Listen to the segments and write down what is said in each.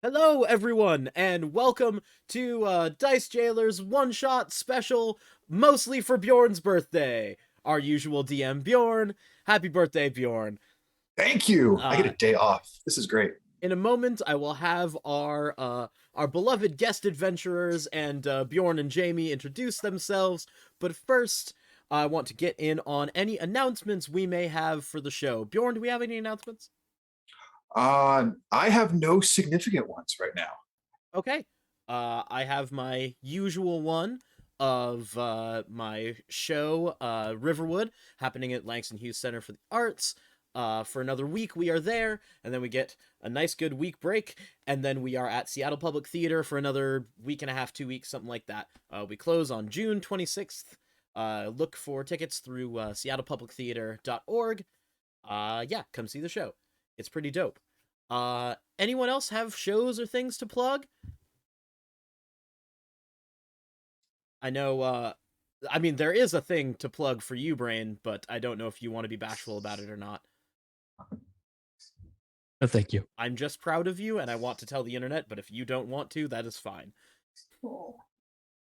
Hello, everyone, and welcome to Dice Jailer's one-shot special, mostly for Bjorn's birthday. Our usual DM, Bjorn. Happy birthday, Bjorn. Thank you. I get Uh, a day off. This is great. in a moment, I will have our beloved guest adventurers and Bjorn and Jamie introduce themselves. But first, I want to get in on any announcements we may have for the show. Bjorn, do we have any announcements? I have no significant ones right now. Okay. I have my usual one of my show, Riverwood, happening at Langston Hughes Center for the Arts. For another week, we are there, and then we get a nice, good week break, and then we are at Seattle Public Theater for another week and a half, 2 weeks, something like that. We close on June 26th. Look for tickets through seattlepublictheater.org. Yeah, come see the show. It's pretty dope. Anyone else have shows or things to plug? I know, I mean, there is a thing to plug for you, Brain, but I don't know if you want to be bashful about it or not. No, thank you. I'm just proud of you, and I want to tell the internet, but if you don't want to, that is fine. The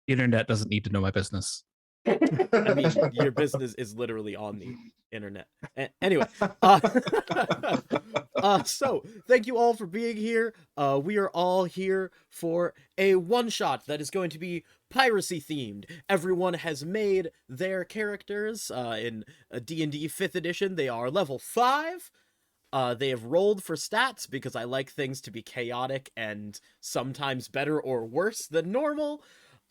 internet doesn't need to know my business. I mean, your business is literally on the internet. Anyway, so thank you all for being here. We are all here for a one-shot that is going to be piracy themed. Everyone has made their characters in D&D 5th edition. They are level 5. They have rolled for stats because I like things to be chaotic and sometimes better or worse than normal.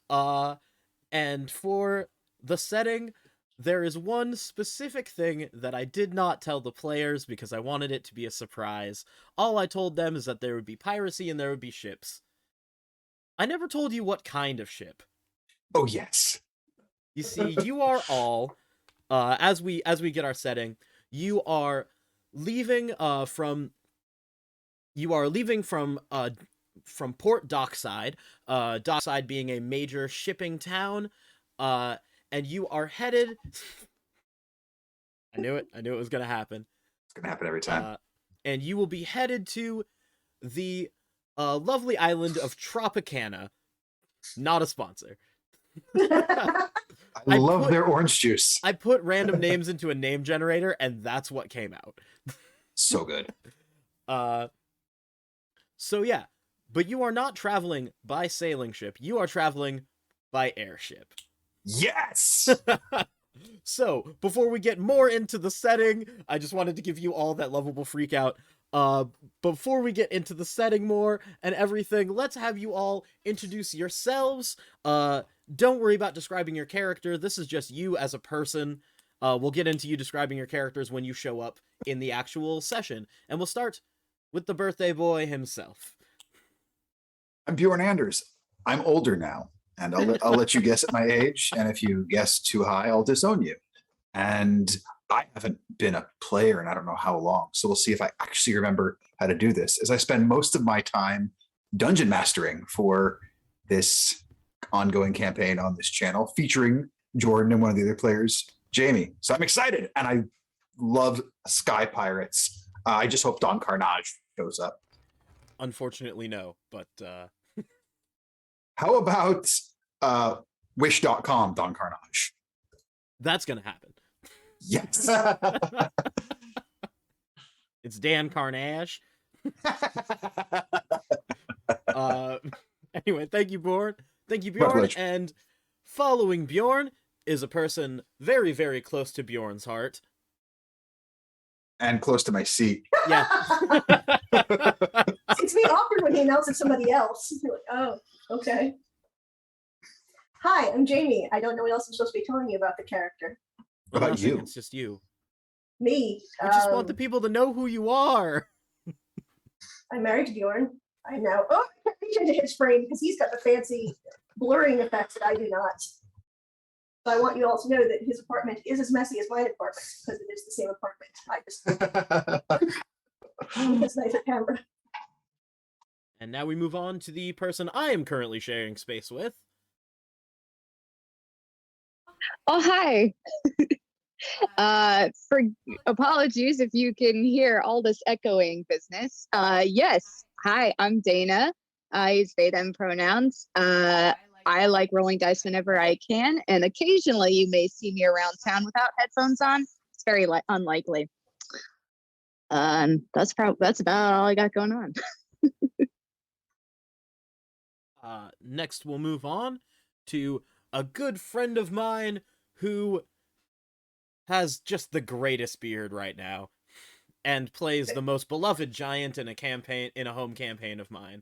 And for the setting, there is one specific thing that I did not tell the players because I wanted it to be a surprise. All I told them is that there would be piracy and there would be ships. I never told you what kind of ship. Oh yes. You see, you are all, as we get our setting, you are leaving from Port Dockside, Dockside being a major shipping town, and you are headed. I knew it was gonna happen. It's gonna happen every time. And you will be headed to the lovely island of Tropicana. Not a sponsor. I love their orange juice. I put random names into a name generator, and that's what came out. So good. So yeah, but you are not traveling by sailing ship. You are traveling by airship. Yes. So, before we get more into the setting, I just wanted to give you all that lovable freak out. Before we get into the setting more and everything, let's have you all introduce yourselves. Don't worry about describing your character. This is just you as a person. We'll get into you describing your characters when you show up in the actual session. And we'll start with the birthday boy himself. I'm Bjorn Anders. I'm older now, and I'll let you guess at my age. And if you guess too high, I'll disown you. And I haven't been a player in I don't know how long, so we'll see if I actually remember how to do this. As I spend most of my time dungeon mastering for this ongoing campaign on this channel, featuring Jordan and one of the other players, Jamie. So I'm excited, and I love Sky Pirates. I just hope Don Carnage shows up. Unfortunately, no, but How about Wish.com, Don Carnage? that's gonna happen. Yes. It's Dan Carnage. Anyway, thank you, Bjorn. Thank you, Bjorn. And following Bjorn is a person very, very close to Bjorn's heart. And close to my seat. Yeah. It's being awkward when he announces somebody else. You're like, oh, okay. Hi, I'm Jamie. I don't know what else I'm supposed to be telling you about the character. What about you? It's just you. Me. We just want the people to know who you are. I'm married to Bjorn. I know. Oh, I can't reach into his frame because he's got the fancy blurring effects that I do not. So I want you all to know that his apartment is as messy as my apartment because it is the same apartment. I just it's nice at camera. And now we move on to the person I am currently sharing space with. Oh, hi. For apologies if you can hear all this echoing business. Yes, hi, I'm Dana. I use they, them pronouns. I like rolling dice whenever I can, and occasionally you may see me around town without headphones on. It's very unlikely. That's about all I got going on. Next, we'll move on to a good friend of mine who has just the greatest beard right now and plays the most beloved giant in a home campaign of mine.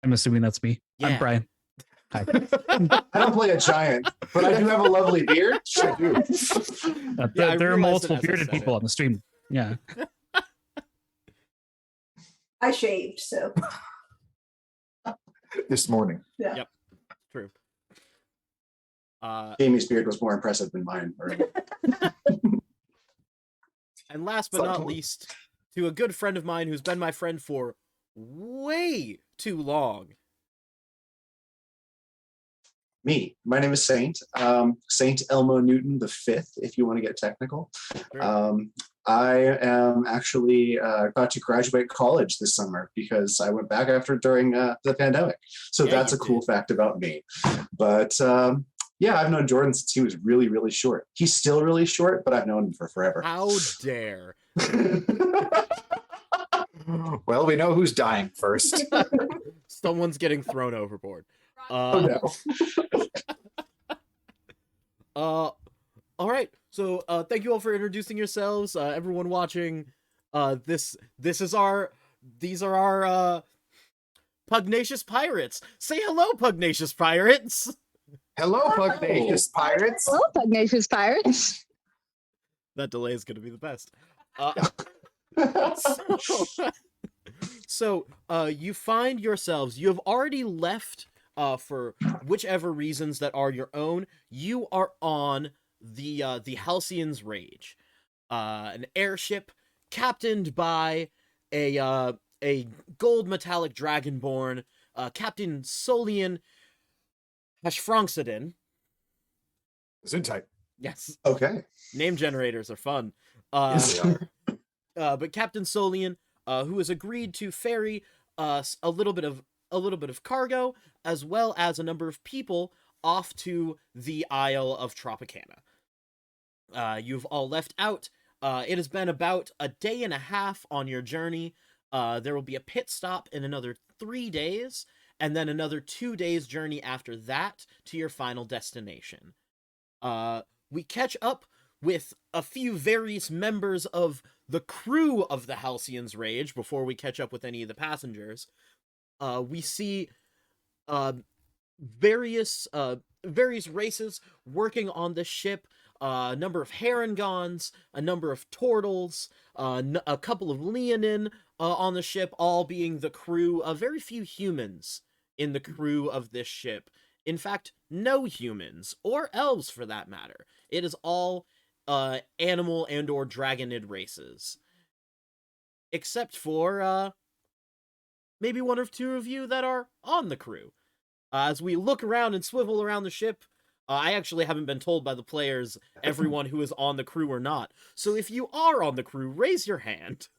I'm assuming that's me. Yeah. I'm Brian. Hi. I don't play a giant, but I do have a lovely beard. I do. Yeah, I There are realized it multiple as I bearded said people it. on the stream. Yeah. I shaved, so This morning. yeah. Yep. True. Jamie's beard was more impressive than mine. And last but not least, to a good friend of mine who's been my friend for way too long. Me. My name is Saint. Saint Elmo Newton the Fifth, if you want to get technical. Sure. I am actually got to graduate college this summer because I went back during the pandemic. So Yeah, that's you a cool did. fact about me. But yeah, I've known Jordan since he was really, really short. He's still really short, but I've known him for forever. How dare. Well, we know who's dying first. Someone's getting thrown overboard. Oh no. All right. So, thank you all for introducing yourselves. Everyone watching, these are our pugnacious pirates. Say hello, pugnacious pirates. Hello, pugnacious pirates. Hello, pugnacious pirates. That delay is gonna be the best. So, you find yourselves. You have already left. For whichever reasons that are your own, you are on the Halcyon's Rage, an airship captained by a gold metallic dragonborn, Captain Solian Hashfronksidin. Zoom-type. Yes, Okay. name generators are fun. Yes, they are. But Captain Solian, who has agreed to ferry us a little bit of cargo, as well as a number of people off to the Isle of Tropicana. You've all left out. It has been about a day and a half on your journey. There will be a pit stop in another 3 days, and then another 2 days journey after that to your final destination. We catch up with a few various members of the crew of the Halcyon's Rage before we catch up with any of the passengers. We see various races working on the ship, a number of Herringons, a number of Turtles, a couple of Leonin on the ship, all being the crew. Very few humans in the crew of this ship. In fact, no humans, or elves for that matter. It is all animal and or dragonid races. Except for maybe one or two of you that are on the crew. As we look around and swivel around the ship, I actually haven't been told by the players everyone who is on the crew or not. So if you are on the crew, raise your hand.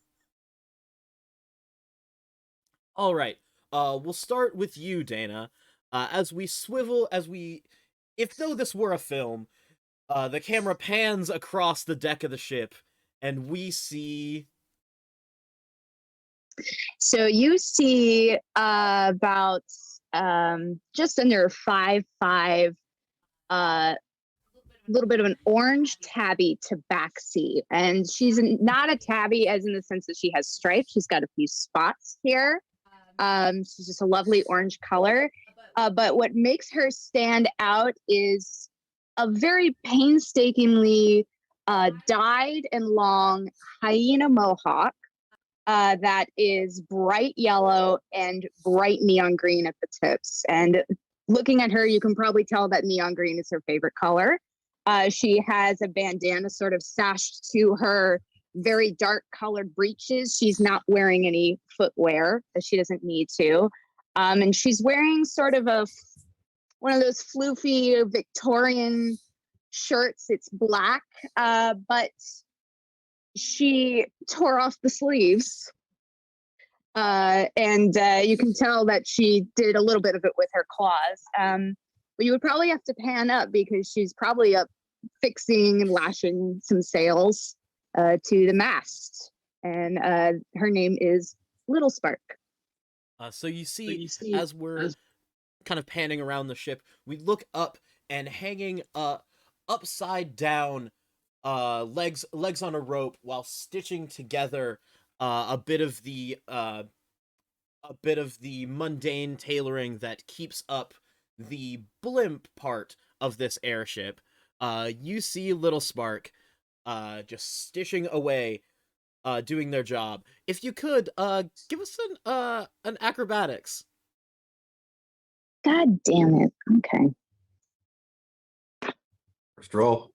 All right, we'll start with you, Dana. As we swivel, if though this were a film, the camera pans across the deck of the ship, and we see... So you see about just under 5'5", a little bit of an orange tabby tabaxi, and she's not a tabby as in the sense that she has stripes. She's got a few spots here. She's just a lovely orange color. But what makes her stand out is a very painstakingly dyed and long hyena mohawk. That is bright yellow and bright neon green at the tips. And looking at her, you can probably tell that neon green is her favorite color. She has a bandana sort of sashed to her very dark colored breeches. She's not wearing any footwear, as she doesn't need to. And she's wearing sort of one of those floofy Victorian shirts. It's black, but she tore off the sleeves. And you can tell that she did a little bit of it with her claws. But you would probably have to pan up because she's probably up fixing and lashing some sails to the mast. And her name is Little Spark. So you see, as we're kind of panning around the ship, we look up, and hanging upside down, legs on a rope, while stitching together a bit of the mundane tailoring that keeps up the blimp part of this airship. You see Little Spark just stitching away, doing their job. If you could, give us an acrobatics. God damn it. Okay. First roll.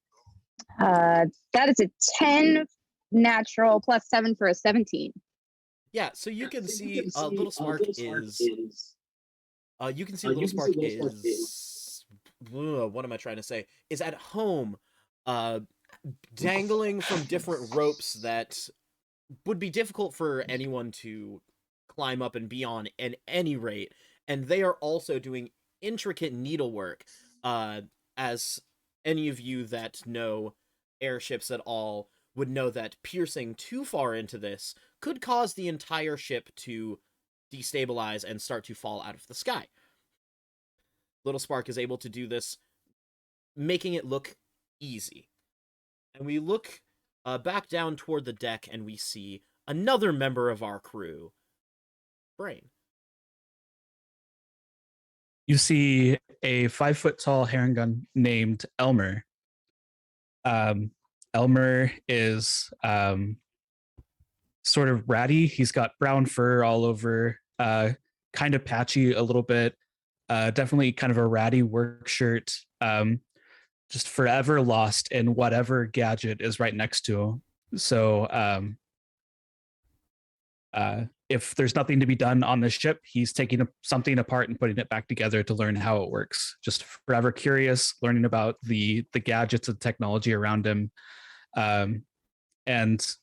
That is a 10 natural plus 7 for a 17. Yeah, so you can see Little Spark is. You can see Little Spark is. What am I trying to say? Is at home, dangling from different ropes that would be difficult for anyone to climb up and be on at any rate. And they are also doing intricate needlework, as any of you that know airships at all would know that piercing too far into this could cause the entire ship to destabilize and start to fall out of the sky. Little Spark is able to do this, making it look easy. And we look back down toward the deck, and we see another member of our crew, Brain. You see a 5-foot-tall herring gun named Elmer. Elmer is sort of ratty. He's got brown fur all over, kind of patchy a little bit. Definitely kind of a ratty work shirt. Just forever lost in whatever gadget is right next to him. So if there's nothing to be done on the ship, he's taking something apart and putting it back together to learn how it works. Just forever curious, learning about the gadgets and technology around him, and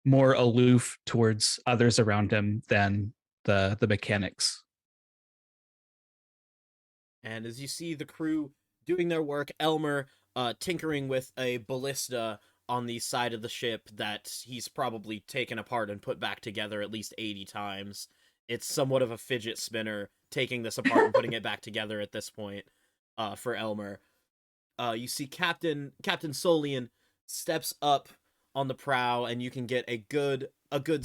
more aloof towards others around him than the mechanics. And as you see the crew doing their work, Elmer tinkering with a ballista on the side of the ship that he's probably taken apart and put back together at least 80 times. It's somewhat of a fidget spinner, taking this apart and putting it back together at this point, for Elmer. You see Captain Solian steps up on the prow, and you can get a good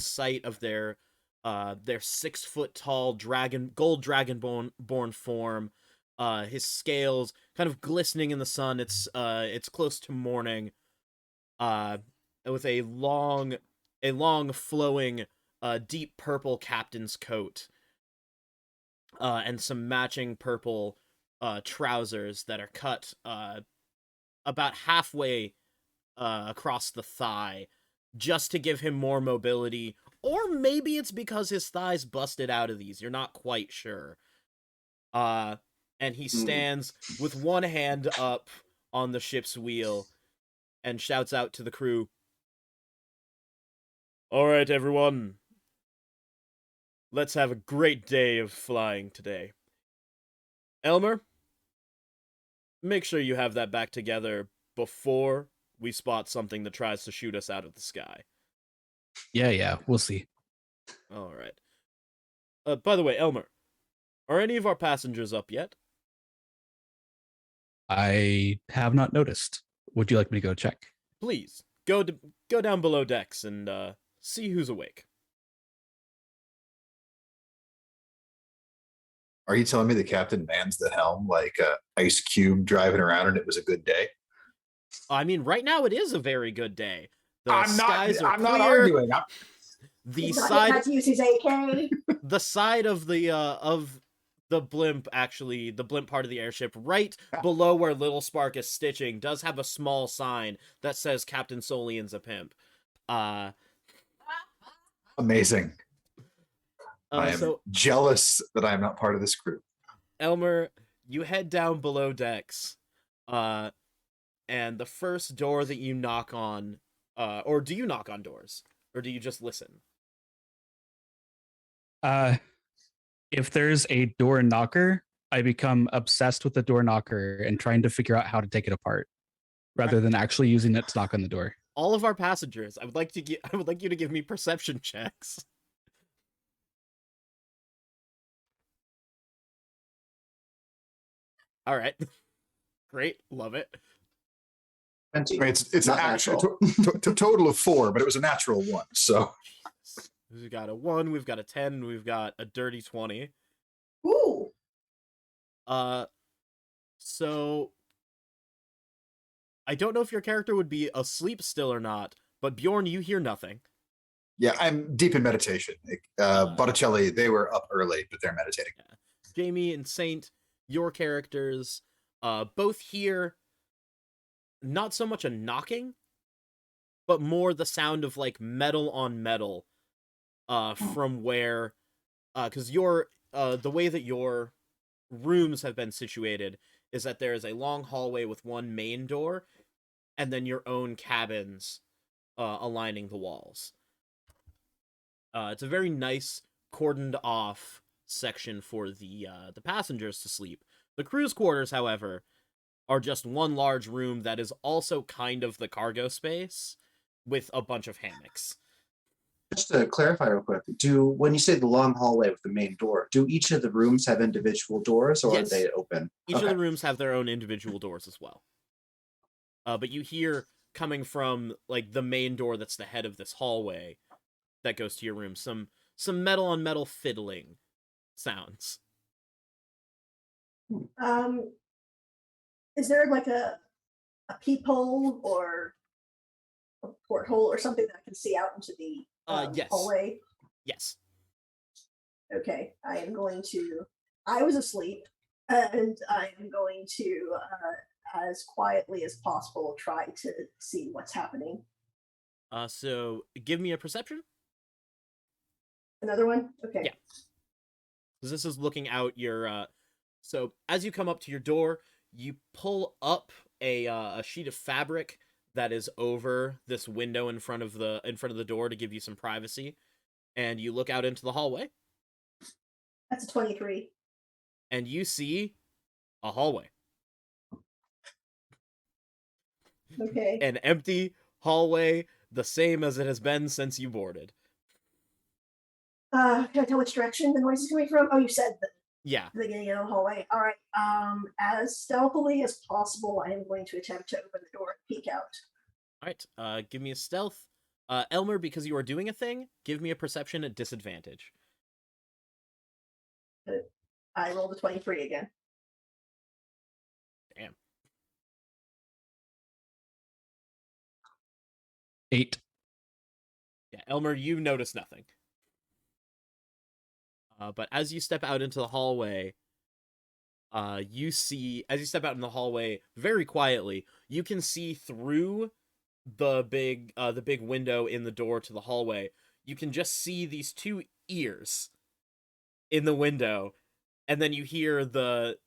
sight of their 6-foot tall gold dragonborn form. His scales kind of glistening in the sun. It's close to morning. With a long flowing, deep purple captain's coat, and some matching purple trousers that are cut about halfway across the thigh, just to give him more mobility. Or maybe it's because his thighs busted out of these. You're not quite sure. And he stands with one hand up on the ship's wheel and shouts out to the crew, "All right, everyone. Let's have a great day of flying today. Elmer, make sure you have that back together before we spot something that tries to shoot us out of the sky." Yeah, we'll see. All right. By the way, Elmer, are any of our passengers up yet? I have not noticed. Would you like me to go check? Please, go down below decks and see who's awake. Are you telling me the captain mans the helm like a ice cube driving around and it was a good day? I mean, right now it is a very good day. The I'm skies are not clear. arguing. The He's not side, had to use his AK. the side of the blimp, actually, the blimp part of the airship, right below where Little Spark is stitching, does have a small sign that says Captain Solian's a pimp. Amazing. I am So jealous that I am not part of this crew. Elmer, you head down below decks, and the first door that you knock on Or do you knock on doors? Or do you just listen? If there's a door knocker, I become obsessed with the door knocker and trying to figure out how to take it apart rather than actually using it to knock on the door. All of our passengers, I would like you to give me perception checks. All right. Great. Love it. 20. I mean, it's Not an actual natural. total of 4, but it was a natural 1. So We've got a 1, we've got a 10, we've got a dirty 20. Ooh. So I don't know if your character would be asleep still or not, but Bjorn, you hear nothing. yeah, I'm deep in meditation. Botticelli, they were up early, but they're meditating. Jamie and Saint, your characters, both hear not so much a knocking, but more the sound of like metal on metal, from where, because the way that your rooms have been situated is that there is a long hallway with one main door, and then your own cabins, aligning the walls. It's a very nice cordoned off section for the passengers to sleep. The crew's quarters, however, are just one large room that is also kind of the cargo space with a bunch of hammocks. Just to clarify real quick, when you say the long hallway with the main door, do each of the rooms have individual doors or Yes. are they open? Each of the rooms have their own individual doors as well. But you hear coming from like the main door that's the head of this hallway that goes to your room some metal on metal fiddling sounds. Is there like a peephole or a porthole or something that I can see out into the Yes. hallway? Yes. Okay, I was asleep, and I am going to, as quietly as possible, try to see what's happening. So give me a perception. Another one? Okay. Yeah. Because this is looking out your, so as you come up to your door, you pull up a sheet of fabric that is over this window in front of the door to give you some privacy, and you look out into the hallway. That's a 23. And you see a hallway. Okay. An empty hallway, the same as it has been since you boarded. Can I tell which direction the noise is coming from? Oh, you said Yeah. the beginning of the hallway. All right. As stealthily as possible, I am going to attempt to open the door and peek out. All right. Give me a stealth. Elmer, because you are doing a thing, give me a perception at disadvantage. I rolled a 23 again. Damn. 8. Yeah, Elmer, you notice nothing. But as you step out into the hallway, as you step out in the hallway very quietly, you can see through the big window in the door to the hallway. You can just see these 2 ears in the window, and then you hear the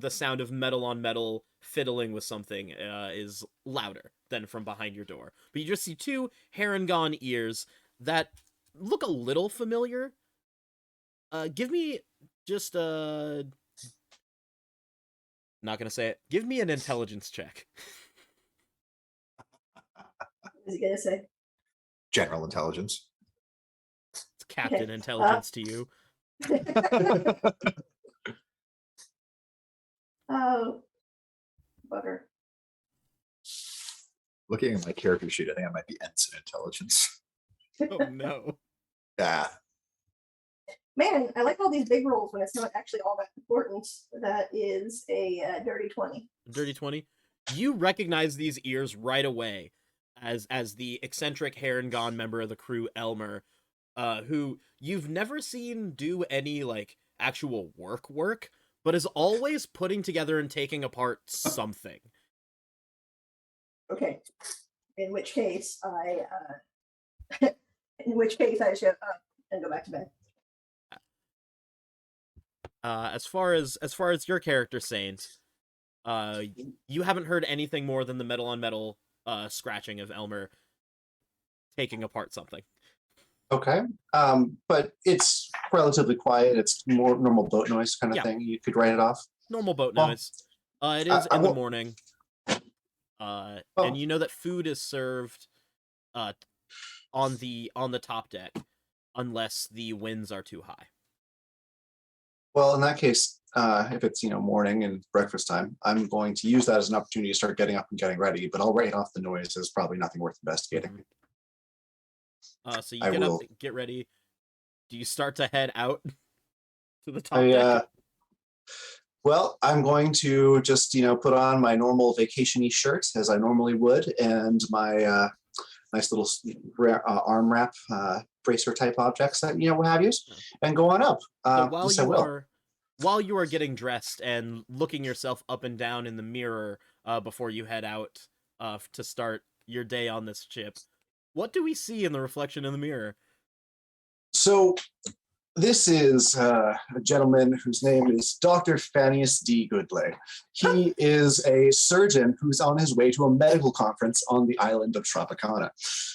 sound of metal on metal fiddling with something is louder than from behind your door. But you just see 2 Harengon ears that look a little familiar. Give me just not gonna say it. Give me an intelligence check. What is he gonna say? General intelligence. It's Captain Intelligence to you. Oh, butter. Looking at my character sheet, I think I might be ensign intelligence. Oh no. Yeah. Man, I like all these big rolls when it's not actually all that important. That is a dirty 20. Dirty 20. You recognize these ears right away as the eccentric Harengon member of the crew, Elmer, who you've never seen do any like actual work, but is always putting together and taking apart something. Okay. In which case I shut up and go back to bed. As far as your character, Saint, you haven't heard anything more than the metal on metal scratching of Elmer. taking apart something. Okay. But it's relatively quiet. It's more normal boat noise kind of Yeah. thing. You could write it off. Normal boat Well, noise. It is I in the won't- morning. Oh. And you know that food is served on the top deck unless the winds are too high. Well, in that case, if it's morning and breakfast time, I'm going to use that as an opportunity to start getting up and getting ready. But I'll write off the noise as probably nothing worth investigating. So you I get will. up, get ready. Do you start to head out to the top I, deck? Well, I'm going to just put on my normal vacation-y shirt as I normally would, and my nice little arm wrap bracer type objects that what have yous, and go on up. So while yes, I you will. are while you are getting dressed and looking yourself up and down in the mirror before you head out to start your day on this ship, what do we see in the reflection in the mirror? So this is a gentleman whose name is Dr. Fannius D. Goodlay. He is a surgeon who's on his way to a medical conference on the island of Tropicana.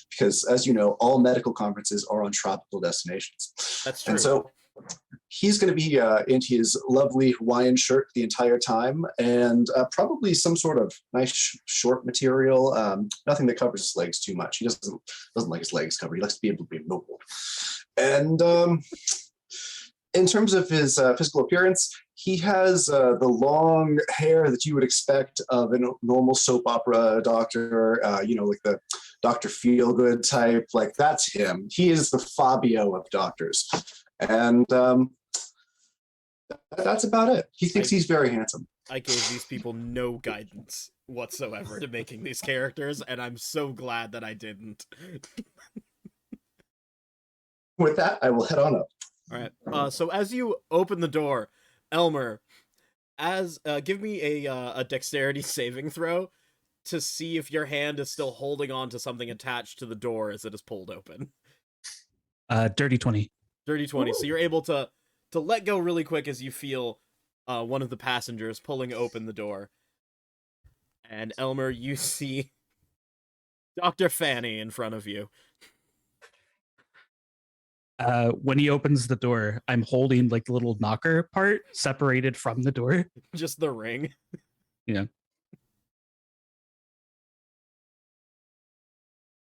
Because, as you know, all medical conferences are on tropical destinations. That's true. And so he's going to be in his lovely Hawaiian shirt the entire time, and probably some sort of nice short material, nothing that covers his legs too much. He doesn't like his legs covered. He likes to be able to be mobile. And in terms of his physical appearance, he has the long hair that you would expect of a normal soap opera doctor, like the Dr. Feelgood type. Like, that's him. He is the Fabio of doctors. And that's about it. He thinks he's very handsome. I gave these people no guidance whatsoever to making these characters, and I'm so glad that I didn't. With that, I will head on up. All right. So as you open the door, Elmer, give me a dexterity saving throw to see if your hand is still holding on to something attached to the door as it is pulled open. Dirty 20. Dirty 20. So you're able to let go really quick as you feel one of the passengers pulling open the door. And Elmer, you see Dr. Fanny in front of you. When he opens the door, I'm holding like the little knocker part separated from the door. Just the ring. Yeah.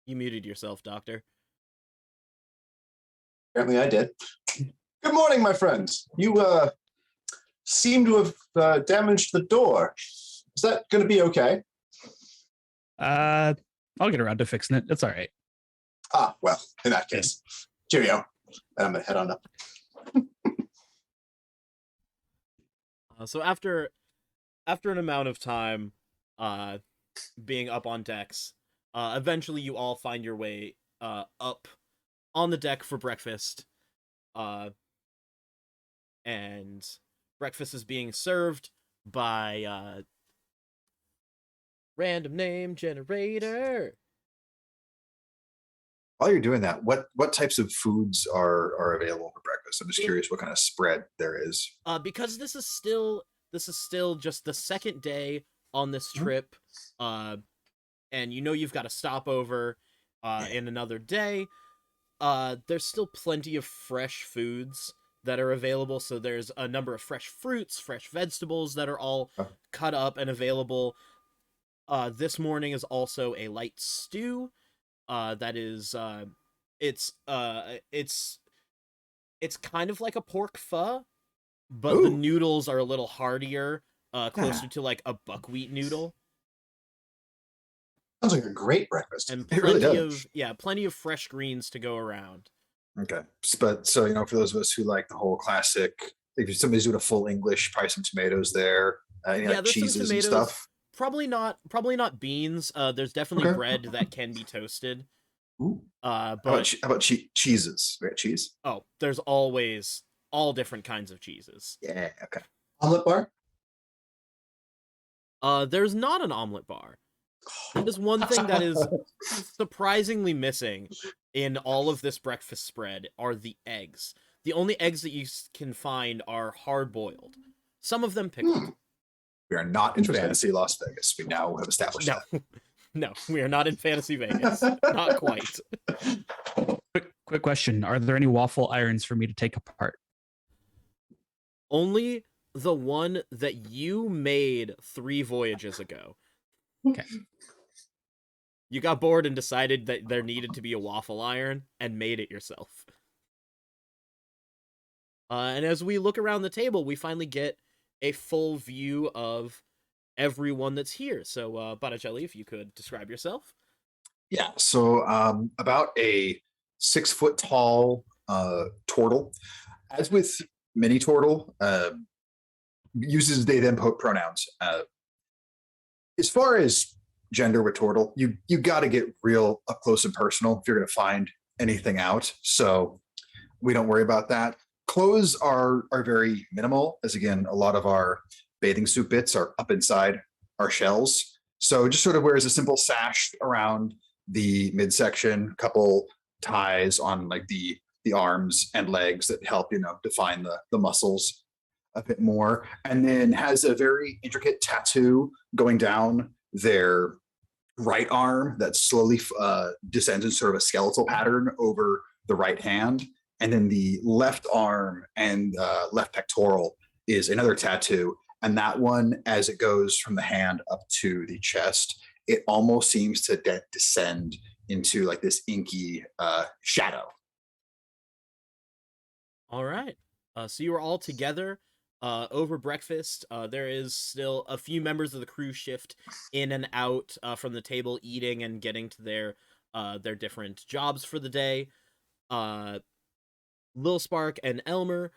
You muted yourself, Doctor. Apparently I did. Good morning, my friends. You seem to have damaged the door. Is that going to be okay? I'll get around to fixing it. It's all right. Ah, well, in that case, cheerio. And I'm going to head on up. So after an amount of time being up on decks, eventually you all find your way up on the deck for breakfast. And breakfast is being served by random name generator. While you're doing that, what types of foods are available for breakfast? I'm just curious what kind of spread there is. Because this is still just the second day on this trip, and you've got to stop over in another day. There's still plenty of fresh foods that are available. So there's a number of fresh fruits, fresh vegetables that are all cut up and available. This morning is also a light stew. That is, it's kind of like a pork pho, but the noodles are a little heartier, closer to like a buckwheat noodle. Sounds like a great breakfast. And It really plenty of fresh greens to go around. Okay, but so for those of us who like the whole classic, if somebody's doing a full English, probably some tomatoes there, like there's cheeses some and tomatoes. stuff. Probably not beans. There's definitely Okay. bread that can be toasted. Ooh. But How about cheeses? We got cheese. there's always all different kinds of cheeses. Yeah. Okay. Omelet bar? There's not an omelet bar. That is one thing that is surprisingly missing in all of this breakfast spread are the eggs. The only eggs that you can find are hard-boiled. Some of them pickled. We are not in Interesting. fantasy Las Vegas. We now have established No. No, we are not in Fantasy Vegas. Not quite. Quick question: are there any waffle irons for me to take apart? Only the one that you made 3 voyages ago. Okay. You got bored and decided that there needed to be a waffle iron and made it yourself. And as we look around the table, we finally get a full view of everyone that's here. So, Botticelli, if you could describe yourself. Yeah, so about a 6 foot tall turtle. As with many turtle, uses they them pronouns. As far as gender with turtle, you got to get real up close and personal if you're going to find anything out. So we don't worry about that. Clothes are very minimal, as again, a lot of our bathing suit bits are up inside our shells. So just sort of wears a simple sash around the midsection, couple ties on like the arms and legs that help, define the muscles a bit more. And then has a very intricate tattoo going down their right arm that slowly descends in sort of a skeletal pattern over the right hand. And then the left arm and left pectoral is another tattoo. And that one, as it goes from the hand up to the chest, it almost seems to descend into like this inky shadow. All right. So you are all together over breakfast. There is still a few members of the crew shift in and out from the table, eating and getting to their different jobs for the day. Lil Spark and Elmer,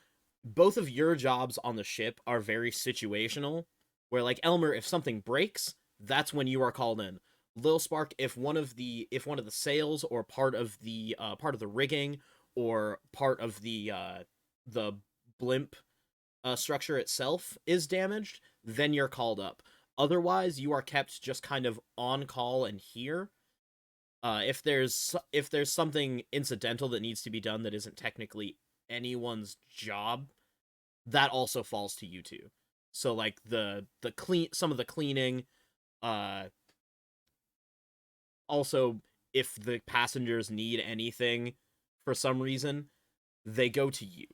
both of your jobs on the ship are very situational, where like Elmer, if something breaks, that's when you are called in. Lil Spark, if one of the sails or part of the rigging or part of the blimp structure itself is damaged, then you're called up. Otherwise, you are kept just kind of on call and here. If there's something incidental that needs to be done that isn't technically anyone's job, that also falls to you two. So like some of the cleaning, also if the passengers need anything for some reason, they go to you.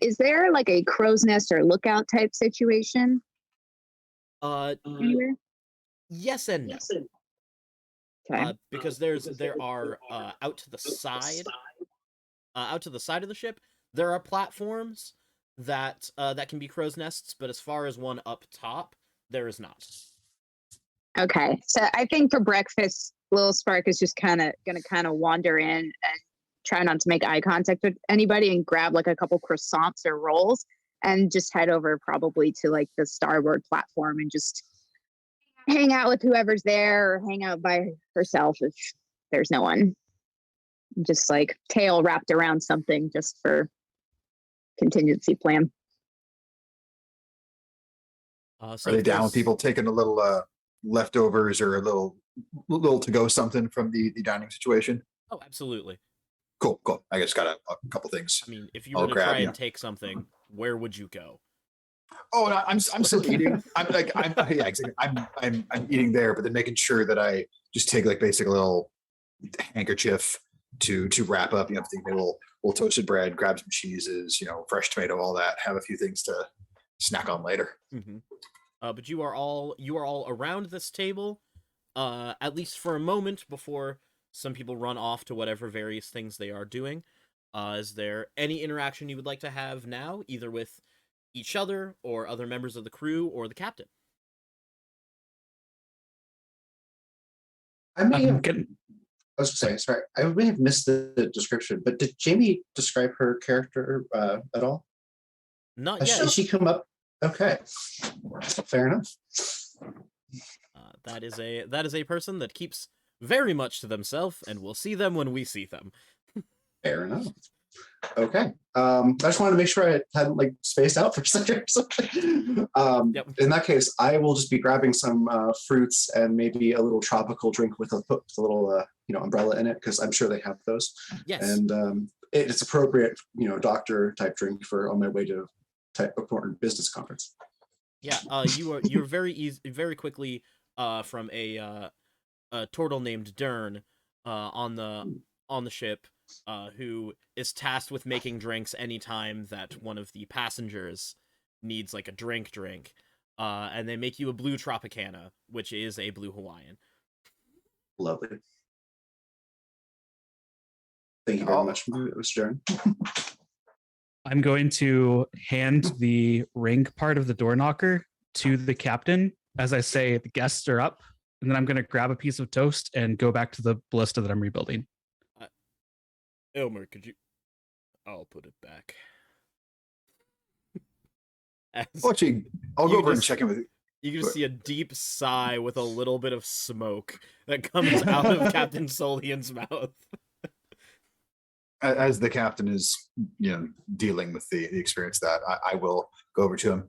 Is there like a crow's nest or lookout type situation anywhere? Yes and no. Okay. Because there are out to the side of the ship, there are platforms that can be crow's nests, but as far as one up top, there is not. Okay. So I think for breakfast, Lil Spark is just gonna wander in and try not to make eye contact with anybody and grab like a couple croissants or rolls and just head over probably to like the starboard platform and just hang out with whoever's there or hang out by herself if there's no one. Just like tail wrapped around something just for contingency plan. So Are they if down with there's- people taking a little leftovers or a little to go something from the dining situation? Oh, absolutely. Cool. I just got a couple things. I mean, if you I'll were to grab, try and yeah. take something, where would you go? Oh, no, I'm still eating. I'm yeah, exactly. I'm eating there, but then making sure that I just take like basic little handkerchief to wrap up. Maybe a little toasted bread, grab some cheeses, fresh tomato, all that. Have a few things to snack on later. Mm-hmm. But you are all around this table, at least for a moment before some people run off to whatever various things they are doing. Is there any interaction you would like to have now, either with each other or other members of the crew or the captain? I may have, Getting, I was saying, sorry, I may have missed the description, but did Jamie describe her character at all? Not Did yet. she come up? Okay, fair enough. That is a person that keeps very much to themselves, and we'll see them when we see them. Fair enough. Okay. I just wanted to make sure I hadn't like spaced out for a second or something. Yep. In that case, I will just be grabbing some fruits and maybe a little tropical drink with a little umbrella in it, because I'm sure they have those. Yes. And it's appropriate, doctor type drink for on my way to type important business conference. Yeah, you're very quickly from a turtle named Dern on the ship who is tasked with making drinks anytime that one of the passengers needs like a drink. And they make you a blue Tropicana, which is a blue Hawaiian. Lovely. Thank you very Oh. much, Mr. Stern. I'm going to hand the ring part of the door knocker to the captain as I say the guests are up, and then I'm going to grab a piece of toast and go back to the ballista that I'm rebuilding. Elmer, could you? I'll put it back. As Actually, I'll You go over and just- check in with. you can see a deep sigh with a little bit of smoke that comes out of Captain Solian's mouth. As the captain is, dealing with the experience that I will go over to him.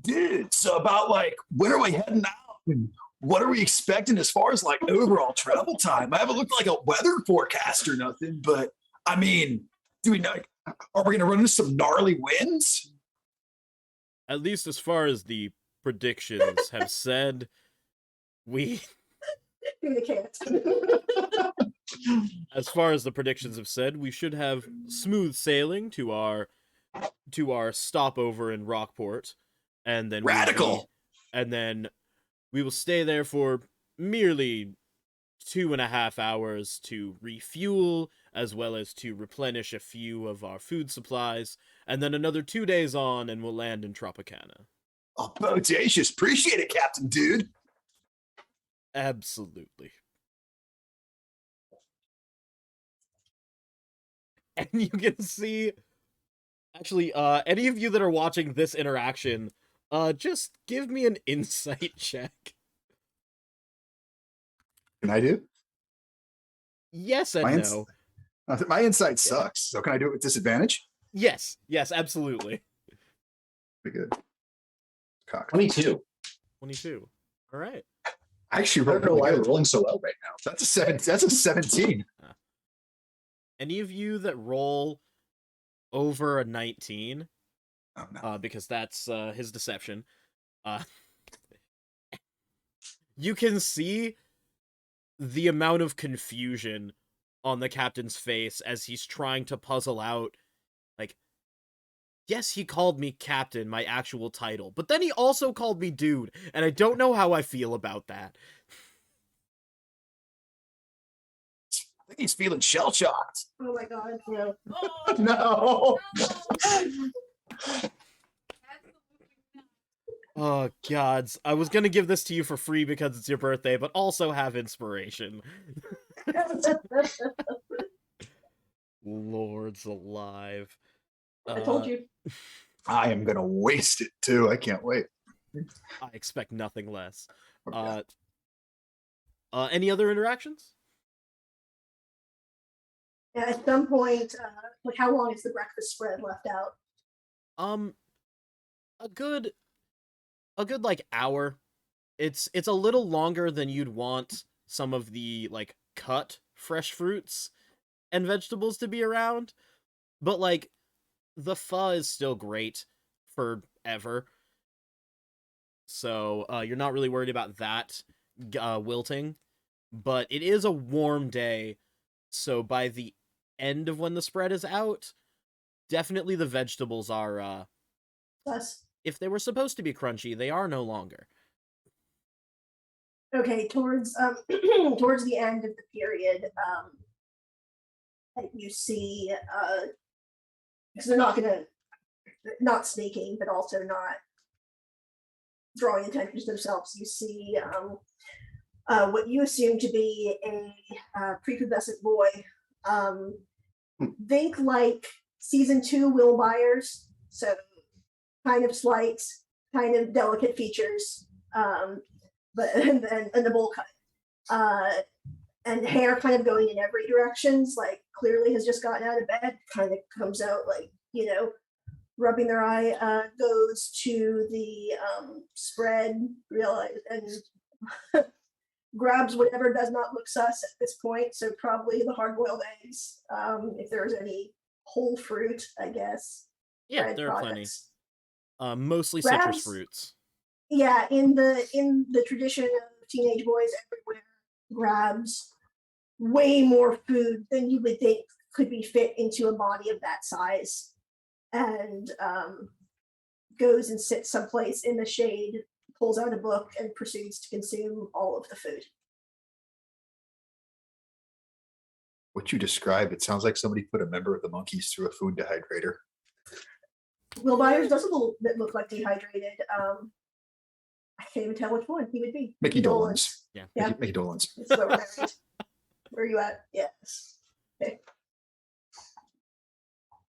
Dude, so about like when are we heading out? And what are we expecting as far as like overall travel time? I haven't looked like a weather forecast or nothing, but I mean, do we know? Are we going to run into some gnarly winds? At least as far as the predictions have said, we The cat. as far as the predictions have said, we should have smooth sailing to our stopover in Rockport, and then Radical. we will stay there for merely 2.5 hours to refuel, as well as to replenish a few of our food supplies, and then another 2 days on, and we'll land in Tropicana. Oh, bodacious. Appreciate it, Captain Dude. Absolutely. And you can see, actually, any of you that are watching this interaction, just give me an insight check. Can I do? Yes and My no. My insight sucks. So can I do it with disadvantage? Yes, absolutely. Pretty good. Cock. 22. 22. All right. I actually I rolled don't know why really we're good. rolling so well right now. That's a 17. Any of you that roll over a 19, Oh, no. because that's his deception, you can see the amount of confusion on the captain's face as he's trying to puzzle out, like, yes, he called me captain, my actual title, but then he also called me dude, and I don't know how I feel about that. I think he's feeling shell shocked. Oh my god, no. No. Oh, gods. I was gonna give this to you for free because it's your birthday, but also have inspiration. Lords alive. I told you. I am gonna waste it too. I can't wait. I expect nothing less. Okay. Any other interactions? Yeah, at some point, like how long is the breakfast spread left out? A good like hour. It's a little longer than you'd want some of the like cut fresh fruits and vegetables to be around, but like the pho is still great forever. So you're not really worried about that wilting, but it is a warm day, so by the end of when the spread is out, definitely the vegetables are Plus, if they were supposed to be crunchy, they are no longer. okay, towards towards the end of the period, you see, because they're not sneaking, but also not drawing attention to themselves. You see, what you assume to be a prepubescent boy. Think like season 2 Will Byers, so kind of slight, kind of delicate features, but and the bowl cut, and hair kind of going in every directions. Like clearly has just gotten out of bed. Kind of comes out like rubbing their eye. Goes to the spread, realize and. Grabs whatever does not look sus at this point, so probably the hard-boiled eggs, if there's any whole fruit, I guess. Yeah, bread there are plenty. products. Mostly citrus Grabs- fruits. yeah, in the tradition of teenage boys everywhere grabs way more food than you would think could be fit into a body of that size, and goes and sits someplace in the shade, pulls out a book, and proceeds to consume all of the food. What you described, it sounds like somebody put a member of the Monkees through a food dehydrator. Will Byers does a little bit look like dehydrated. I can't even tell which one he would be. Mickey Dolenz. Yeah. Yeah. Mickey Dolenz. That's where we're married. Where are you at? Yes. Okay.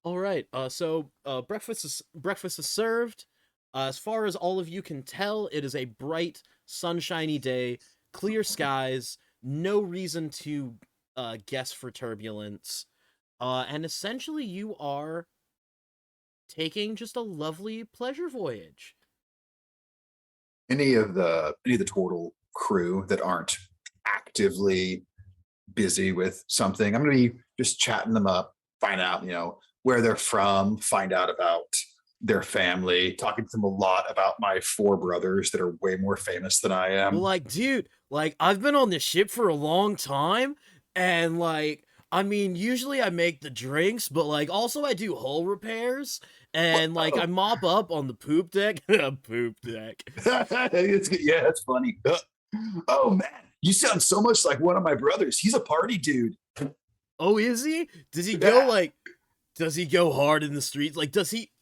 All right. So breakfast is served. As far as all of you can tell, it is a bright, sunshiny day, clear skies, no reason to guess for turbulence, and essentially you are taking just a lovely pleasure voyage. Any of the Tortle crew that aren't actively busy with something, I'm gonna be just chatting them up, find out, where they're from, find out about their family, talking to them a lot about my 4 brothers that are way more famous than I am. Well, like, dude, like, I've been on this ship for a long time, and, like, I mean, usually I make the drinks, but, like, also I do hull repairs, and, like, I mop up on the poop deck. Poop deck. Yeah, that's funny. Oh, man, you sound so much like one of my brothers. He's a party dude. Oh, is he? Does he go, Yeah. like, does he go hard in the streets? Like, does he...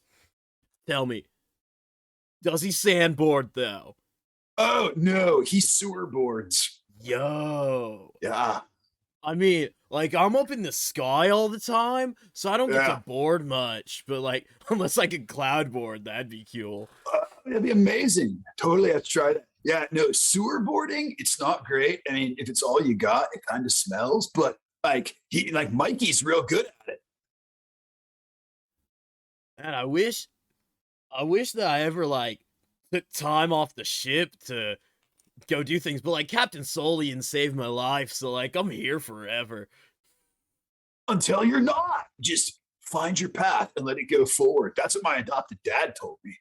Tell me. Does he sandboard, though? Oh, no, he sewer boards. Yo. Yeah. I mean, like, I'm up in the sky all the time, so I don't get Yeah. to board much, but, like, unless I could cloud board, that'd be cool. It'd be amazing. Totally have to try that. Yeah, no, sewer boarding, it's not great. I mean, if it's all you got, it kind of smells, but Mikey's real good at it. And I wish that I ever, like, took time off the ship to go do things, but, like, Captain Solian saved my life, so, like, I'm here forever. Until you're not. Just find your path and let it go forward. That's what my adopted dad told me.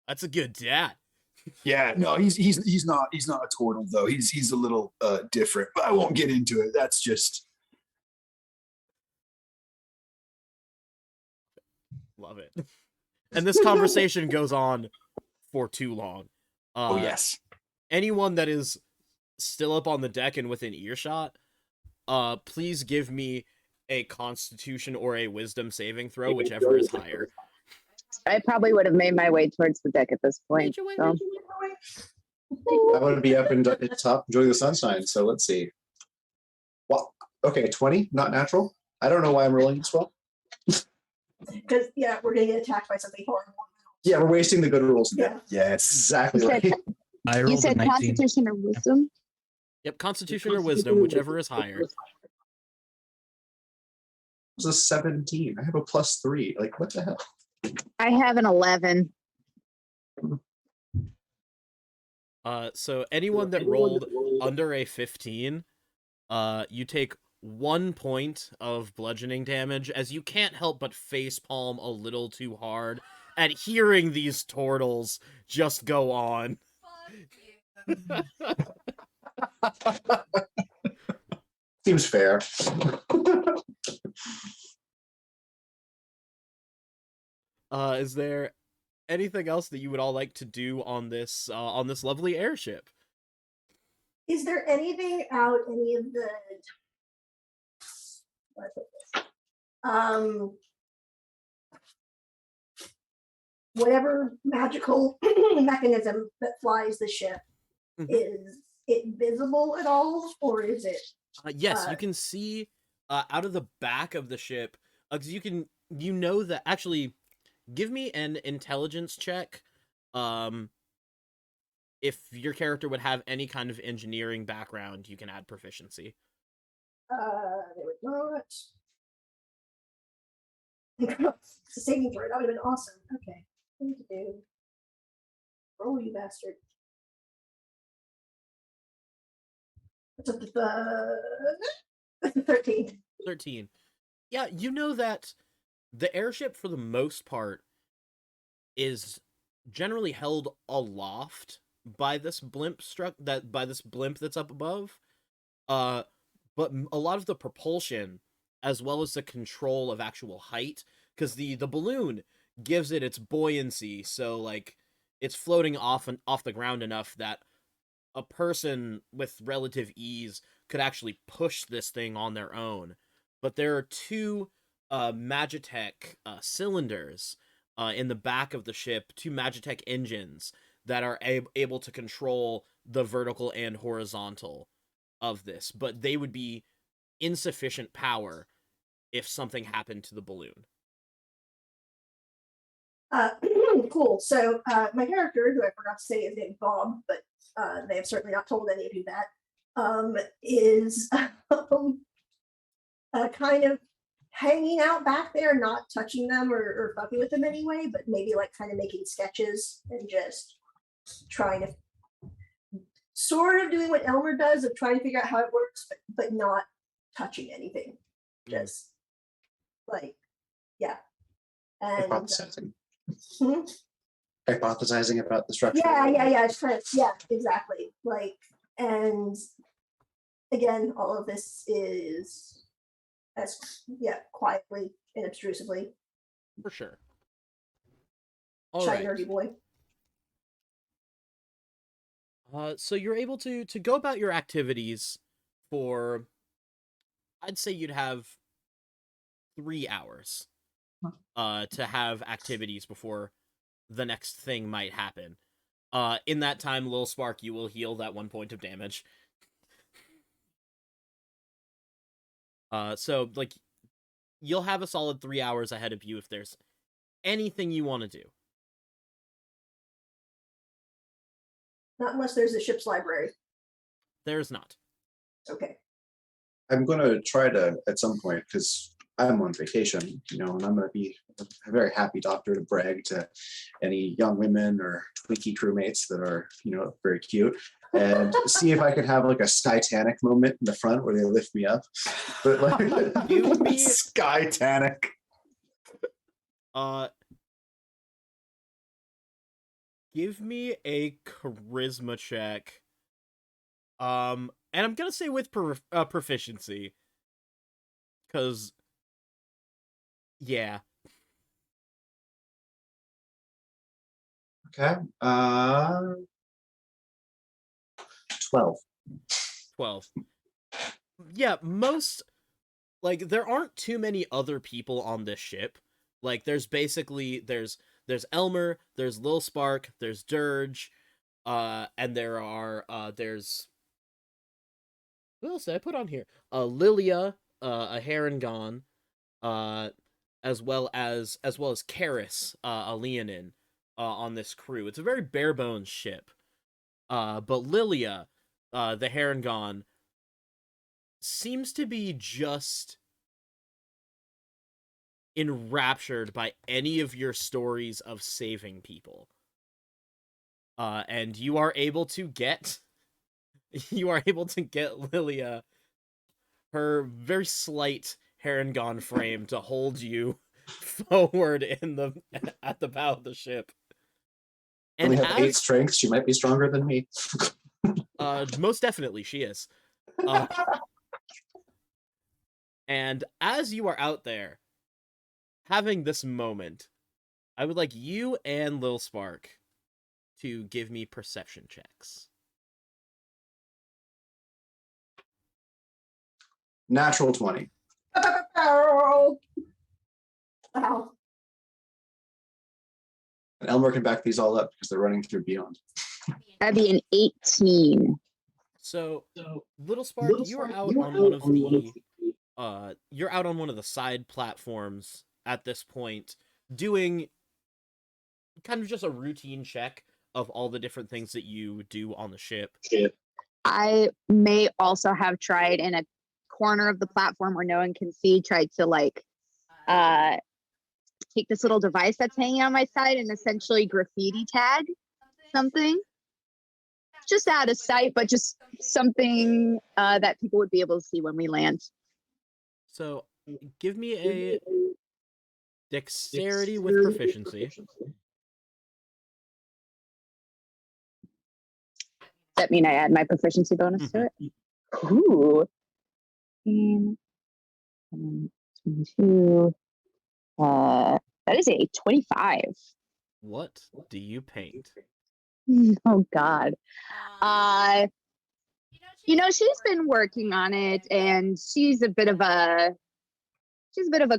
That's a good dad. Yeah, no, he's not a turtle though. He's a little different, but I won't get into it. That's just Love it. And this conversation goes on for too long. oh yes. Anyone that is still up on the deck and within earshot, please give me a Constitution or a Wisdom saving throw, whichever is higher. I probably would have made my way towards the deck at this point. So. I want to be up in the top enjoying the sunshine. So let's see. Well, okay, 20, not natural. I don't know why I'm rolling this well. Because yeah, we're gonna get attacked by something horrible. Yeah, we're wasting the good rules again. Yeah. Yeah, it's Exactly You right. said, I you rolled a said 19. Constitution or Wisdom? Yep, Constitution or Wisdom, whichever is higher. It's a 17. I have a +3. Like, what the hell? I have an 11. So anyone that rolled under a 15, you take 1 point of bludgeoning damage, as you can't help but facepalm a little too hard at hearing these turtles just go on. Seems fair. Is there anything else that you would all like to do on this lovely airship? Is there anything out any of the where do I put this? Whatever magical mechanism that flies the ship, Mhm. is it visible at all, or is it? Yes, you can see out of the back of the ship, because you know that actually. Give me an intelligence check. If your character would have any kind of engineering background, you can add proficiency. There we go. It's a saving throw. That would have been awesome. Okay. What do we do? Roll, you bastard. What's up with the 13? 13. Yeah, you know that the airship, for the most part, is generally held aloft by this blimp that's up above. But a lot of the propulsion, as well as the control of actual height, because the balloon gives it its buoyancy, so like it's floating off the ground enough that a person with relative ease could actually push this thing on their own. But there are two Magitech cylinders in the back of the ship, two Magitech engines that are able to control the vertical and horizontal of this, but they would be insufficient power if something happened to the balloon. Cool. So my character, who I forgot to say is named Bob, but they have certainly not told any of you that, is kind of hanging out back there, not touching them or fucking with them anyway, but maybe like kind of making sketches and just trying to sort of doing what Elmer does of trying to figure out how it works, but not touching anything. Just like, yeah. And Hypothesizing. hmm? Hypothesizing about the structure. Yeah. It's kind of, yeah, exactly. Like, and again, all of this is as quietly and obtrusively. For sure. All Shy right. nerdy boy. So you're able to go about your activities for, I'd say you'd have 3 hours to have activities before the next thing might happen. In that time, Lil Spark, you will heal that 1 point of damage. So like you'll have a solid 3 hours ahead of you if there's anything you want to do. Not unless there's a ship's library. There's not. Okay. I'm going to try to, at some point, because I'm on vacation, and I'm going to be a very happy doctor to brag to any young women or Twinkie crewmates that are, very cute, and see if I could have like a Skytanic moment in the front where they lift me up. But like, Give me Skytanic. Give me a charisma check. And I'm gonna say with proficiency, because yeah. Okay. 12. 12. Yeah, there aren't too many other people on this ship. Like, there's Elmer, there's Lil Spark, there's Dirge, and there's who else did I put on here? Lilia, a Harengon, as well as Karis, a Leonin, on this crew. It's a very bare bones ship. But Lilia, the Harengon, seems to be just enraptured by any of your stories of saving people. And you are able to get Lilia her very slight Harengon frame to hold you forward at the bow of the ship. And we have 8 strength. She might be stronger than me. Most definitely she is. And as you are out there having this moment, I would like you and Lil Spark to give me perception checks. Natural 20. Wow. And Elmer can back these all up because they're running through Beyond. That'd be an 18. So, Little Spark, you are out on one of the you're out on one of the side platforms at this point, doing kind of just a routine check of all the different things that you do on the ship. I may also have tried in a corner of the platform where no one can see, tried to take this little device that's hanging on my side and essentially graffiti tag something. Just out of sight, but just something that people would be able to see when we land. So, give me a dexterity with proficiency. that mean I add my proficiency bonus to it? Ooh. 15, 22. That is a 25. What do you paint? Oh God. Uh, she's been working on it, and she's a bit of a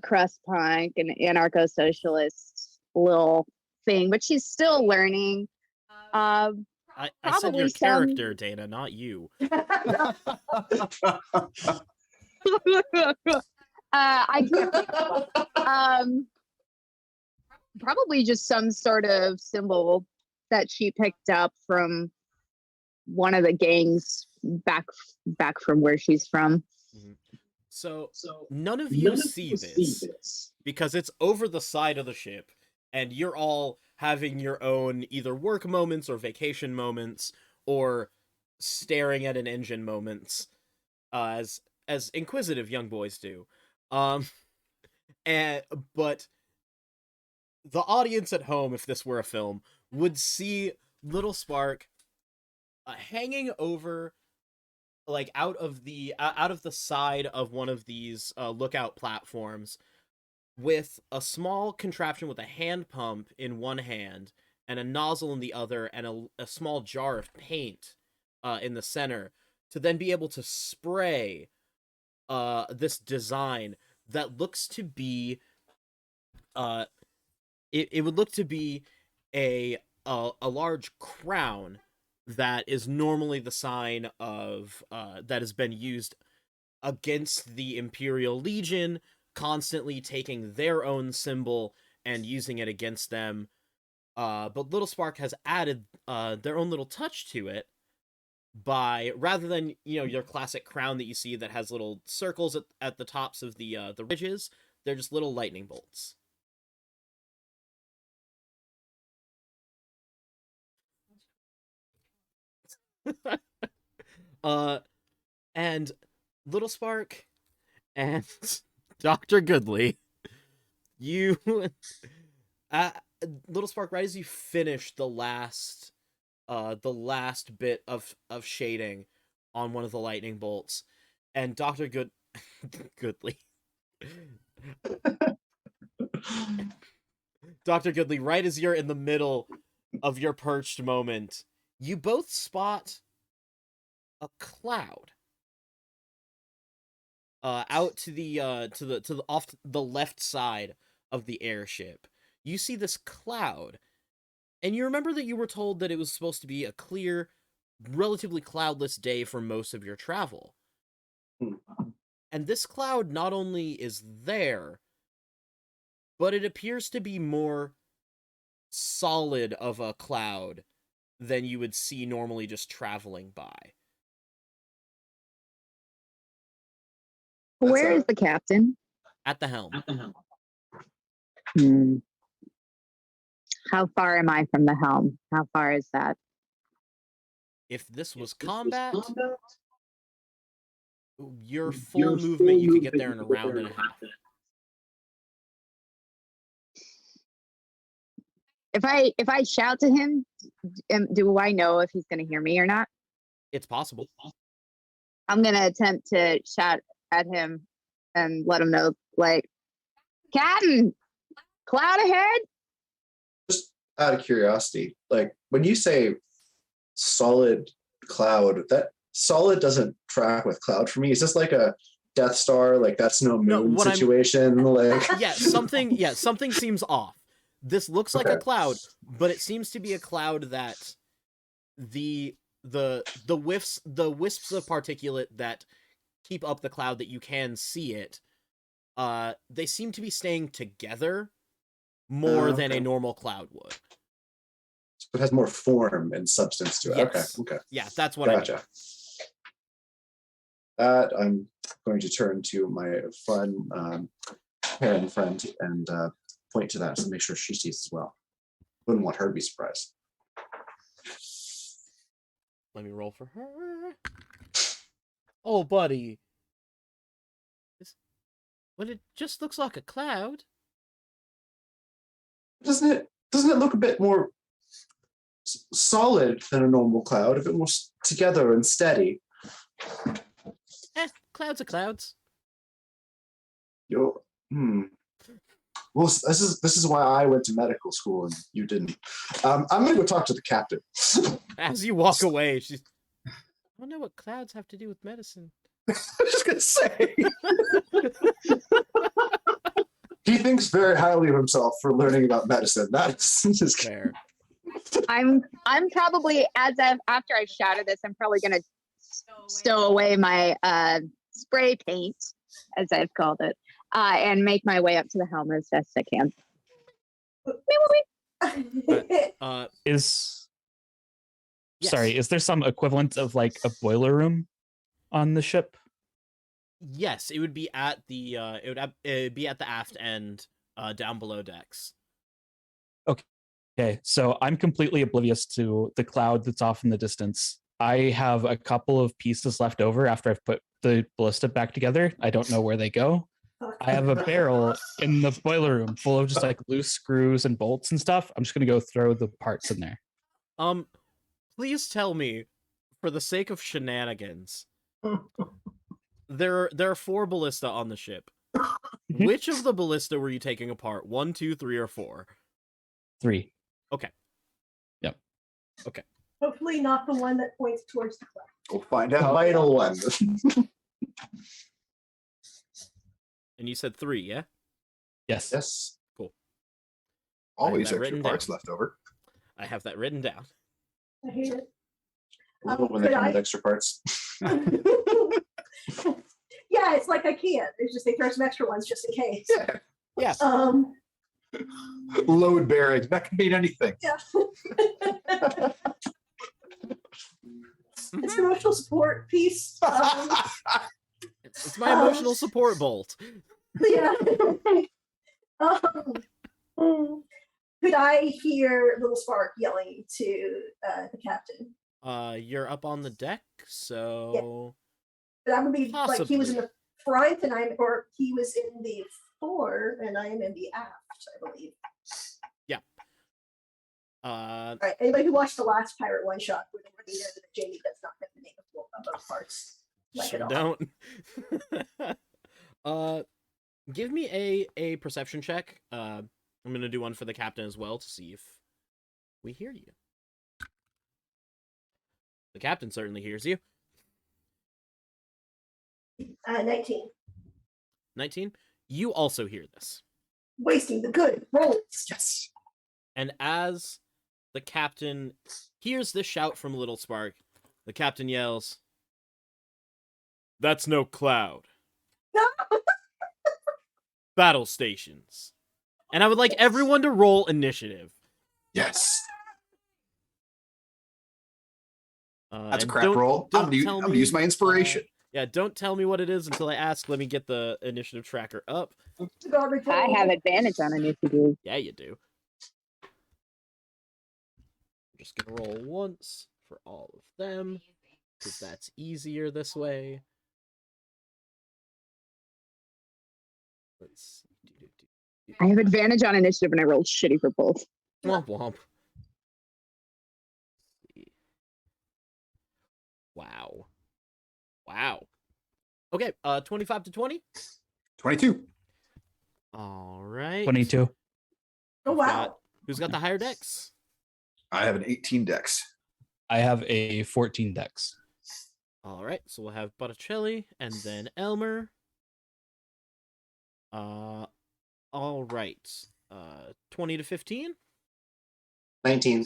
crust punk and anarcho-socialist little thing, but she's still learning. I said your Probably some. character, Dana, not you. I can't. Probably just some sort of symbol that she picked up from one of the gangs back from where she's from. So none of you see this because it's over the side of the ship, and you're all having your own either work moments or vacation moments or staring at an engine moments, as inquisitive young boys do. But the audience at home, if this were a film, would see Little Spark hanging over, like, out of the side of one of these lookout platforms, with a small contraption with a hand pump in one hand and a nozzle in the other, and a small jar of paint in the center, to then be able to spray this design that looks to be it would look to be a large crown that is normally the sign of that has been used against the Imperial Legion, constantly taking their own symbol and using it against them. But Little Spark has added their own little touch to it by, rather than, your classic crown that you see that has little circles at the tops of the ridges, they're just little lightning bolts. And Little Spark and Dr. Goodley, you Little Spark, right as you finish the last bit of shading on one of the lightning bolts, and Dr. Goodley Dr. Goodley, right as you're in the middle of your perched moment, you both spot a cloud out to the off the left side of the airship. You see this cloud, and you remember that you were told that it was supposed to be a clear, relatively cloudless day for most of your travel. And this cloud not only is there, but it appears to be more solid of a cloud than you would see normally just traveling by. Where is the captain? At the helm. Hmm. How far am I from the helm? How far is that? If this was combat, your full movement, you could get there in a round and a half. If I shout to him, do I know if he's going to hear me or not? It's possible. I'm going to attempt to shout at him and let him know, like, Captain, cloud ahead? Just out of curiosity, like when you say solid cloud, that solid doesn't track with cloud for me. Is this like a Death Star, like that's no moon situation? Like something seems off. This looks like a cloud, but it seems to be a cloud that the wisps of particulate that keep up the cloud, that you can see it, they seem to be staying together more than a normal cloud would. So it has more form and substance to it. Yes. Okay. Yeah, that's what Gotcha. I mean. That I'm going to turn to my fun parent friend and point to that to make sure she sees as well. Wouldn't want her to be surprised. Let me roll for her. Oh, buddy. Well, it just looks like a cloud. Doesn't it look a bit more solid than a normal cloud, a bit more together and steady. Clouds are clouds. You're, Well, this is why I went to medical school and you didn't. I'm gonna go talk to the captain. As you walk away, she's. I don't know what clouds have to do with medicine. I was just gonna say. He thinks very highly of himself for learning about medicine. That's just Fair. I'm probably after I shatter this, I'm probably gonna stow away my spray paint, as I've called it, and make my way up to the helm as best I can. Is Yes. sorry, is there some equivalent of like a boiler room on the ship? Yes, it would be at the it'd be at the aft end, down below decks. Okay, so I'm completely oblivious to the cloud that's off in the distance. I have a couple of pieces left over after I've put the ballista back together. I don't know where they go. I have a barrel in the boiler room full of just like loose screws and bolts and stuff. I'm just gonna go throw the parts in there. Please tell me, for the sake of shenanigans, there are 4 ballista on the ship. Which of the ballista were you taking apart? 1, 2, 3, or 4? 3. Hopefully not the one that points towards the cloud. We'll find the out. vital one. And you said 3, yeah? Yes. Yes. Always that extra written parts down. left over. I have that written down. I hate it. I love when they Could come I- with extra parts. Yeah, it's like IKEA. There's just they throw some extra ones just in case. Yeah. Yeah. Load bearing. That can mean anything. Yeah. It's an emotional support piece. It's my emotional support bolt. Yeah. Could I hear Little Spark yelling to the captain? You're up on the deck, so That would be like he was in Possibly. the front and or he was in the fore and I am in the aft, I believe. All right. Anybody who watched the last Pirate One Shot would already know that Jamie does not know the name of both parts. Like sure at all. don't. Give me a perception check. I'm gonna do one for the captain as well to see if we hear you. The captain certainly hears you. 19. 19. You also hear this. Wasting the good rolls. Yes. And as the captain hears this shout from Little Spark, the captain yells, "That's no cloud. No. Battle stations." And I would like everyone to roll initiative. Yes. That's a and crap don't- roll. don't I'm gonna tell me, use my inspiration. Yeah, don't tell me what it is until I ask. Let me get the initiative tracker up. It's a garbage I roll. have advantage on initiative. Yeah, you do. I'm just gonna roll once for all of them, because that's easier this way. Let's see. I have advantage on initiative and I rolled shitty for both. Womp womp. Wow. Wow. Okay, 25 to 20. 22. All right. 22. Oh, wow. Who's got the higher decks? I have an 18 dex. I have a 14 dex. All right, so we'll have Botticelli and then Elmer. All right. 20 to 15. 19.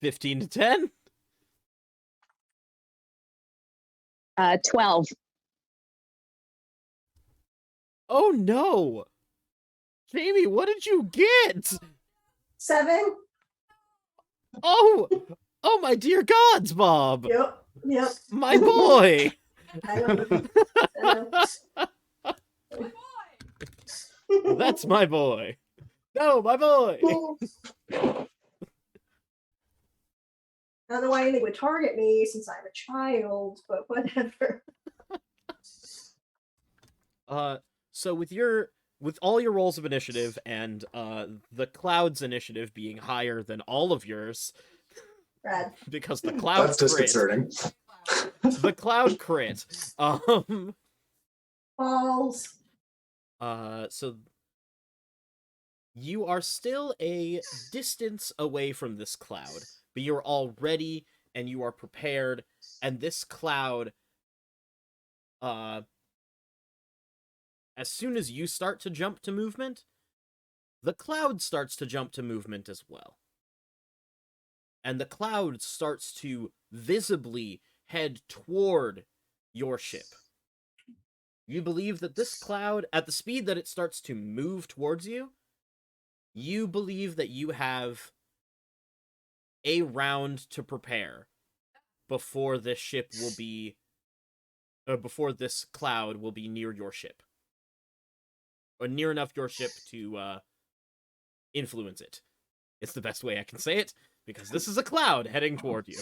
15 to 10. 12. Oh no! Jamie, what did you get? 7. Oh! Oh my dear gods, Bob! Yep. Yep. My boy! I know. I know. That's my boy. No, my boy! I don't know why anything would target me since I'm a child, but whatever. So with your with all your rolls of initiative and the cloud's initiative being higher than all of yours, Rad. because the cloud That's crit, disconcerting. the cloud crit. Balls. So you are still a distance away from this cloud, but you're all ready and you are prepared, and this cloud, as soon as you start to jump to movement, the cloud starts to jump to movement as well. And the cloud starts to visibly head toward your ship. You believe that this cloud, at the speed that it starts to move towards you, you believe that you have a round to prepare before this ship will be, before this cloud will be near your ship. Or near enough your ship to influence it. It's the best way I can say it, because this is a cloud heading toward you.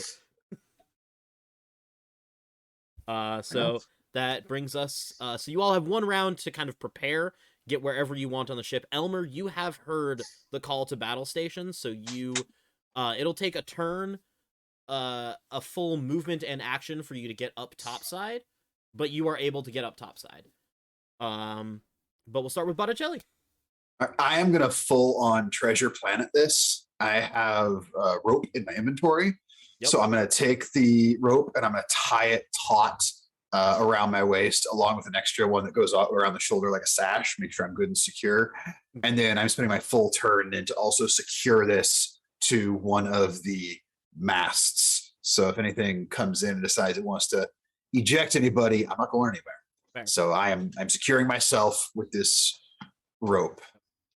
So that brings us, so you all have one round to kind of prepare, get wherever you want on the ship. Elmer, you have heard the call to battle station, so you, it'll take a turn, a full movement and action for you to get up topside, but you are able to get up topside. But we'll start with Botticelli. I am going to full on treasure planet this. I have rope in my inventory. Yep. So I'm going to take the rope and I'm going to tie it taut around my waist, along with an extra one that goes around the shoulder like a sash, make sure I'm good and secure. And then I'm spending my full turn then to also secure this to one of the masts. So if anything comes in and decides it wants to eject anybody, I'm not going anywhere. Fair. So I'm securing myself with this rope.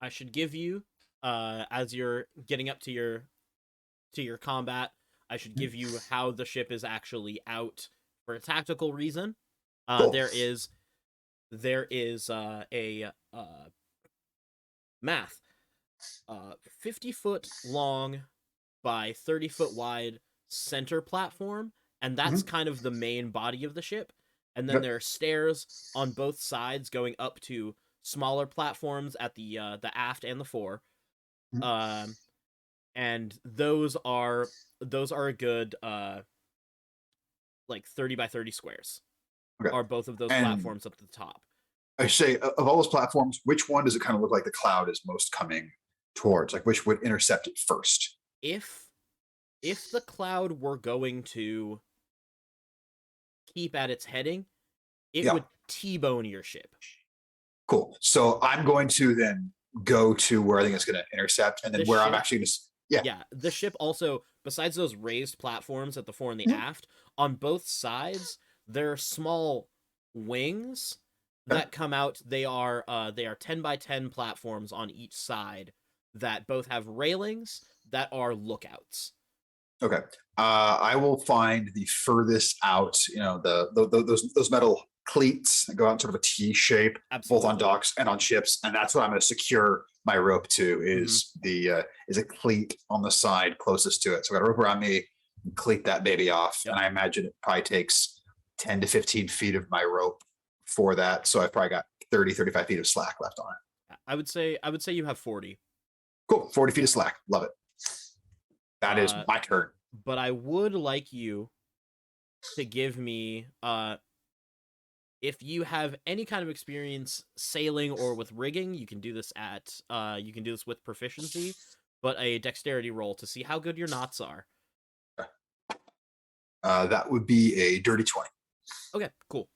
I should give you, as you're getting up to your combat, I should give you how the ship is actually out for a tactical reason. Cool. There is a math, 50-foot long by 30-foot wide center platform, and that's kind of the main body of the ship. And then Yep. there are stairs on both sides going up to smaller platforms at the aft and the fore. And those are a good like 30 by 30 squares. Okay. Are both of those And- platforms up to the top. I say, of all those platforms, which one does it kind of look like the cloud is most coming towards? Like, which would intercept it first? If the cloud were going to keep at its heading, it Yeah. would T-bone your ship. Cool. So I'm going to then go to where I think it's going to intercept, and then The where I'm ship- actually going to. Yeah. Yeah, the ship also, besides those raised platforms at the fore and the aft, on both sides, there are small wings that come out. They are 10 by 10 platforms on each side that both have railings that are lookouts. Okay. I will find the furthest out. Those metal cleats that go out in sort of a T shape, Absolutely. both on docks and on ships, and that's what I'm going to secure my rope to. Is is a cleat on the side closest to it. So I got a rope around me, and cleat that baby off, Yep. and I imagine it probably takes 10 to 15 feet of my rope for that. So I've probably got 30, 35 feet of slack left on it. I would say you have 40. Cool. 40 feet of slack. Love it. That is Uh, my turn. But I would like you to give me, if you have any kind of experience sailing or with rigging, you can do this with proficiency, but a dexterity roll to see how good your knots are. That would be a dirty 20. Okay, cool.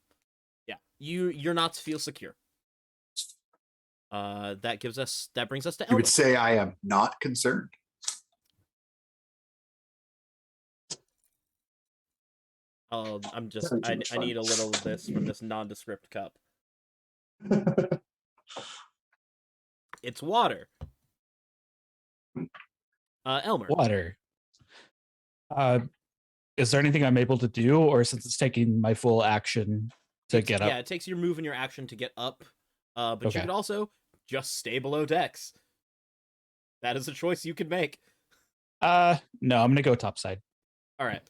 Yeah, your knots feel secure. That brings us to You Elmer. would say I am not concerned. I'm just Having too I much I need a fun. little of this from this nondescript cup. It's water. Elmer. Water. Is there anything I'm able to do, or since it's taking my full action to get up? Yeah, it takes your move and your action to get up. But you Okay. could also just stay below decks. That is a choice you could make. No, I'm gonna go topside. All right.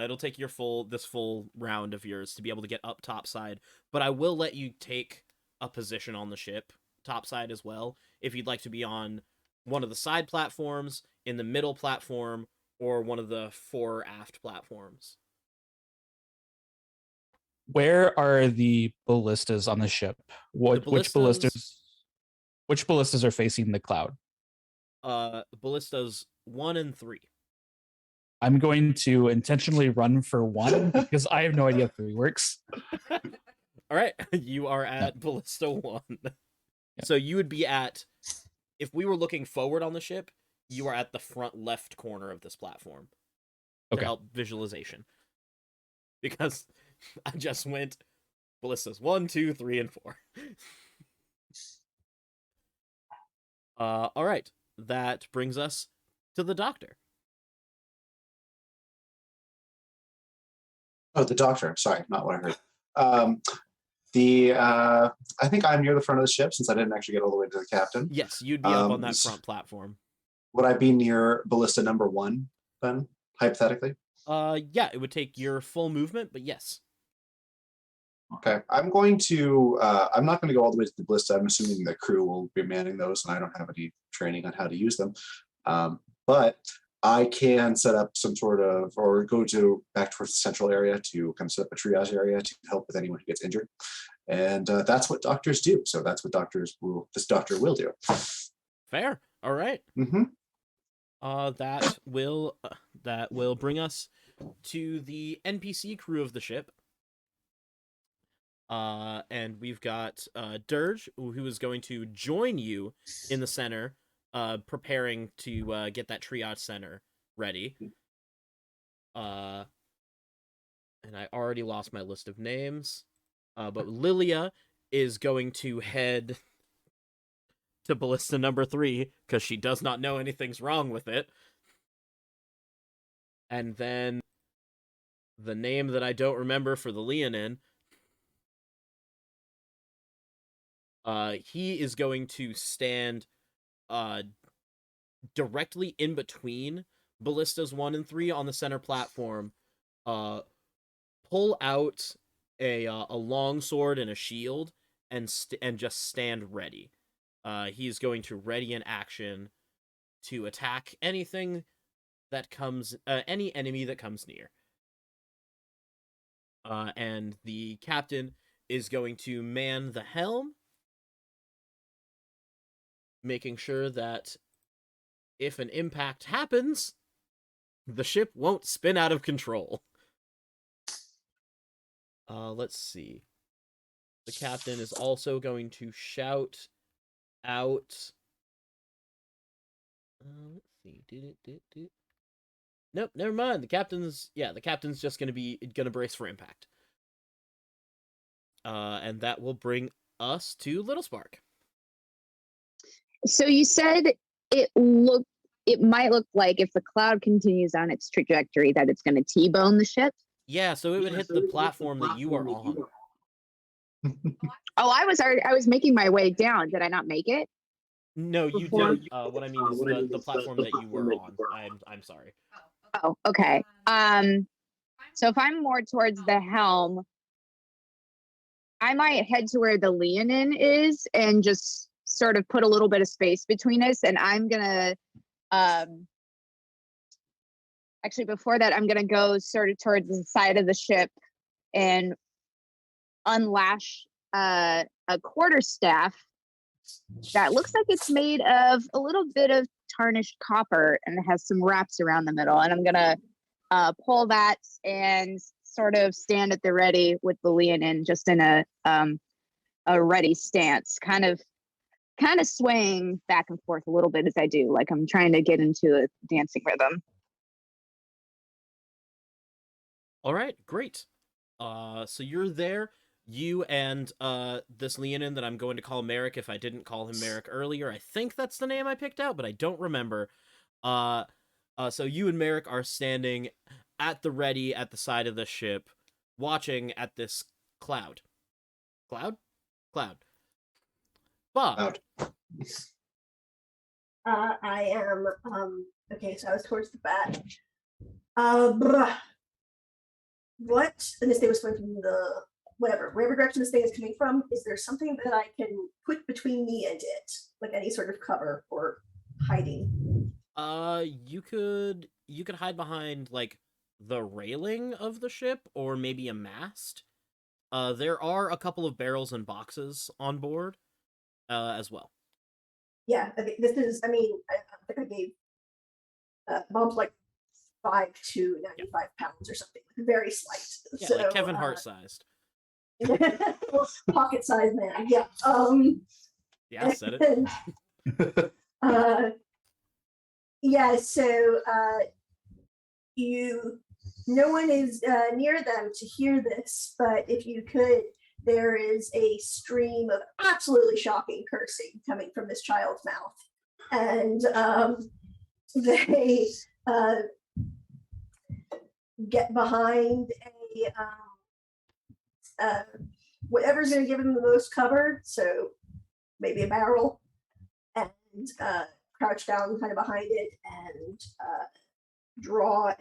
It'll take this full round of yours to be able to get up topside, but I will let you take a position on the ship top side as well, if you'd like to be on one of the side platforms, in the middle platform, or one of the fore aft platforms. Where are the ballistas on the ship? Which ballistas are facing the cloud? Ballistas 1 and 3. I'm going to intentionally run for 1 because I have no idea if 3 works. All right, you are at Ballista 1. So you would be at, if we were looking forward on the ship, you are at the front left corner of this platform to help visualization. Because I just went ballistas 1, 2, 3, and 4. All right, that brings us to the doctor. Oh, the doctor. Sorry, not what I heard. I think I'm near the front of the ship since I didn't actually get all the way to the captain. Yes, you'd be up on that front platform. Would I be near ballista number 1 then, hypothetically? Yeah, it would take your full movement, but yes. Okay, I'm not going to go all the way to the ballista. I'm assuming the crew will be manning those, and I don't have any training on how to use them. But I can set up some sort of, or go back towards the central area to kind of set up a triage area to help with anyone who gets injured. And that's what doctors do. So that's what this doctor will do. Fair. All right. Mm-hmm. That will bring us to the NPC crew of the ship. And we've got Dirge, who is going to join you in the center, preparing to get that triage center ready. And I already lost my list of names. But Lilia is going to head to ballista number 3 because she does not know anything's wrong with it. And then the name that I don't remember for the Leonin, he is going to stand directly in between ballistas 1 and 3 on the center platform, pull out a long sword and a shield, and just stand ready. He's going to ready an action to attack anything that comes, any enemy that comes near. And the captain is going to man the helm, making sure that if an impact happens, the ship won't spin out of control. Let's see. The captain is also going to shout out. Let's see. Nope, never mind. The captain's just gonna brace for impact. And that will bring us to Little Spark. So you said it might look like if the cloud continues on its trajectory that it's going to T-bone the ship. Yeah, so it would hit the platform that you are on. Oh, I was making my way down. Did I not make it? No, you didn't. What I mean is the platform that you were on. I'm sorry. Oh, okay. So if I'm more towards the helm, I might head to where the Leonin is and just sort of put a little bit of space between us. And I'm gonna, actually before that, I'm gonna go sort of towards the side of the ship and unlash a quarterstaff that looks like it's made of a little bit of tarnished copper and it has some wraps around the middle. And I'm gonna pull that and sort of stand at the ready with the Leonin, just in a ready stance, kind of swaying back and forth a little bit as I do, like I'm trying to get into a dancing rhythm. All right, great. So you're there. You and this Leonin that I'm going to call Merrick, if I didn't call him Merrick earlier. I think that's the name I picked out, but I don't remember. So you and Merrick are standing at the ready at the side of the ship, watching at this cloud. Cloud? Bob. I am, okay, so I was towards the back. What? And this thing was coming from the wherever direction this thing is coming from, is there something that I can put between me and it, like any sort of cover or hiding? You could hide behind like the railing of the ship or maybe a mast. There are a couple of barrels and boxes on board, as well. Yeah, I think this is. I mean, I think I gave Mom's like 5 to 95 pounds or something, very slight. Yeah, so, like Kevin Hart sized. Pocket sized man. Yeah. Yeah, I said it. And, yeah. So no one is near them to hear this, but if you could, there is a stream of absolutely shocking cursing coming from this child's mouth, and they get behind whatever's going to give him the most cover, so maybe a barrel, and crouch down kind of behind it and not draw,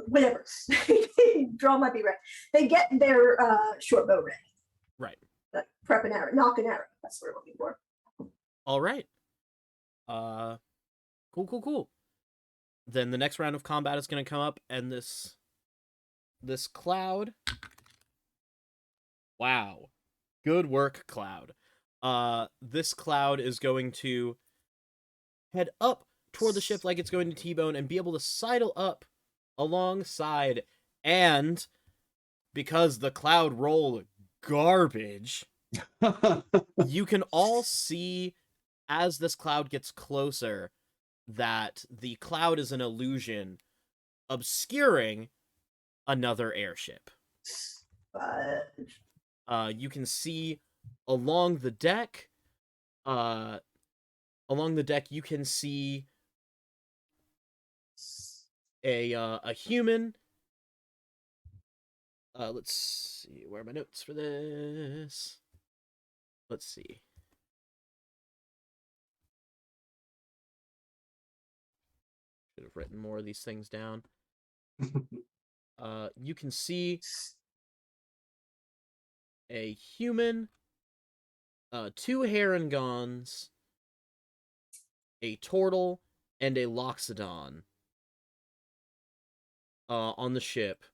whatever. Draw might be right. They get their short bow ready. Right. Prep an arrow, knock an arrow. That's what we're looking for. All right. Cool. Then the next round of combat is going to come up, and this Cloud. Wow. Good work, Cloud. This Cloud is going to head up toward the ship like it's going to T-bone and be able to sidle up alongside, and because the Cloud roll garbage, you can all see as this Cloud gets closer that the Cloud is an illusion obscuring another airship. You can see along the deck, you can see a human. Let's see, where are my notes for this? Let's see. Should have written more of these things down. You can see a human, 2 Herringons, a turtle, and a Loxodon on the ship.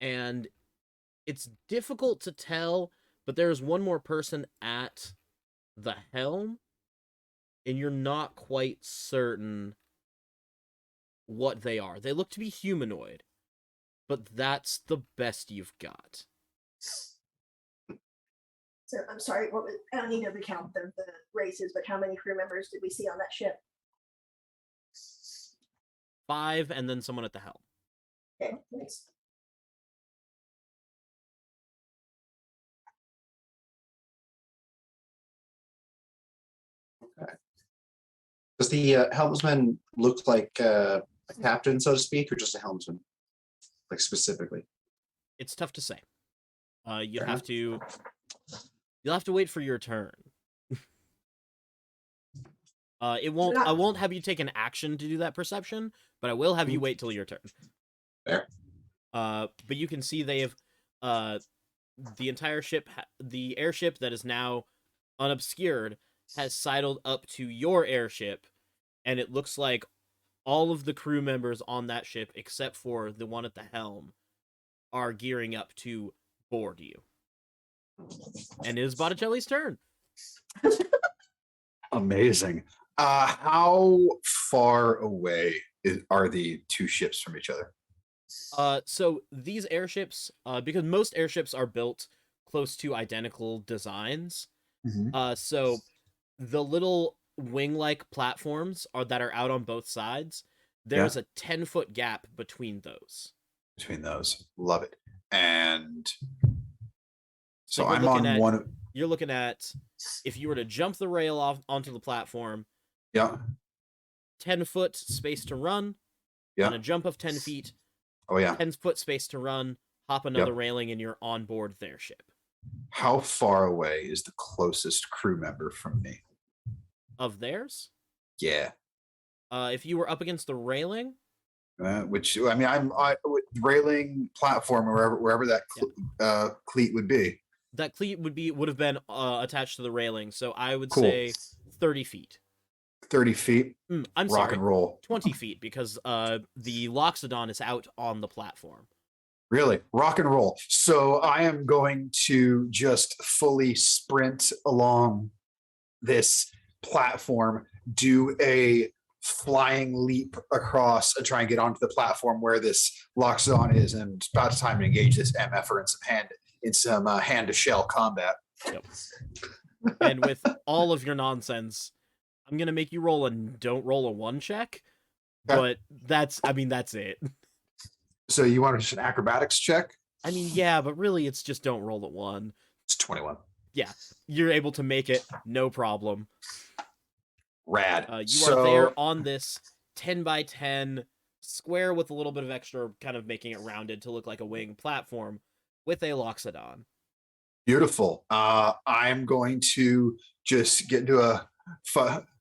And it's difficult to tell, but there's one more person at the helm, and you're not quite certain what they are. They look to be humanoid, but that's the best you've got. So I'm sorry, I don't need to recount the races, but how many crew members did we see on that ship? 5, and then someone at the helm. Okay, thanks. Does the helmsman look like a captain, so to speak, or just a helmsman, like specifically? It's tough to say. You'll Fair have to wait for your turn. I won't have you take an action to do that perception, but I will have you wait till your turn. Fair. But you can see they have the entire ship, the airship that is now unobscured, has sidled up to your airship, and it looks like all of the crew members on that ship, except for the one at the helm, are gearing up to board you. And it is Botticelli's turn. Amazing. How far away are the 2 ships from each other? So these airships, because most airships are built close to identical designs, so the little wing-like platforms that are out on both sides, there's a 10-foot gap between those. Love it. And so you're I'm on one of... You're looking at, if you were to jump the rail off onto the platform, 10-foot space to run, on a jump of 10 feet, 10-foot space to run, hop another railing, and you're on board their ship. How far away is the closest crew member from me? Of theirs? Yeah. If you were up against the railing, Which I mean, railing platform or wherever that cleat would be. That cleat would have been attached to the railing, so I would Cool. say 30 feet. 30 feet. I'm Rock sorry, and roll. 20 feet, because the Loxodon is out on the platform. Really, rock and roll. So I am going to just fully sprint along this platform, do a flying leap across and try and get onto the platform where this Loxodon is, and it's about time to engage this MFer in some hand to shell combat. Yep. And with all of your nonsense, I'm gonna make you roll don't roll a 1 check, but that's it. So you want just an acrobatics check? I mean, yeah, but really it's just don't roll a 1. It's 21. You're able to make it, no problem. Rad. You are there on this 10 by 10 square with a little bit of extra, kind of making it rounded to look like a wing platform with a Loxodon. Beautiful. I'm going to just get into a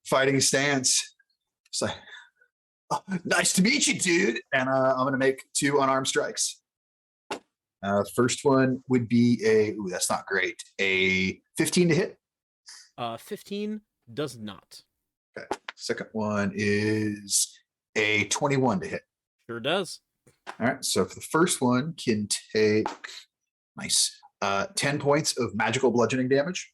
fighting stance. It's like, oh, nice to meet you, dude. And I'm going to make 2 unarmed strikes. First one would be that's not great. A 15 to hit. 15 does not. Okay. Second one is a 21 to hit. Sure does. All right. So for the first one, can take 10 points of magical bludgeoning damage.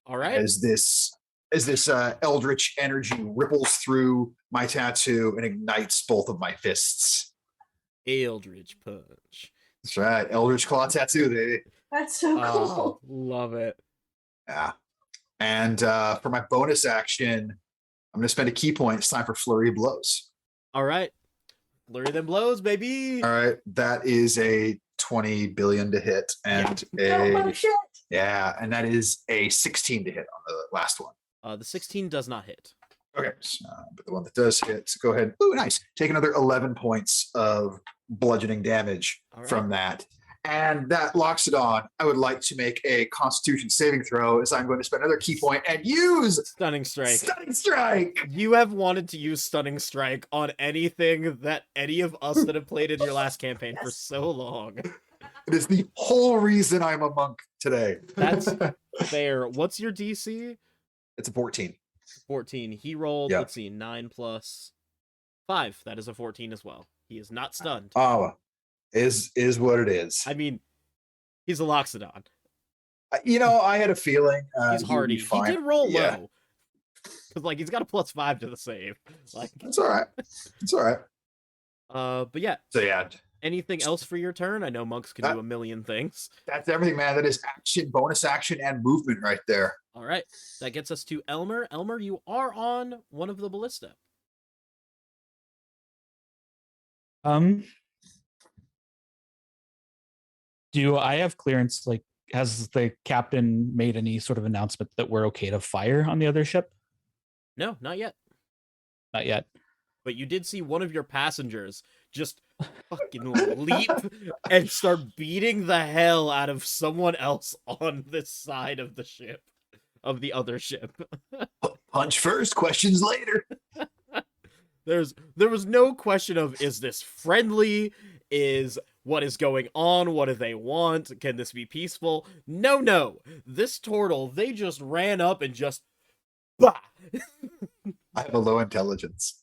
All right. As this eldritch energy ripples through my tattoo and ignites both of my fists. Eldritch punch. That's right. Eldritch claw tattoo, baby. That's so cool. Love it. Yeah. And for my bonus action, I'm going to spend a key point. It's time for Flurry of Blows. All right. Flurry them blows, baby. All right. That is a 20 billion to hit. And Oh, shit. and that is a 16 to hit on the last one. The 16 does not hit. Okay. But the one that does hit, so go ahead. Ooh, nice. Take another 11 points of bludgeoning damage from that. And that Loxodon, I would like to make a Constitution saving throw, as I'm going to spend another key point and use Stunning Strike. Stunning Strike. You have wanted to use Stunning Strike on anything that any of us that have played in your last campaign for so long. It is the whole reason I'm a monk today. That's fair. What's your DC? It's a 14. 14. He rolled, Yeah. let's see, 9 plus 5. That is a 14 as well. He is not stunned. Oh, is what it is. I mean, he's a Loxodon. I had a feeling He's he would hardy. be He fine. did roll Yeah. low. Because, he's got a +5 to the save. It's all right. It's all right. But yeah. So yeah, Anything else for your turn? I know monks can do a million things. that's everything, man. That is action, bonus action, and movement right there. All right. That gets us to Elmer. Elmer, you are on one of the ballista. Do I have clearance? Has the captain made any sort of announcement that we're okay to fire on the other ship? No, not yet. Not yet. But you did see one of your passengers just fucking leap and start beating the hell out of someone else on this side of the ship, of the other ship. Punch first, questions later. There was no question of, is this friendly? What is going on? What do they want? Can this be peaceful? No. This turtle, they just ran up and just bah! I have a low intelligence.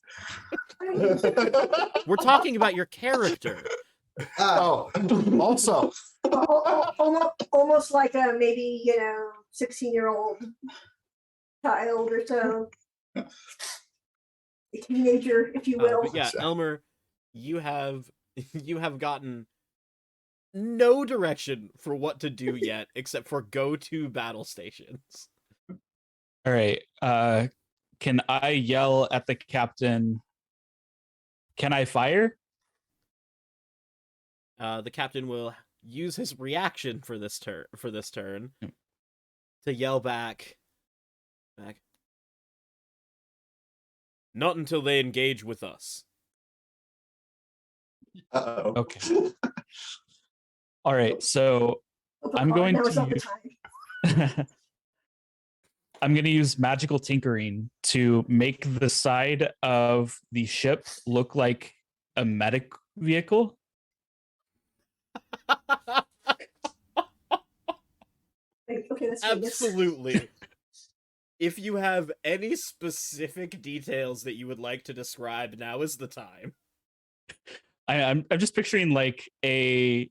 We're talking about your character. Also. Almost like a maybe 16-year-old child or so, a teenager, if you will. But yeah, Elmer, you have gotten no direction for what to do yet, except for go to battle stations. All right. Can I yell at the captain? Can I fire? The captain will use his reaction for this turn to yell back. Not until they engage with us. Uh-oh. Okay. All right. So I'm going That was to not the use- time. I'm going to use magical tinkering to make the side of the ship look like a medic vehicle. Okay, that's genius. Absolutely. If you have any specific details that you would like to describe, now is the time. I'm just picturing like a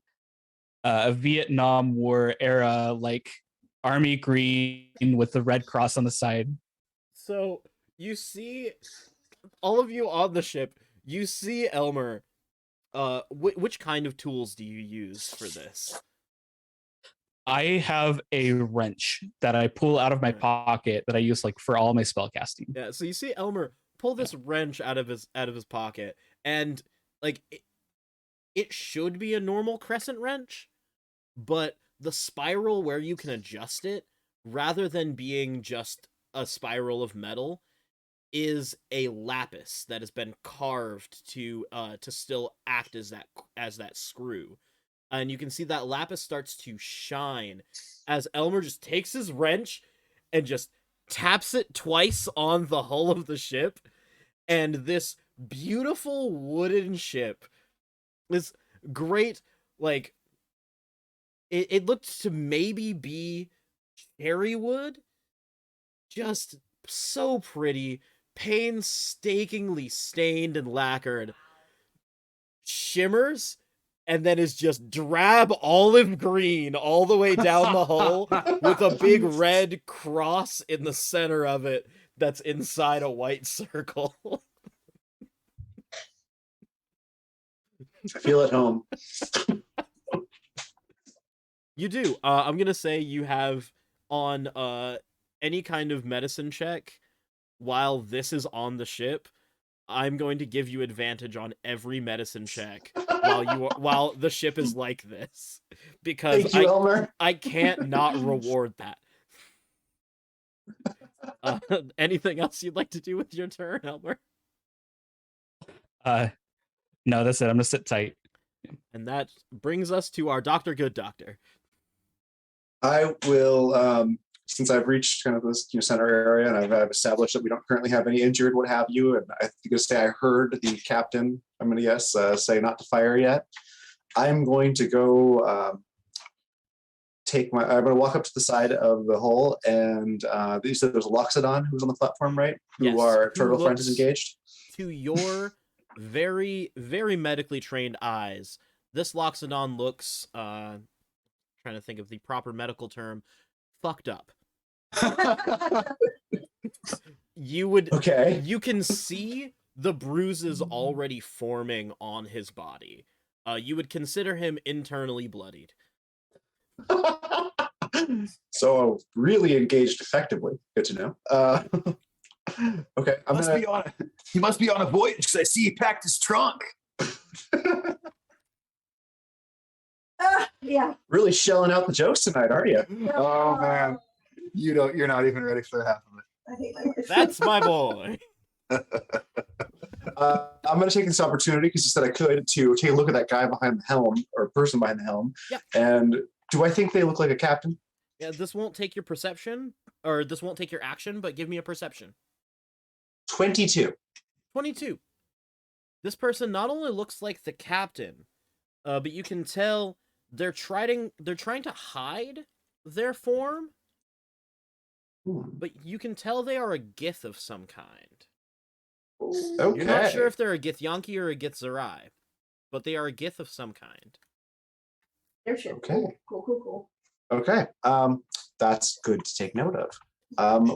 Vietnam War era like army green with the red cross on the side. So you see, all of you on the ship, you see Elmer. Which kind of tools do you use for this? I have a wrench that I pull out of my Right. pocket that I use like for all my spell casting. Yeah, so you see Elmer pull this wrench out of his pocket, and like it should be a normal crescent wrench, but the spiral where you can adjust it, rather than being just a spiral of metal, is a lapis that has been carved to still act as that screw. And you can see that lapis starts to shine as Elmer just takes his wrench and just taps it twice on the hull of the ship, and this beautiful wooden ship, this great, like, it looked to maybe be cherry wood, just so pretty, painstakingly stained and lacquered, shimmers, and then is just drab olive green all the way down the hull with a big red cross in the center of it that's inside a white circle. I feel at home. You do. I'm gonna say you have on any kind of medicine check while this is on the ship. I'm going to give you advantage on every medicine check while the ship is like this, because Thank you, Elmer. I can't not reward that. Anything else you'd like to do with your turn, Elmer? No, that's it. I'm gonna sit tight. And that brings us to our Dr. Good Doctor. I will, since I've reached kind of this center area and I've established that we don't currently have any injured, what have you, and I'm going to say I heard the captain, I'm going to guess, say not to fire yet. I'm going to go I'm going to walk up to the side of the hull, and you said there's a Loxodon who's on the platform, right? Yes, Our who turtle friend is looks- engaged. To your very, very medically trained eyes, this Loxodon looks, trying to think of the proper medical term, fucked up. Okay. You can see the bruises already forming on his body. You would consider him internally bloodied. So really engaged effectively. Good to know. Okay, He must be on a voyage because I see he packed his trunk. Yeah. really shelling out the jokes tonight, aren't you? Oh man, you're not even ready for half of it. I hate my life. That's my boy. I'm going to take this opportunity because you said I could to take a look at that guy behind the helm or person behind the helm. Yep. And do I think they look like a captain? Yeah, this won't take your perception, or this won't take your action, but give me a perception. 22. 22. This person not only looks like the captain, but you can tell they're trying to hide their form, but you can tell they are a Gith of some kind. Okay. You're not sure if they're a Githyanki or a Githzerai, but they are a Gith of some kind. Their ship. Okay. Cool. Okay. That's good to take note of.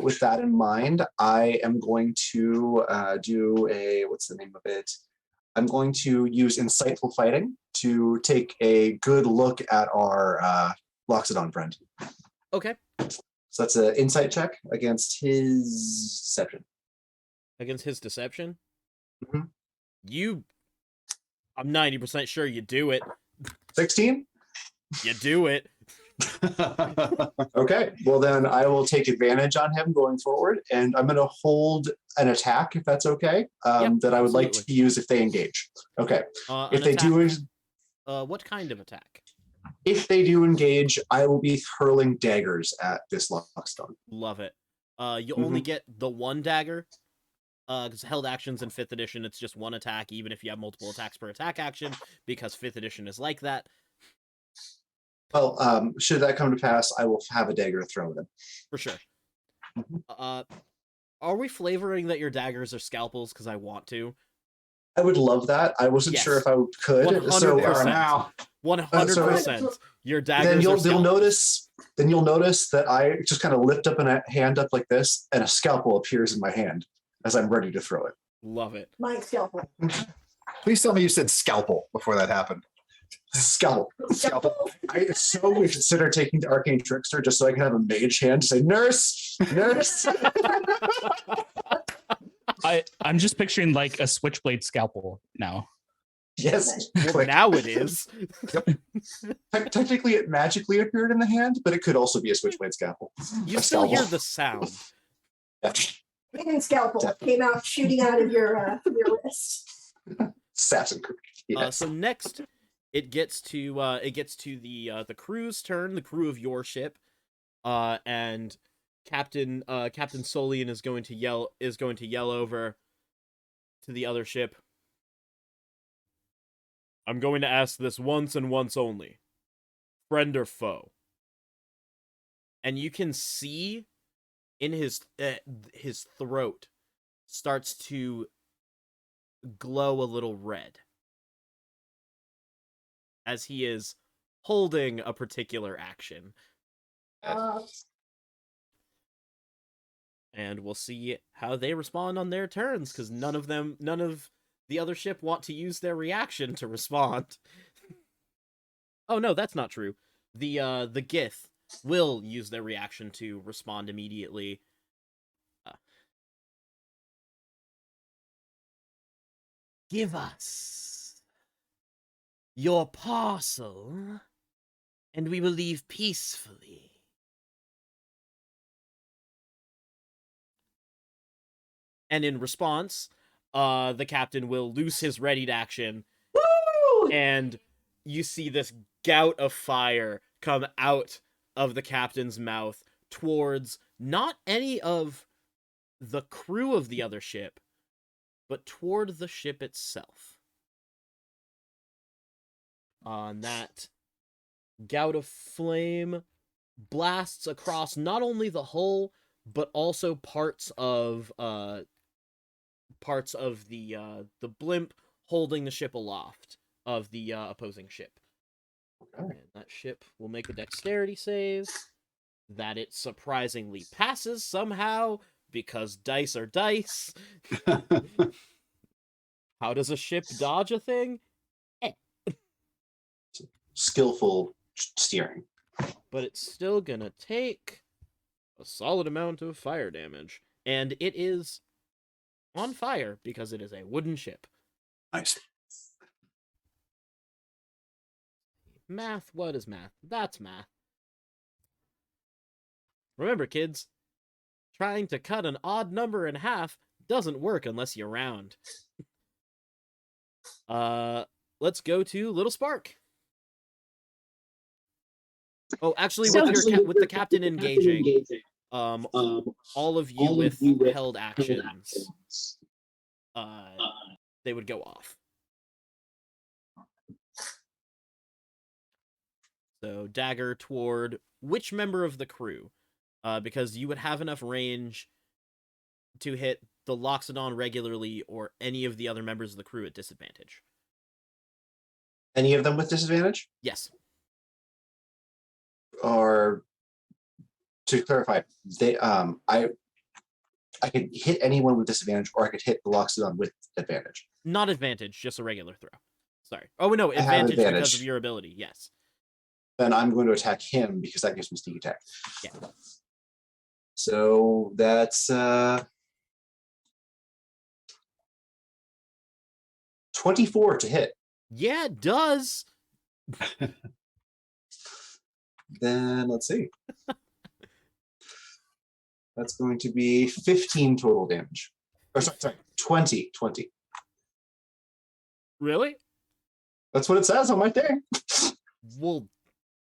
With that in mind, I am going to do what's the name of it? I'm going to use Insightful Fighting to take a good look at our Loxodon friend. Okay. So that's an insight check against his deception. Against his deception? Mhm. I'm 90% sure you do it. 16? You do it. Okay, well then I will take advantage on him going forward, and I'm going to hold an attack if that's okay. That I would like to absolutely. use if they engage. Okay, if An they do, attack- what kind of attack? if they do engage, I will be hurling daggers at this Lockstone. Love it. You only get the one dagger. Because held actions in 5th edition, it's just one attack, even if you have multiple attacks per attack action, because 5th edition is like that. Well, should that come to pass, I will have a dagger to throw at him. For sure. Mhm. Are we flavoring that your daggers are scalpels? Because I want to. I would love that. I wasn't sure Yes. if I could. 100%. They are now. 100%. Your daggers Then are you'll scalpels. notice. Then you'll notice that I just kind of lift up a hand up like this, and a scalpel appears in my hand as I'm ready to throw it. Love it. My scalpel. Please tell me you said scalpel before that happened. Scalpel. Scalpel. I so would consider taking the Arcane Trickster just so I can have a mage hand to say, "Nurse, nurse." I'm just picturing like a switchblade scalpel now. Yes. Well, Click. now it is. Technically, it magically appeared in the hand, but it could also be a switchblade scalpel. You A still hear scalpel. the sound. And scalpel came out shooting out of your wrist. Assassin Creed. Yes. So next, it gets to the crew's turn, the crew of your ship, and Captain Solian is going to yell over to the other ship. I'm going to ask this once and once only. Friend or foe? And you can see in his throat starts to glow a little red as he is holding a particular action. And we'll see how they respond on their turns, because none of the other ship want to use their reaction to respond. Oh no, that's not true. The Gith will use their reaction to respond immediately. Give us your parcel, and we will leave peacefully. And in response, the captain will loose his readied action, Woo! and you see this gout of fire come out of the captain's mouth towards not any of the crew of the other ship, but toward the ship itself. On that gout of flame blasts across not only the hull, but also parts of the blimp holding the ship aloft of the opposing ship. Okay. And that ship will make a dexterity save that it surprisingly passes somehow, because dice are dice. How does a ship dodge a thing? Skillful steering. But it's still gonna take a solid amount of fire damage. And it is on fire because it is a wooden ship. Nice. Math? What is math? That's math. Remember, kids, trying to cut an odd number in half doesn't work unless you round. Let's go to Little Spark. Oh, actually, with the captain engaging, all of you with held actions, they would go off. So dagger toward which member of the crew? Because you would have enough range to hit the Loxodon regularly or any of the other members of the crew at disadvantage. Any of them with disadvantage? Yes. Or to clarify, they I could hit anyone with disadvantage, or I could hit the Loxodon with advantage. Not advantage, just a regular throw. Sorry. Oh, no, I have advantage because advantage. of your ability, yes. Then I'm going to attack him because that gives me sneak attack. Yeah. So that's 24 to hit. Yeah, it does. Then let's see. That's going to be 15 total damage. Or sorry, 20. Really? That's what it says on my thing. Well,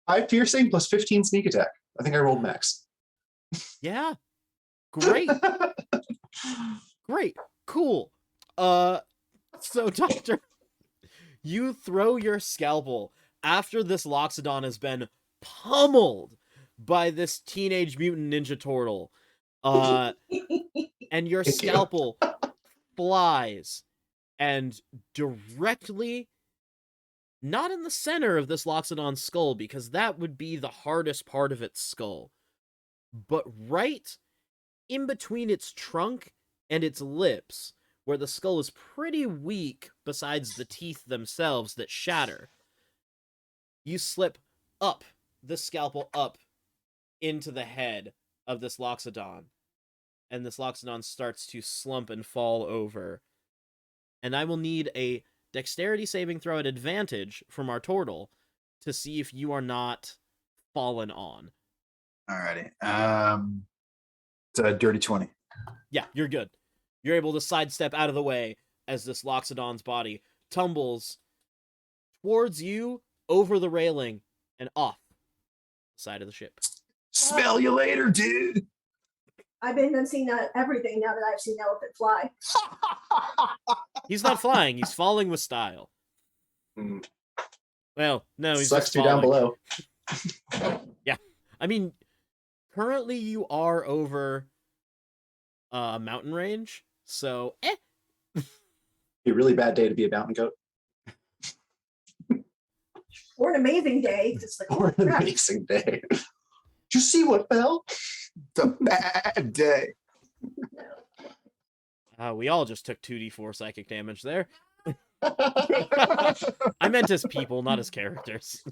5 piercing plus 15 sneak attack. I think I rolled max. yeah. Great. Great. Cool. So Doctor, you throw your scalpel after this Loxodon has been pummeled by this teenage mutant ninja turtle. And your Thank you. scalpel flies and directly, not in the center of this Loxodon's skull, because that would be the hardest part of its skull, but right in between its trunk and its lips, where the skull is pretty weak besides the teeth themselves that shatter. You slip up the scalpel up into the head of this Loxodon, and this Loxodon starts to slump and fall over. And I will need a dexterity saving throw at advantage from our turtle to see if you are not fallen on. Alrighty. It's a dirty 20. Yeah, you're good. You're able to sidestep out of the way as this Loxodon's body tumbles towards you, over the railing, and off the side of the ship. Smell you later, dude. I've been seeing everything now that I've seen elephant fly. He's not flying, he's falling with style. Hmm. Well, no, he's Sucks just to be down falling. below. Yeah. I mean, currently you are over a mountain range, so Be a really bad day to be a mountain goat. Or an amazing day. Just like, Or an amazing day. Did you see what fell? It's a bad day. we all just took 2d4 psychic damage there. I meant as people, not as characters.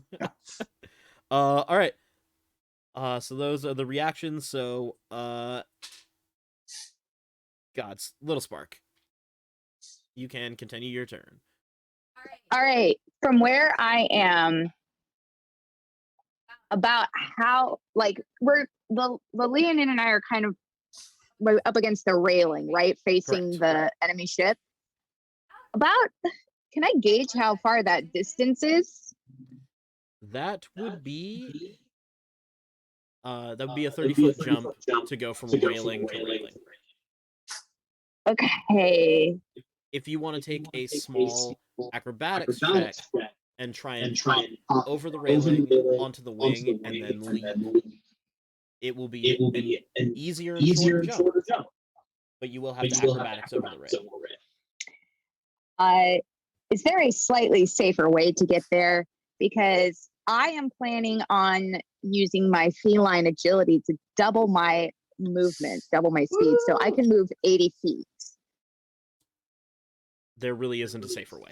All right. So those are the reactions. So, Gods, Little Spark, you can continue your turn. All right. From where I am, about how, like, the Leonin and I are kind of up against the railing, right? Facing Correct. the enemy ship. Can I gauge how far that distance is? That would be a 30-foot jump to go from railing to railing. Okay. If you want to take a small acrobatics check and try and hop over the railing onto the wing and then leap, it will be an easier and shorter jump. But you will have to acrobatics over the rail. Is there a slightly safer way to get there? Because I am planning on using my feline agility to double my movement, double my speed, so I can move 80 feet. There really isn't a safer way.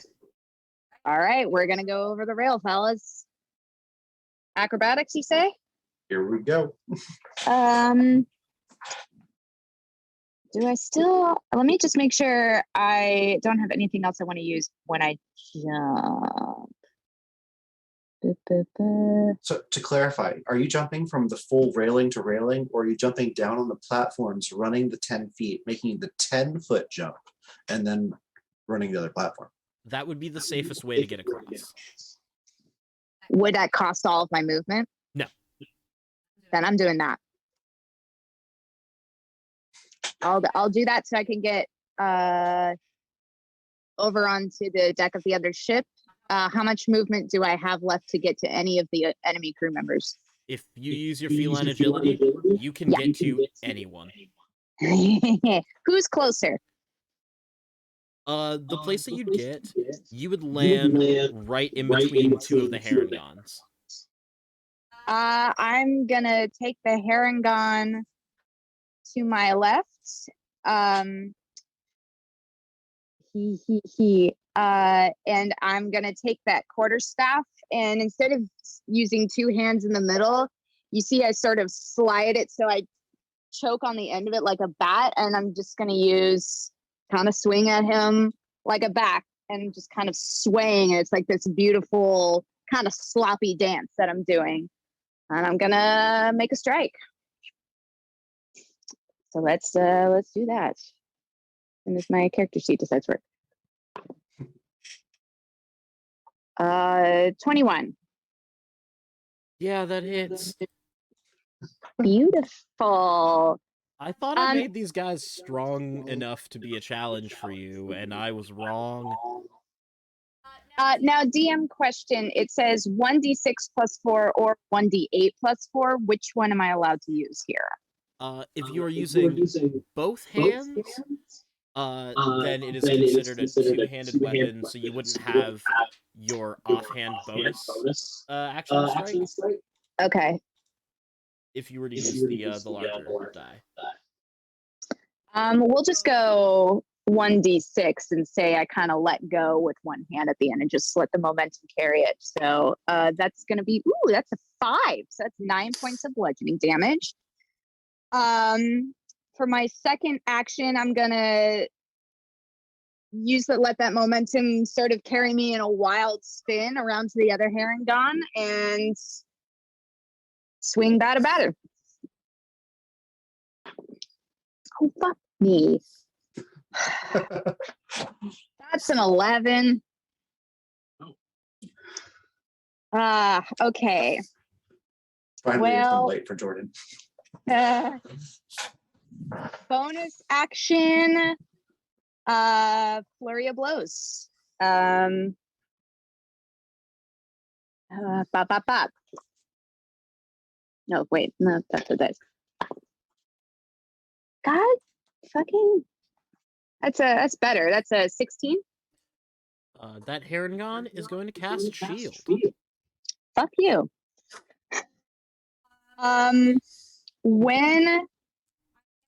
All right, we're gonna go over the rail, fellas. Acrobatics, you say? Here we go. Do I still? Let me just make sure I don't have anything else I want to use when I jump. So to clarify, are you jumping from the full railing to railing, or are you jumping down on the platforms, running the 10 feet, making the 10-foot jump, and then running the other platform? That would be the safest way to get across. Would that cost all of my movement? No. Then I'm doing that. I'll do that so I can get over onto the deck of the other ship. How much movement do I have left to get to any of the enemy crew members? If you use your feline agility, you can get to anyone. Who's closer? The place that you'd get, you would land right in between two of the Herringons. I'm gonna take the Herringon to my left. And I'm gonna take that quarterstaff, and instead of using two hands in the middle, you see I sort of slide it so I choke on the end of it like a bat, and I'm just gonna kind of swing at him like a bat and just kind of swaying. It's like this beautiful kind of sloppy dance that I'm doing, and I'm gonna make a strike. So let's do that. And as my character sheet decides to work. 21. Yeah, that hits. Beautiful. I thought I Um, made these guys strong enough to be a challenge for you, and I was wrong. Now, DM question. It says 1d6 plus 4 or 1d8 plus 4. Which one am I allowed to use here? If you are using both hands, then it is considered a two-handed weapon, so you wouldn't have your offhand bonus action strike Okay. if you were to use the larger die. We'll just go 1d6 and say I kind of let go with one hand at the end and just let the momentum carry it. So that's going to be, ooh, that's a 5. So that's 9 points of bludgeoning damage. For my second action, I'm going to let that momentum sort of carry me in a wild spin around to the other Herringon and swing batter batter. Oh, fuck me. That's an 11. Okay. Finally, it's been Well- late for Jordan. Bonus action. Flurry of blows. Bop, bop, bop. No, wait, no, that's a dice. God, fucking. That's better. That's a 16. That Herringon is going to cast Shield. Fuck you. When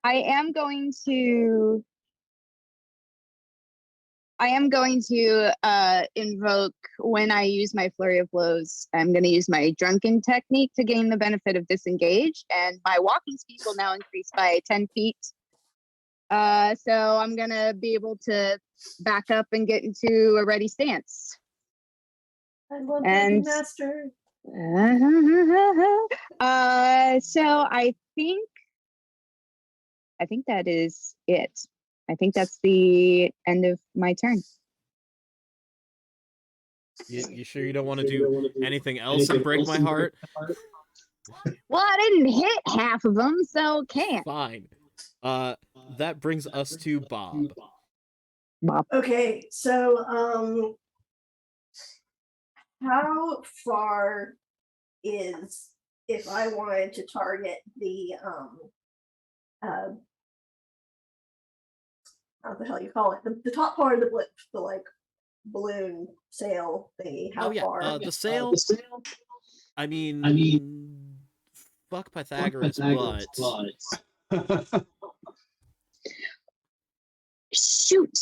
I am going to invoke, when I use my flurry of blows, I'm going to use my drunken technique to gain the benefit of disengage, and my walking speed will now increase by 10 feet. So I'm going to be able to back up and get into a ready stance. I love And- that, master. So I think that is it. I think that's the end of my turn. You sure you don't want to do anything else and break my heart? Well, I didn't hit half of them, so can't. Fine. That brings us to Bob. Okay, so how far is, if I wanted to target the how the hell you call it, the top part of the blip, the like balloon sail thingy? How Oh yeah, far? the sail. I mean, fuck Pythagoras, but Shoot!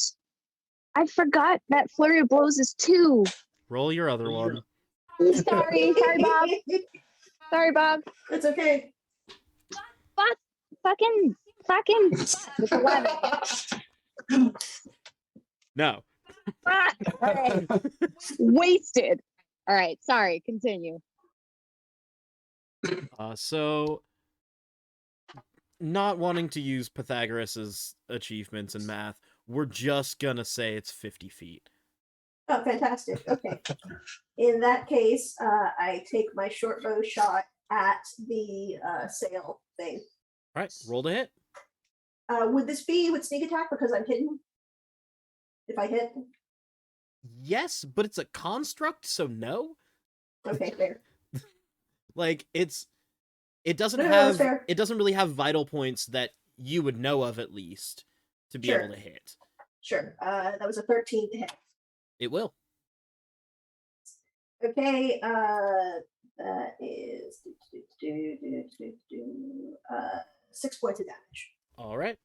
I forgot that flurry of blows is 2. roll your other one. Sorry, Bob. Sorry, Bob. It's okay. Fucking. It's 11. No. Fuck. Okay. Wasted. All right. Sorry. Continue. So, not wanting to use Pythagoras's achievements in math, we're just gonna say it's 50 feet. Oh, fantastic. Okay. In that case, I take my short bow shot at the sail thing. All right, roll to hit. Would this be with sneak attack because I'm hidden? If I hit? Yes, but it's a construct, so no. Okay, fair. Like it doesn't No, that's have fair. it doesn't really have vital points that you would know of at least to be Sure. able to hit. Sure. That was a 13 to hit. It will. Okay, that is 6 points of damage. All right.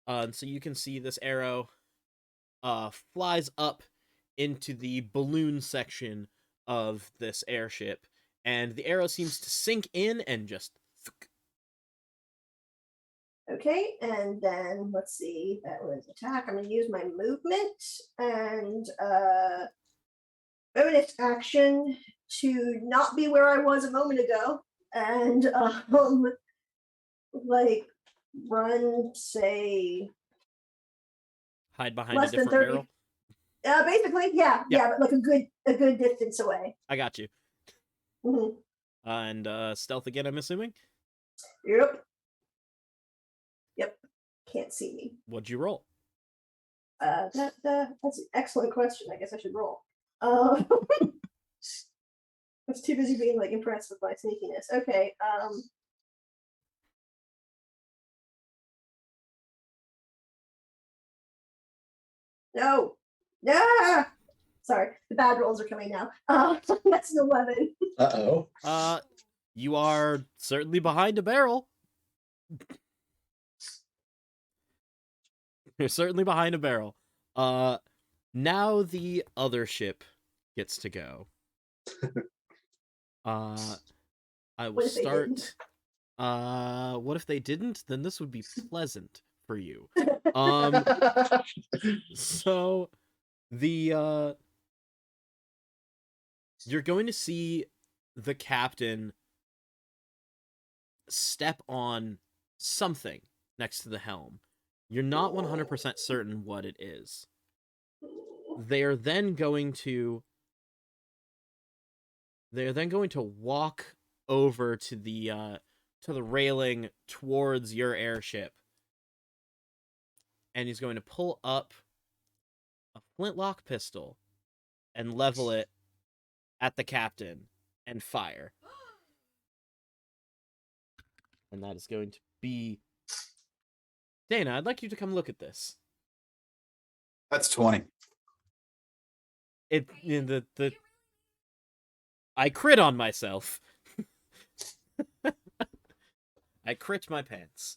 And so you can see this arrow flies up into the balloon section of this airship, and the arrow seems to sink in and just. Okay, and then let's see, that was attack. I'm going to use my movement and bonus action to not be where I was a moment ago, and like run, say, Hide behind a less than different 30. barrel. Basically, yeah, but like a good distance away. I got you. Mhm. And stealth again, I'm assuming. Yep. can't see me? What'd you roll? That's an excellent question. I guess I should roll. I was too busy being like impressed with my sneakiness. Okay. No. Yeah. Sorry, the bad rolls are coming now. That's an 11. Uh-oh. You are certainly behind a barrel. You're certainly behind a barrel. Now the other ship gets to go. I will What if they start. didn't? What if they didn't? Then this would be pleasant for you. So the you're going to see the captain step on something next to the helm. You're not 100% certain what it is. They're then going to walk over to the railing towards your airship. And he's going to pull up a flintlock pistol and level it at the captain and fire. And that is going to be... Dana, I'd like you to come look at this. That's 20. I crit on myself. I crit my pants.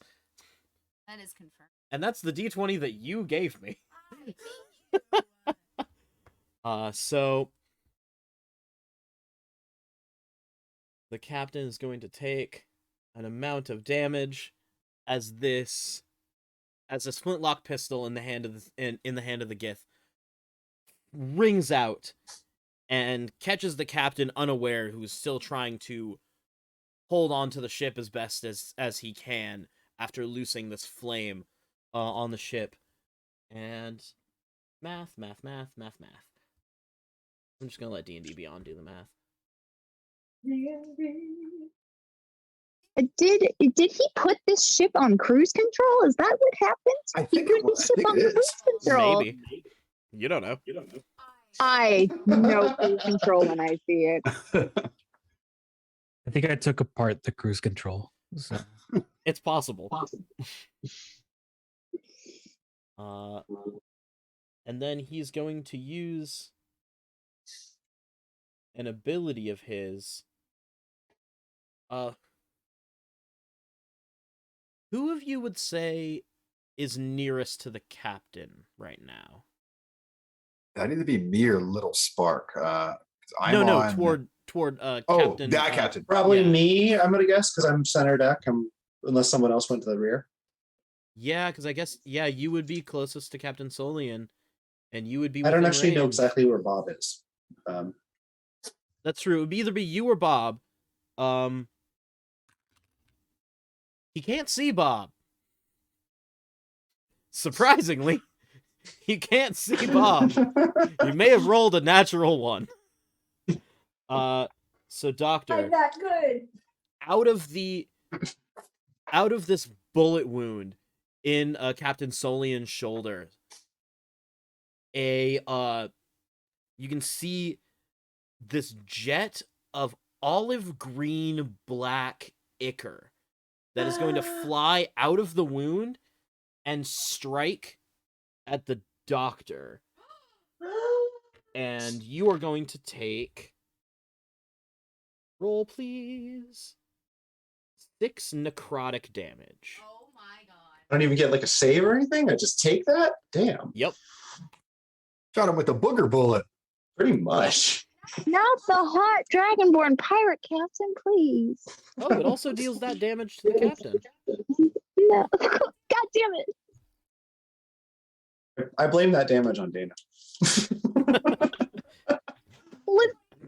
That is confirmed. And that's the D20 that you gave me. So the captain is going to take an amount of damage as this flintlock pistol in the hand of the Gith rings out and catches the captain unaware, who's still trying to hold on to the ship as best as he can after loosing this flame on the ship. And math. I'm just gonna let D&D Beyond do the math. Did he put this ship on cruise control? Is that what happened? I think He it put was. this I ship think on it is. cruise control. Maybe. You don't know. I know cruise control when I see it. I think I took apart the cruise control. So. It's possible. And then he's going to use an ability of his. Who of you would say is nearest to the captain right now? That'd either be me or Little Spark. 'Cause I'm No, on... toward Oh, Captain. that captain. Probably Yeah. me, I'm gonna guess, because I'm center deck. Unless someone else went to the rear. Yeah, because I guess you would be closest to Captain Solian, and you would be. I don't within actually know range. exactly where Bob is. That's true. It would either be you or Bob. He can't see Bob. Surprisingly, he can't see Bob. You may have rolled a natural one. So Doctor, I'm that good. out of this bullet wound in Captain Solian's shoulder, you can see this jet of olive green black ichor that is going to fly out of the wound and strike at the Doctor. And you are going to take... Roll, please. 6 necrotic damage. Oh my god. I don't even get like a save or anything. I just take that. Damn, Yep. Shot him with a booger bullet. pretty much. Not the hot dragonborn pirate captain, please. Oh, it also deals that damage to the captain. No. God damn it. I blame that damage on Dana.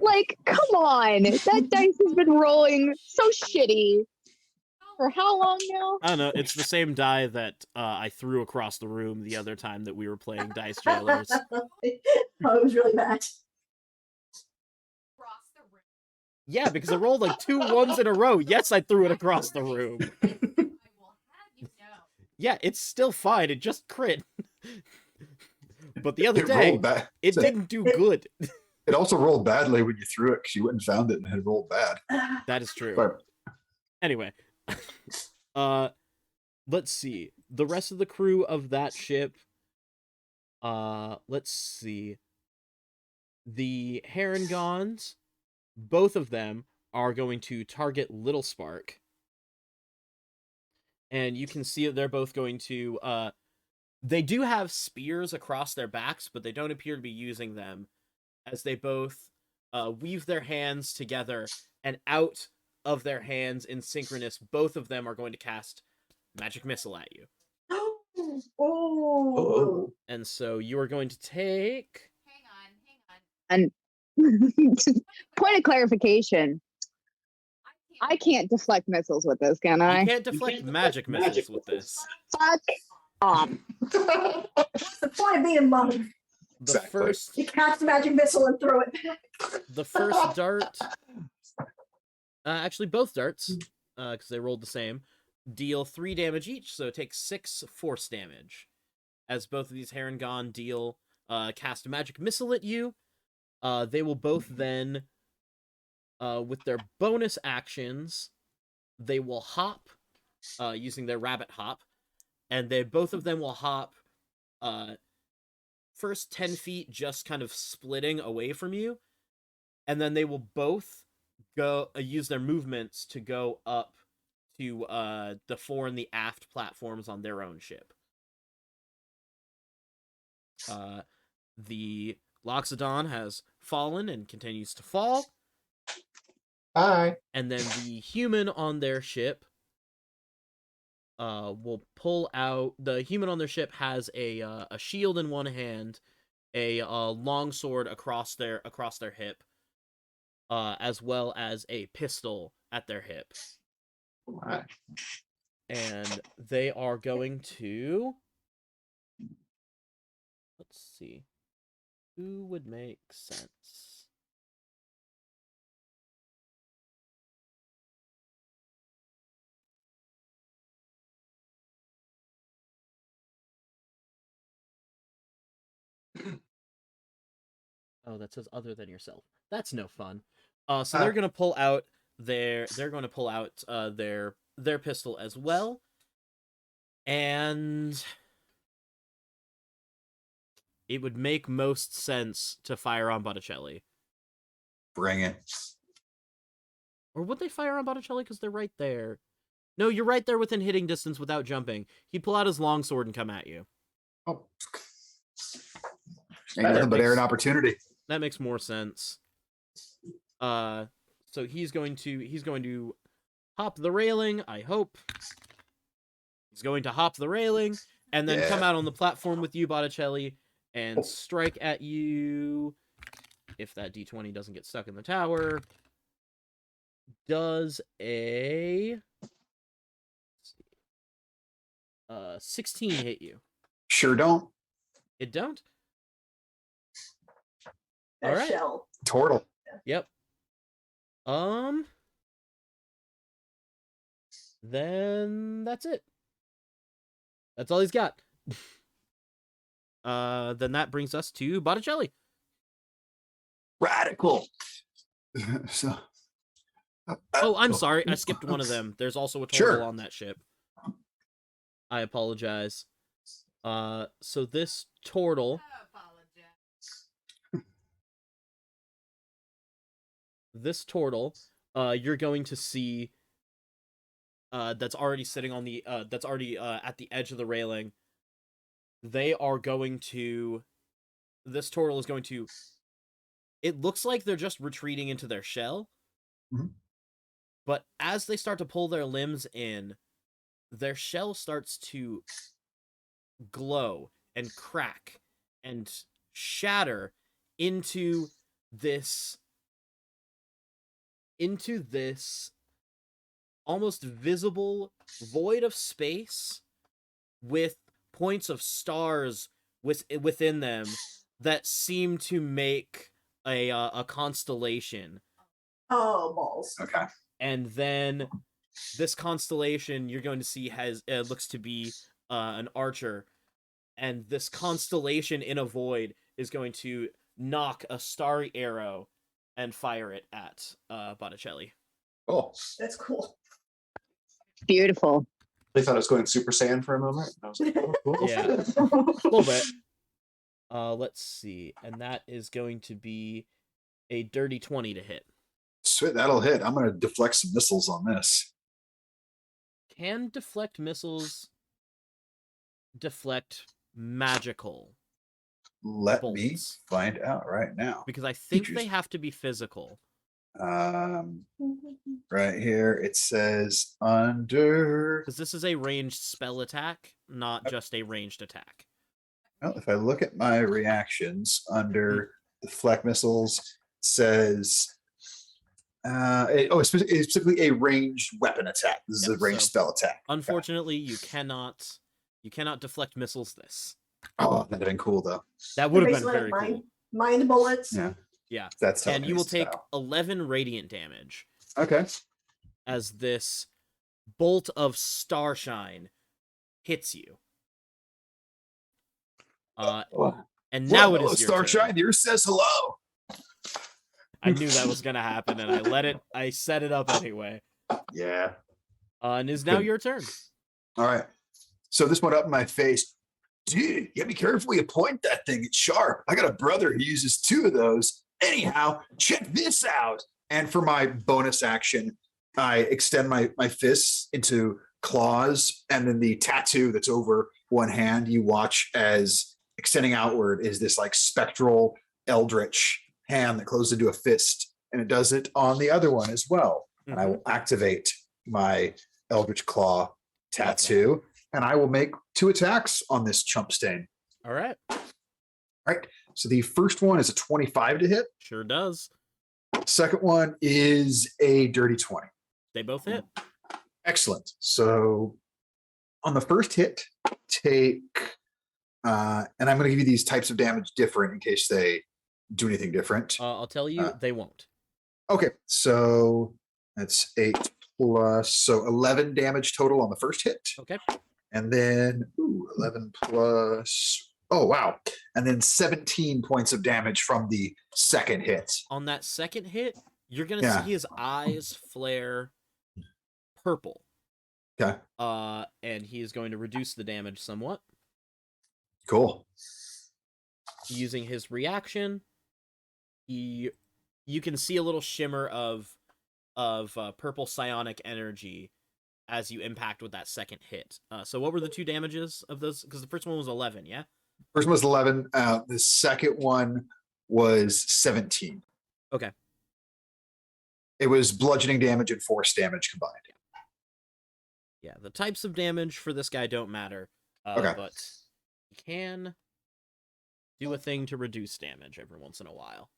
Like, come on. That dice has been rolling so shitty. For how long now? I don't know. It's the same die that I threw across the room the other time that we were playing Dice Trailers. Oh, it was really bad. Cross the room. Yeah, because I rolled like 2 1s in a row. Yes, I threw it across the room. I will have you know. Yeah, it's still fine. It just crit. But the other It day, rolled bad. it didn't do good. It also rolled badly when you threw it because you went and found it and it had rolled bad. That is true. But Anyway, let's see. The rest of the crew of that ship, let's see. The Herringons, both of them are going to target Little Spark. And you can see that they're both going to, they do have spears across their backs, but they don't appear to be using them, as they both weave their hands together, and out of their hands in synchronous, both of them are going to cast Magic Missile at you. Oh. And so you are going to take... Hang on. Point of clarification. I can't deflect missiles with this, can You I? can't deflect magic missiles with this. Fuck off. What's the point of being a monk? The Exactly. first You cast a magic missile and throw it back. the first dart, actually both darts, because they rolled the same, deal 3 damage each, so it takes 6 force damage. As both of these Herringon deal, cast a magic missile at you, they will both then, with their bonus actions, they will hop, using their rabbit hop, and they both of them will hop, first 10 feet just kind of splitting away from you, and then they will both go use their movements to go up to the fore and the aft platforms on their own ship. The Loxodon has fallen and continues to fall, Hi. and then the human on their ship will pull out. The human on their ship has a shield in one hand, a long sword across their hip, as well as a pistol at their hip, Hi. and they are going to. Let's see, who would make sense. Oh, that says other than yourself. That's no fun. So they're gonna pull out their their pistol as well, and it would make most sense to fire on Botticelli. bring it. Or would they fire on Botticelli because they're right there? No, you're right there within hitting distance without jumping. He'd pull out his longsword and come at you. Oh. Ain't nothing but air and opportunity. That makes more sense. So he's going to hop the railing, I hope. He's going to hop the railing and then come Yeah. out on the platform with you, Botticelli, and strike at you. If that D20 doesn't get stuck in the tower. Does a 16 hit you? Sure don't. It don't? That All right. shell. Turtle. Yep. Then that's it. That's all he's got. Then that brings us to Botticelli. Radical. So. Oh, I'm sorry. I skipped one of them. There's also a turtle Sure. on that ship. I apologize. So this turtle, I apologize. you're going to see that's already sitting on the that's already at the edge of the railing. They are going to this turtle is going to it looks like they're just retreating into their shell. Mhm. But as they start to pull their limbs in, their shell starts to glow and crack and shatter into this almost visible void of space with points of stars within them that seem to make a constellation. Oh, balls. Okay. And then this constellation you're going to see looks to be an archer, and this constellation in a void is going to knock a starry arrow and fire it at Botticelli. Oh, That's cool. Beautiful. They thought I was going Super Saiyan for a moment. I was like, oh, cool. Yeah. A little bit. Let's see, and that is going to be a dirty 20 to hit. sweet, that'll hit. I'm gonna deflect some missiles on this. Can deflect missiles deflect magical? Let me Bolts. find out right now. Because I think they Features. have to be physical. Right here it says under. Because this is a ranged spell attack, not just a ranged attack. Well, if I look at my reactions under deflect missiles, it says. It's specifically a ranged weapon attack. This is Yep, a ranged so- spell attack. Unfortunately, you cannot deflect missiles this. Oh, that'd have been cool though. That would have been Basically, very like cool. mind bullets. Yeah. Yeah. That's And you will telekinesis take style. 11 radiant damage Okay. as this bolt of starshine hits you. And now it is your turn. Starshine. Yours says hello. I knew that was gonna happen, and I set it up anyway. Yeah. And is now Good. your turn. All right. So this went up in my face. Dude, you gotta be careful you point that thing. It's sharp. I got a brother who uses 2 of those. Anyhow, check this out. And for my bonus action, I extend my fists into claws, and then the tattoo that's over one hand, you watch as extending outward is this like spectral eldritch hand that closes into a fist, and it does it on the other one as well. And I will activate my eldritch claw tattoo, and I will make 2 attacks on this chump stain. All right. So the first one is a 25 to hit. Sure does. Second one is a dirty 20. They both hit. Excellent. So on the first hit, take, and I'm going to give you these types of damage different in case they do anything different. I'll tell you, they won't. Okay, so that's 8 plus, so 11 damage total on the first hit. Okay. And then 11 plus, oh wow. And then 17 points of damage from the second hit. On that second hit, you're gonna Yeah. see his eyes flare purple. Okay, And he is going to reduce the damage somewhat. cool. Using his reaction, you can see a little shimmer of purple psionic energy as you impact with that second hit. So what were the 2 damages of those? Because the first one was 11, yeah? First one was 11. The second one was 17. Okay. It was bludgeoning damage and force damage combined. Yeah, the types of damage for this guy don't matter. Okay. But he can do a thing to reduce damage every once in a while.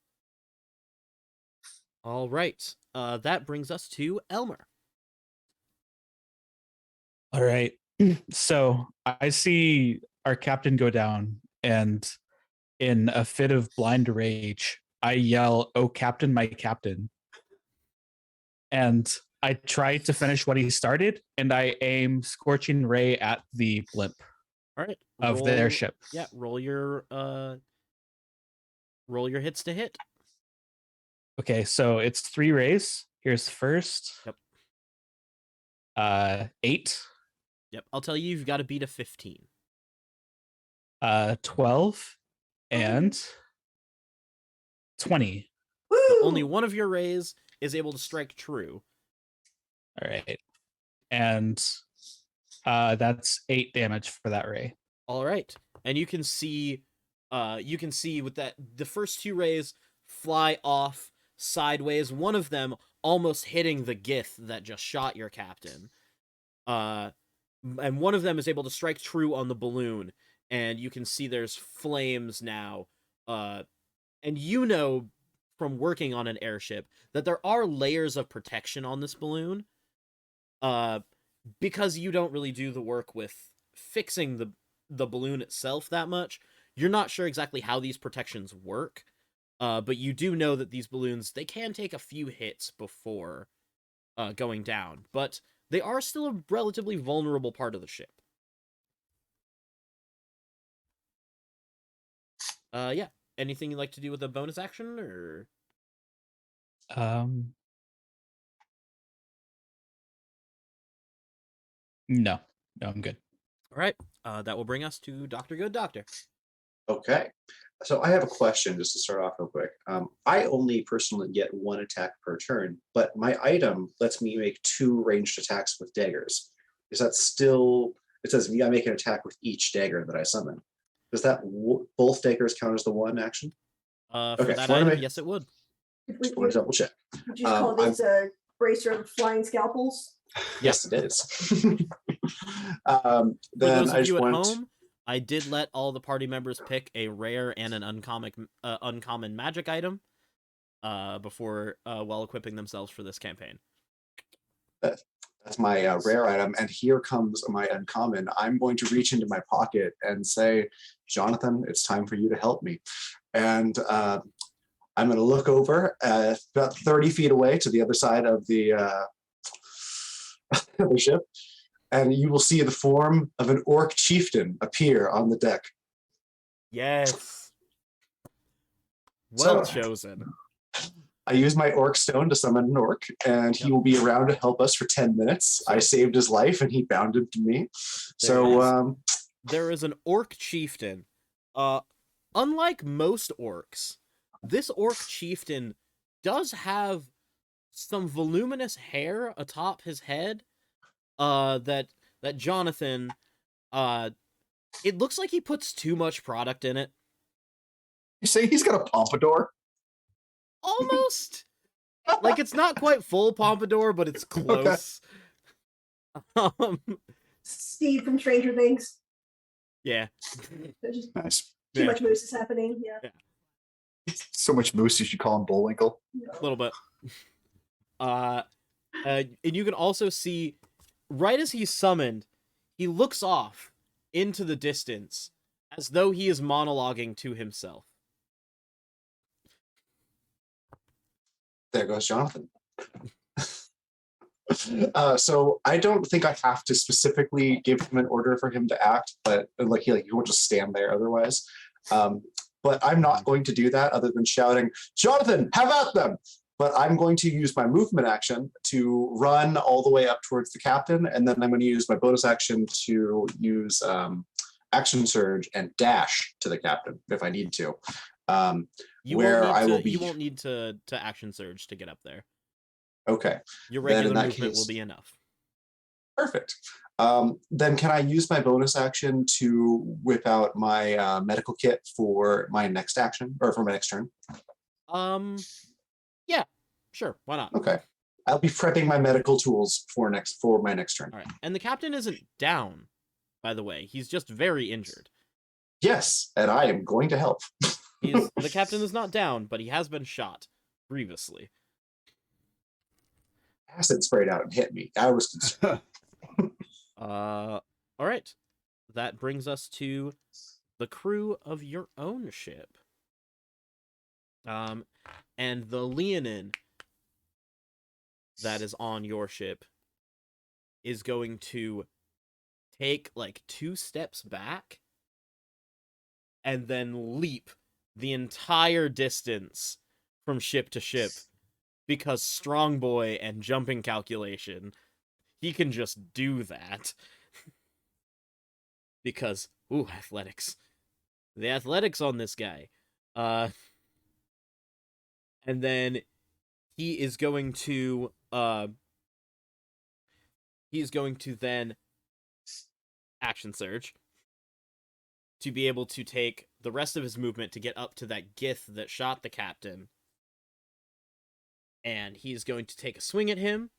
All right. That brings us to Elmer. All right. So I see our captain go down, and in a fit of blind rage, I yell, "Oh, Captain, my Captain." And I try to finish what he started, and I aim Scorching Ray at the blimp All right. of their ship. Yeah, roll your hits to hit. Okay, so it's 3 rays. Here's the first. Yep. 8, Yep. I'll tell you, you've got to beat a 15. 12, and 20. Woo! Only one of your rays is able to strike true. All right. And that's 8 damage for that ray. All right. And you can see with that the first 2 rays fly off sideways, one of them almost hitting the Gith that just shot your captain. And one of them is able to strike true on the balloon, and you can see there's flames now. And you know from working on an airship that there are layers of protection on this balloon. Because you don't really do the work with fixing the balloon itself that much, you're not sure exactly how these protections work. But you do know that these balloons, they can take a few hits before going down, but they are still a relatively vulnerable part of the ship. Yeah. Anything you'd like to do with a bonus action, or Um, no, no, I'm good. all right? That will bring us to Doctor Good Doctor. Okay. So I have a question just to start off real quick. I only personally get one attack per turn, but my item lets me make 2 ranged attacks with daggers. Is that still? It says I make an attack with each dagger that I summon. Does that both daggers count as the one action? For Okay, that wanna item, make- yes, it would. Just want to double check. Would you call I'm- these a bracer of flying scalpels? Yes, it is. For Then those I of just you at want home, I did let all the party members pick a rare and an uncommon magic item before while equipping themselves for this campaign. that's my rare item, and here comes my uncommon. I'm going to reach into my pocket and say, Jonathan, it's time for you to help me. And I'm going to look over about 30 feet away to the other side of the the ship, and you will see the form of an orc chieftain appear on the deck. Yes. Well So- chosen. I use my orc stone to summon an orc, and he Yep. will be around to help us for 10 minutes. I saved his life, and he bounded to me. There it So, is. There is an orc chieftain. Unlike most orcs, this orc chieftain does have some voluminous hair atop his head. That Jonathan, it looks like he puts too much product in it. You say he's got a pompadour? Almost. Like, it's not quite full pompadour, but it's close. Um, Steve from Stranger Things. yeah. There's just Nice. too Yeah. much moose is happening. Yeah. So much moose you should call him Bullwinkle. A little bit. And you can also see, right as he's summoned, he looks off into the distance as though he is monologuing to himself. there goes Jonathan. So I don't think I have to specifically give him an order for him to act, but he won't just stand there otherwise. But I'm not going to do that other than shouting, Jonathan, have at them! But I'm going to use my movement action to run all the way up towards the captain, and then I'm going to use my bonus action to use action surge and dash to the captain if I need to. You Where won't need I to, will be- You won't need to action surge to get up there. Okay, Your Then in regular that movement will case- be enough. perfect. Then can I use my bonus action to whip out my medical kit for my next action or for my next turn? Yeah, sure, why not? Okay, I'll be prepping my medical tools for my next turn. All right, and the captain isn't down, by the way. He's just very injured. Yes, and I am going to help. The captain is not down, but he has been shot grievously. Acid sprayed out and hit me. I was concerned. All right, that brings us to the crew of your own ship. And the Leonin that is on your ship is going to take like 2 steps back and then leap the entire distance from ship to ship because Strong Boy and jumping calculation, he can just do that. Because, ooh, athletics. The athletics on this guy. And then he is going to then action surge to be able to take the rest of his movement to get up to that Gith that shot the captain. And he's going to take a swing at him,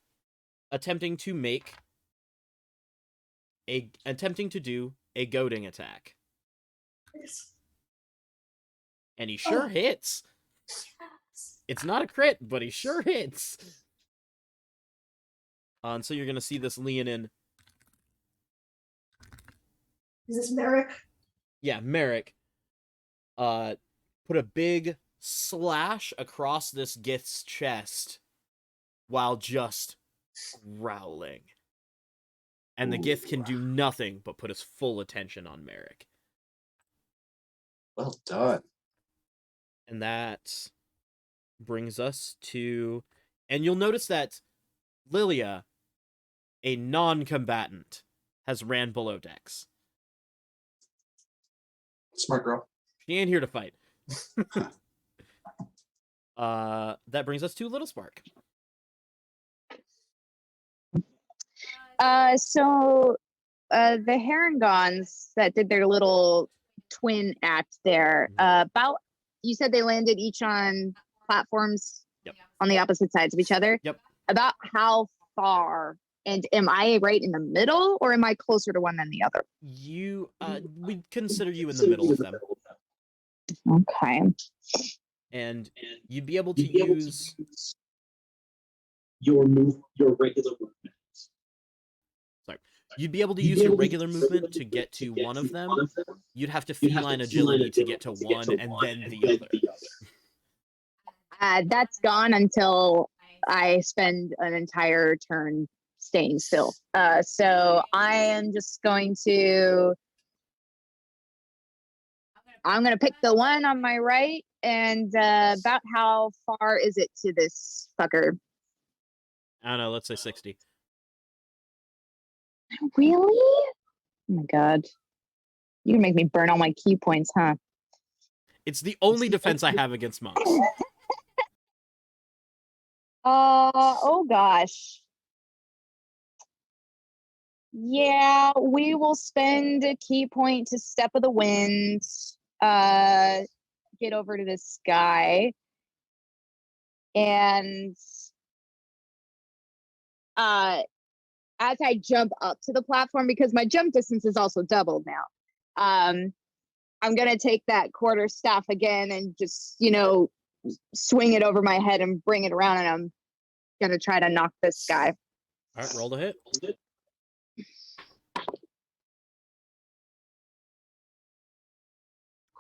attempting to do a goading attack. And he sure hits. It's not a crit, but he sure hits. And so you're going to see this Leonin. Is this Merrick? Yeah, Merrick. Put a big slash across this Gith's chest while just growling. And the Gith can do nothing but put his full attention on Merrick. Well done. And that brings us to, and you'll notice that Lilia, a non-combatant, has ran below decks. Smart girl. She ain't here to fight. That brings us to Little Spark. So the Herringons that did their little twin act there, about, you said they landed each on platforms Yep. on the opposite sides of each other. Yep. About how far, and am I right in the middle, or am I closer to one than the other? You, we consider you in the middle of them, Okay. and you'd be able to use. your regular movement. You'd be able to use your regular movement to get to one of them. You'd have to feline agility to get to one and then the other. That's gone until I spend an entire turn staying still. So I am just going to. I'm going to pick the one on my right, and about how far is it to this fucker? I don't know, let's say 60. Really? Oh my god. You can make me burn all my key points, huh? It's the only defense I have against monks. Oh gosh. Yeah, we will spend a key point to Step of the Wind. Get over to this guy. And as I jump up to the platform, because my jump distance is also doubled now, I'm gonna take that quarterstaff again and just, swing it over my head and bring it around, and I'm gonna try to knock this guy. All right, roll to hit.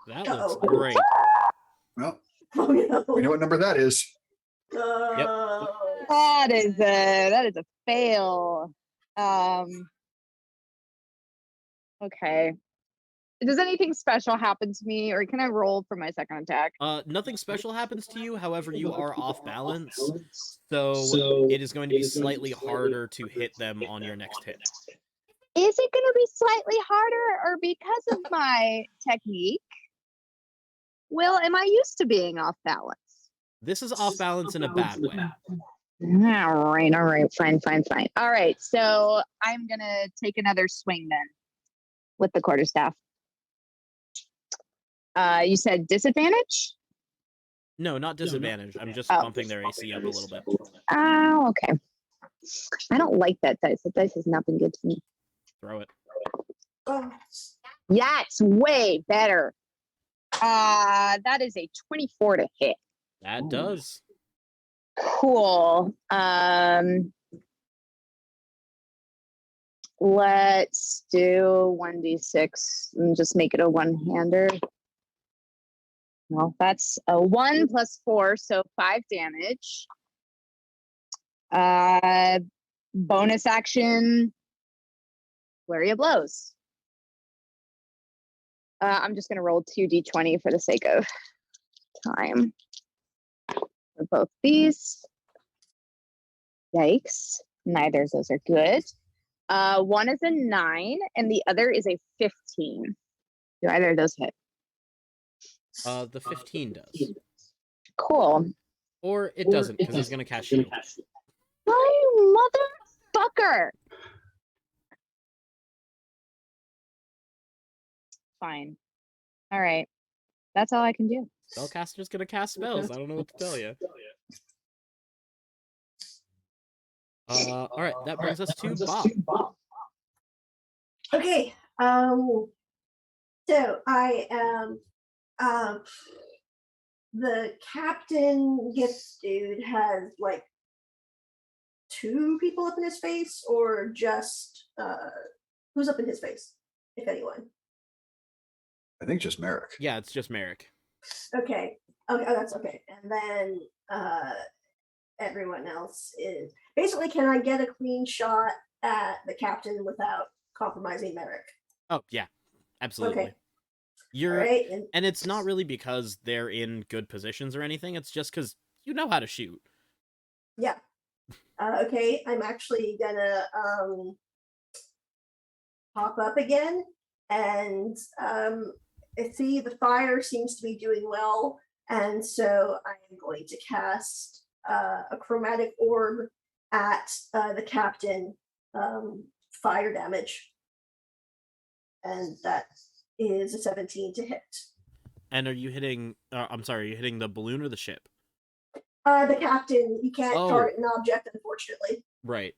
That looks Uh-oh. great. Well, Oh no. we know what number that is. Oh. That is a fail. Okay. Does anything special happen to me, or can I roll for my second attack? Nothing special happens to you, however, you are off balance, so it is going to be slightly harder to hit them on your next hit. Is it going to be slightly harder, or because of my technique? Will, am I used to being off balance? This is off balance in a bad way. All right, fine. All right, so I'm going to take another swing then with the quarterstaff. You said disadvantage? No, not disadvantage. I'm just bumping their AC up a little bit. Oh, okay. I don't like that dice. That dice has not been good to me. Throw it. Oh. Yeah, it's way better. That is a 24 to hit. That does. Cool. Let's do 1d6 and just make it a one-hander. Well, that's a 1 plus 4, so 5 damage. Bonus action, flurry of blows. I'm just going to roll 2d20 for the sake of time. For both these. Yikes. Neither of those are good. One is a 9 and the other is a 15. Do either of those hit? The 15 does. Cool. Or it doesn't, because he's going to cast shield. My motherfucker. Fine. All right. That's all I can do. Spellcaster's going to cast spells. I don't know what to tell you. All right, that brings us to Bob. Okay. So I am the captain gift dude has like 2 people up in his face, or just who's up in his face, if anyone? I think just Merrick. Yeah, it's just Merrick. Okay. Okay, oh, that's okay. And then everyone else is basically, can I get a clean shot at the captain without compromising Merrick? Oh, yeah. Absolutely. Okay. You're right? and it's not really because they're in good positions or anything. It's just because you know how to shoot. Yeah. Okay, I'm actually gonna pop up again, and see the fire seems to be doing well, and so I am going to cast a chromatic orb at the captain, fire damage, and that is a 17 to hit. And are you hitting? I'm sorry, are you hitting the balloon or the ship? The captain, you can't Oh. target an object, unfortunately. Right.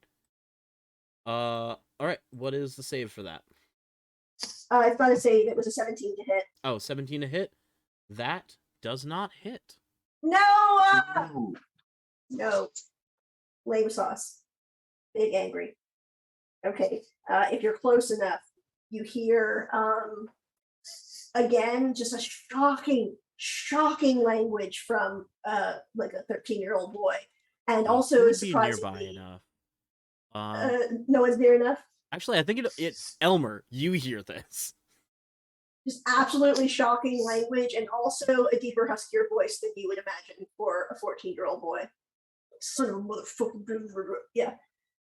All right. What is the save for that? It's not a save, it was a 17 to hit. Oh, 17 to hit. That does not hit. No! Ooh. No. Lame sauce. Big angry. Okay. If you're close enough, you hear again just a shocking language from like a 13-year-old boy. And also Would be nearby surprisingly, enough. no one's near enough. Actually, I think it's Elmer. You hear this? Just absolutely shocking language, and also a deeper, huskier voice than you would imagine for a 14-year-old boy. Son of a motherfucking. Yeah.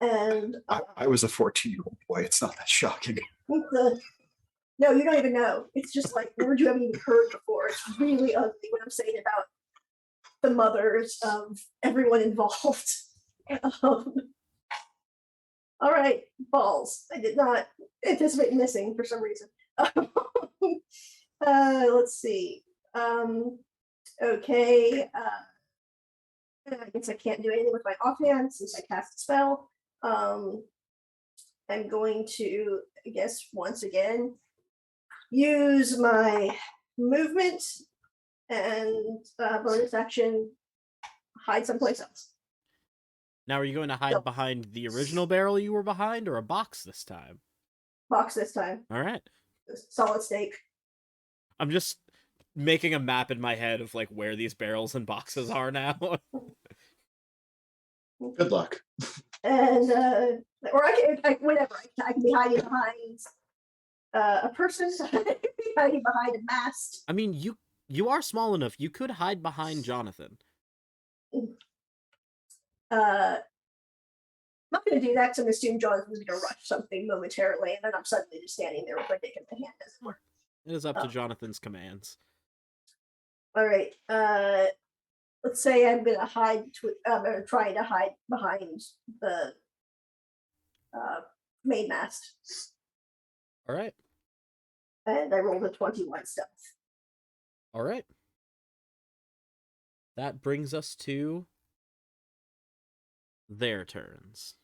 And I was a 14-year-old boy. It's not that shocking. no, you don't even know. It's just like words you haven't even heard before. It's really ugly what I'm saying about the mothers of everyone involved. All right, balls. I did not anticipate missing for some reason. Let's see. Okay. I guess I can't do anything with my offhand since I cast a spell. I'm going to, I guess, once again, use my movement and bonus action, hide someplace else. Now, are you going to hide No. behind the original barrel you were behind, or a box this time? Box this time. All right. Solid stake. I'm just making a map in my head of like where these barrels and boxes are now. Good luck. And or I whatever. I can be hiding behind a person, hiding behind a mast. I mean, you are small enough. You could hide behind Jonathan. I'm not going to do that because I'm going to assume Jonathan's going to rush something momentarily, and then I'm suddenly just standing there with my dick in my hand, as it were. It is up to Oh. Jonathan's commands. All right. Let's say I'm going to hide. I'm going to try to hide behind the main mast, All right. and I rolled a 21 stealth. All right. That brings us to their turns.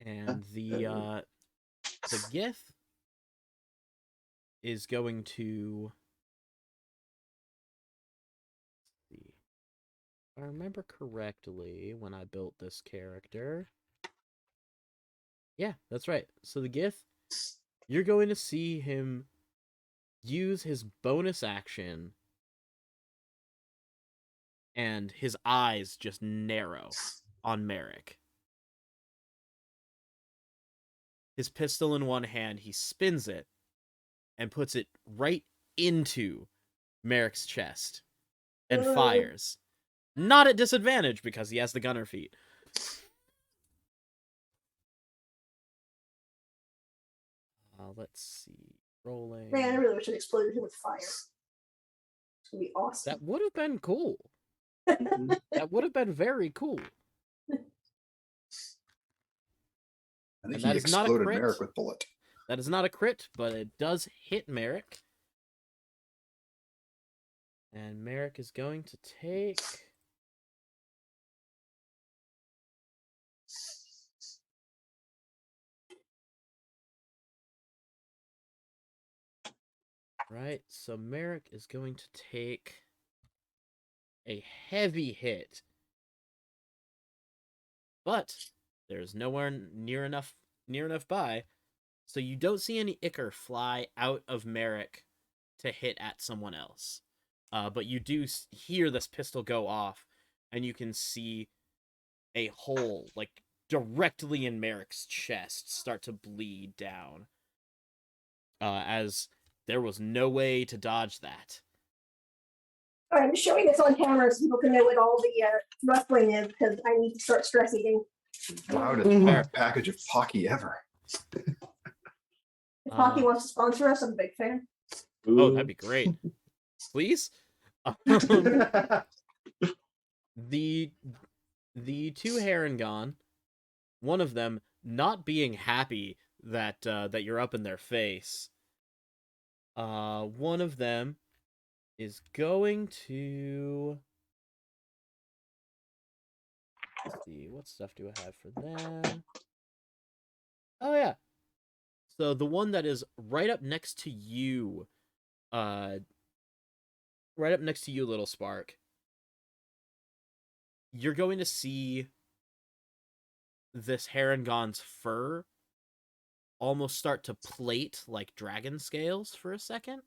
And the Gith is going to see. If I remember correctly, when I built this character. Yeah, that's right. So the Gith, you're going to see him use his bonus action, and his eyes just narrow on Merrick. His pistol in one hand, he spins it and puts it right into Merrick's chest and Whoa. fires. Not at disadvantage because he has the gunner feat. Let's see. Rolling. Man, I really wish it exploded him with fire. It's gonna be awesome. That would have been cool. That would have been very cool. I think And he that is not a exploded crit. Merrick with bullet. That is not a crit, but it does hit Merrick. And Merrick is going to take... Right, so Merrick is going to take a heavy hit. But there's nowhere near enough by, so you don't see any ichor fly out of Merrick to hit at someone else. But you do hear this pistol go off, and you can see a hole, like, directly in Merrick's chest start to bleed down. as there was no way to dodge that. All right, I'm showing this on camera so people can know what all the wrestling is because I need to start stress eating. Loudest Mhm. package of Pocky ever. If Hockey Uh, wants to sponsor us, I'm a big fan. Oh, that'd be great. Please. The two Harengon, one of them not being happy that that you're up in their face. One of them is going to. Let's see, what stuff do I have for them? Oh yeah. So the one that is right up next to you, right up next to you, Little Spark. You're going to see this Harengon's fur almost start to plate like dragon scales for a second.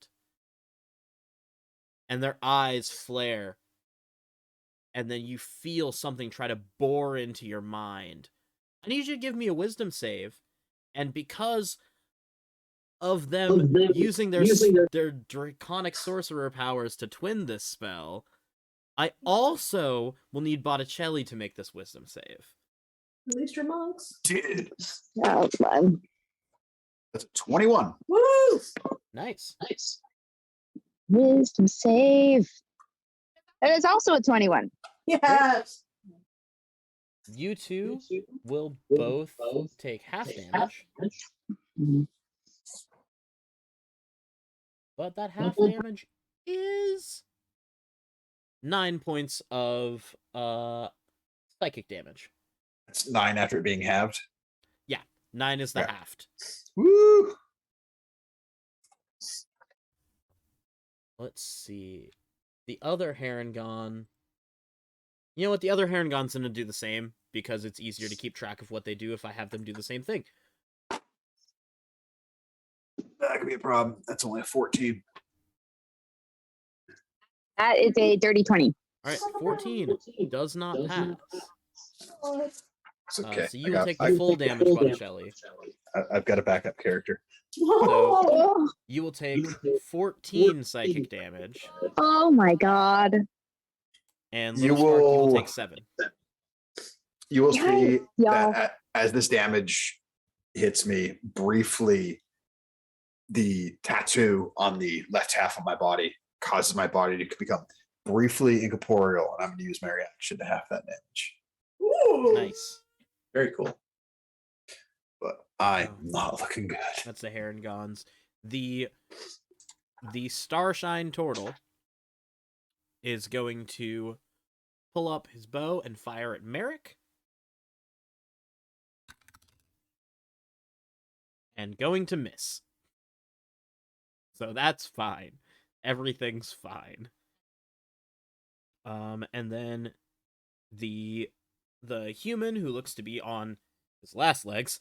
And their eyes flare. And then you feel something try to bore into your mind. I need you to give me a wisdom save. And because of them using their draconic sorcerer powers to twin this spell, I also will need Botticelli to make this wisdom save. Release your monks. Dude, Oh, fun. that's a 21. Woo! Nice. Wisdom save. It is also a 21. Yes. You two will both take half damage. But that half damage is 9 points of psychic damage. That's 9 after it being halved. 9 is the Yeah. halved. Woo! Let's see. The other Harengon. You know what? The other Harengon's gonna do the same because it's easier to keep track of what they do if I have them do the same thing. That could be a problem. That's only a 14. That is a dirty 20. Alright, 14 does not pass. It's okay. So you will take the full damage, Botticelli. I've got a backup character. Oh, You will take 14 psychic damage, oh my god. and You Little Spark, you will will- take 7. You will see Y'all. that as this damage hits me, briefly, the tattoo on the left half of my body causes my body to become briefly incorporeal, and I'm going to use my reaction to half that damage. Ooh. Nice. Very cool. But I'm not looking good. That's the Harengons. The Starshine Turtle is going to pull up his bow and fire at Merrick. And going to miss. So that's fine. Everything's fine. And then the human who looks to be on his last legs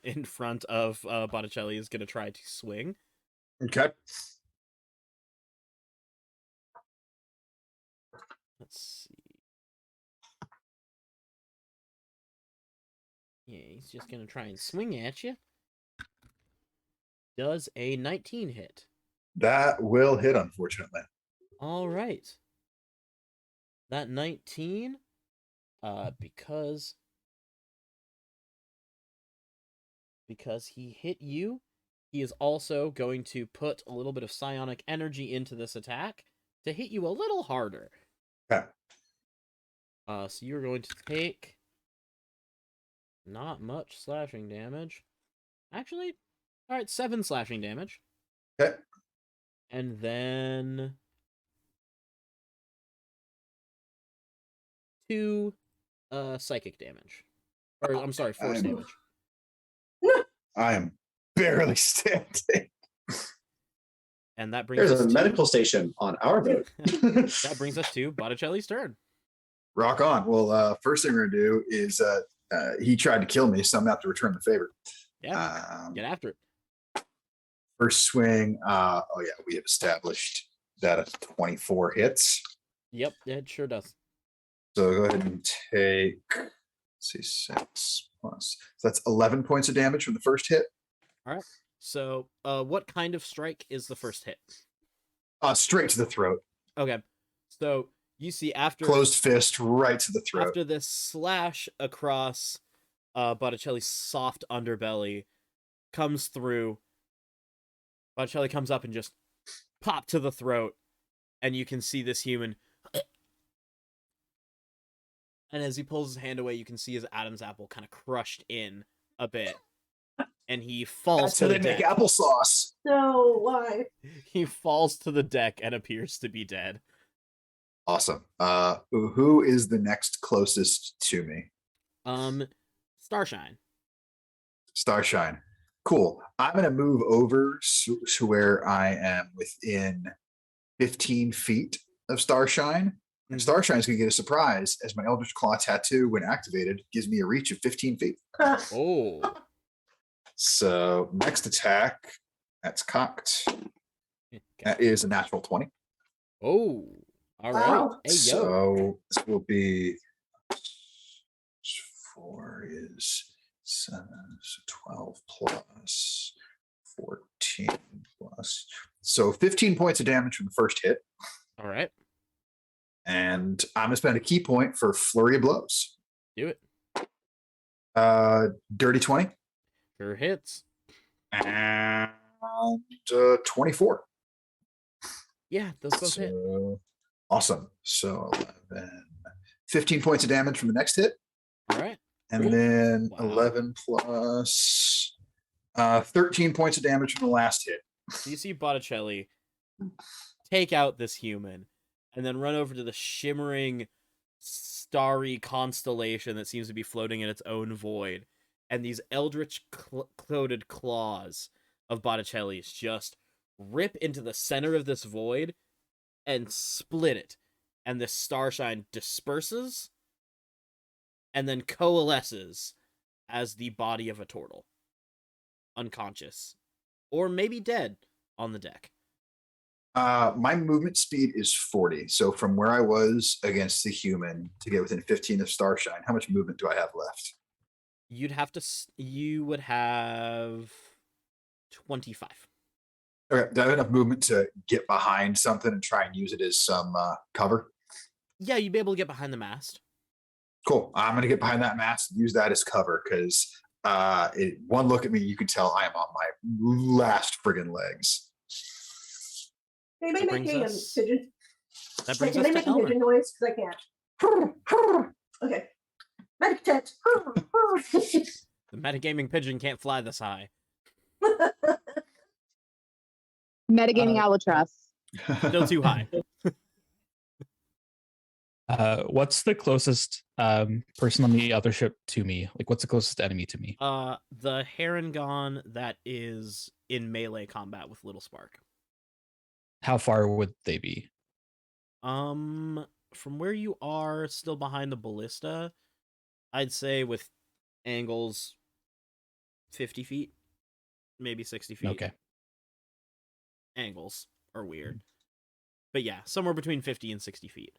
in front of Botticelli is going to try to swing. Okay. Let's see. Yeah, he's just going to try and swing at you. Does a 19 hit? That will hit, unfortunately. All right. That 19, because he hit you, he is also going to put a little bit of psionic energy into this attack to hit you a little harder. Okay. So you're going to take not much slashing damage. Actually, all right, 7 slashing damage. Okay. And then 2 psychic damage. Or I'm sorry, force I'm- damage. I am barely standing. And that brings There's us a to, medical station on our boat. that brings us to Botticelli's turn. Rock on. Well, first thing we're going to do is he tried to kill me, so I'm going to have to return the favor. Yeah, get after it. First swing. We have established that a 24 hits. Yep, it sure does. So go ahead and take, let's see, 6 plus. So that's 11 points of damage from the first hit. All right. So, what kind of strike is the first hit? Straight to the throat. Okay. So you see Closed fist right to the throat. after this slash across Botticelli's soft underbelly comes through, Botticelli comes up and just pop to the throat, and you can see this human. And as he pulls his hand away, you can see his Adam's apple kind of crushed in a bit, and he falls That's to how the they make deck. applesauce. No, why? He falls to the deck and appears to be dead. Awesome. Who is the next closest to me? Starshine. Starshine. Cool. I'm going to move over to where I am within 15 feet of Starshine. And Starshine's going to get a surprise as my Eldritch Claw tattoo, when activated, gives me a reach of 15 feet. Oh. So next attack, that's cocked. That is a natural 20. Oh. All right. Wow. Hey, yo. So this will be 4 is 7, so 12 plus 14 plus. So 15 points of damage from the first hit. All right. And I'm going to spend a key point for Flurry of Blows. Do it. Dirty 20. Sure hits. And 24. Yeah, those both hit. So, awesome. So 11, 15 points of damage from the next hit. All right. And Cool. then Wow. 11 plus 13 points of damage from the last hit. So you see Botticelli take out this human and then run over to the shimmering, starry constellation that seems to be floating in its own void. And these eldritch coated claws of Botticelli's just rip into the center of this void and split it. And this starshine disperses and then coalesces as the body of a turtle, unconscious, or maybe dead, on the deck. My movement speed is 40. So from where I was against the human to get within 15 of Starshine, how much movement do I have left? You would have 25. Okay, do I have enough movement to get behind something and try and use it as some cover? Yeah, you'd be able to get behind the mast. Cool. I'm going to get behind that mast and use that as cover because one look at me, you can tell I am on my last friggin' legs. Anybody That brings making a us- pigeon? That brings Can us they to make a Elmer. pigeon noise? Because I can't. Okay. Medic tent. The metagaming pigeon can't fly this high. Metagaming Albatross. Still too high. What's the closest person on the other ship to me? Like, what's the closest enemy to me? The Harengon that is in melee combat with Little Spark. How far would they be? From where you are, still behind the ballista, I'd say with angles 50 feet, maybe 60 feet. Okay. Angles are weird. But yeah, somewhere between 50 and 60 feet.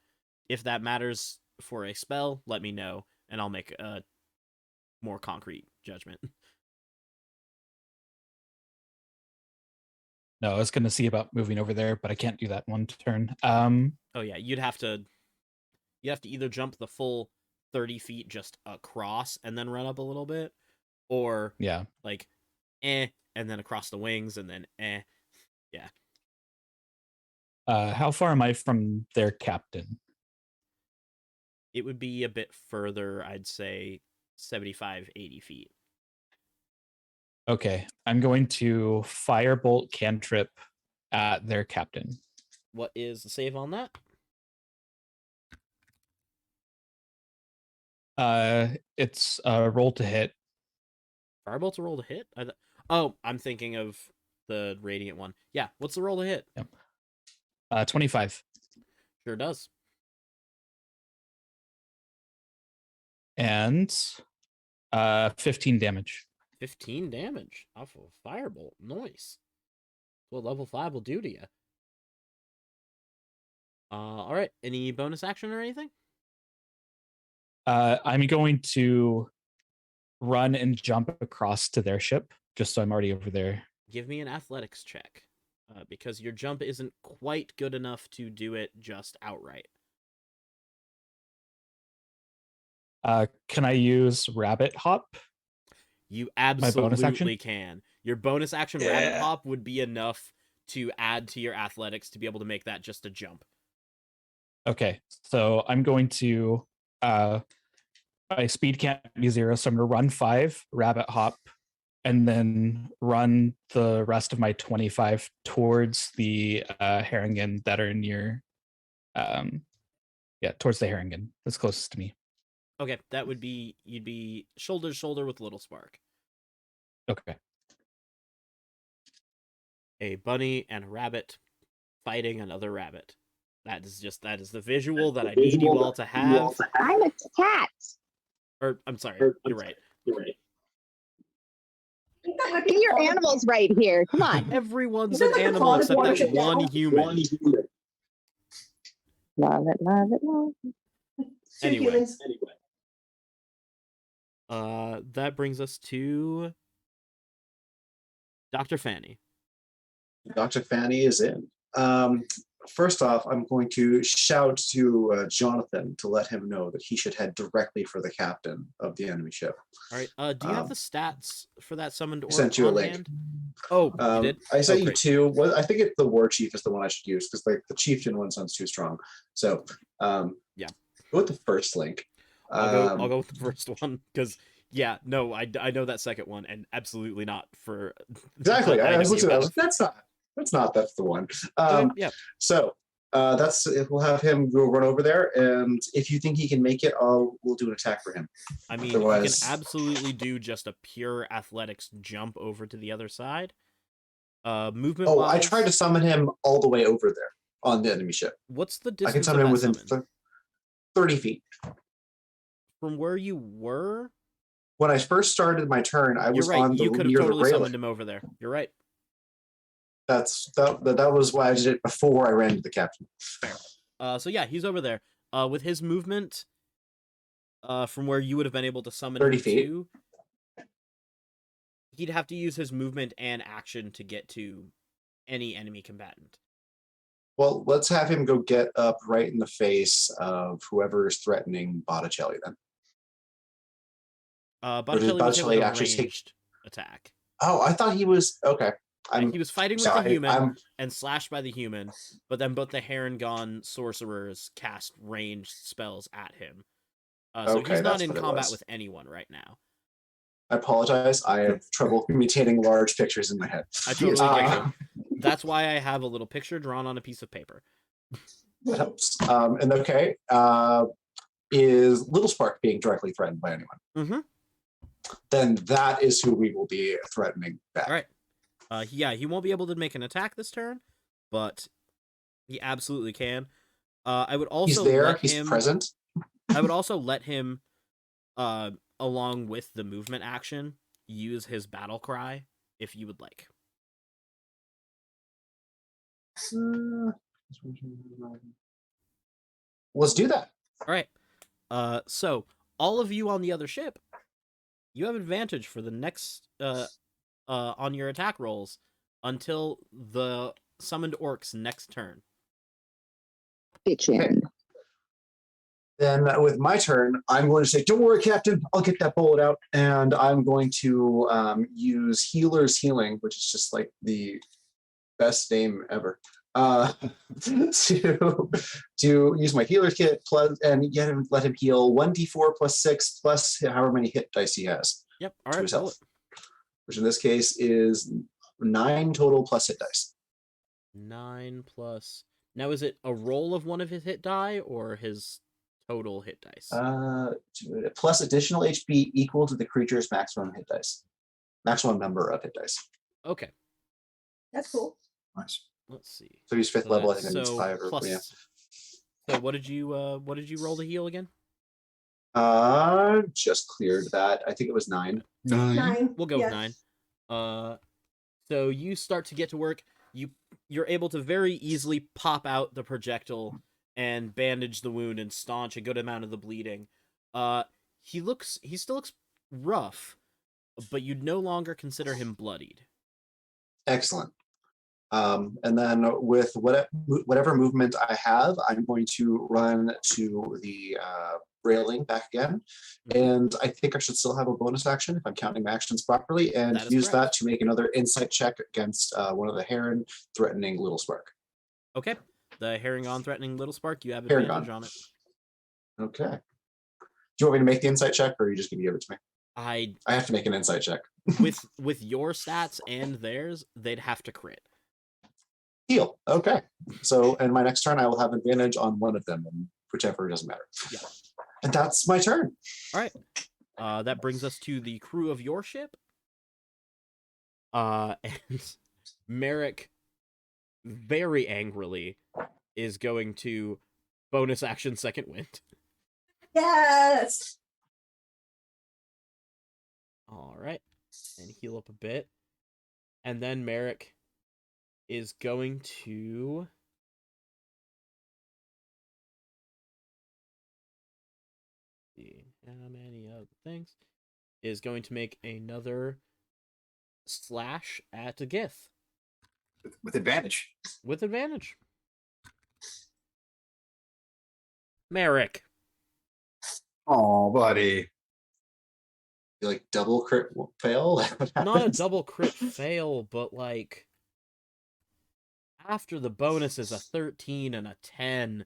If that matters for a spell, let me know, and I'll make a more concrete judgment. No, I was going to see about moving over there, but I can't do that one turn. Oh yeah, you'd have to either jump the full 30 feet just across and then run up a little bit, or Yeah. like and then across the wings and then Yeah. How far am I from their captain? It would be a bit further, I'd say 75, 80 feet. Okay, I'm going to firebolt cantrip at their captain. What is the save on that? It's a roll to hit. Firebolt's a roll to hit? Oh, I'm thinking of the radiant one. Yeah, what's the roll to hit? 25. Sure does. And 15 damage. 15 damage off of firebolt. Nice. What level 5 will do to you. All right. Any bonus action or anything? I'm going to run and jump across to their ship, just so I'm already over there Give me an athletics check, because your jump isn't quite good enough to do it just outright. Can I use rabbit hop? You bonus action? absolutely can. Your bonus action rabbit Yeah. hop would be enough to add to your athletics to be able to make that just a jump. Okay, so I'm going to my speed can't be 0, so I'm gonna run 5, rabbit hop, and then run the rest of my 25 towards the Haringen that are near towards the Haringen that's closest to me. Okay, that would be, you'd be shoulder to shoulder with Little Spark. Okay. A bunny and a rabbit fighting another rabbit. That is the visual that I need you all to have. I'm a cat. Or, I'm sorry, you're right. You're right. I think that might be Get your a fault. animals right here. Come on. Everyone's Isn't an that the animal fault of except that watership one now? human. Love it, love it, love it. Two Anyway. humans. Anyway. That brings us to Dr. Fanny. Dr. Fanny is in. First off, I'm going to shout to Jonathan to let him know that he should head directly for the captain of the enemy ship. All right. Do you have the stats for that summoned orc Sent you a on link. hand? Oh, you did? I sent Oh, you great. 2. Well, I think the war chief is the one I should use because like the chieftain one sounds too strong. So Yeah. go with the first link. I'll go with the first one because I know that second one and absolutely not for Exactly. the I was item you looking at it, I was have. like, that's the one. Okay, yeah. So we'll have him go run over there, and if you think he can make it, we'll do an attack for him. I mean, you can Otherwise- absolutely do just a pure athletics jump over to the other side. Movement. Oh, I tried to summon him all the way over there on the enemy ship. What's the I distance can of summon him that within summon? 30 feet. From where you were? When I first started my turn, I You're was right. on the You could have near the totally railing. summoned him over there. You're right. That was why I did it before I ran to the captain. So yeah, he's over there. With his movement, from where you would have been able to summon 30 him feet. to, he'd have to use his movement and action to get to any enemy combatant. Well, let's have him go get up right in the face of whoever is threatening Botticelli then. Botticelli was able Botticelli to actually take- ranged attack. Oh, I thought he was okay. He was fighting with the human and slashed by the human, but then both the Harengon sorcerers cast ranged spells at him. So Okay, he's not that's in what it combat was. with anyone right now. I apologize. I have trouble maintaining large pictures in my head. I totally get Uh, you. That's why I have a little picture drawn on a piece of paper. That helps. And okay, is Little Spark being directly threatened by anyone? Mm-hmm. Then that is who we will be threatening back. All right. He won't be able to make an attack this turn, but he absolutely can. I would also He's there. let He's him, present. I would also let him, along with the movement action, use his battle cry if you would like. Let's do that. All right. So all of you on the other ship, you have advantage for the next on your attack rolls until the summoned orc's next turn. Bitchin'. Then with my turn, I'm going to say, "Don't worry, Captain. I'll get that bullet out," and I'm going to use Healer's Healing, which is just like the best name ever. To use my healer kit and let him heal 1d4 plus 6 plus however many hit dice he has Yep. All to right. his Roll health, it. which in this case is 9 total plus hit dice. 9 plus. Now, is it a roll of one of his hit die or his total hit dice? Plus additional HP equal to the creature's maximum hit dice, maximum number of hit dice. Okay. That's cool. Nice. Let's see. So he's 5th So level. I that's- think that means 5 or plus. yeah. So what did you roll to heal again? Just cleared that. I think it was 9. 9. We'll go yeah. with 9. So you start to get to work. You're able to very easily pop out the projectile and bandage the wound and staunch a good amount of the bleeding. He still looks rough, but you'd no longer consider him bloodied. Excellent. And then with whatever movement I have, I'm going to run to the railing back again. And I think I should still have a bonus action if I'm counting my actions properly, and That is use correct. that to make another insight check against one of the heron threatening Little Spark. Okay. The Herringon threatening Little Spark, you have Herringon. advantage on it. Okay. Do you want me to make the insight check, or are you just going to give it to me? I I have to make an insight check. with your stats and theirs, they'd have to crit. Heal. Okay. So, and my next turn, I will have advantage on one of them, and whichever doesn't matter. Yeah. And that's my turn. All right. That brings us to the crew of your ship. And Merrick, very angrily, is going to bonus action second wind. Yes. All right. And heal up a bit. And then Merrick is going to... see how many other things. Is going to make another slash at Gith. With advantage. With advantage. Merrick. Oh, buddy. Like double crit fail? What Not a happens? double crit fail, but like after the bonus is a 13 and a 10.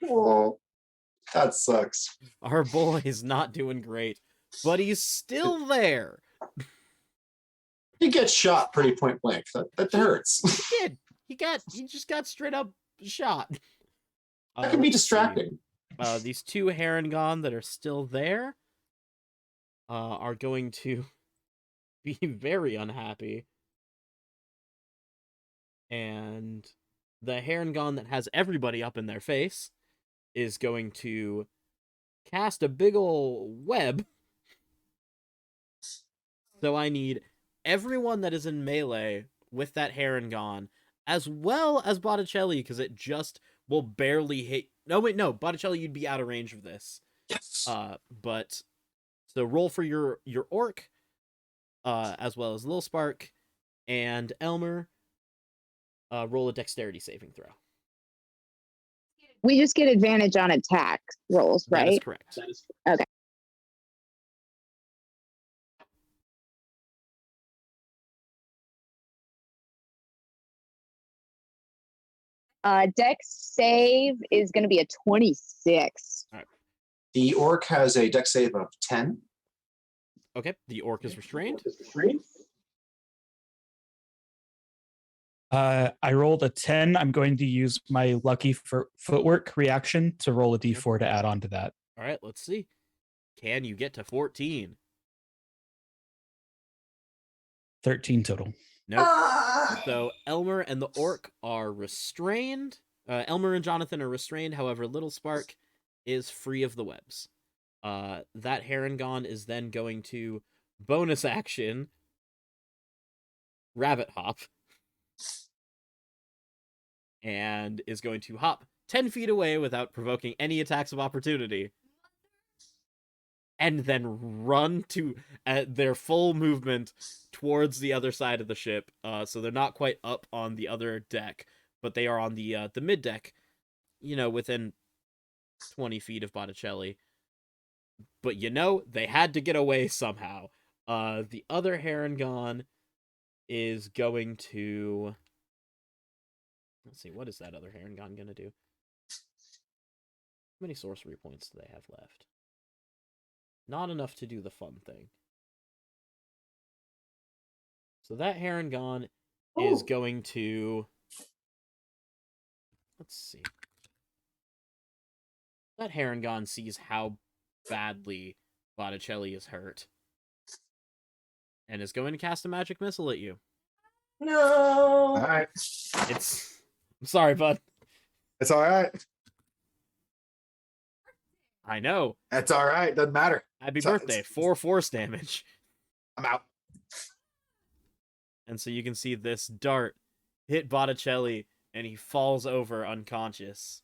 Oh, that sucks. Our boy is not doing great, but he's still there. He gets shot pretty point blank. That hurts. He did. He just got straight up shot. That can be Let's see. distracting. These two Herringon that are still there are going to be very unhappy. And the Herringon that has everybody up in their face is going to cast a big ol' web. So I need everyone that is in melee with that Herringon, as well as Botticelli, because it just will barely hit. No, wait, no, Botticelli, you'd be out of range of this. Yes. But so roll for your orc, as well as Lil Spark, and Elmer. Roll a dexterity saving throw. We just get advantage on attack rolls, That is right? correct. That is Dex save is going to be a 26. The orc has a dex save of 10. Okay, the orc is restrained. I rolled a 10. I'm going to use my lucky footwork reaction to roll a d4 to add on to that. All right, let's see. Can you get to 14? 13 total. Nope. Ah. So Elmer and the orc are restrained. Elmer and Jonathan are restrained. However, Little Spark is free of the webs. That Herringon is then going to bonus action rabbit hop and is going to hop 10 feet away without provoking any attacks of opportunity, and then run to their full movement towards the other side of the ship. So they're not quite up on the other deck, but they are on the mid deck, within 20 feet of Botticelli. But they had to get away somehow. The other Herringon is going to... Let's see, what is that other Herringon going to do? How many sorcery points do they have left? Not enough to do the fun thing. So that Herringon is Ooh. going to... Let's see. That Herringon sees how badly Botticelli is hurt, and is going to cast a magic missile at you. No. All right. I'm sorry, bud. It's all right. I know. That's all right. Doesn't matter. Happy So- birthday. 4 force damage. I'm out. And so you can see this dart hit Botticelli, and he falls over unconscious.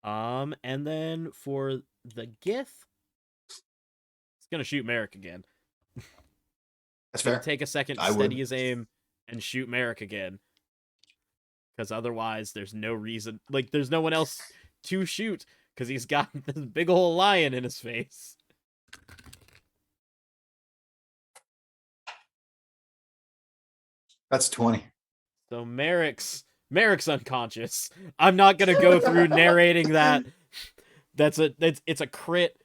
And then for the Gith, it's gonna shoot Merrick again. That's He'll fair. take a second to I would. steady his aim and shoot Merrick again. Because otherwise, there's no reason. Like, there's no one else to shoot. Because he's got this big old lion in his face. That's 20. So Merrick's unconscious. I'm not gonna go through narrating that. It's a crit.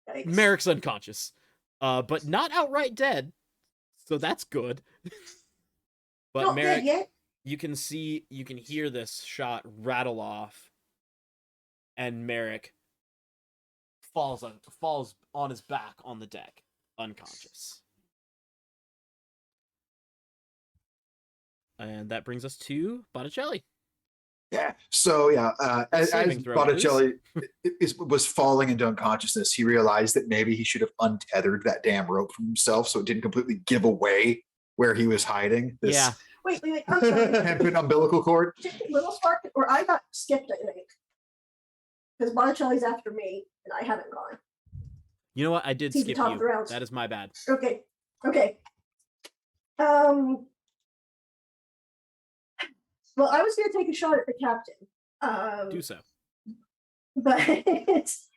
Yikes. Merrick's unconscious. But not outright dead. So that's good. But Not Merrick, dead yet. you can hear this shot rattle off, and Merrick falls on his back on the deck, unconscious. And that brings us to Botticelli. Yeah. So yeah, as Saving throw, Botticelli was falling into unconsciousness, he realized that maybe he should have untethered that damn rope from himself, so it didn't completely give away where he was hiding. This Yeah. Wait. I'm sorry. hempen umbilical cord. Just a little spark, or I got skipped, I think. Because Botticelli's after me, and I haven't gone. You know what? I did He's the skip top you. of the rounds. That is my bad. Okay. Well, I was going to take a shot at the captain. Do so. But this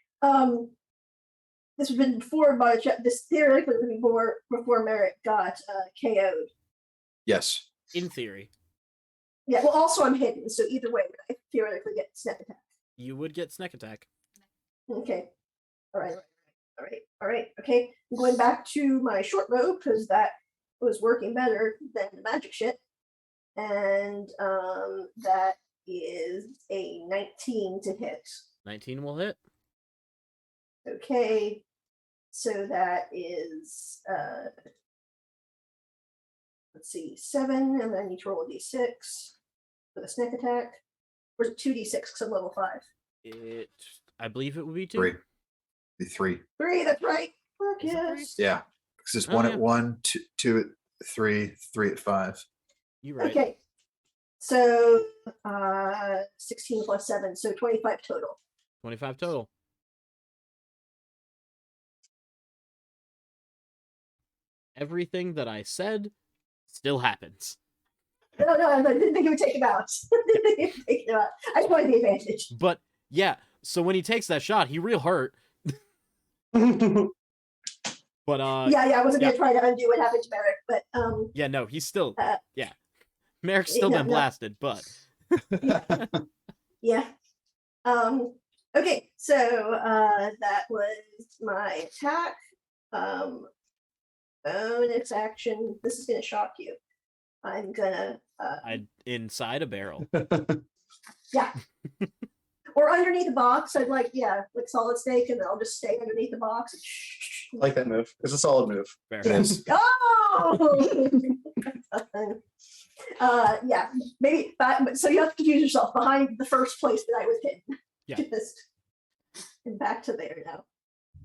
has been before Botticelli. This theoretically would be before Merrick got KO'd. Yes. In theory, Yeah. Well, also I'm hidden, so either way, I theoretically get snap attack. you would get snack attack. Okay. All right. Okay. I'm going back to my short bow because that was working better than the magic shit. And that is a 19 to hit. 19 will hit. Okay. So that is let's see, 7, and then I need to roll a d6 for the snack attack. Or is it 2d6 because I'm level 5? I believe it would be 2. 3. The 3. 3, that's right. Fuck Is it yes. Yeah. Because it's Oh, 1 yeah. at 1, 2 at 3, 3 at 5. You right. Okay. So 16 plus 7, so 25 total. 25 total. Everything that I said still happens. No, I didn't think it would take him out. I just wanted the advantage. But yeah, so when he takes that shot, he real hurt. But Yeah, I wasn't gonna try to undo what happened to Merrick, but yeah, no, he's still Uh, yeah. Merrick's still no, been no. blasted, but yeah. Okay, so that was my attack. Bonus action. This is gonna shock you. I'm gonna I inside a barrel. yeah. Or underneath the box. I'd like solid snake, and then I'll just stay underneath the box. I like that move. It's a solid move. Fair. It is. Oh! Yeah, maybe. So you have to confuse yourself behind the first place that I was hidden. Yeah. Just, and back to there now.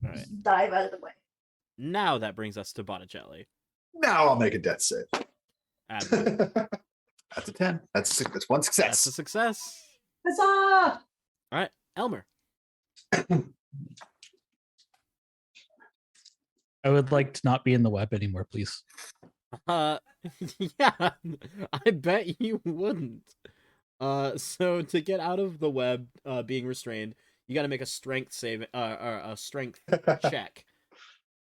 All right. Dive out of the way. Now that brings us to Botticelli. Now I'll make a death save. Admiral. That's a 10. That's one That's success. a success. Huzzah! All right, Elmer. I would like to not be in the web anymore, please. Yeah, I bet you wouldn't. So to get out of the web, being restrained, you got to make a strength save, or a strength check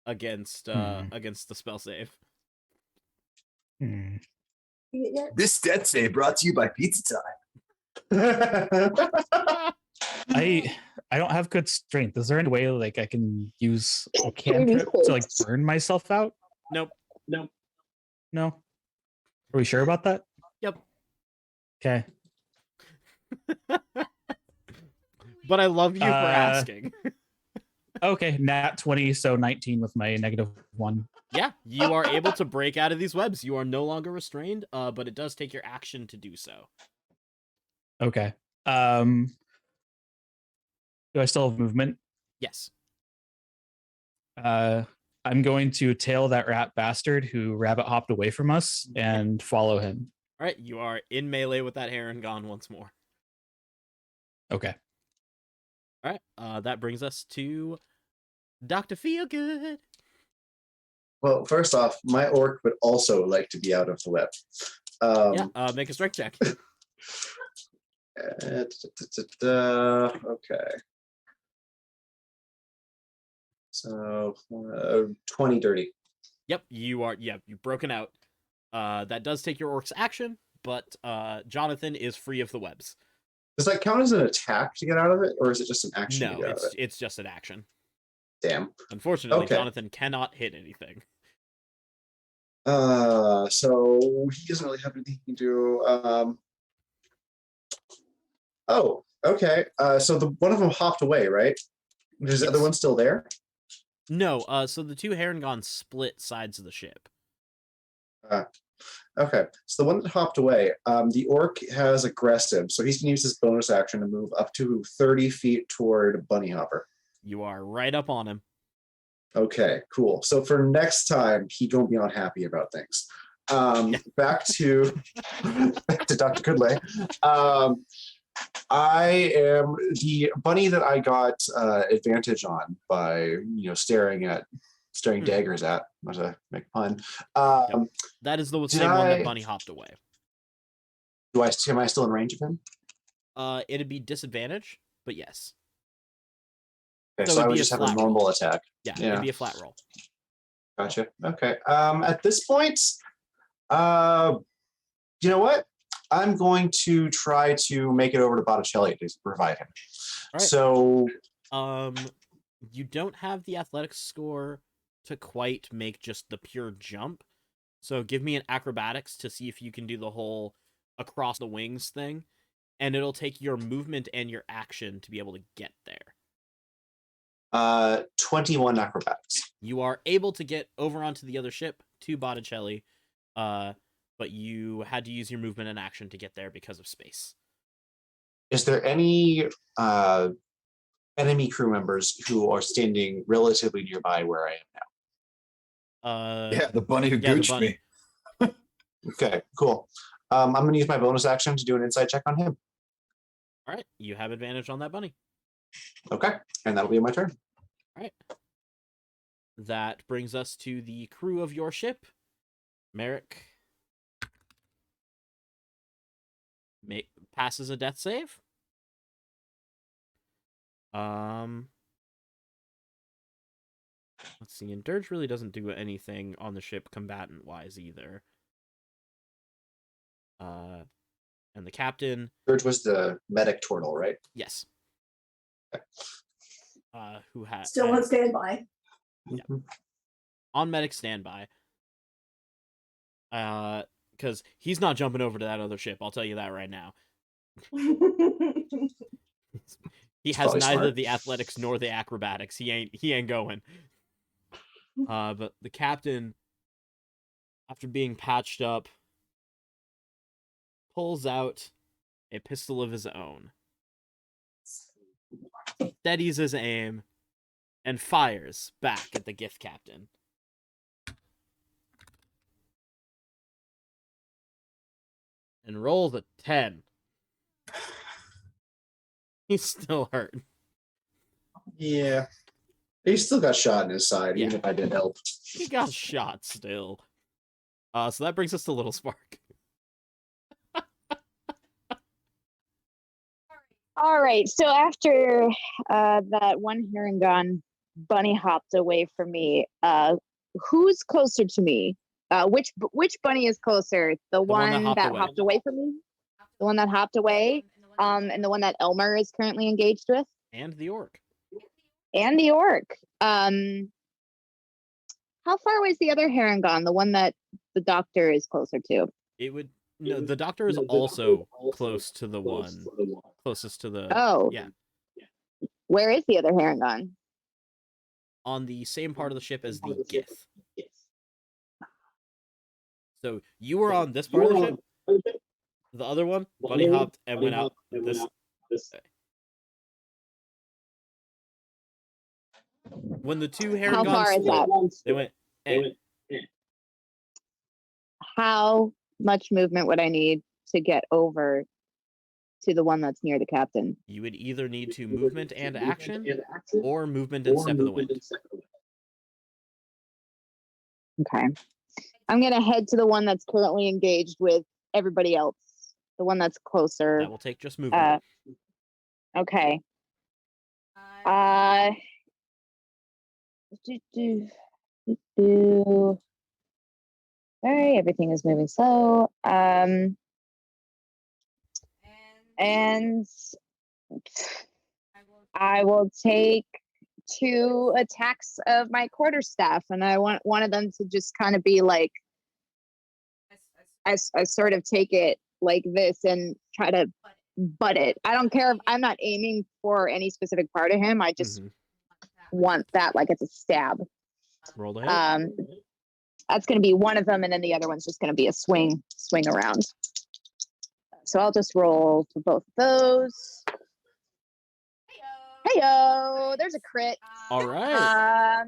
against the spell save. Hmm. Yeah. This death save brought to you by Pizza Time. I don't have good strength. Is there any way like I can use a Maybe cantrip to like close. burn myself out? Nope. No. Are we sure about that? Yep. Okay. But I love you for asking. Okay. Nat 20, so 19 with my -1. Yeah, you are able to break out of these webs. You are no longer restrained, but it does take your action to do so. Okay. Do I still have movement? Yes. I'm going to tail that rat bastard who rabbit hopped away from us and follow him. All right, you are in melee with that heron gone once more. Okay. All right, that brings us to Dr. Feelgood. Well, first off, my orc would also like to be out of the web. Make a strength check. Okay. So 20 dirty. Yep, you've broken out. That does take your orc's action, but Jonathan is free of the webs. Does that count as an attack to get out of it, or is it just an action to No, get out of it? it's just an action. Damn. Unfortunately, Okay. Jonathan cannot hit anything. So he doesn't really have anything he can do. Oh, okay. So the one of them hopped away, right? Is the other one still there? No, so the two Herringons split sides of the ship. Okay, so the one that hopped away, the orc has aggressive, so he's gonna use his bonus action to move up to 30 feet toward Bunny Hopper. You are right up on him. Okay, cool. So for next time, he don't be unhappy about things. Back to Dr. Goodlay. I am the bunny that I got advantage on by staring daggers at. Not to make a pun. That is the same one that Bunny hopped away. Am I still in range of him? It'd be disadvantage, but yes. Okay, So so I it'd would be a just have a flat normal attack. Yeah, Yeah. it'd be a flat roll. Gotcha. Okay. At this point, you know what? I'm going to try to make it over to Botticelli to provide him. All right. So, you don't have the athletics score to quite make just the pure jump. So give me an acrobatics to see if you can do the whole across the wings thing, and it'll take your movement and your action to be able to get there. 21 acrobatics. You are able to get over onto the other ship to Botticelli, but you had to use your movement and action to get there because of space. Is there any enemy crew members who are standing relatively nearby where I am now? Yeah, the bunny who yeah, the gooched bunny. me. Okay, cool. I'm going to use my bonus action to do an insight check on him. All right, you have advantage on that bunny. Okay, and that'll be my turn. All right. That brings us to the crew of your ship. Merrick passes a death save. Let's see, and Dirge really doesn't do anything on the ship combatant-wise either. And the captain... George was the medic turtle, right? Yes. Who had... Still on standby. Mhm. On medic standby. Because he's not jumping over to that other ship, I'll tell you that right now. He has probably neither smart. the athletics nor the acrobatics. He ain't going. But the captain, after being patched up, pulls out a pistol of his own, steadies his aim, and fires back at the gift captain. And rolls a 10. He's still hurt. Yeah. He's still got shot in his side, even Yeah. if I did help. He got shot still. So that brings us to Little Spark. All right. So after that one Herringon bunny hopped away from me, who's closer to me? Which bunny is closer? The one that hopped away from me? The one that hopped away? And the one that Elmer is currently engaged with? And the orc. And the orc. How far away is the other Herringon? The one that the doctor is closer to? It would... No, the doctor is also close to the one closest to the... Oh. Yeah. Where is the other Herringon? On the same part of the ship as the Gith. So you were on this part of the ship. The other one, bunny hopped and went out this way. When the two How far Herringons is that? split, they went... How much movement would I need to get over to the one that's near the captain? You would either need to movement and action, or movement and step of the wind. Okay. I'm gonna head to the one that's currently engaged with everybody else. The one that's closer. That will take just movement. Okay. Uh. Sorry, everything is moving slow. And I will take 2 attacks of my quarterstaff, and I want one of them to just kind of be like, I sort of take it like this and try to butt it. I don't care if I'm not aiming for any specific part of him. I just Mhm. want that like it's a stab. Roll the hit. That's going to be one of them, and then the other one's just going to be a swing around. So I'll just roll for both of those. Heyo, there's a crit. All right.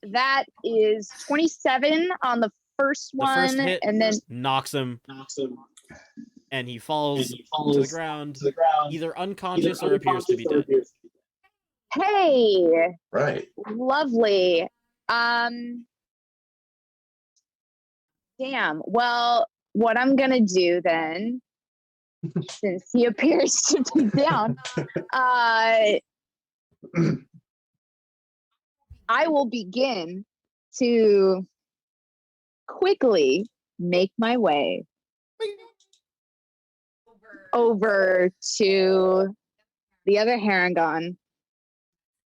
That is 27 on the first The one, first hit and then knocks him, and he falls to the ground, either unconscious or appears to be dead. hey, Right. lovely. Damn. Well, what I'm gonna do then, since he appears to be down, I will begin to quickly make my way over to the other Harangon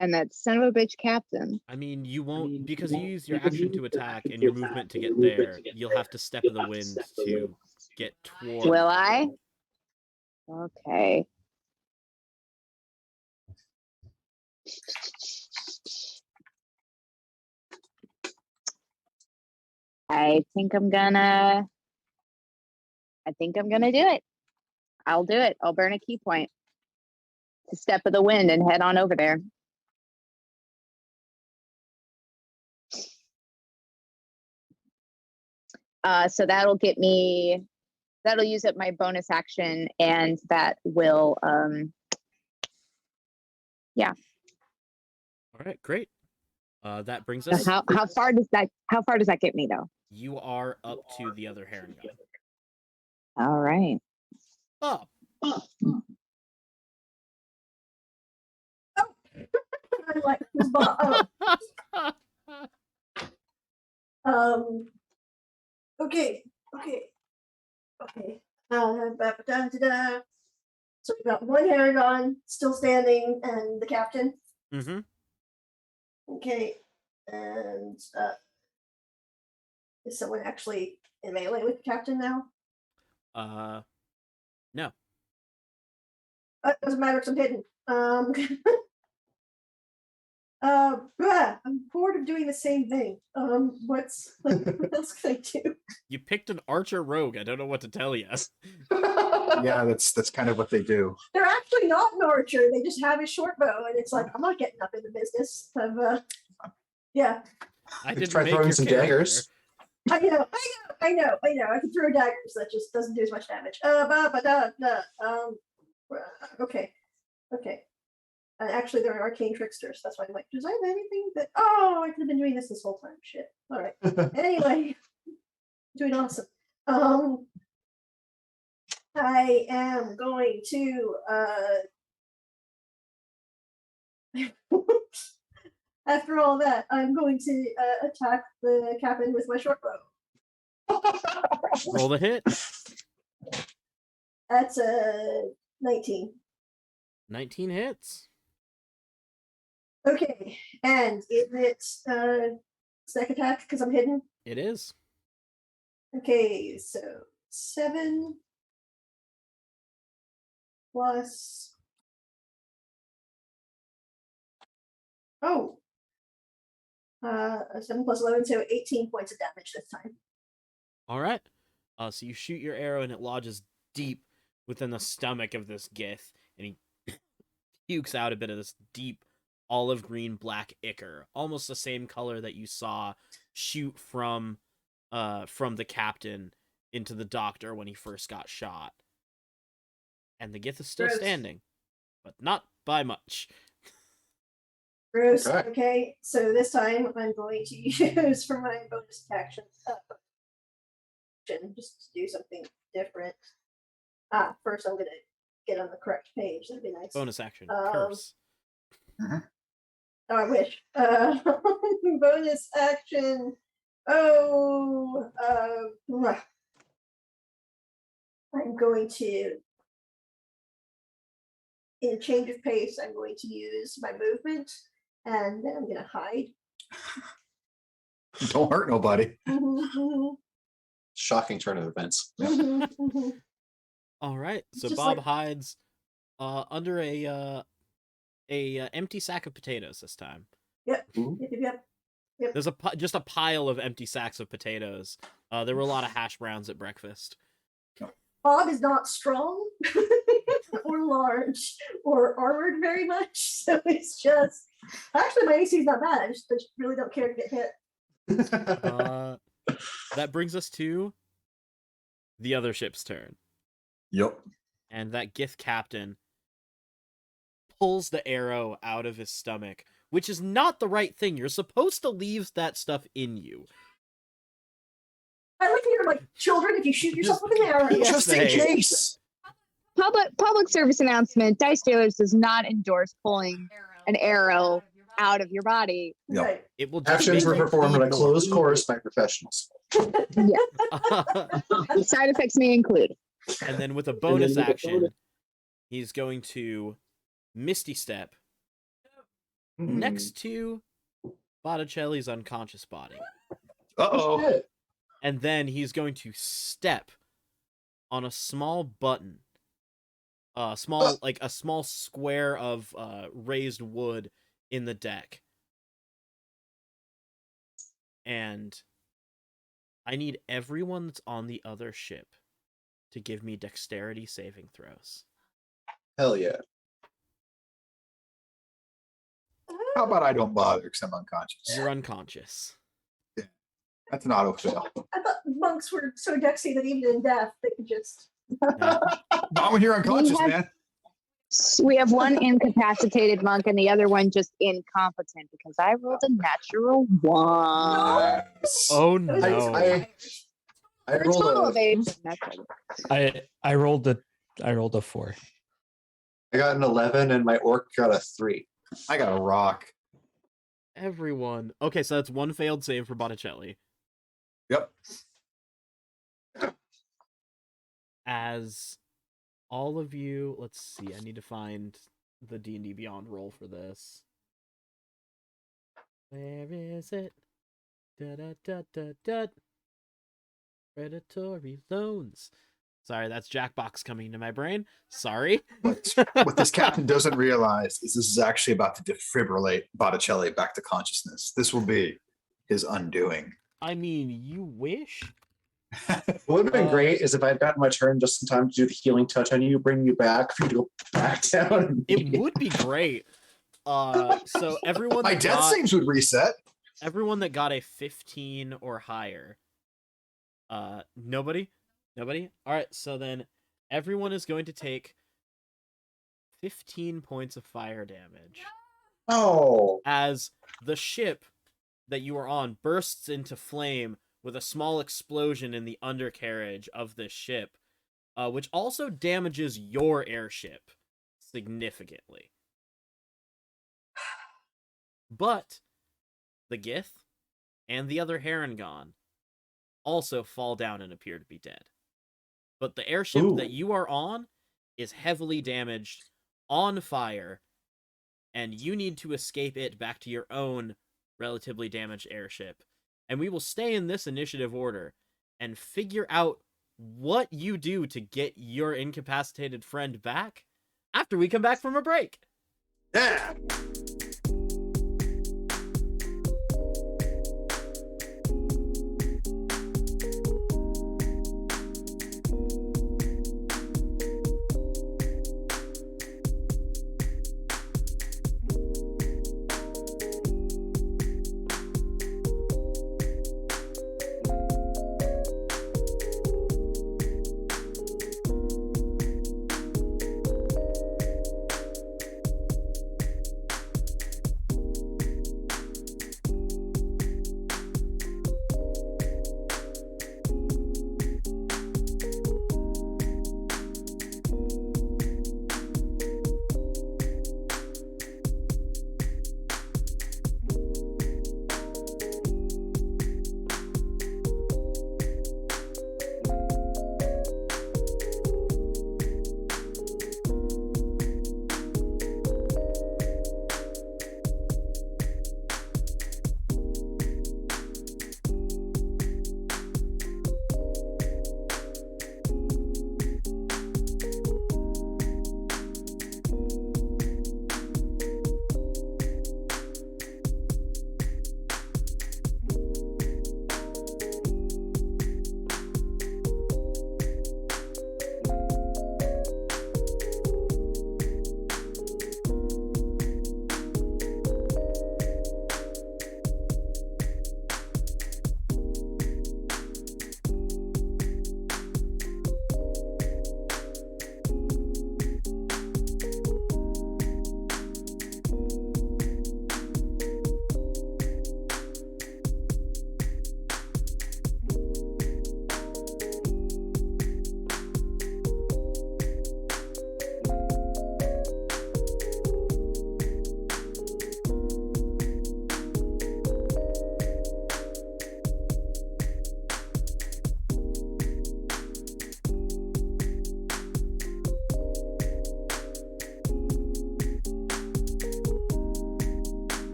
and that son of a bitch captain. I mean, you won't, because you use your action to attack and your movement to get there, you'll have to step in the wind to get toward. Will I? Okay. I think I'm gonna do it. I'll do it. I'll burn a key point to step of the wind and head on over there. So that'll use up my bonus action, and that will, yeah. All right, great. That brings us. How far does that get me though? You are up to the other Harangon. All right. Up. I'm like, who's Bob? Okay. Da-da-da. So we got one Aragon still standing and the captain. Mm-hmm. Okay. And is someone actually in melee with the captain now? No. Doesn't matter because I'm hidden. I'm bored of doing the same thing. What else can I do? You picked an archer rogue. I don't know what to tell you. Yeah, that's kind of what they do. They're actually not an archer. They just have a short bow, and it's like I'm not getting up in the business of. Yeah. I Let's didn't try make throwing your some character. daggers. I know. I can throw daggers. That just doesn't do as much damage. Okay. And actually, they're arcane tricksters. That's why I'm like, does I have anything that? Oh, I could have been doing this whole time. Shit. All right. Anyway, doing awesome. I am going to after all that, I'm going to attack the captain with my short bow. Roll the hit. That's a 19. 19 hits. Okay, and is it snack attack because I'm hidden? It is. Okay, so 7 plus. Oh, 7 plus 11, so 18 points of damage this time. All right. So you shoot your arrow and it lodges deep within the stomach of this Gith, and he pukes out a bit of this deep olive green black ichor, almost the same color that you saw shoot from the captain into the doctor when he first got shot. And the Gith is still Gross. standing, but not by much. Gross. Okay. Okay. So this time I'm going to use for my bonus action. Just to do something different. First I'm gonna get on the correct page. That'd be nice. Bonus action. Um, Curse. Oh, I wish. Bonus action. Oh, I'm going to, in change of pace, I'm going to use my movement, and then I'm going to hide. Don't hurt nobody. Shocking turn of events. All right. So Just Bob like- hides under a empty sack of potatoes this time. Yep. There's just a pile of empty sacks of potatoes. There were a lot of hash browns at breakfast. Bob is not strong or large or armored very much, so it's just. Actually, my AC is not bad. I just really don't care to get hit. That brings us to the other ship's turn. Yep. And that Gith captain pulls the arrow out of his stomach, which is not the right thing. You're supposed to leave that stuff in you. I like to hear like children if you shoot yourself with an arrow. Yeah. Just in case. Public service announcement: Dice Dealers does not endorse pulling an arrow out of your body. Yep. Right. It will just Actions make were you performed in a bleed closed course by professionals. more. Side effects may include. And then with a bonus action, he's going to Misty Step next to Botticelli's unconscious body. Uh-oh. Shit. And then he's going to step on a small button. Like a small square of raised wood in the deck. And I need everyone that's on the other ship to give me dexterity saving throws. Hell yeah. How about I don't bother because I'm unconscious? You're unconscious. That's an auto fail. I thought monks were so dexy that even in death they could just. Not when you're unconscious, have- man. We have one incapacitated monk and the other one just incompetent because I rolled a natural one. Nice. Oh That was no. I For a rolled total of a, 8. Natural. I rolled a 4. I got an 11 and my orc got a 3. I got a rock. Everyone. Okay, so that's one failed save for Botticelli. Yep. As all of you, let's see, I need to find the D&D Beyond roll for this. Where is it? Da da da da da. Predatory loans. Sorry, that's Jackbox coming to my brain. Sorry. What this captain doesn't realize is this is actually about to defibrillate Botticelli back to consciousness. This will be his undoing. I mean, you wish? What would have been great is if I'd gotten my turn just in time to do the healing touch on you, bring you back for you to go back down. It would be great. So everyone My that death got, saves would reset. everyone that got a 15 or higher. Nobody? Nobody? Alright, so then everyone is going to take 15 points of fire damage Oh, as the ship that you are on bursts into flame with a small explosion in the undercarriage of this ship, which also damages your airship significantly. But the Gith and the other Harengon also fall down and appear to be dead. But the airship Ooh. that you are on is heavily damaged, on fire, and you need to escape it back to your own relatively damaged airship. And we will stay in this initiative order and figure out what you do to get your incapacitated friend back after we come back from a break. Yeah.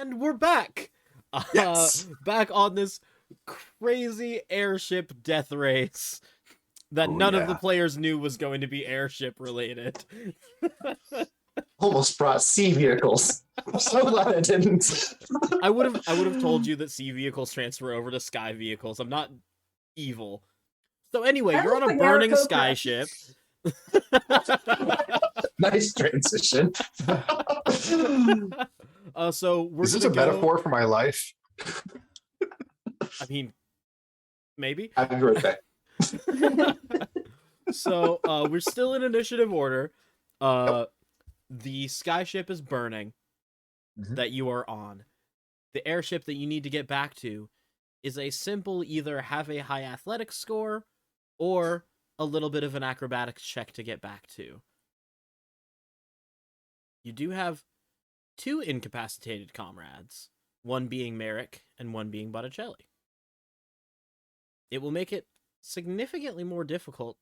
And we're back. Yes. Back on this crazy airship death race that Oh, none of the yeah. players knew was going to be airship related. Almost brought sea vehicles. I'm so glad I didn't. I would have told you that sea vehicles transfer over to sky vehicles. I'm not evil. So anyway, That you're was on a the burning Maricopa. sky ship. Nice transition. So we're Is this gonna a go, metaphor for my life? I mean, maybe. Happy birthday. So we're still in initiative order. The skyship is burning Mhm. that you are on. The airship that you need to get back to is a simple either have a high athletics score or a little bit of an acrobatics check to get back to. You do have 2 incapacitated comrades, one being Merrick and one being Botticelli. It will make it significantly more difficult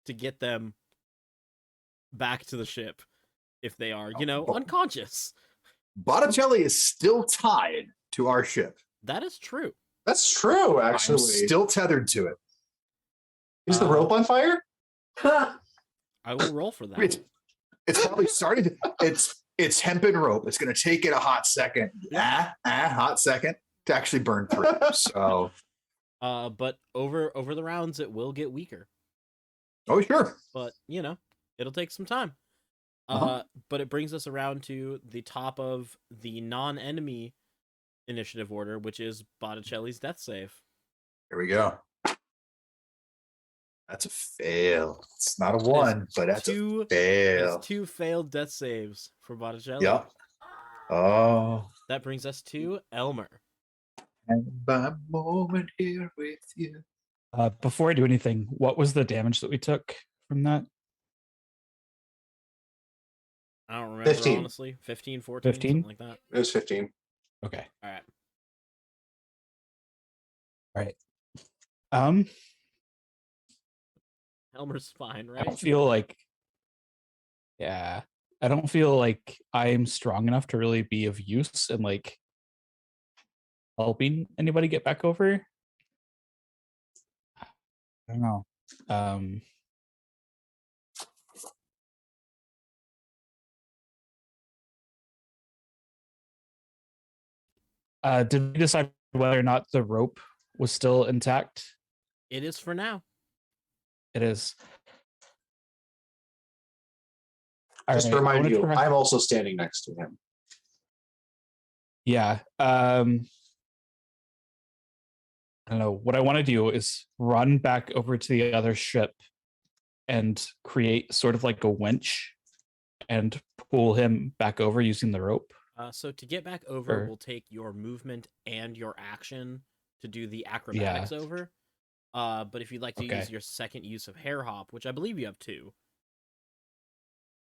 to get them back to the ship if they are, Oh. unconscious. Botticelli is still tied to our ship. That is true. That's true, I'm actually. still tethered to it. Is the rope on fire? Huh. I will roll for that. It's probably started. It's hempen rope. It's going to take it a hot second. Hot second to actually burn through. So, But over the rounds, it will get weaker. oh sure. But it'll take some time. Uh-huh. But it brings us around to the top of the non-enemy initiative order, which is Botticelli's death save. Here we go. That's a fail. It's not a 1, but that's two, a fail. It's 2 failed death saves for Botticelli. Yep. Oh. That brings us to Elmer. And my moment here with you. Before I do anything, what was the damage that we took from that? I don't remember, 15. honestly. 15, 14, 15? something like that. It was 15. Okay. All right. All right. Elmer's fine, I right? don't feel like, yeah, I don't feel like I'm strong enough to really be of use in like helping anybody get back over. I don't know. Did we decide whether or not the rope was still intact? It is for now. It is. Just to remind you, I'm also standing next to him. Yeah. I don't know. What I want to do is run back over to the other ship and create sort of like a winch and pull him back over using the rope. So to get back over Or- will take your movement and your action to do the acrobatics over. But if you'd like to Okay. use your second use of hair hop, which I believe you have 2.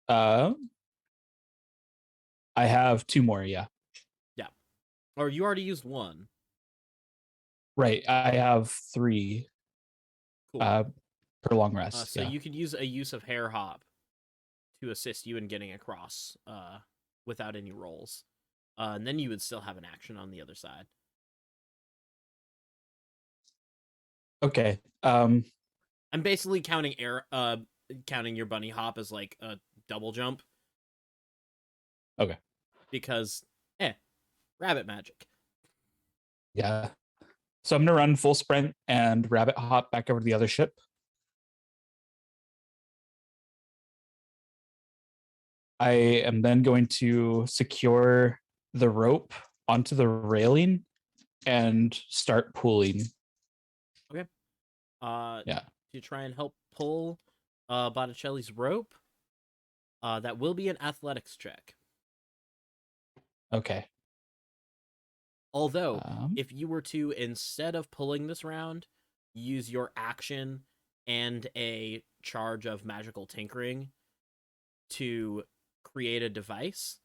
I have 2 more, yeah. Or you already used 1. Right. I have 3 Cool. per long rest. So yeah. you could use a use of hair hop to assist you in getting across without any rolls. And then you would still have an action on the other side. Okay. I'm basically counting counting your bunny hop as like a double jump. Okay. Because rabbit magic. Yeah. So I'm gonna run full sprint and rabbit hop back over to the other ship. I am then going to secure the rope onto the railing and start pulling. Yeah. To try and help pull Botticelli's rope. That will be an athletics check. Okay. Although, if you were to, instead of pulling this round, use your action and a charge of magical tinkering to create a device,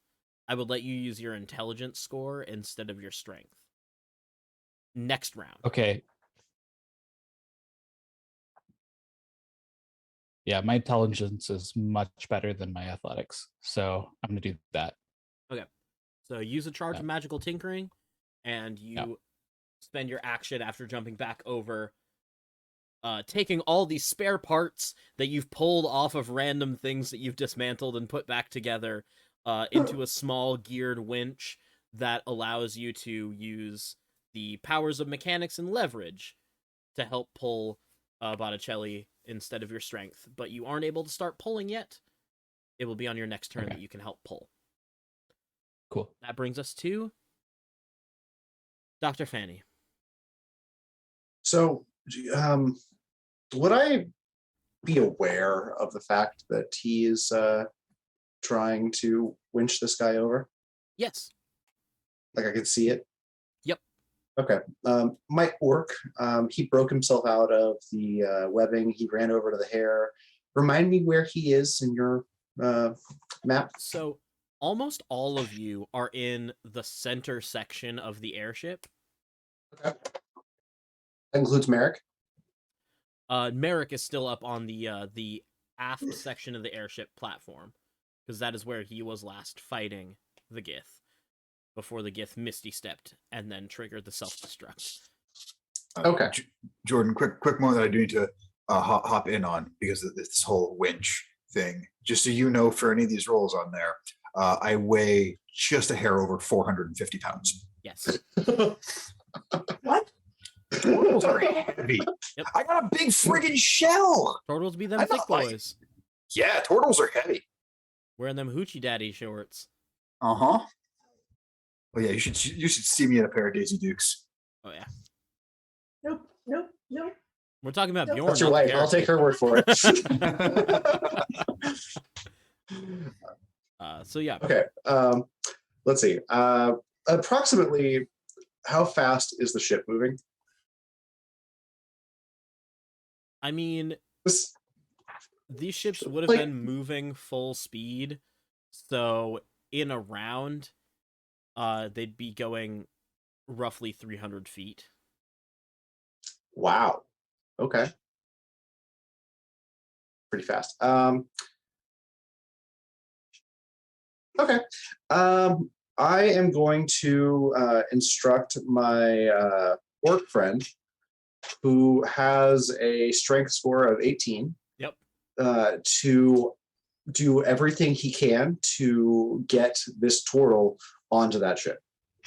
I would let you use your intelligence score instead of your strength. Next round. Okay. Yeah, my intelligence is much better than my athletics, so I'm gonna do that. So use a charge Yeah. of magical tinkering, and you Yeah. spend your action after jumping back over, taking all these spare parts that you've pulled off of random things that you've dismantled and put back together into a small geared winch that allows you to use the powers of mechanics and leverage to help pull Botticelli instead of your strength. But you aren't able to start pulling yet. It will be on your next turn Okay. that you can help pull. Cool. That brings us to Dr. Fanny. So, would I be aware of the fact that he is trying to winch this guy over? Yes. Like I could see it? Yep. Okay. Might work. He broke himself out of the webbing. He ran over to the hair. Remind me where he is in your map. So almost all of you are in the center section of the airship. Okay. That includes Merrick. Merrick is still up on the aft section of the airship platform, because that is where he was last fighting the Gith, before the Gith misty stepped and then triggered the self-destruct. Okay. Jordan, quick moment that I do need to hop in on because of this whole winch thing. Just so you know, for any of these rolls on there, I weigh just a hair over 450 pounds. Yes. What? Turtles are heavy. Yep. I got a big friggin' shell. Turtles be them I thick don't like- boys. Yeah, turtles are heavy. Wearing them hoochie daddy shorts. Oh yeah, you should see me in a pair of Daisy Dukes. Oh yeah. Nope, nope, nope. We're talking about That's Bjorn. That's your not the wife. I'll take character. her word for it. So yeah. Okay. Let's see. Approximately how fast is the ship moving? I mean, This, these ships would have Like- been moving full speed, so in a round, they'd be going roughly 300 feet. wow. Okay. Pretty fast. Okay. I am going to instruct my orc friend who has a strength score of 18. Yep. To do everything he can to get this turtle onto that ship.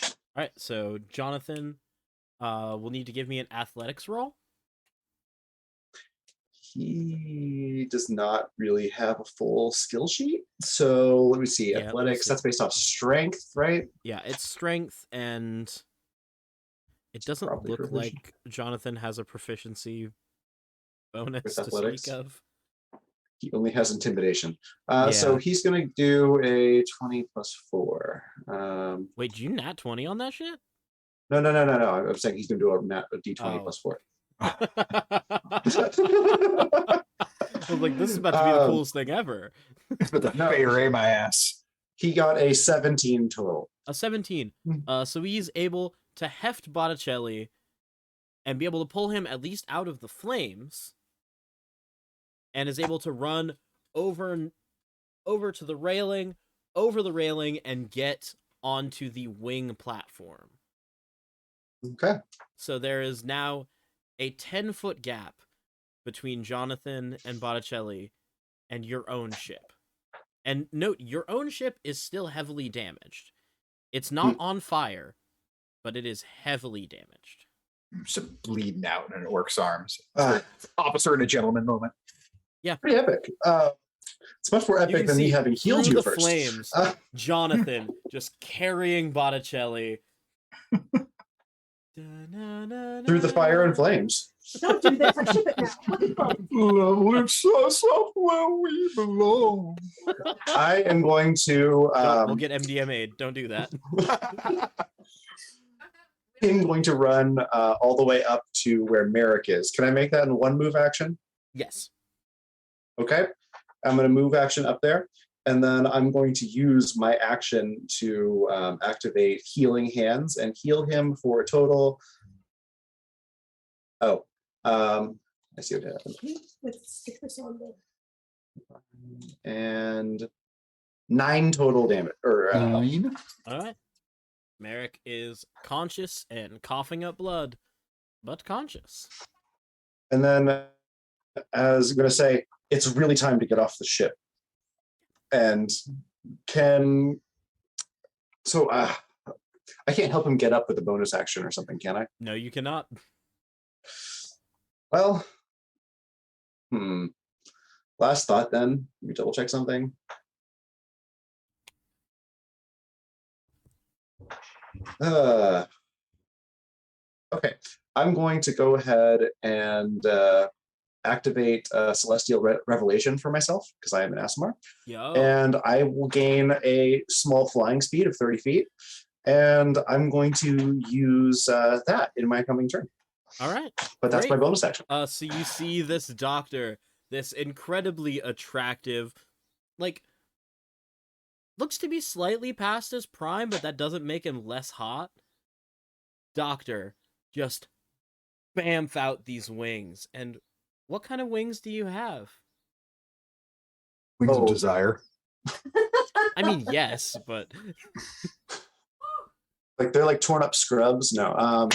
All right, so Jonathan will need to give me an athletics roll. He does not really have a full skill sheet. So let me see. Yeah, let me Athletics, see. that's based off strength, right? Yeah, it's strength, and it doesn't Probably look proficient. like Jonathan has a proficiency bonus With to athletics? speak of. He only has intimidation. Yeah. So he's going to do a 20 plus 4. Wait, did you nat 20 on that shit? No. I'm saying he's going to do a D20 Oh. plus 4. I was like, this is about to be the Um, coolest thing ever. But the No. Fey my ass. He got a 17 total. A 17. So he's able to heft Botticelli and be able to pull him at least out of the flames, and is able to run over to the railing, over the railing, and get onto the wing platform. Okay. So there is now a 10-foot gap between Jonathan and Botticelli and your own ship. And note, your own ship is still heavily damaged. It's not on fire, but it is heavily damaged. Some bleeding out in an orc's arms. Uh, Officer and a gentleman moment. Pretty epic. It's much more You epic can than me see having healed through you the first. flames, Jonathan just carrying Botticelli Through the fire and flames. Don't do this. I ship it now. What the fuck? Let's us up where we belong. I am going to. We'll get MDMA. Don't do that. I'm going to run all the way up to where Merrick is. Can I make that in one move action? Yes. Okay. I'm going to move action up there. And then I'm going to use my action to activate Healing Hands and heal him for a total. Oh, I see what happened. Let's stick this on there. And 9 total damage. Or Nine. All right. Merrick is conscious and coughing up blood, but conscious. And then, as I'm going to say, it's really time to get off the ship. And can so I can't help him get up with a bonus action or something, can I? No, you cannot. Well, last thought then. Let me double check something. Okay, I'm going to go ahead and activate Celestial Revelation for myself because I am an Aasimar. Yo. And I will gain a small flying speed of 30 feet. And I'm going to use that in my coming turn. All right. But that's my Great. bonus action. So you see this doctor, this incredibly attractive, like, looks to be slightly past his prime, but that doesn't make him less hot. Doctor just bamf out these wings. And what kind of wings do you have? Wings of Oh. desire. I mean, yes, but Like they're like torn up scrubs. No.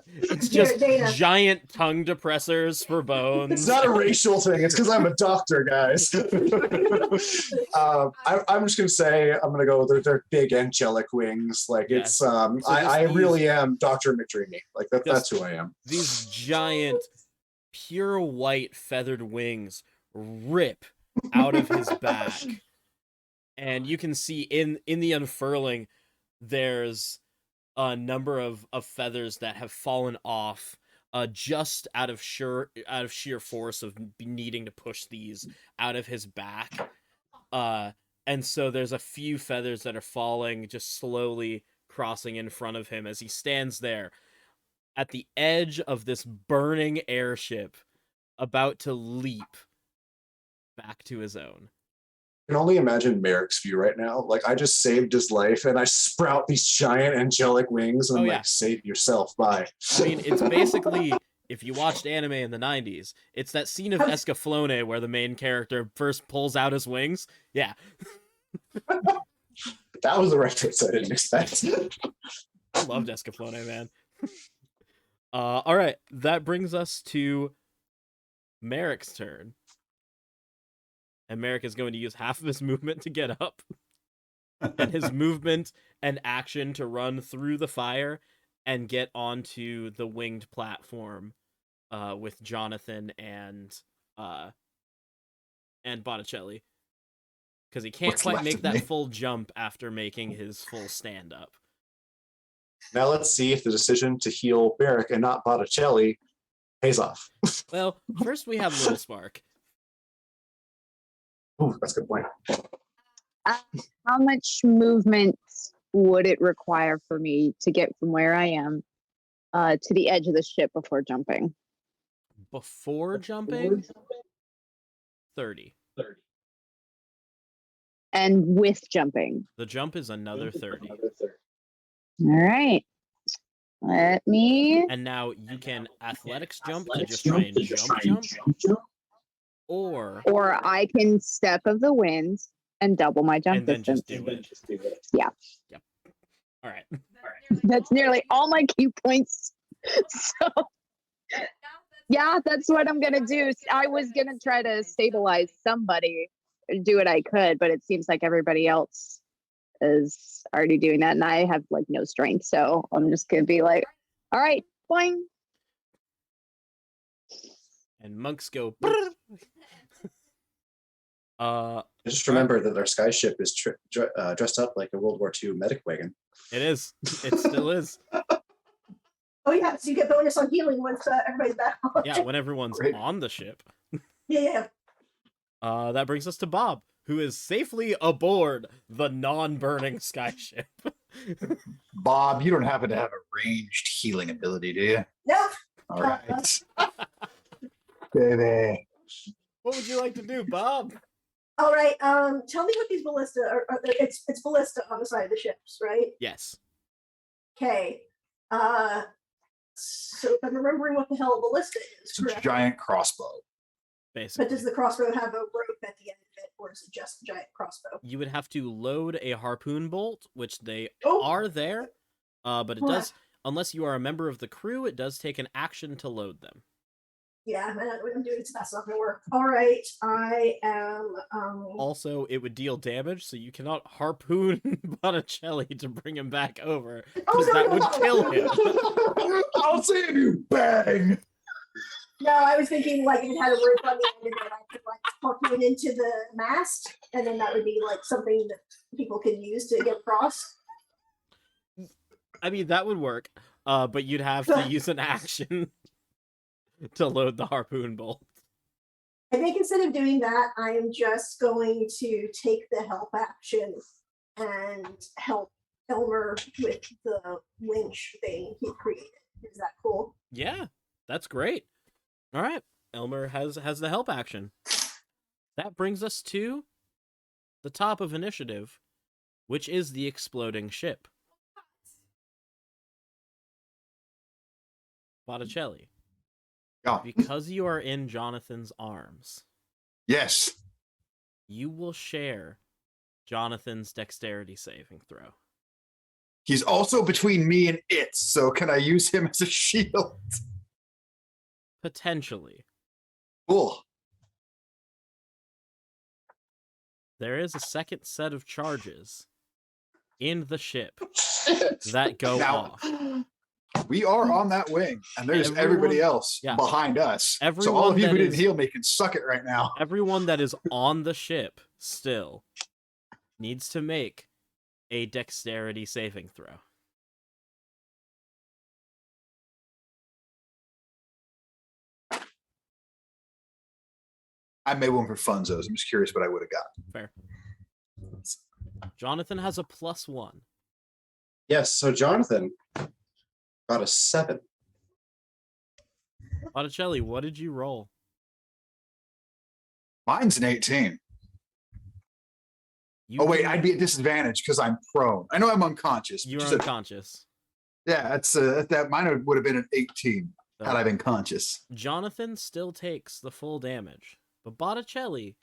it's just Dana. giant tongue depressors for bones. It's not a racial thing. It's because I'm a doctor, guys. I'm just gonna say I'm gonna go with their big angelic wings. Like Yes. it's So I just really am Dr. McDreamy. Like that's who I am. These giant, pure white feathered wings rip out of his back. And you can see in the unfurling, there's a number of feathers that have fallen off, just out of sheer force of needing to push these out of his back. And so there's a few feathers that are falling, just slowly crossing in front of him as he stands there at the edge of this burning airship, about to leap back to his own. I can only imagine Merrick's view right now. Like I just saved his life and I sprout these giant angelic wings and I'm Oh, yeah. like, save yourself, bye. I mean, it's basically, if you watched anime in the 90s, it's that scene of Escaflowne where the main character first pulls out his wings. Yeah. That was the reference I didn't expect. I loved Escaflowne, man. All right, that brings us to Merrick's turn. And Merrick is going to use half of his movement to get up, and his movement and action to run through the fire and get onto the winged platform with Jonathan and Botticelli. Because he can't What's quite left make of that me? full jump after making his full stand-up. Now let's see if the decision to heal Merrick and not Botticelli pays off. Well, first we have Little Spark. Ooh, that's a good point. How much movement would it require for me to get from where I am to the edge of the ship before jumping? Before jumping, 30. And with jumping? The jump is another 30. All right. Let me. And now you can athletics jump to just try and jump. Or I can step of the wind and double my jump and then distance. just do it. Yeah. Yep. All right. That's nearly all my key points. So, yeah, that's what I'm going to do. I was going to try to stabilize somebody, do what I could, but it seems like everybody else is already doing that. And I have like no strength. So I'm just going to be like, all right, boing. And monks go. Just remember that our sky ship is dressed up like a World War II medic wagon. It is. It still is. Oh yeah, so you get bonus on healing once everybody's back on. Yeah, when everyone's Great. on the ship. Yeah. That brings us to Bob, who is safely aboard the non-burning sky ship. Bob, you don't happen to have a ranged healing ability, do you? Nope. All right. Baby. What would you like to do, Bob? All right. Tell me what these ballista are. It's ballista on the side of the ships, right? Yes. Okay. So if I'm remembering what the hell a ballista is, It's a correct? giant crossbow. Basically. But does the crossbow have a rope at the end of it, or is it just a giant crossbow? You would have to load a harpoon bolt, which they Oh. are there, but it What? does, unless you are a member of the crew, it does take an action to load them. Yeah, what I'm doing, so that's not gonna work. All right, I am. Also, it would deal damage, so you cannot harpoon Botticelli to bring him back over, because no, that no, would no. kill him. I'll save you. Bang. No, I was thinking like if it had a rope on the end of it, I could like harpoon into the mast, and then that would be like something that people could use to get across. I mean, that would work, but you'd have to use an action to load the harpoon bolt. I think instead of doing that, I am just going to take the help action and help Elmer with the winch thing he created. Is that cool? Yeah, that's great. All right, Elmer has the help action. That brings us to the top of initiative, which is the exploding ship. Botticelli, Yeah. because you are in Jonathan's arms, Yes. you will share Jonathan's dexterity saving throw. He's also between me and it, so can I use him as a shield? Potentially. Cool. There is a second set of charges in the ship that go Now, off. we are on that wing, and there's Everyone- everybody else yeah. behind us. So all Everyone of you that who didn't is- heal me can suck it right now. Everyone that is on the ship still needs to make a dexterity saving throw. I made one for funzos. I'm just curious what I would have got. Fair. Jonathan has a +1. Yes, so Jonathan got a 7. Botticelli, what did you roll? Mine's an 18. You Oh wait, do- I'd be at disadvantage because I'm prone. I know I'm unconscious. but You're just a- unconscious. yeah, that's that. Mine would have been an 18 had I been conscious. Jonathan still takes the full damage, but Botticelli,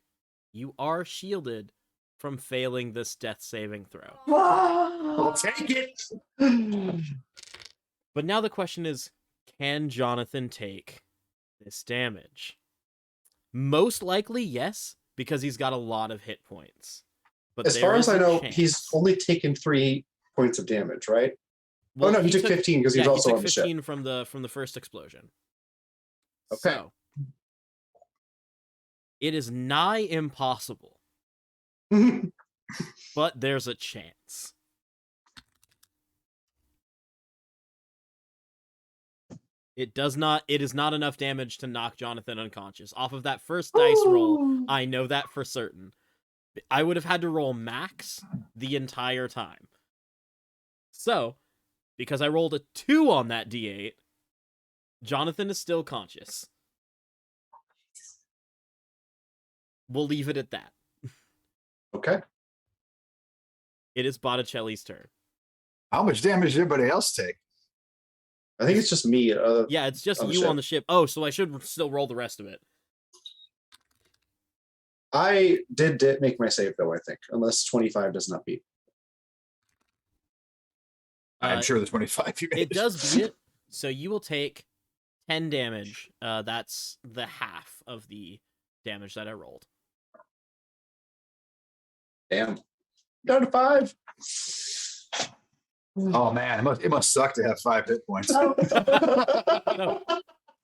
you are shielded from failing this death saving throw. I'll take it. But now the question is, can Jonathan take this damage? Most likely, yes, because he's got a lot of hit points. But As there far as is I a know, chance. he's only taken 3 points of damage, right? Well, no, he took 15 because he was also took on the ship. 15 from the first explosion. Okay. So, it is nigh impossible, but there's a chance. It is not enough damage to knock Jonathan unconscious. Off of that first dice roll, I know that for certain. I would have had to roll max the entire time. So, because I rolled a 2 on that D8, Jonathan is still conscious. We'll leave it at that. Okay. It is Botticelli's turn. How much damage did everybody else take? I think it's just me. Yeah, it's just On the you ship. on the ship. Oh, so I should still roll the rest of it. I did make my save, though, I think, unless 25 does not beat. I'm Uh, sure the 25 you made. It does beat it, so you will take 10 damage. That's the half of the damage that I rolled. Damn. Down to 5. Oh man, it must suck to have 5 hit points. Oh, No.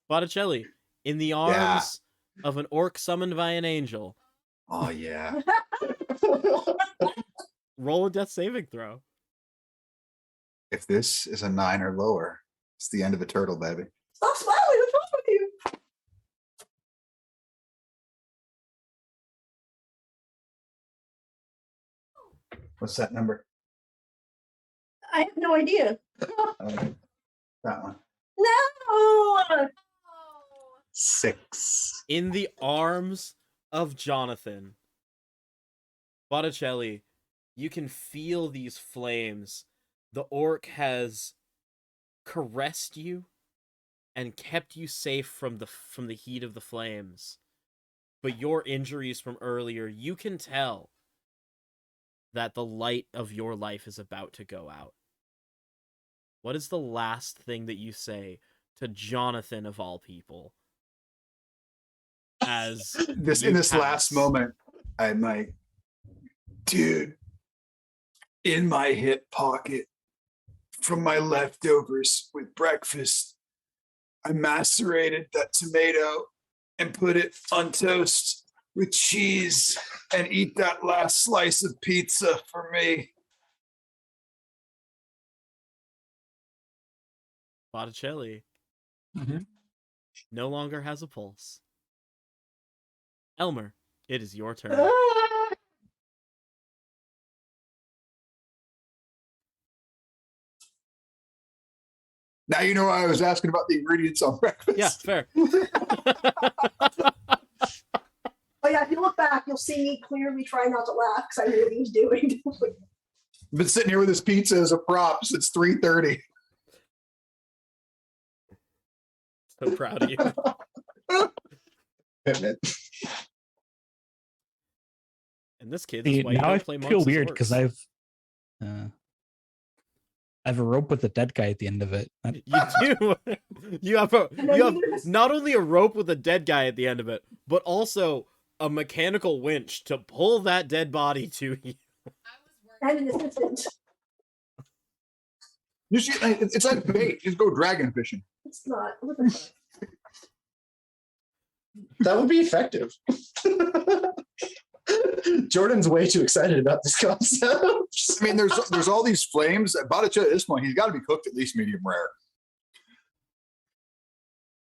Botticelli, in the arms of an orc summoned by an angel, Oh yeah. roll a death saving throw. If this is a 9 or lower, it's the end of a turtle, baby. stop smiling. What's wrong with you? What's that number? I have no idea. That one. No. 6. In the arms of Jonathan, Botticelli, you can feel these flames. The orc has caressed you and kept you safe from the heat of the flames. but your injuries from earlier, you can tell that the light of your life is about to go out. What is the last thing that you say to Jonathan of all people? As This you in this pass? last moment, I'm like, dude, in my hip pocket from my leftovers with breakfast, I macerated that tomato and put it on toast with cheese and eat that last slice of pizza for me. Botticelli Mhm. no longer has a pulse. Elmer, it is your turn. Ah! Now you know why I was asking about the ingredients on breakfast. Yeah, fair. Oh yeah, if you look back, you'll see me clearly trying not to laugh because I knew what he was doing. I've been sitting here with this pizza as a prop since 3:30. So proud of you. Commitment. And this kid, See, that's why you now I don't play feel Monks weird because Orcs. I have a rope with a dead guy at the end of it. You do. you have not only a rope with a dead guy at the end of it, but also a mechanical winch to pull that dead body to you. And an assistant. You see, it's like bait. Just go dragon fishing. It's not. What the fuck? That would be effective. Jordan's way too excited about this concept. I mean, there's all these flames. Botticelli at this point, he's got to be cooked at least medium rare.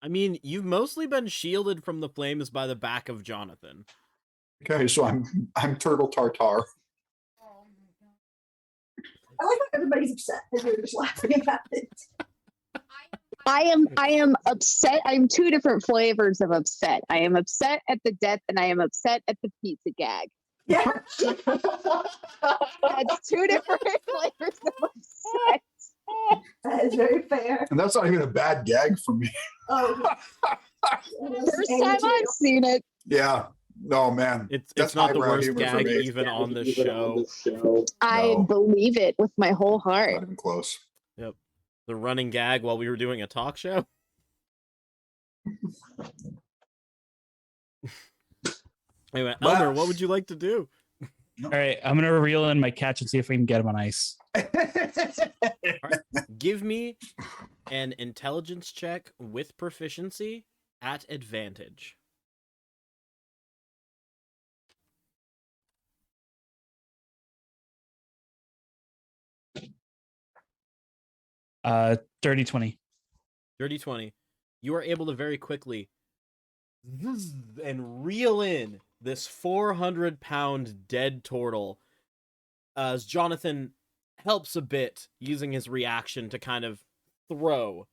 I mean, you've mostly been shielded from the flames by the back of Jonathan. Okay, so I'm turtle tartar. I like how everybody's upset and you're just laughing about it. I am upset. I'm two different flavors of upset. I am upset at the death and I am upset at the pizza gag. Yeah. That's two different flavors of upset. That is very fair. And that's not even a bad gag for me. Oh. First time I've seen it. Yeah. No, man. It's That's not the highbrow worst humor for gag me. even on the show. I No. believe it with my whole heart. Not even close. Yep. The running gag while we were doing a talk show. Anyway, Wow. Elmer, what would you like to do? All right, I'm gonna reel in my catch and see if we can get him on ice. Give me an intelligence check with proficiency at advantage. Dirty 20. Dirty 20. You are able to very quickly and reel in this 400-pound dead turtle as Jonathan helps a bit using his reaction to kind of throw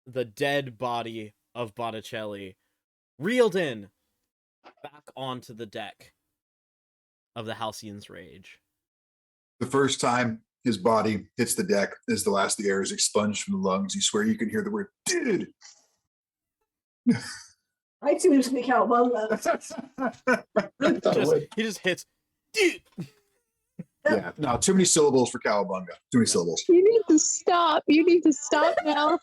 the dead body of Botticelli reeled in back onto the deck of the Halcyon's Rage. The first time his body hits the deck as the last of the air is expunged from the lungs, you swear you can hear the word "dude." I assume he was going to be cowabunga. He just hits. Dude! Yeah, no, too many syllables for cowabunga. Too many syllables. You need to stop. You need to stop now.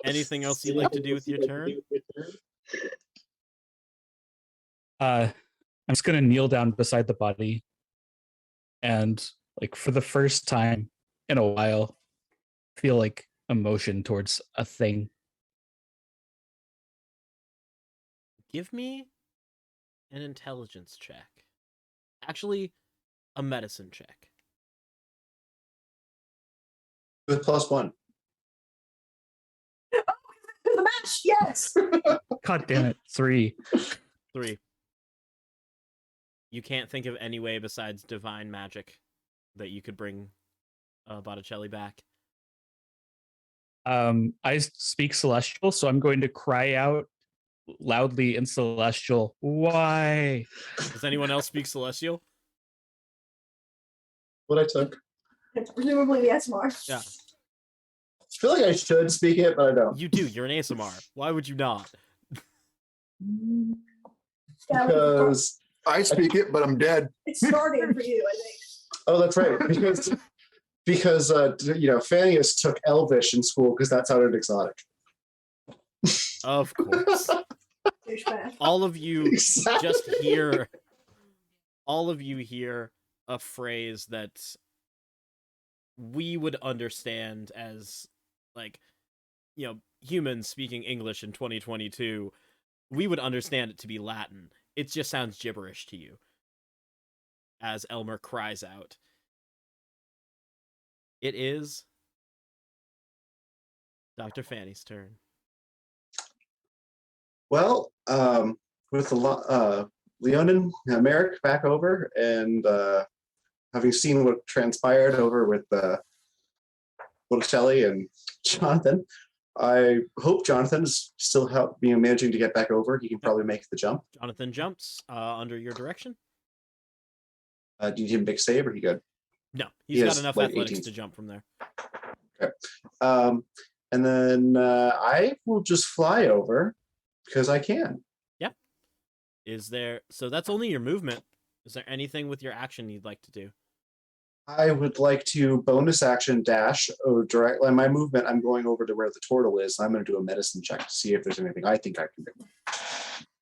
Anything else you'd like to do with your turn? I'm just gonna kneel down beside the body and, like, for the first time in a while, feel like emotion towards a thing. Give me an intelligence check. Actually, a medicine check. With +1. The match, yes. God damn it, 3. 3. You can't think of any way besides divine magic that you could bring Botticelli back. I speak Celestial, so I'm going to cry out loudly in Celestial. Why? Does anyone else speak Celestial? What I took. It's presumably the SMR. Yeah. I feel like I should speak it, but I don't. You do. You're an ASMR. Why would you not? Yeah, Because I speak it, but I'm dead. it's starting for you, I think. oh, that's right. Because Fannius took Elvish in school because that sounded exotic. Of course. Douchebag. All of you Exactly. just hear a phrase that we would understand as, like, humans speaking English in 2022, we would understand it to be Latin. It just sounds gibberish to you as Elmer cries out. It is Dr. Fanny's turn. Well, with Leonin Merrick back over and having seen what transpired over with Botticelli and Jonathan, I hope Jonathan is still managing to get back over. He can probably make the jump. Jonathan jumps under your direction. Do you need him to make save or he good? No, He he's got has, enough like, athletics 18. to jump from there. And then I will just fly over because I can. So that's only your movement. Is there anything with your action you'd like to do? I would like to bonus action dash directly. My movement, I'm going over to where the turtle is. I'm going to do a medicine check to see if there's anything I think I can do.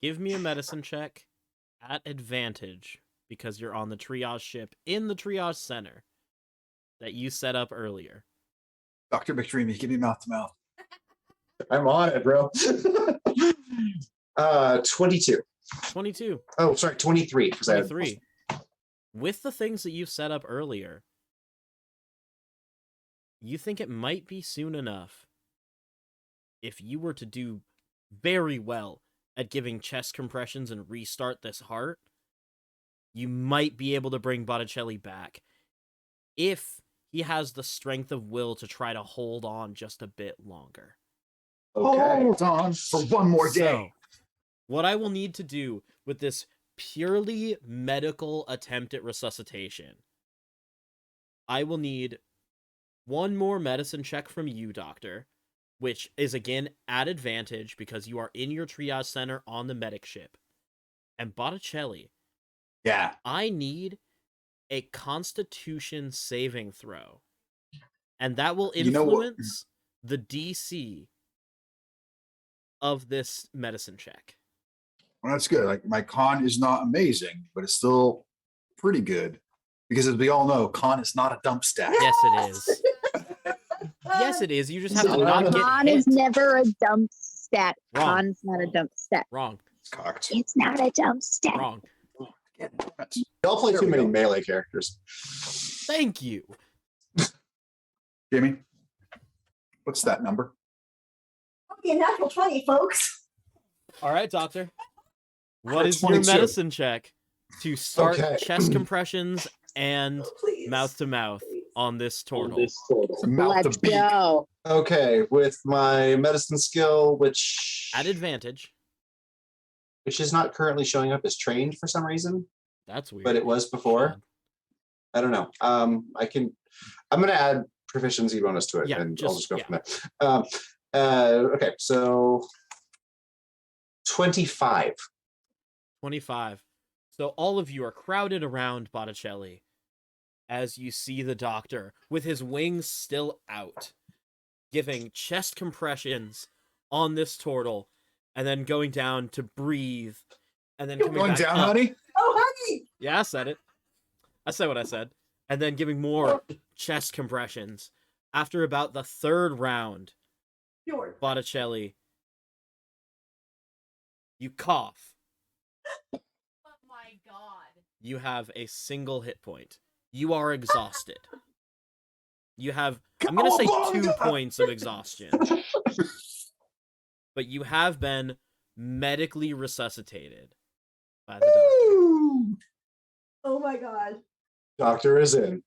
Give me a medicine check at advantage because you're on the triage ship in the triage center that you set up earlier. Dr. McDreamy, give me mouth to mouth. I'm on it, bro. 22. 22. Oh, sorry, 23. 23. With the things that you've set up earlier, you think it might be soon enough if you were to do very well at giving chest compressions and restart this heart, you might be able to bring Botticelli back if he has the strength of will to try to hold on just a bit longer. Okay. Hold on for one more day. So, what I will need to do with this purely medical attempt at resuscitation, I will need one more medicine check from you, Doctor, which is again at advantage because you are in your triage center on the medic ship. And Botticelli, Yeah. I need a Constitution saving throw. And that will You know what? influence the DC of this medicine check. Well, that's good. Like, my con is not amazing, but it's still pretty good. Because as we all know, con is not a dump stat. Yes, it is. Yes, it is. You just have to not get Con hit. is never a dump stat. Wrong. Con's not a dump stat. Wrong. It's cocked. It's not a dump stat. Wrong. Y'all play There too we many go. melee characters. Thank you. Jamie, what's that number? Okay, natural 20, folks. All right, Doctor. What is your 22. medicine check to start Okay. chest compressions and Oh, please. mouth to mouth on this turtle? It's a mouth Let's to beak. go. Okay, with my medicine skill, which At advantage. is not currently showing up as trained for some reason, That's weird. but it was before. I don't know. I'm gonna add proficiency bonus to it, Yeah, and I'll just- just go from there. Okay, so 25. 25. So all of you are crowded around Botticelli as you see the doctor with his wings still out, giving chest compressions on this turtle, and then going down to breathe, and then coming Going back down, up. honey? Oh, honey! Yeah, I said it. I said what I said. And then giving more chest compressions. After about the third round, Bjorn. Botticelli, you cough. Oh my god. You have a single hit point. You are exhausted. You have, I'm going to say 2 points of exhaustion. But you have been medically resuscitated by the doctor. Oh my god. Doctor is in.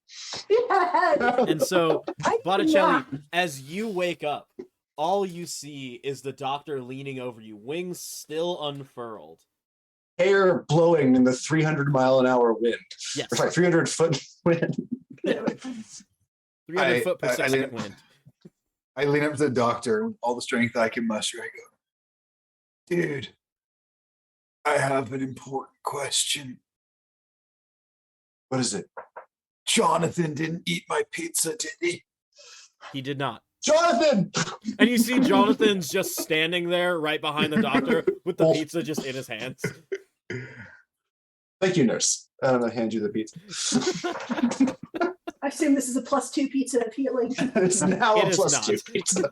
Yes! And so, I Botticelli, cannot. as you wake up, all you see is the doctor leaning over you, wings still unfurled. Hair blowing in the 300-mile-an-hour wind. Yes, Or sorry, 300-foot wind. 300 foot per I second lean- wind. I lean up to the doctor with all the strength I can muster. I go, dude, I have an important question. What is it? Jonathan didn't eat my pizza, did he? He did not. Jonathan! And you see Jonathan's just standing there right behind the doctor with the Oh. pizza just in his hands. Thank you, nurse. And I'm gonna hand you the pizza. I assume this is a +2 pizza appealing. It's now It a is +2 not. pizza.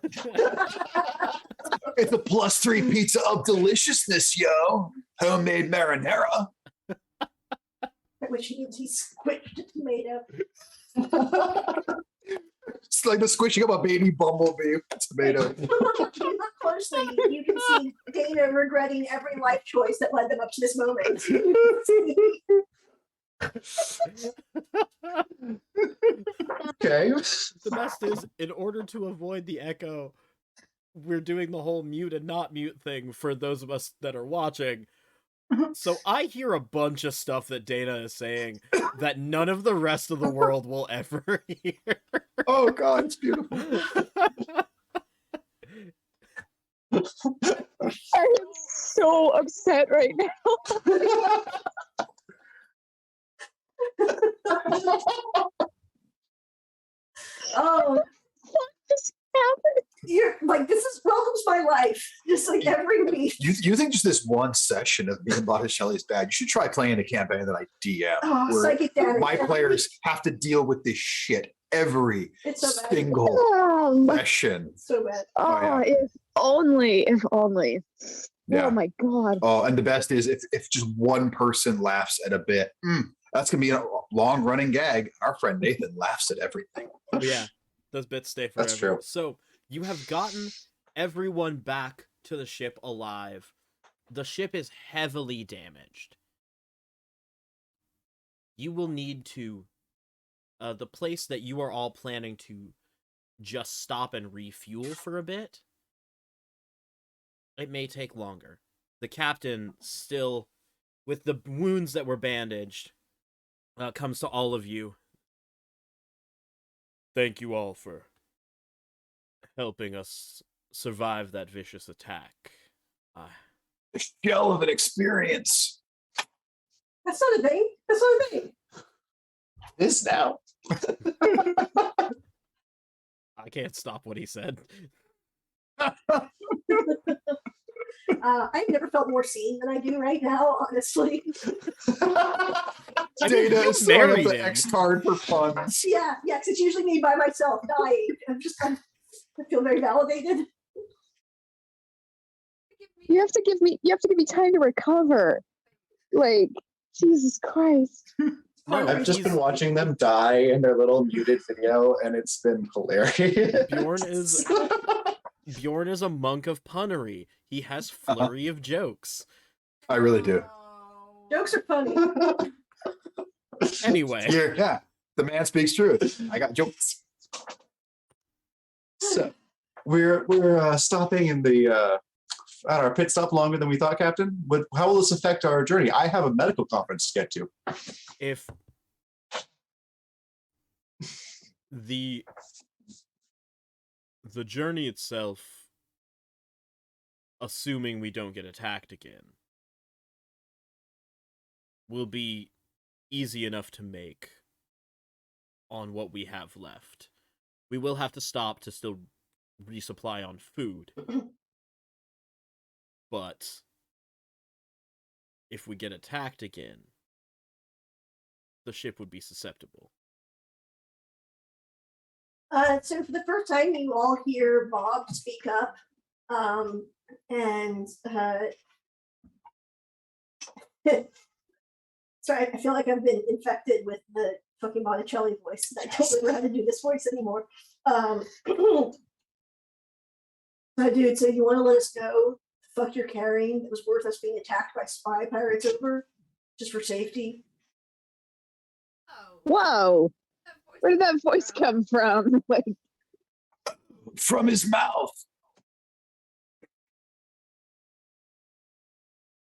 It's a +3 pizza of deliciousness, yo. Homemade marinara. Which means he squished a tomato. It's like the squishing of a baby bumblebee tomato. If you look closely, you can see Dana regretting every life choice that led them up to this moment. Okay. The best is, in order to avoid the echo, we're doing the whole mute and not mute thing for those of us that are watching. So I hear a bunch of stuff that Dana is saying that none of the rest of the world will ever hear. Oh god, it's beautiful. I am so upset right now. Oh, What just happened? you're like, this is welcomes my life. Just like every week. You think just this one session of me and Botticelli is bad? You should try playing a campaign that I DM. Oh, where psychic damage. my players have to deal with this shit every It's so bad. single session. So bad. Oh, yeah. if only. Yeah. Oh my god. Oh, and the best is if just one person laughs at a bit, that's gonna be a long running gag. Our friend Nathan laughs at everything. Yeah, those bits stay forever. That's true. So you have gotten everyone back to the ship alive. The ship is heavily damaged. You will need to... the place that you are all planning to just stop and refuel for a bit, it may take longer. The captain still, with the wounds that were bandaged, comes to all of you. Thank you all for helping us survive that vicious attack. A shell of an experience. That's not a thing. That's not a thing. This now. I can't stop what he said. I've never felt more seen than I do right now, honestly. Data you is throwing up married the him. X card for puns. Yeah, because it's usually me by myself dying. I feel very validated. You have to give me time to recover. Like, Jesus Christ. No, I've just been he's- watching them die in their little muted video, and it's been hilarious. Bjorn is a monk of punnery. He has flurry of jokes. I really do. Jokes are funny. Anyway, Yeah, the man speaks truth. I got jokes. So we're stopping in the at our pit stop longer than we thought, Captain. How will this affect our journey? I have a medical conference to get to. if the journey itself, assuming we don't get attacked again, will be easy enough to make on what we have left. We will have to stop to still resupply on food. But if we get attacked again, the ship would be susceptible. So for the first time, you all hear Bob speak up, and sorry, I feel like I've been infected with the fucking Botticelli voice. I don't remember how to do this voice anymore. Dude, so you want to let us know the fuck you're carrying that was worth us being attacked by spy pirates over, just for safety? Oh, Whoa. Where did that voice come from? Like, From his mouth.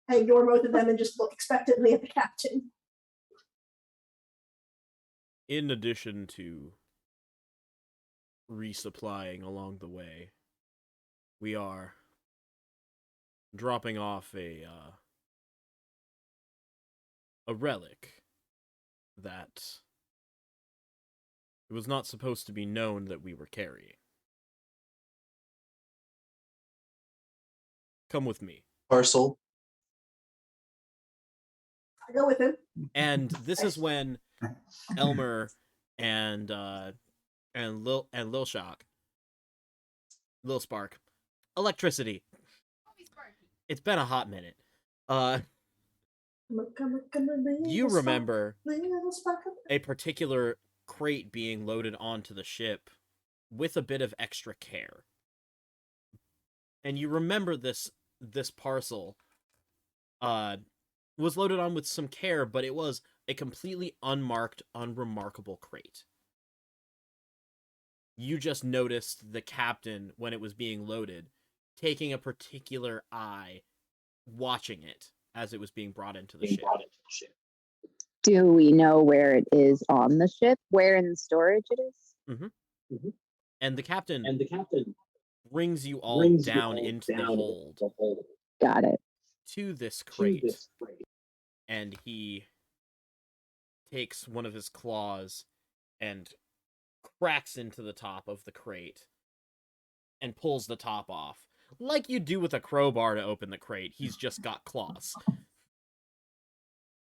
I ignore both of them and just look expectantly at the captain. In addition to resupplying along the way, we are dropping off a a relic that it was not supposed to be known that we were carrying. Come with me. Parcel. I go with him. And this is when Elmer and Lil Shock, Lil Spark, electricity. It's been a hot minute. You remember a particular crate being loaded onto the ship with a bit of extra care. And you remember this parcel was loaded on with some care, but it was a completely unmarked, unremarkable crate. You just noticed the captain, when it was being loaded, taking a particular eye, watching it as it was being brought into the ship. Do we know where it is on the ship? Where in storage it is? And the captain captain brings you all down into the hold Got it. to this crate. And he takes one of his claws and cracks into the top of the crate and pulls the top off. Like you do with a crowbar to open the crate, he's just got claws.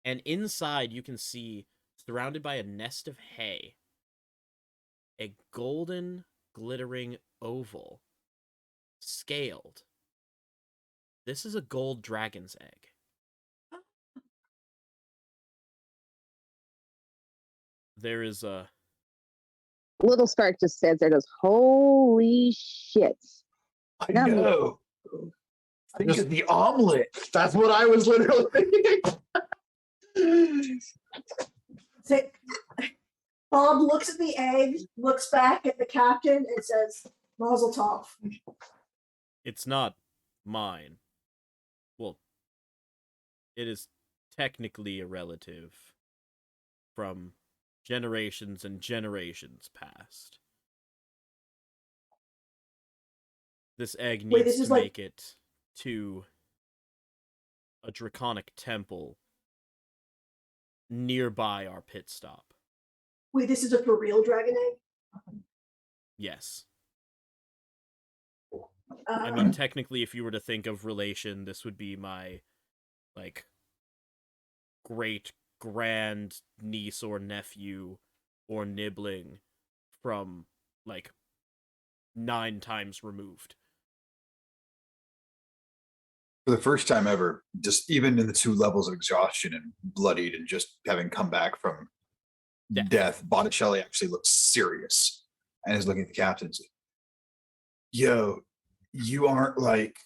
And inside you can see, surrounded by a nest of hay, a golden, glittering oval, scaled. This is a gold dragon's egg. There is a... Little Spark just stands there and goes, holy shit. I Now me. know. Think of the omelet. That's what I was literally thinking. So, Bob looks at the egg, looks back at the captain, and says, Mazel tov. It's not mine. Well, it is technically a relative from generations and generations past. This egg Wait, needs this is to like- make it to a draconic temple nearby our pit stop. Wait, this is a for real dragon egg? Yes. I mean, Um, technically, if you were to think of relation, this would be my, like, great grand niece or nephew or nibbling from, like, 9 times removed. For the first time ever, just even in the 2 levels of exhaustion and bloodied and just having come back from death, Botticelli actually looks serious and is looking at the captain and says, yo, you aren't like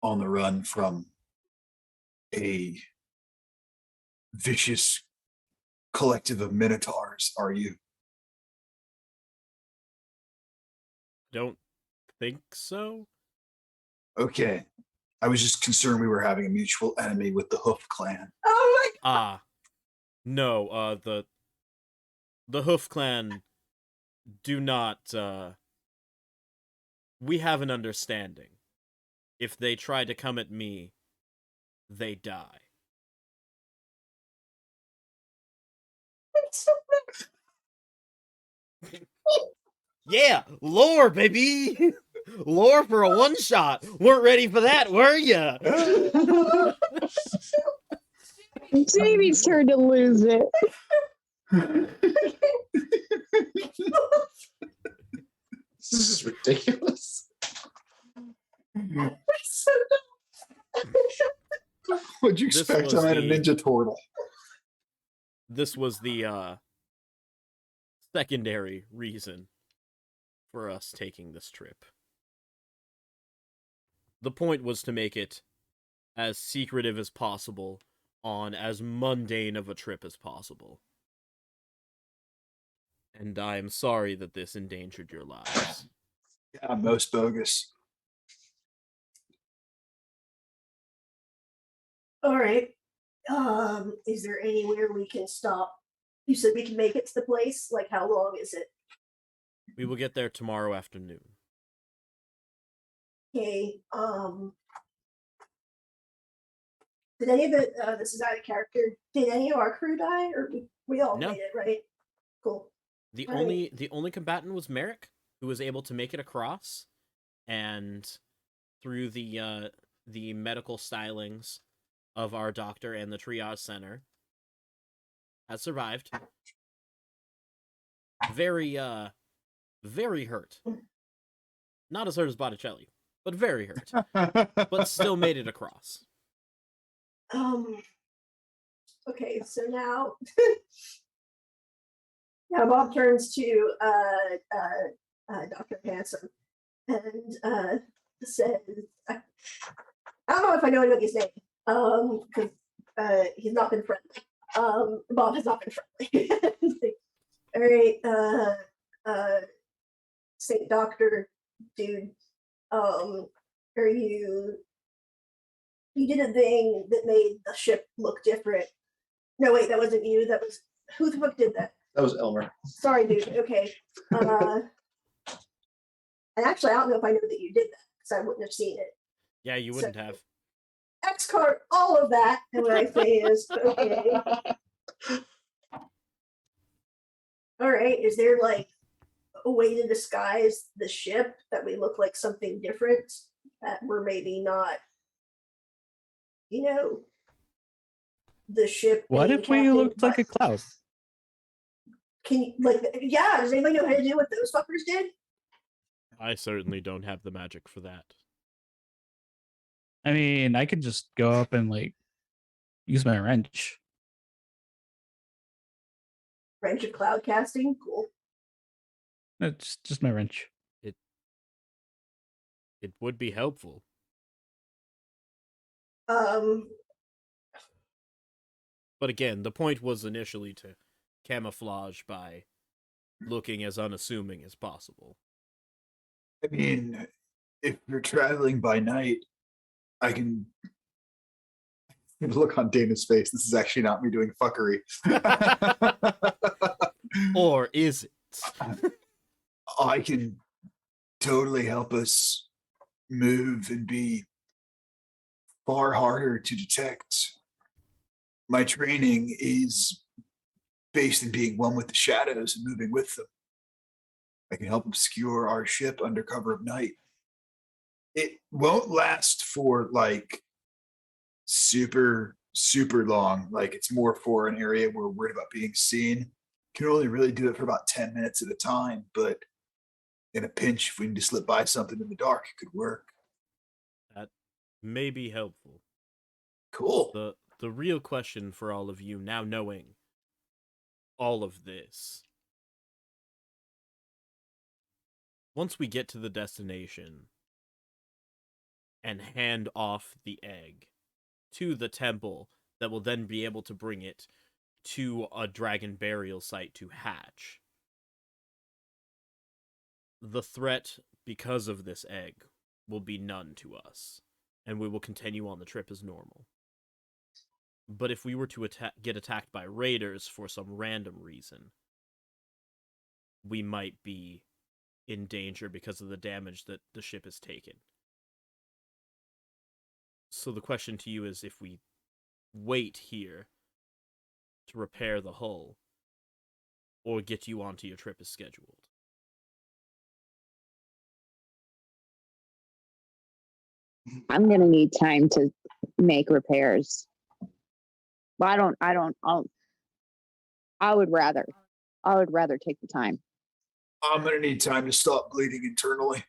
on the run from a vicious collective of minotaurs, are you? Don't think so? Okay. I was just concerned we were having a mutual enemy with the Hoof clan. oh my Ah. No, the Hoof clan do not, we have an understanding. If they try to come at me, they die. Yeah, lore, baby! Lore for a one-shot! Weren't ready for that, were ya? Jamie's turn to lose it. This is just ridiculous. What'd you This expect? was I'm at a the- Ninja Turtle. This was the, secondary reason for us taking this trip. The point was to make it as secretive as possible on as mundane of a trip as possible. And I am sorry that this endangered your lives. Yeah, most bogus. All right. Is there anywhere we can stop? You said we can make it to the place. Like, how long is it? We will get there tomorrow afternoon. Okay. Did any of the, this is out of character, did any of our crew die, or we all No. made it, right? Cool. The Right. only combatant was Merrick, who was able to make it across, and through the medical stylings of our doctor and the triage center, has survived. Very very hurt. Not as hurt as Botticelli, but very hurt. But still made it across. Okay, so now, now Bob turns to Dr. Hanson and says, I don't know if I know anybody's name, because he's not been friendly. Bob has not been friendly. All right, Saint Doctor dude, are you did a thing that made the ship look different. No, wait, that wasn't you. That was, who the fuck did that? That was Elmer. Sorry, dude. Okay. And actually, I don't know if I know that you did that because I wouldn't have seen it. Yeah, you wouldn't have. X-card, all of that. And what I say is, okay. All right. Is there like a way to disguise the ship that we look like something different that we're maybe not, you know, the ship? What being if we captained looked like by- a cloud? Can you, like, yeah, does anybody know how to do what those fuckers did? I certainly don't have the magic for that. I mean, I could just go up and like use my wrench. Wrench of cloud casting? Cool. It's just my wrench. It would be helpful. But again, the point was initially to camouflage by looking as unassuming as possible. I mean, if you're traveling by night, I can look on Dana's face. This is actually not me doing fuckery. Or is it? I can totally help us move and be far harder to detect. My training is based in being one with the shadows and moving with them. I can help obscure our ship under cover of night. It won't last for like super long. Like it's more for an area where we're worried about being seen. Can only really do it for about 10 minutes at a time, but in a pinch, if we need to slip by something in the dark, it could work. That may be helpful. Cool. The real question for all of you, now knowing all of this, once we get to the destination and hand off the egg to the temple that will then be able to bring it to a dragon burial site to hatch, the threat because of this egg will be none to us, and we will continue on the trip as normal. But if we were to get attacked by raiders for some random reason, we might be in danger because of the damage that the ship has taken. So the question to you is, if we wait here to repair the hull, or get you onto your trip as scheduled? I'm gonna need time to make repairs. But I would rather take the time. I'm going to need time to stop bleeding internally.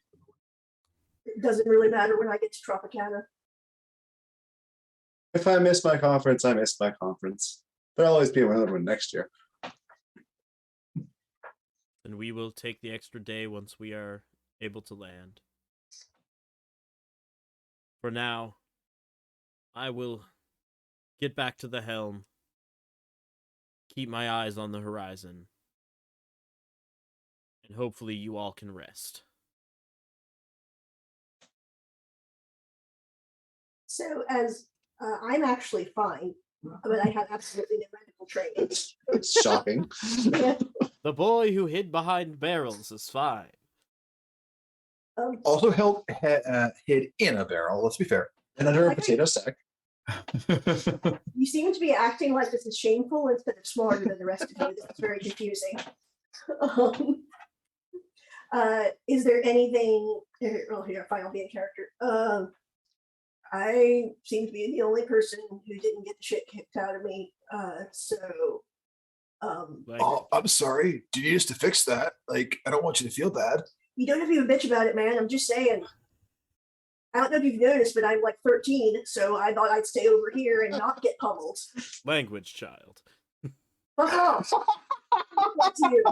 It doesn't really matter when I get to Tropicana. If I miss my conference, I miss my conference. There'll always be another one next year. And we will take the extra day once we are able to land. For now, I will get back to the helm, keep my eyes on the horizon, and hopefully you all can rest. So as I'm actually fine, but I have absolutely no medical training. It's shocking. The boy who hid behind barrels is fine. Also hid in a barrel, let's be fair. And under a Okay. potato sack. You seem to be acting like this is shameful instead of smarter than the rest of you. This is very confusing. Um, is there anything? Oh, here, final main character. I seem to be the only person who didn't get the shit kicked out of me. Like, Oh, I'm sorry. Do you need us to fix that? Like, I don't want you to feel bad. You don't have to be a bitch about it, man. I'm just saying. I don't know if you've noticed, but I'm like 13, so I thought I'd stay over here and not get pummeled. language, child. Fuck off. That's you.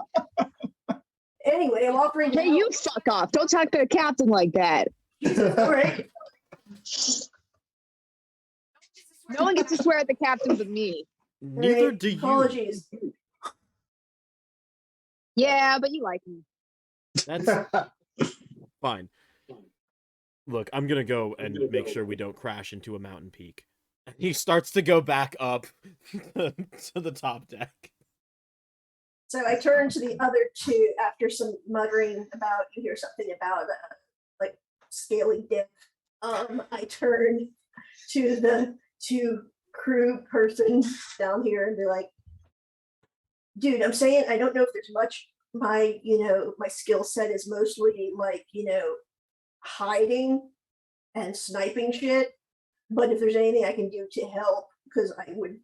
Anyway, I'm offering to Hey, you fuck off. Don't talk to the captain like that. All right. No one gets to swear at the captain but me. Neither Right, do you. Apologies. Yeah, but you like me. That's fine. Look, I'm gonna go and make sure we don't crash into a mountain peak. And he starts to go back up to the top deck. So I turn to the other two after some muttering about, you hear something about like scaly dip. I turn to the two crew person down here and be like, dude, I'm saying I don't know if there's much. My skill set is mostly like, hiding and sniping shit. But if there's anything I can do to help, because I would,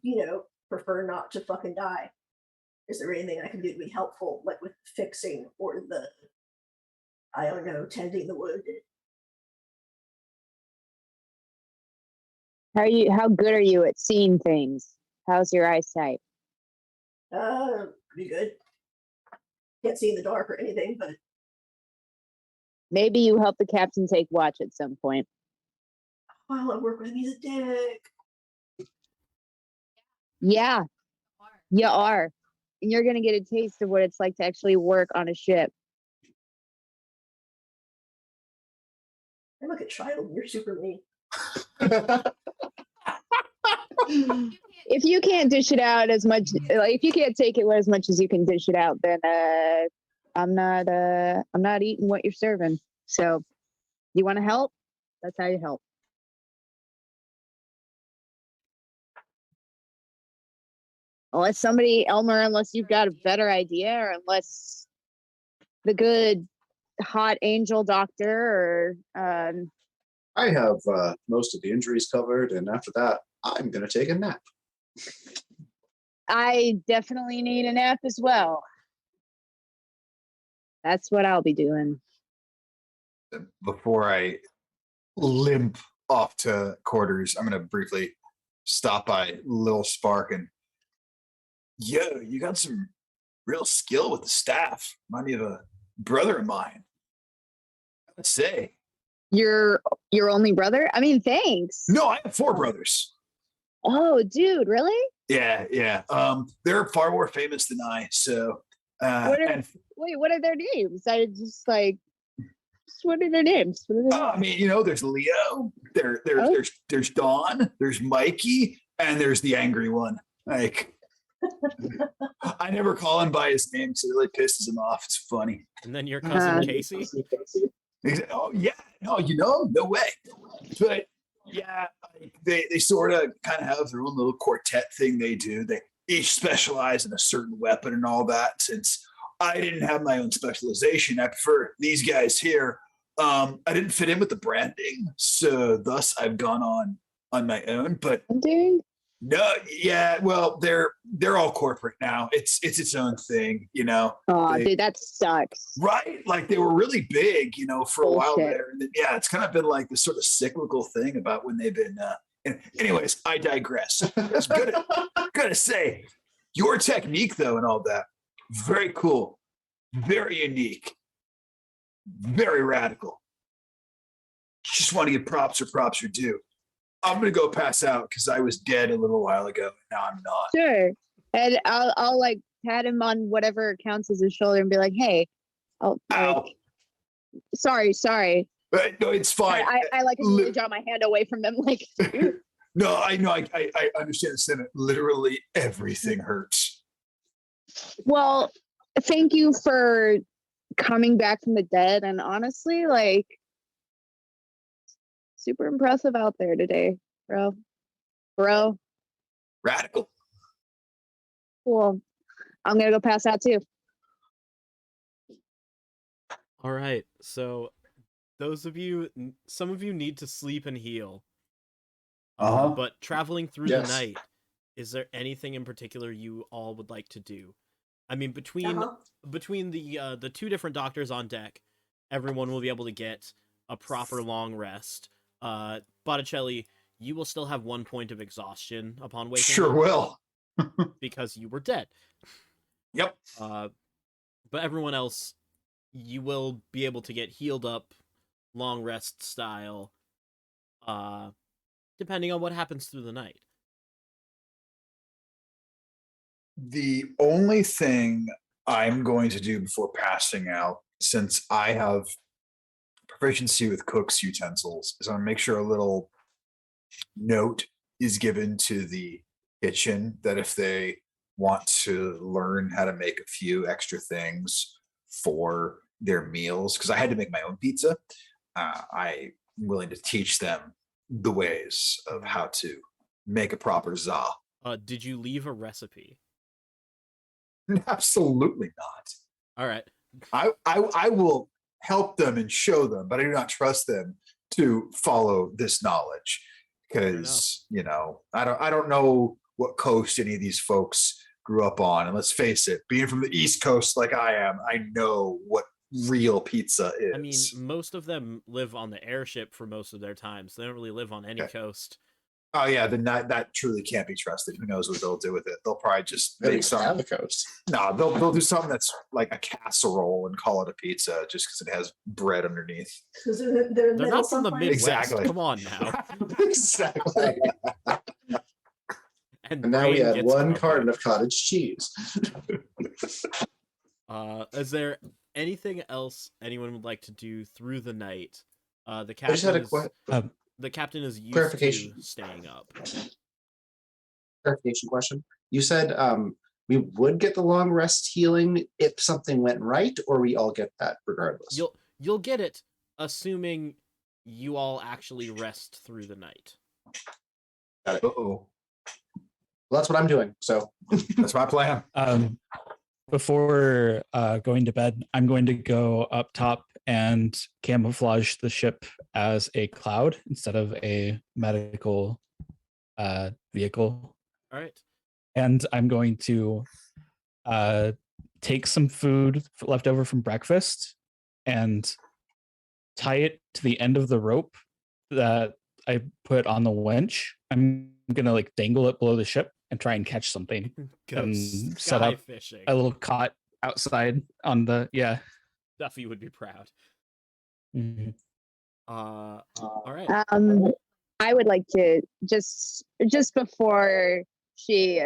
prefer not to fucking die. Is there anything I can do to be helpful, like with fixing or I don't know, tending the wounded? How good are you at seeing things? How's your eyesight? Pretty good. Can't see in the dark or anything, but Maybe you help the captain take watch at some point. while I work with him, he's a dick. Yeah, you are. And you're going to get a taste of what it's like to actually work on a ship. I'm like a child, you're super mean. If you can't dish it out as much, like if you can't take it as much as you can dish it out, then I'm not eating what you're serving. So, you want to help? That's how you help. Unless you've got a better idea, or unless the good hot angel doctor, or I have most of the injuries covered, and after that, I'm gonna take a nap. I definitely need a nap as well. That's what I'll be doing. Before I limp off to quarters, I'm going to briefly stop by Lil Spark and, yo, you got some real skill with the staff. Remind me of a brother of mine. I'd say. Your only brother? I mean, thanks. No, I have 4 brothers. Oh, dude, really? Yeah, yeah. They're far more famous than I. So, Wait, what are their names? What are their names? What are their I mean, there's Leo. There's Dawn. There's Mikey, and there's the angry one. Like, I never call him by his name, so it really pisses him off. It's funny. And then your cousin Casey. Oh yeah, no, no way. But yeah, they sort of kind of have their own little quartet thing they do. They each specialize in a certain weapon and all that. Since I didn't have my own specialization, I prefer these guys here. I didn't fit in with the branding, so thus I've gone on my own. But dude? no, yeah, well, they're all corporate now. It's its own thing, Oh, dude, that sucks. Right? Like they were really big, for a while Bullshit. there. And then, yeah, it's kind of been like this sort of cyclical thing about when they've been. Anyways, I digress. I was gonna say, your technique though, and all that, very cool, very unique, very radical. Just want to give props where props are due. I'm gonna go pass out because I was dead a little while ago. Now I'm not. Sure. And I'll like pat him on whatever counts as his shoulder and be like, hey, Ow. sorry. No, it's fine. I like immediately draw my hand away from them, like, No, I know. I understand the sentiment. Literally everything hurts. well, thank you for coming back from the dead. And honestly, like, super impressive out there today, bro. bro. Radical. Cool. I'm gonna go pass out too. All right. So those of you, some of you need to sleep and heal. Uh-huh. But traveling through Yes. the night, is there anything in particular you all would like to do? I mean, between Uh-huh. the two different doctors on deck, everyone will be able to get a proper long rest. Botticelli, you will still have 1 point of exhaustion upon waking Sure up will. because you were dead. Yep. But everyone else, you will be able to get healed up, long rest style, depending on what happens through the night. The only thing I'm going to do before passing out, since I have proficiency with cook's utensils, is I'm gonna make sure a little note is given to the kitchen that if they want to learn how to make a few extra things for their meals, because I had to make my own pizza, I'm willing to teach them the ways of how to make a proper za. Did you leave a recipe? Absolutely not. All right. I will help them and show them, but I do not trust them to follow this knowledge because I don't know what coast any of these folks grew up on. And let's face it, being from the East Coast like I am, I know what real pizza is. I mean, most of them live on the airship for most of their time, so they don't really live on any coast. Oh yeah, then that truly can't be trusted. Who knows what they'll do with it? They'll probably just At make least have something. the coast. No, they'll do something that's like a casserole and call it a pizza just because it has bread underneath. Because they're They're not from the someplace. Midwest. Exactly. Come on now. Exactly. And And now we brain had gets one broken. carton of cottage cheese. Is there anything else anyone would like to do through the night? The I just captain had a is the captain is used Clarification. to staying up. Clarification question. You said we would get the long rest healing if something went right, or we all get that regardless. You'll get it, assuming you all actually rest through the night. Uh-oh. Well, that's what I'm doing. So That's my plan. Before going to bed, I'm going to go up top and camouflage the ship as a cloud instead of a medical vehicle. All right. And I'm going to take some food left over from breakfast and tie it to the end of the rope that I put on the winch. I'm gonna like dangle it below the ship and try and catch something. Go And sky set up fishing. A little cot outside on the Duffy would be proud. Mhm. All right. I would like to just before she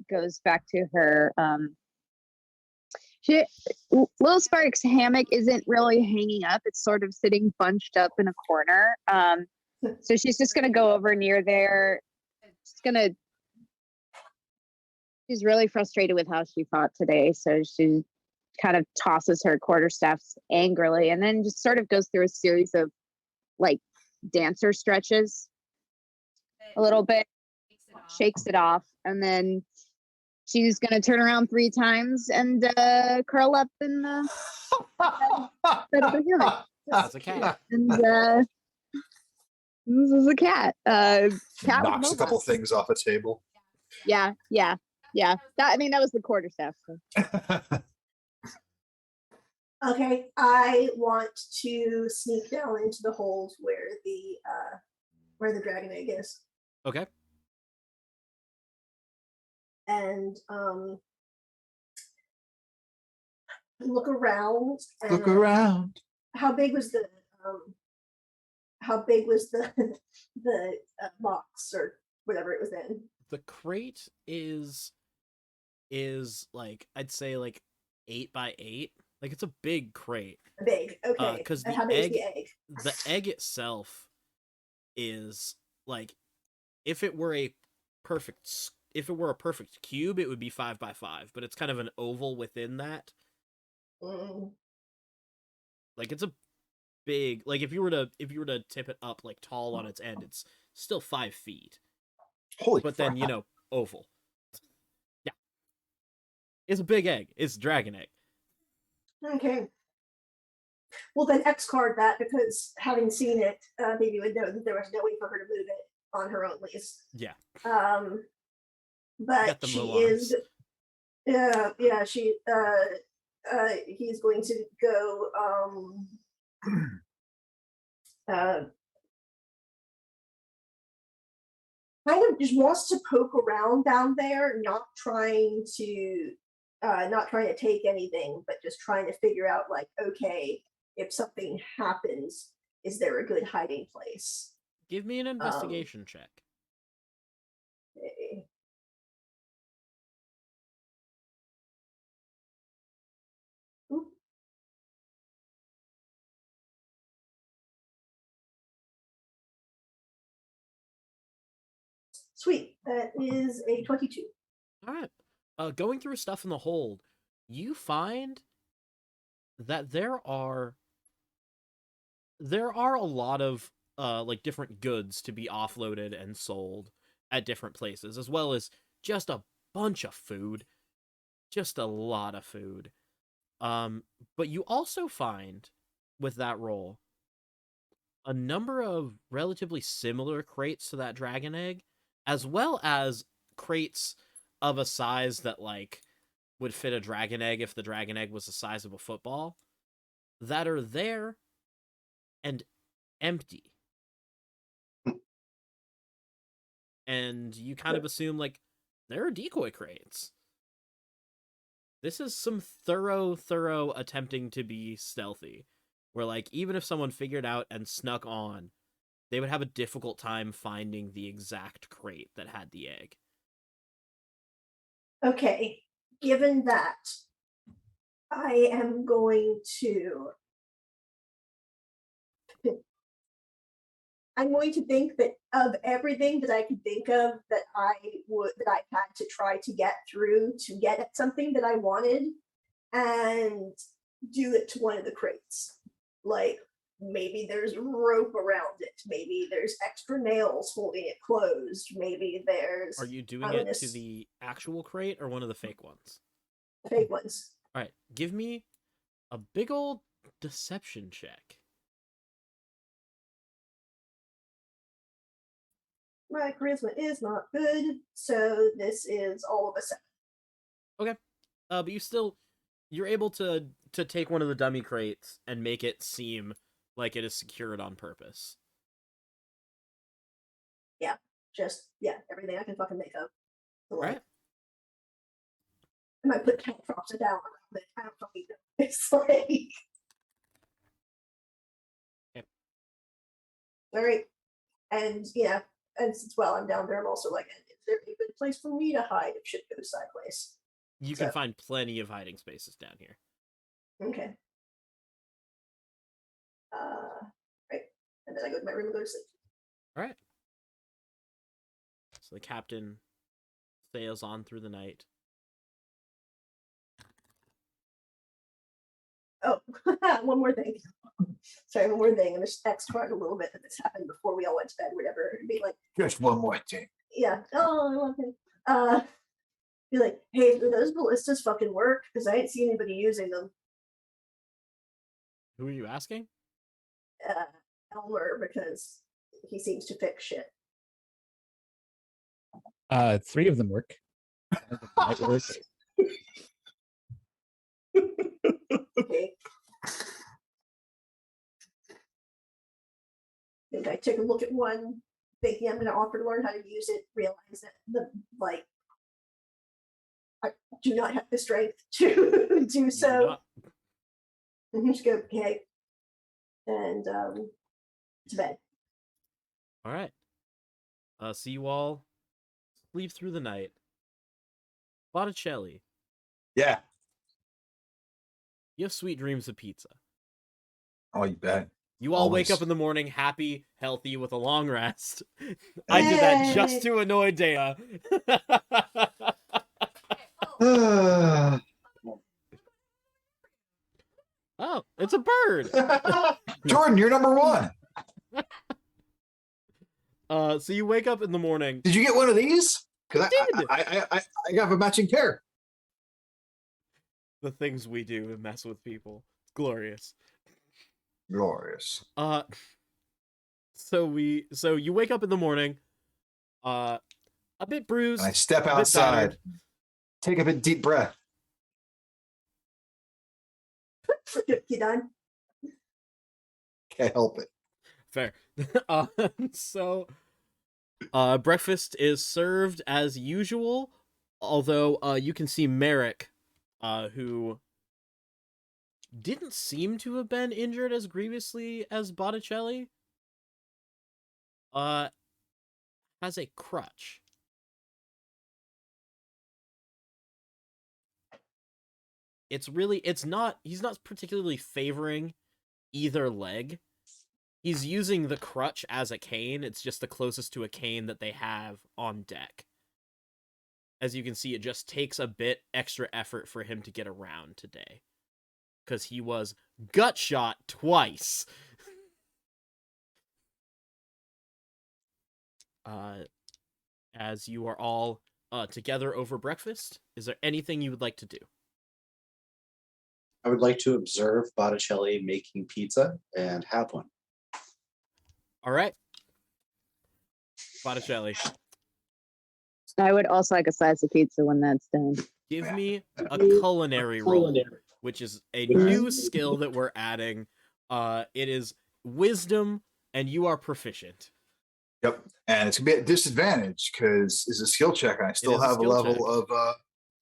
goes back to her Little Spark's hammock isn't really hanging up. It's sort of sitting bunched up in a corner. So she's just gonna go over near there. She's really frustrated with how she fought today, so she kind of tosses her quarterstaffs angrily and then just sort of goes through a series of like dancer stretches a little bit, shakes it off, and then she's gonna turn around 3 times and curl up in the bed of the hammock. That's a cat. And this is a cat. Cat with Knocks no a couple legs. things off a table. Yeah. That was the quarterstaff. So. Okay, I want to sneak down into the holes where the dragon egg is, Okay. and look around. Look and around. How big was the the box or whatever it was in? The crate is like I'd say like 8 by 8. Like it's a big crate. Big. Okay. 'Cause And the how big is egg- the egg? The egg itself is like if it were a perfect cube, it would be 5 by 5, but it's kind of an oval within that. Mm, Like it's a big, like if you were to tip it up like tall on its end, it's still 5 feet. Holy but then, you crap. know, oval. Yeah. It's a big egg. It's a dragon egg. Okay. Well, then X card that because having seen it, maybe you would know that there was no way for her to move it on her own, least. Yeah. But Got them she low is. arms. Yeah. She. He's going to go. Kind of just wants to poke around down there, not trying to take anything, but just trying to figure out like, okay, if something happens, is there a good hiding place? Give me an investigation check. Okay. Oop. Sweet. That is a 22. All right. Going through stuff in the hold, you find that there are a lot of like different goods to be offloaded and sold at different places, as well as just a bunch of food, just a lot of food. But you also find with that roll a number of relatively similar crates to that dragon egg, as well as crates of a size that like would fit a dragon egg if the dragon egg was the size of a football, that are there and empty. And you kind of assume like there are decoy crates. This is some thorough attempting to be stealthy, where like even if someone figured out and snuck on, they would have a difficult time finding the exact crate that had the egg. Okay, given that, I am going to. I'm going to think that of everything that I could think of that I had to try to get through to get at something that I wanted, and do it to one of the crates. Like maybe there's rope around it, maybe there's extra nails holding it closed, maybe there's. Are you doing it to the actual crate or one of the fake ones? Fake ones. All right, give me a big old deception check. My charisma is not good, so this is all of a 7. Okay. But you're able to take one of the dummy crates and make it seem like it is secured on purpose. Yeah, everything I can fucking make up. So, like, Right. I might put cat props down around it. I don't fucking know. It's like. Yep. All right, and yeah, and since I'm down there, I'm also like, is there a good place for me to hide if shit goes sideways? You can find plenty of hiding spaces down here. Okay. Right, and then I go to my room and go to sleep. All right. So the captain sails on through the night. Oh, one more thing. Sorry, one more thing. I'm just X card a little bit that this happened before we all went to bed, whatever. It'd be like, Just one more thing. yeah. Oh, okay. Be like, hey, do those ballistas fucking work? Because I ain't seen anybody using them. Who are you asking? Elmer, because he seems to fix shit. 3 of them work. Might work. Okay. I think I took a look at one, thinking I'm going to offer to learn how to use it, realize that I do not have the strength to do so. Just go, okay. And to bed. All right. So you all sleep through the night. Botticelli, Yeah. you have sweet dreams of pizza. Oh, you bet. You all wake Always. up in the morning happy, healthy, with a long rest. I did that just to annoy Dea. Oh, it's a bird. Jordan, you're number 1. So you wake up in the morning. Did you get one of these? Because did. I got a matching pair. The things we do to mess with people. It's glorious. Glorious. So you wake up in the morning, a bit bruised. And I step a bit outside, battered. take a bit deep breath. You done? Can't help it. Fair. So breakfast is served as usual, although you can see Merrick, who didn't seem to have been injured as grievously as Botticelli, has a crutch. He's not particularly favoring either leg. He's using the crutch as a cane. It's just the closest to a cane that they have on deck. As you can see, it just takes a bit extra effort for him to get around today. Because he was gut shot twice. As you are all together over breakfast, is there anything you would like to do? I would like to observe Botticelli making pizza and have one. All right. Botticelli, I would also like a slice of pizza when that's done. give me a culinary roll, Culinary. which is a new skill that we're adding. It is wisdom, and you are proficient. Yep. And it's gonna be at disadvantage because it's a skill check, and I still is a have a skill level check. of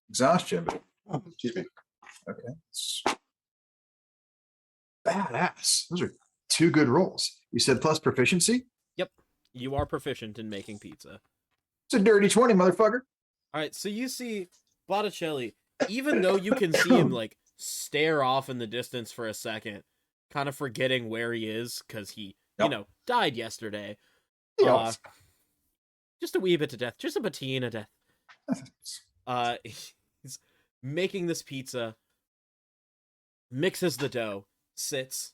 exhaustion. But Oh, excuse me. okay. It's badass. Those are two good rolls. You said plus proficiency? You are proficient in making pizza. It's a dirty 20, motherfucker. All right, so you see Botticelli, even though you can see him like stare off in the distance for a second, kind of forgetting where he is because he, Yep. died yesterday. Yep. Just a wee bit to death, just a patina death. He's making this pizza, mixes the dough, sits,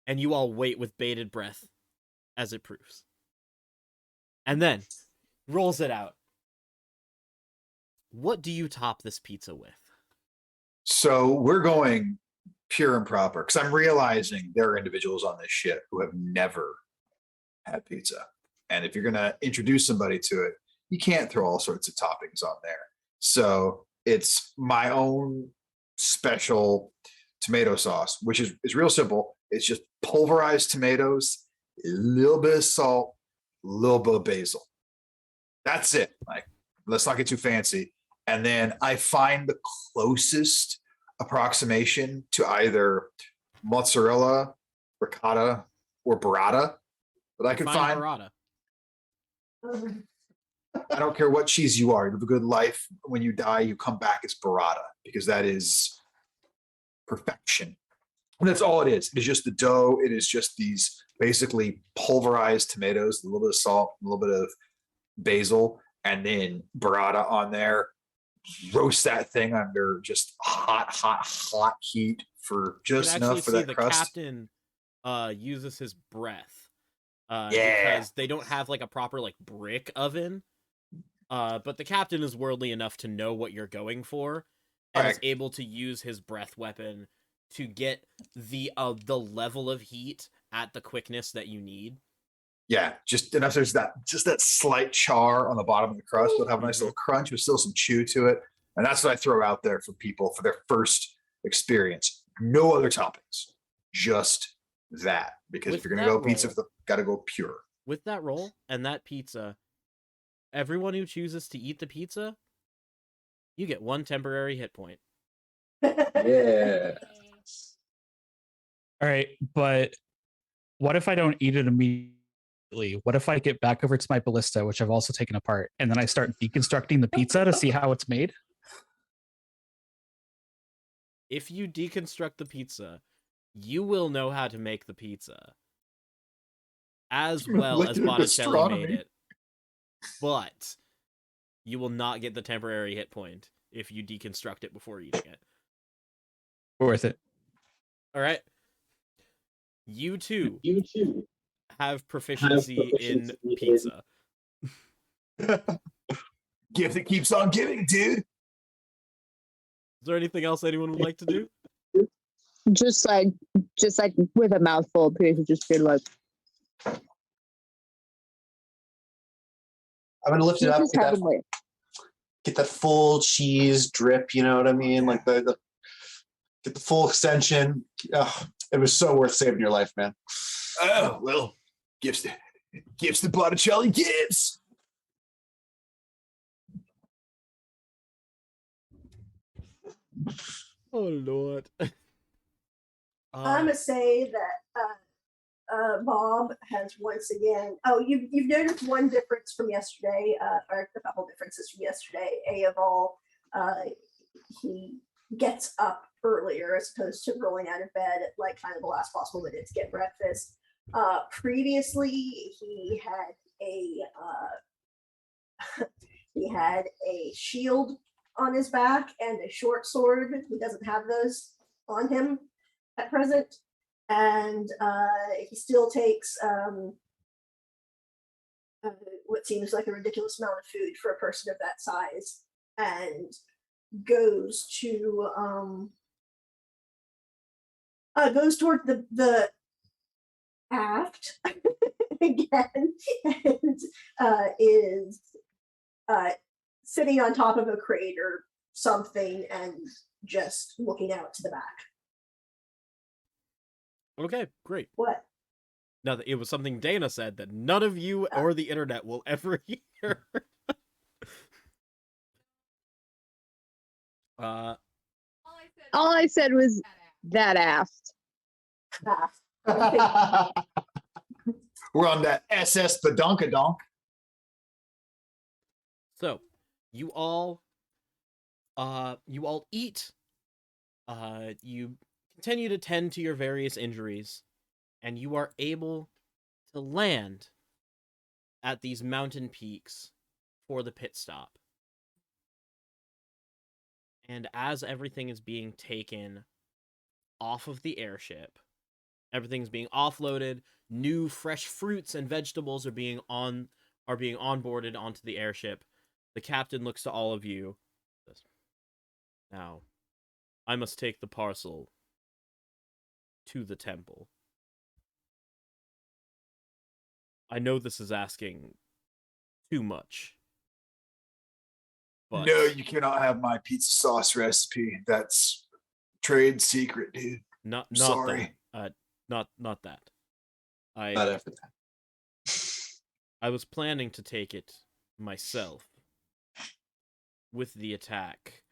and you all wait with bated breath as it proofs. And then rolls it out. What do you top this pizza with? So we're going pure and proper because I'm realizing there are individuals on this ship who have never had pizza. And if you're going to introduce somebody to it, you can't throw all sorts of toppings on there. So it's my own special tomato sauce, which is real simple. It's just pulverized tomatoes, a little bit of salt, a little bit of basil. That's it. Like, let's not get too fancy. And then I find the closest approximation to either mozzarella, ricotta, or burrata that I can find. Burrata. I don't care what cheese you are. You have a good life. When you die, you come back as burrata because that is perfection. And that's all it is. It is just the dough. It is just these basically pulverized tomatoes, a little bit of salt, a little bit of basil, and then burrata on there. Roast that thing under just hot heat for just You can enough actually for see that the crust. captain uses his breath. Yeah. Because they don't have like a proper like brick oven. But the captain is worldly enough to know what you're going for, and is Alright. able to use his breath weapon to get the level of heat at the quickness that you need. Yeah, just enough. There's that slight char on the bottom of the crust, but have a nice little crunch with still some chew to it. And that's what I throw out there for people for their first experience. No other toppings, just that. Because With if you're gonna that go pizza, roll- gotta go pure. With that roll and that pizza, everyone who chooses to eat the pizza, you get 1 temporary hit point. Yeah. All right, but what if I don't eat it immediately? What if I get back over to my ballista, which I've also taken apart, and then I start deconstructing the pizza to see how it's made? If you deconstruct the pizza, you will know how to make the pizza as well as Molecular Botticelli made gastronomy. it. But you will not get the temporary hit point if you deconstruct it before eating it. Worth it. All right. You too You too. have proficiency in pizza. Gift that keeps on giving, dude. Is there anything else anyone would like to do? Just like with a mouthful, please just be like, I'm gonna lift it this up, is heavenly. get that full cheese drip. You know what I mean? Like the get the full extension. Ugh, it was so worth saving your life, man. Oh well, gifts to Botticelli gives. Oh Lord. I'm gonna say that Bob has once again. Oh, you've noticed one difference from yesterday, or a couple differences from yesterday. A of all, he gets up earlier as opposed to rolling out of bed at like kind of the last possible minute to get breakfast. Previously, he had a shield on his back and a short sword. He doesn't have those on him at present, and he still takes what seems like a ridiculous amount of food for a person of that size, and goes toward the aft again, and is sitting on top of a crate or something and just looking out to the back. Okay, great. What? Now, it was something Dana said that none of you or the internet will ever hear. All All I said was that aft. Ah, We're on that SS Badonkadonk. So, you all eat. You continue to tend to your various injuries, and you are able to land at these mountain peaks for the pit stop. And as everything is being taken off of the airship, everything's being offloaded, new fresh fruits and vegetables are being onboarded onto the airship. The captain looks to all of you. Now, I must take the parcel to the temple. I know this is asking too much. But No, you cannot have my pizza sauce recipe. That's trade secret, dude. not sorry. that. Not that. Not after that. I was planning to take it myself with the attack.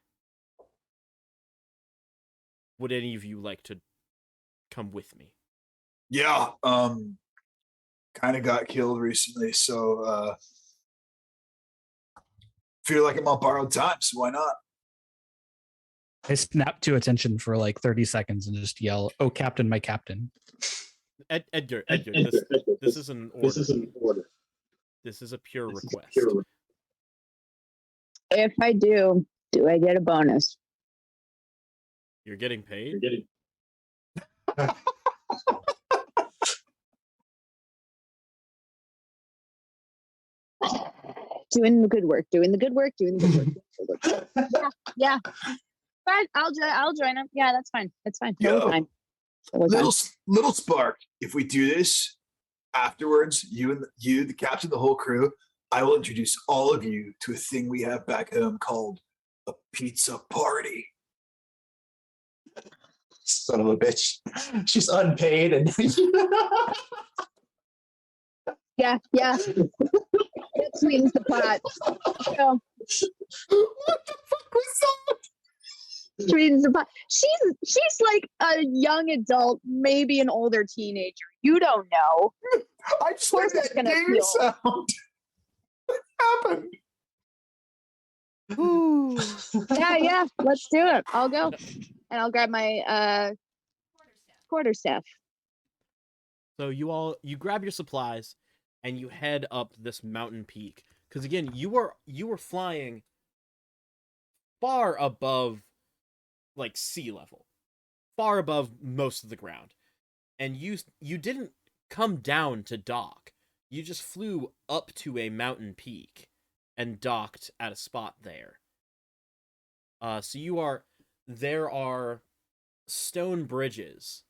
Would any of you like to come with me? Yeah, kind of got killed recently, so feel like I'm on borrowed time, so why not? I snap to attention for like 30 seconds and just yell, "Oh, Captain, my Captain." Edgar, Edgar, this is an order. This is an order. This is a pure This is a request. pure- If I do I get a bonus? You're getting paid? You're getting Doing the good work. Yeah. But I'll join him. Yeah, that's fine. That's fine. Totally Yo. fine. Totally fine. Little spark. If we do this afterwards, you, the captain, the whole crew, I will introduce all of you to a thing we have back home called a pizza party. Son of a bitch. She's unpaid and Yeah. That sweetens the pot. So, What the fuck was that? sweetens the pot. She's like a young adult, maybe an older teenager. You don't know. I just course like it's that gonna gamer feel- sound. What happened? Yeah. Let's do it. I'll go. And I'll grab my quarterstaff. So you grab your supplies and you head up this mountain peak. Because again, you were flying far above like sea level. Far above most of the ground. And you didn't come down to dock. You just flew up to a mountain peak and docked at a spot there. There are stone bridges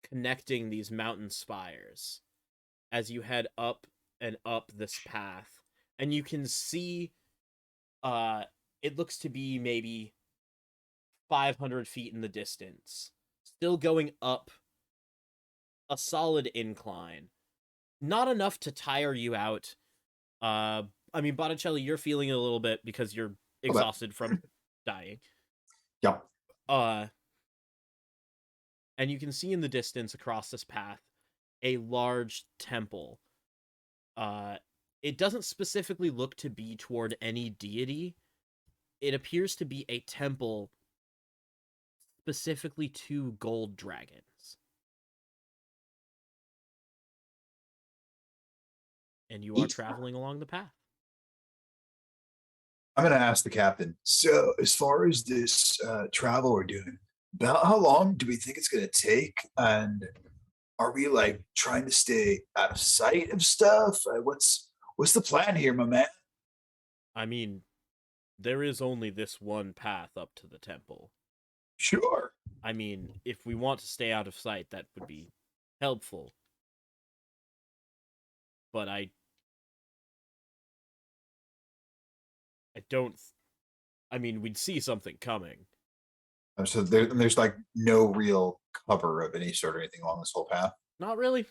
connecting these mountain spires as you head up and up this path, and you can see it looks to be maybe 500 feet in the distance, still going up a solid incline. Not enough to tire you out. I mean, Botticelli, you're feeling it a little bit because you're exhausted from dying. Yep. And you can see in the distance across this path a large temple. It doesn't specifically look to be toward any deity. It appears to be a temple specifically to gold dragons. And you are Neat. traveling along the path. I'm going to ask the captain. So, as far as this travel we're doing, about how long do we think it's going to take? And are we like trying to stay out of sight of stuff? What's the plan here, my man? I mean, there is only this one path up to the temple. Sure. I mean, if we want to stay out of sight, that would be helpful. But I don't. I mean, we'd see something coming. So there's like no real cover of any sort or anything along this whole path. Not really.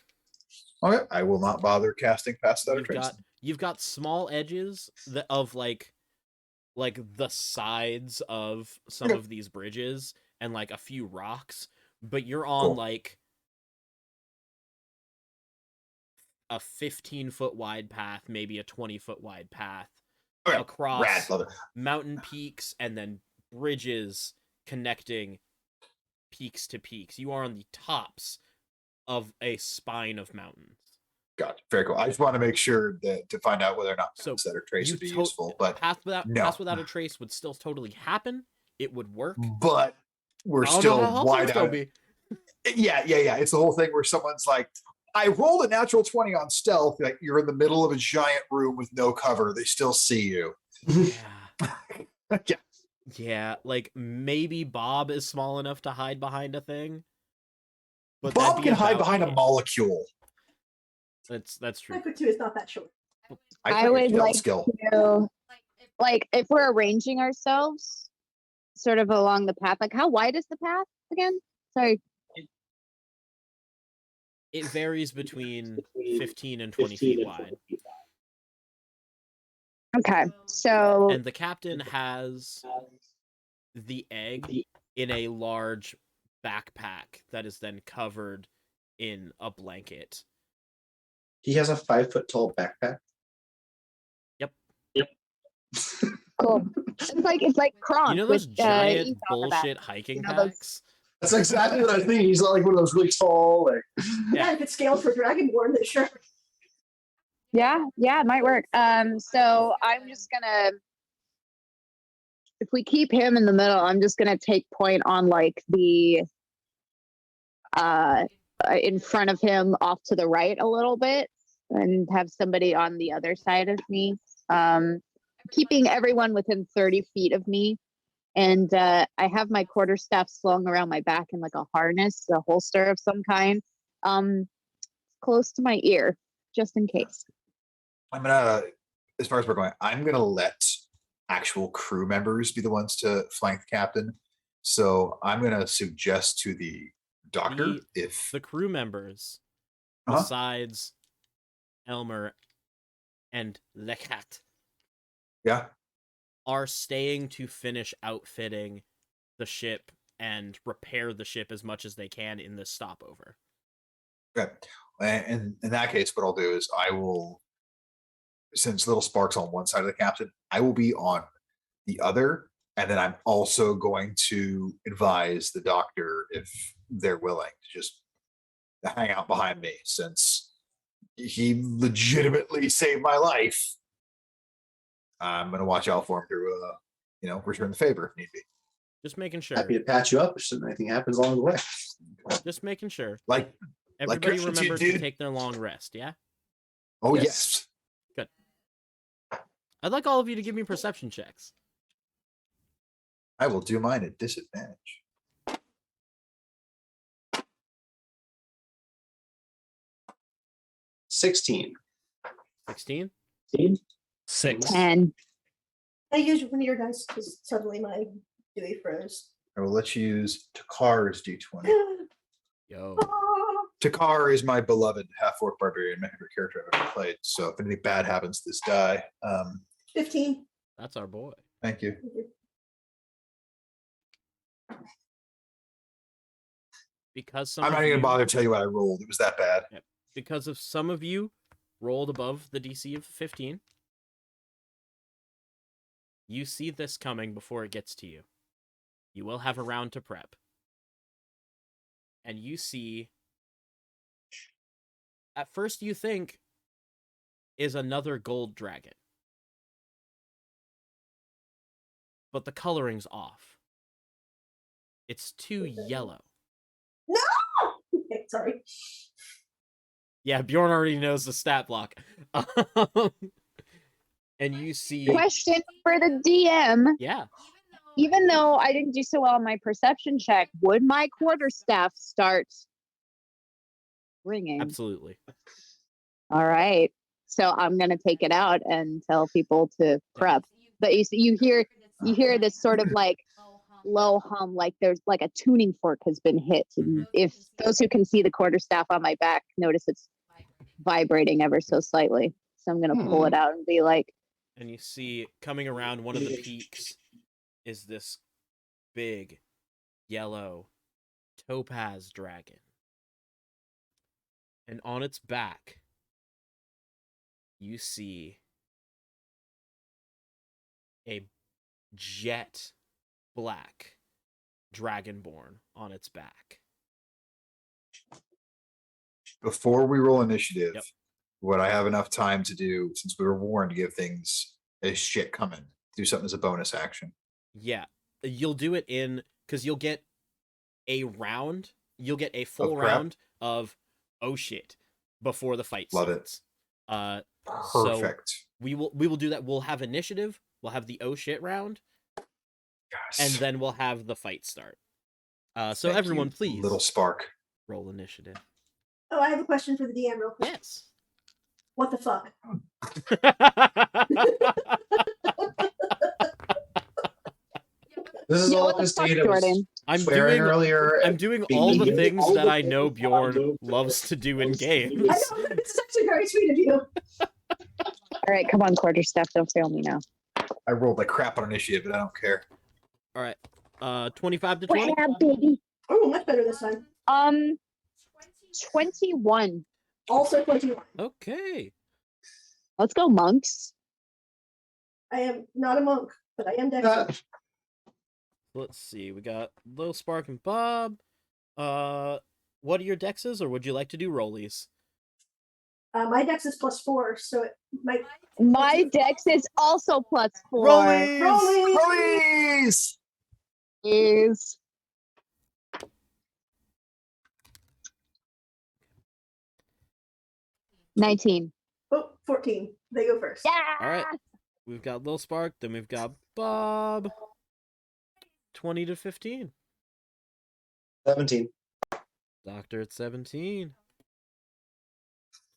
Okay, I will not bother casting past that or trace. You've got small edges of like the sides of some of these bridges and like a few rocks, but you're on Cool. like a 15-foot wide path, maybe a 20-foot wide path Okay, across rad, love it. mountain peaks and then bridges connecting peaks to peaks. You are on the tops of a spine of mountains. Gotcha. Very cool. I just want to make sure that to find out whether or not So that or trace you would be to- useful, but path no. without a trace would still totally happen. It would work. but we're I don't know still how helpful wide it's gonna out. be. Yeah. It's the whole thing where someone's like, I rolled a natural 20 on stealth. Like you're in the middle of a giant room with no cover. They still see you. Yeah. Yeah. Yeah, like maybe Bob is small enough to hide behind a thing. But Bob that'd be can hide about behind a it. molecule. That's true. 5'2" is not that short. I thought your would stealth like skill. to, like, if we're arranging ourselves sort of along the path, like, how wide is the path again? Sorry. It varies between 15 and 20 feet wide. Okay, so And the captain has the egg in a large backpack that is then covered in a blanket. He has a 5 foot tall backpack. cool. It's like Kronk. You know those with, giant Eve on the back. bullshit hiking You know those- packs? That's exactly what I was thinking. He's not like one of those really tall, like Yeah, if it's scaled for Dragonborn, then sure. Yeah, it might work. So I'm just gonna, if we keep him in the middle, I'm just gonna take point on like the in front of him off to the right a little bit and have somebody on the other side of me. Keeping everyone within 30 feet of me. And I have my quarterstaff slung around my back in like a harness, a holster of some kind, close to my ear, just in case. I'm gonna, as far as we're going, I'm gonna let actual crew members be the ones to flank the captain. So I'm gonna suggest to the doctor if The crew members, Uh-huh. besides Elmer and Lekat, yeah, are staying to finish outfitting the ship and repair the ship as much as they can in this stopover. okay. And in that case, what I'll do is I will, since Little Spark's on one side of the captain, I will be on the other, and then I'm also going to advise the doctor if they're willing to just hang out behind me, since he legitimately saved my life. I'm gonna watch out for him to, return the favor if need be. Just making sure. happy to patch you up if anything happens along the way. Just making sure. Like, Everybody Christians, remembers to dude. take their long rest, yeah? oh Yes. yes, I'd like all of you to give me perception checks. I will do mine at disadvantage. 16. 16? 6. 10. I use one of your guys because suddenly my Dewey froze. I will let you use Takar's d20. Yo. Takar is my beloved half-orc barbarian, my favorite character I've ever played. So if anything bad happens to this die, 15. That's our boy. thank you. Because some I'm not of even you, gonna bother to tell you what I rolled. It was that bad. because of some of you rolled above the DC of 15, you see this coming before it gets to you. You will have a round to prep. And you see, at first you think, is another gold dragon. But the coloring's off. It's too yellow. Okay, sorry. Yeah, Bjorn already knows the stat block. And you see, Question for the DM. yeah, Even though I didn't do so well on my perception check, would my quarterstaff start ringing? absolutely. All right. So I'm gonna take it out and tell people to prep. But you hear this sort of like low hum, like there's like a tuning fork has been hit. And if those who can see the quarterstaff on my back notice it's vibrating ever so slightly. So I'm gonna pull it out and be like, And you see coming around one of the peaks is this big yellow topaz dragon. And on its back, you see a jet black dragonborn on its back. Before we roll initiative, Yep. would I have enough time to do, since we were warned to give things as shit coming, do something as a bonus action? Yeah, you'll do it in, because you'll get a round, you'll get a full crap. round of oh shit before the fight Love it. starts. So Perfect. we will do that. We'll have initiative, we'll have the oh shit round, Yes. and then we'll have the fight start. So Thank everyone, you, please Little spark. roll initiative. Oh, I have a question for the DM real quick. Yes. What the fuck? This is yeah, all what the just fuck, Data was Jordan? I'm Swearing doing earlier. I'm doing all the Being- things all that the I know things Bjorn I know loves to do in loves to do games. in I know, this is actually very sweet of you. All right, come on, quarterstaff, don't fail me now. I rolled like crap on initiative, but I don't care. All right. 25 to 20. Yeah, baby. Oh, much better this time. 21. Also 21. Okay. Let's go, monks. I am not a monk, but I am Dexter. Let's see. We got Lil Spark and Bob. What are your dexes, or would you like to do rollies? My dex is +4, so it might. My dex is also +4. Rollies! Rollies! Please! Is 19. Oh, 14. They go first. Yeah. All right. We've got Lil Spark, then we've got Bob. 20 to 15. 17. Doctor at 17.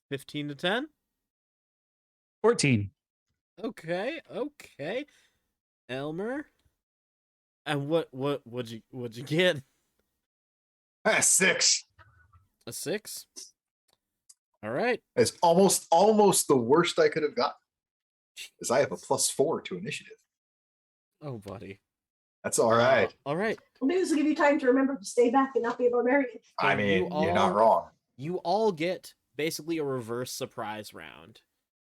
15 to 10. 14. Okay. Elmer. And what'd you get? 6. A 6. All right. It's almost the worst I could have gotten. Because I have a +4 to initiative. Oh, buddy. That's all right. All right. Well, maybe this will give you time to remember to stay back and not be a barbarian. I So mean, you you're not all- wrong. You all get basically a reverse surprise round.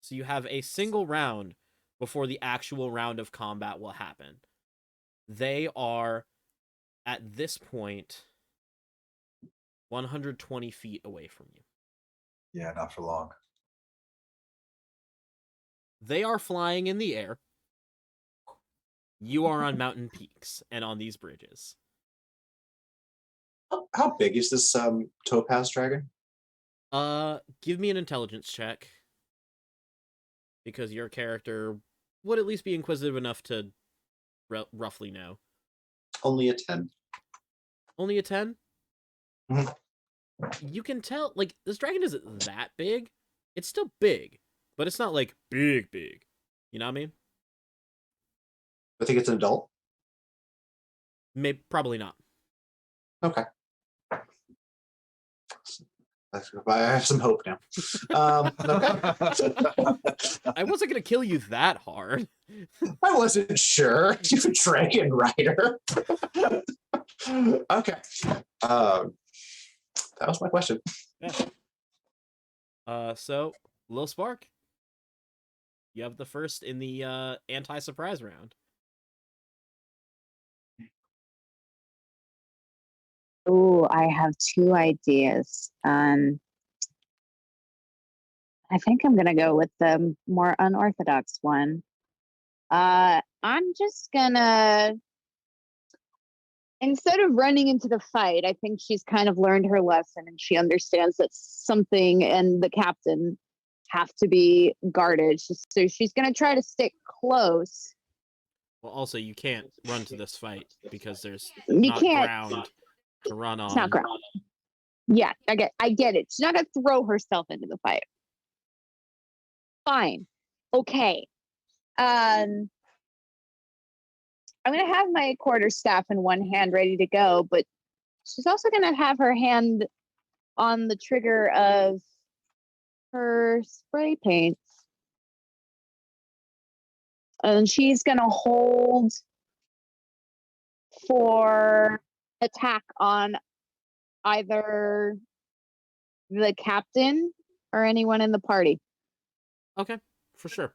So you have a single round before the actual round of combat will happen. They are, at this point, 120 feet away from you. Yeah, not for long. They are flying in the air. You are on mountain peaks and on these bridges. How big is this topaz dragon? Give me an intelligence check. Because your character would at least be inquisitive enough to roughly know. Only a 10. Only a 10? Mhm. You can tell, like, this dragon isn't that big. It's still big, but it's not, like, big, big. You know what I mean? I think it's an adult. Maybe, probably not. Okay. I have some hope now. Okay. I wasn't gonna kill you that hard. I wasn't sure. You're a dragon rider. Okay. That was my question. So, Lil Spark, you have the first in the anti-surprise round. Oh, I have two ideas. I think I'm gonna go with the more unorthodox one. I'm just gonna, instead of running into the fight, I think she's kind of learned her lesson and she understands that something and the captain have to be guarded. So she's gonna try to stick close. Well, also, you can't run to this fight because there's You not can't. ground to run on. It's not ground. Yeah, I get it. She's not gonna throw herself into the fight. Fine. Okay. I'm gonna have my quarterstaff in one hand ready to go, but she's also gonna have her hand on the trigger of her spray paints. And she's gonna hold for attack on either the captain or anyone in the party. Okay, for sure.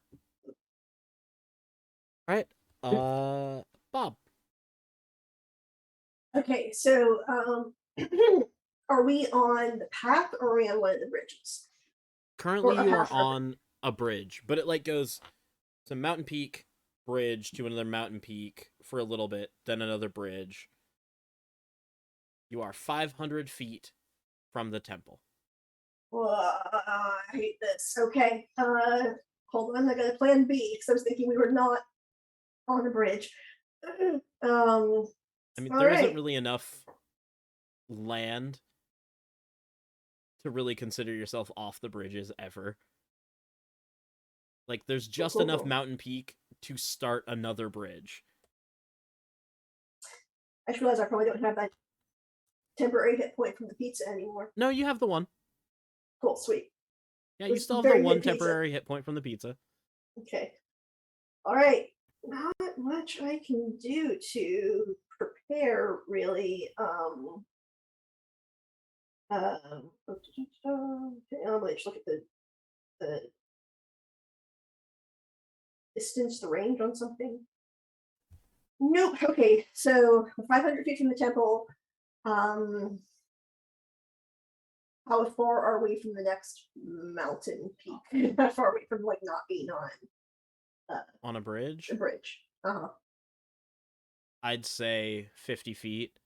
All right. Bob. Okay, so are we on the path or are we on one of the bridges? Currently, Or a you are half of it. on a bridge, but it like goes to mountain peak, bridge to another mountain peak for a little bit, then another bridge. You are 500 feet from the temple. I hate this. Okay, hold on. I got a plan B because I was thinking we were not on a bridge. I mean, All there right. isn't really enough land to really consider yourself off the bridges ever. Like, there's just enough mountain peak to start another bridge. I just realized I probably don't have that temporary hit point from the pizza anymore. No, you have the one. Cool, sweet. Yeah, you It's still have the very one good pizza. temporary hit point from the pizza. Okay. All right. Not much I can do to prepare, really. Okay, let me just look at the distance, the range on something. Nope. Okay, so 500 feet from the temple. How far are we from the next mountain peak? How far are we from like not being On a bridge, the bridge? I'd say 50 feet,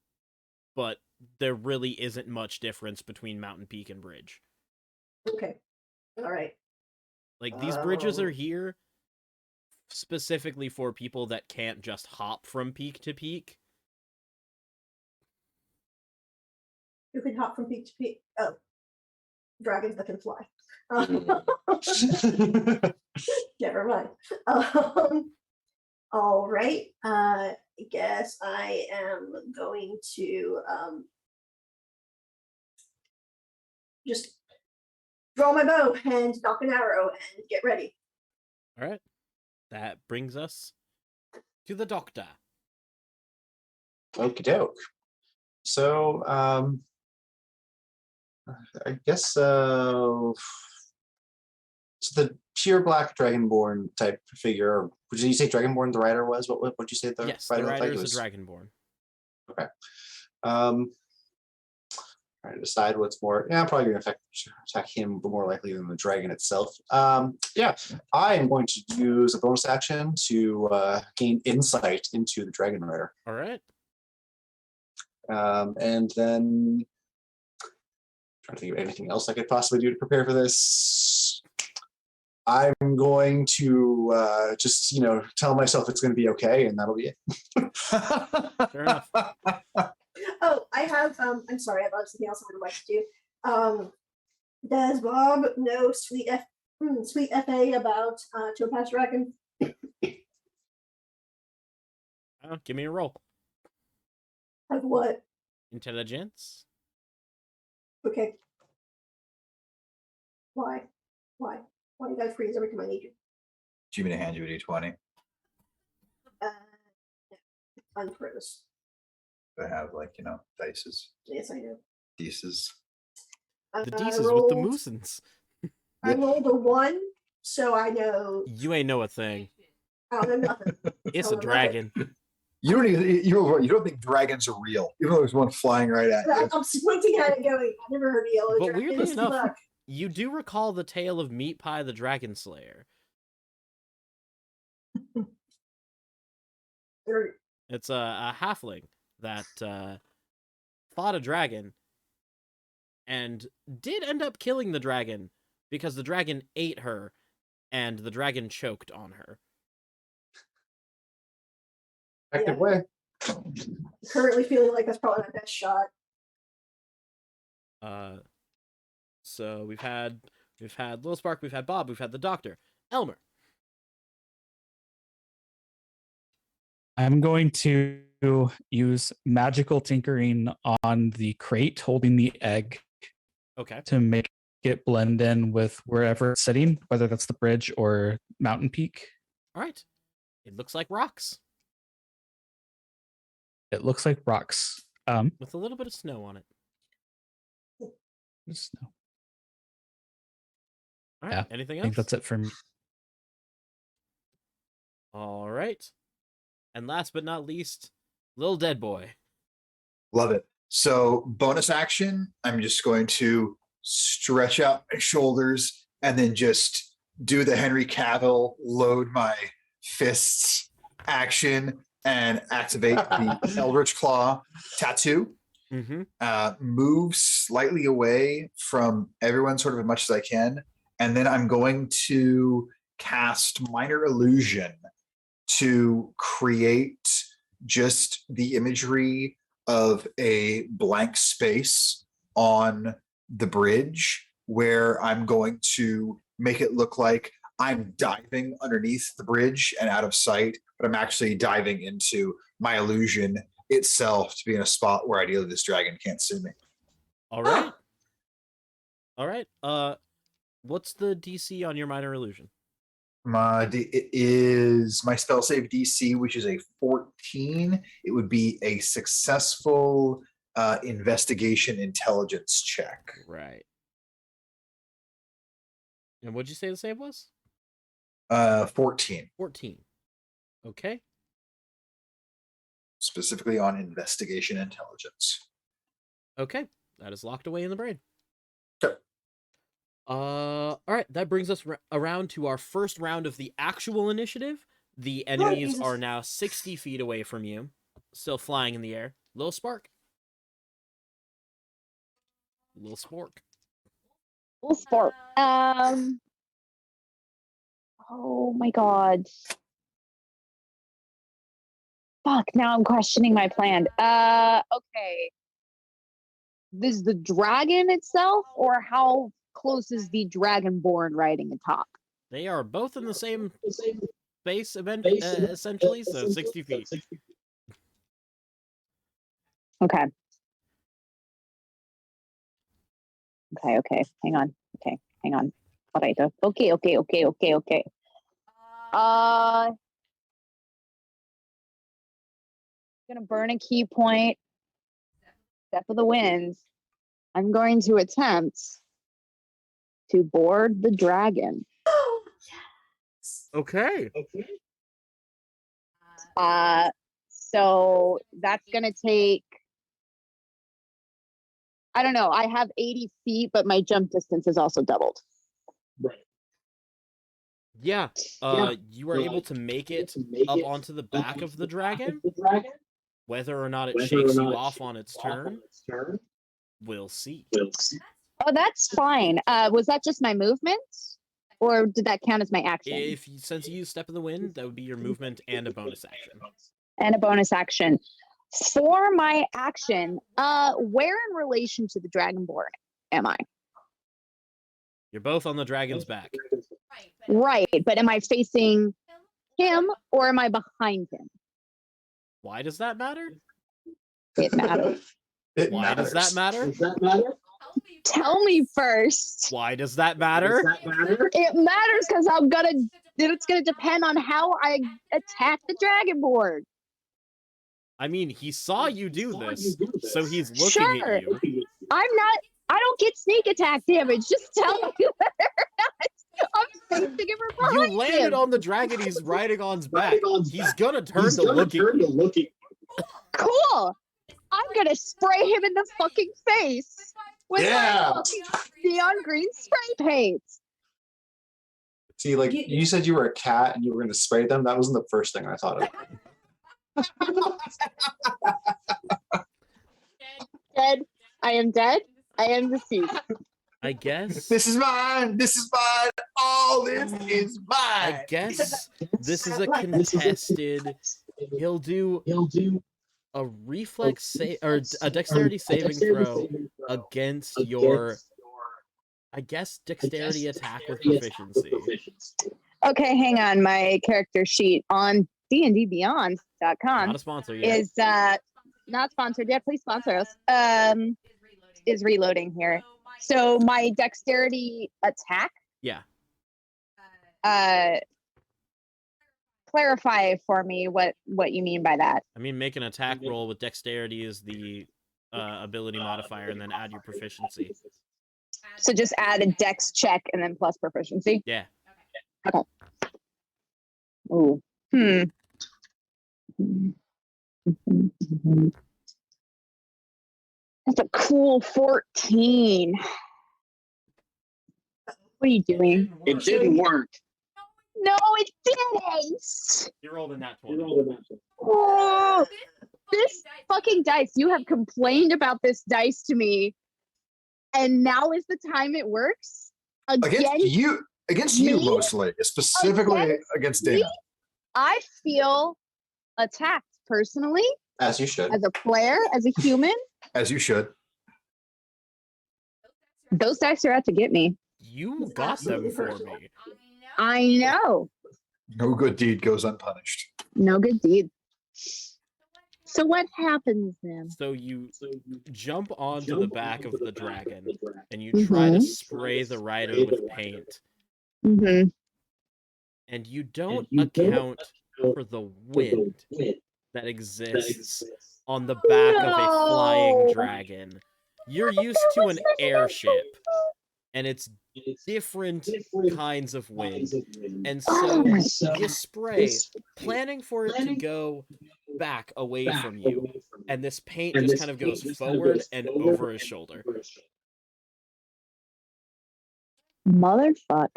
but there really isn't much difference between mountain peak and bridge. Okay. All right. Like, these bridges are here specifically for people that can't just hop from peak to peak. You can hop from peak to peak. Oh, dragons that can fly. Never mind. All right. I guess I am going to just draw my bow and knock an arrow and get ready. All right. That brings us to the doctor. Okie doke. So, I guess so the pure black dragonborn type figure. Or did you say dragonborn the rider was? What would you say the Yes, rider the looked rider like? is a dragonborn. Okay. Trying to decide what's more. Yeah, I'm probably going to attack him more likely than the dragon itself. Yeah, I am going to use a bonus action to gain insight into the dragon rider. All right. And then trying to think of anything else I could possibly do to prepare for this. I'm going to just, tell myself it's going to be okay, and that'll be it. Fair enough. Oh, I have, I'm sorry, I have something else I would like to do. Does Bob know Sweet FA about Topaz Dragon? Give me a roll. Of what? Intelligence. Okay. Why? Why you guys freeze every time I need you? Do you mean to hand you a d20? Uh, unfroze. I have dices, Yes, I know. pieces. The I Deeses with the rolled- Moosins. I rolled a 1, so I know. You ain't know a thing. I don't know nothing. It's I a don't know dragon. You don't think dragons are real, even though there's one flying right at you. I'm squinting at it going, I never heard of yellow But dragon. weirdly Good enough, luck. You do recall the tale of Meat Pie the Dragon Slayer. Or- It's a halfling that fought a dragon and did end up killing the dragon because the dragon ate her and the dragon choked on her. Effective Yeah. way. Currently feeling like that's probably my best shot. So we've had Lil Spark, we've had Bob, we've had the Doctor. Elmer. I'm going to use magical tinkering on the crate holding the egg Okay. to make it blend in with wherever it's sitting, whether that's the bridge or mountain peak. All right. It looks like rocks It looks like rocks. with a little bit of snow on it. Snow. All right. Yeah, Anything I else? think that's it for me. All right. And last but not least, Lil Dead Boy. Love it. So bonus action, I'm just going to stretch out my shoulders and then just do the Henry Cavill load my fists action and activate the Eldritch Claw tattoo. Mm-hmm. Move slightly away from everyone sort of as much as I can. And then I'm going to cast Minor Illusion to create just the imagery of a blank space on the bridge where I'm going to make it look like I'm diving underneath the bridge and out of sight, but I'm actually diving into my illusion itself to be in a spot where ideally this dragon can't see me. All right. All right. What's the DC on your minor illusion? It is my spell save DC, which is a 14. It would be a successful investigation intelligence check. Right. And what'd you say the save was? 14, 14. Okay. specifically on investigation intelligence. Okay. That is locked away in the brain. Okay. All right. That brings us around to our first round of the actual initiative. The enemies Jesus. are now 60 feet away from you, still flying in the air. Little Spark. Little Spork. Full sport. Oh my god. Fuck, now I'm questioning my plan. Okay. This is the dragon itself, or how close is the dragonborn riding atop? They are both in the same space event, essentially, so 60 feet. Okay. Okay. Hang on. All right. Okay. Gonna burn a key point. Step of the winds. I'm going to attempt to board the dragon. Oh, yes. Okay. So that's gonna take. I don't know. I have 80 feet, but my jump distance is also doubled. Right. Yeah. You are able to make it up onto the back of the dragon. Whether or not it shakes you off on its turn, we'll see. Oh, that's fine. Was that just my movement? Or did that count as my action? Since you use Step in the Wind, that would be your movement and a bonus action. And a bonus action. For my action, where in relation to the Dragonborn am I? You're both on the dragon's back. Right, but am I facing him or am I behind him? Why does that matter? It matters. It Why does that matter? Does that matter? Tell me first. Why does that matter? Does that matter? It matters because it's gonna depend on how I attack the Dragonborn. I mean, he saw you do this, so he's looking Sure. at you. I don't get sneak attack damage. Just tell me whether or not I'm facing him or You behind landed him. on the dragon he's riding on's back. He's gonna turn He's to gonna look at turn you. to look at you. Cool. I'm gonna spray him in the fucking face with Yeah. my neon green spray paint. See, like you said you were a cat and you were going to spray them. That wasn't the first thing I thought of. Dead. I am dead. I am deceased. I guess. This is mine. This is mine. All this is I mine. guess this is a This is a contested. He'll do He'll do a reflex save or a dexterity saving throw against your, I guess, dexterity attack with proficiency. Okay, hang on. My character sheet on dndbeyond.com Not a sponsor yet. is not sponsored yet. Please sponsor us. Is reloading here. So my dexterity attack. Yeah. Clarify for me what you mean by that. I mean, make an attack roll with dexterity is the ability modifier, and then add your proficiency. So just add a dex check and then plus proficiency. Yeah. Ooh. That's a cool 14. What are you doing? It didn't work. No, it didn't. You rolled a nat You 20. rolled a natural. Oh, this fucking dice. You have complained about this dice to me, and now is the time it works Against you, me? mostly, specifically against me? Dana. I feel attacked personally As you should. as a player, as a human. As you should. Those dice are out to get me. You got them for me. I know. No good deed goes unpunished. No good deed. So what happens then? So you jump onto the back of the dragon, and you try to spray the rider with paint, Mm-hmm. and you don't you don't account for the wind that exists on the back of a flying No. dragon. You're used to an airship, and it's different kinds of wind. And Oh my so you spray, planning for it to go back away from you, and this paint just kind of goes forward and over his shoulder. Motherfuck.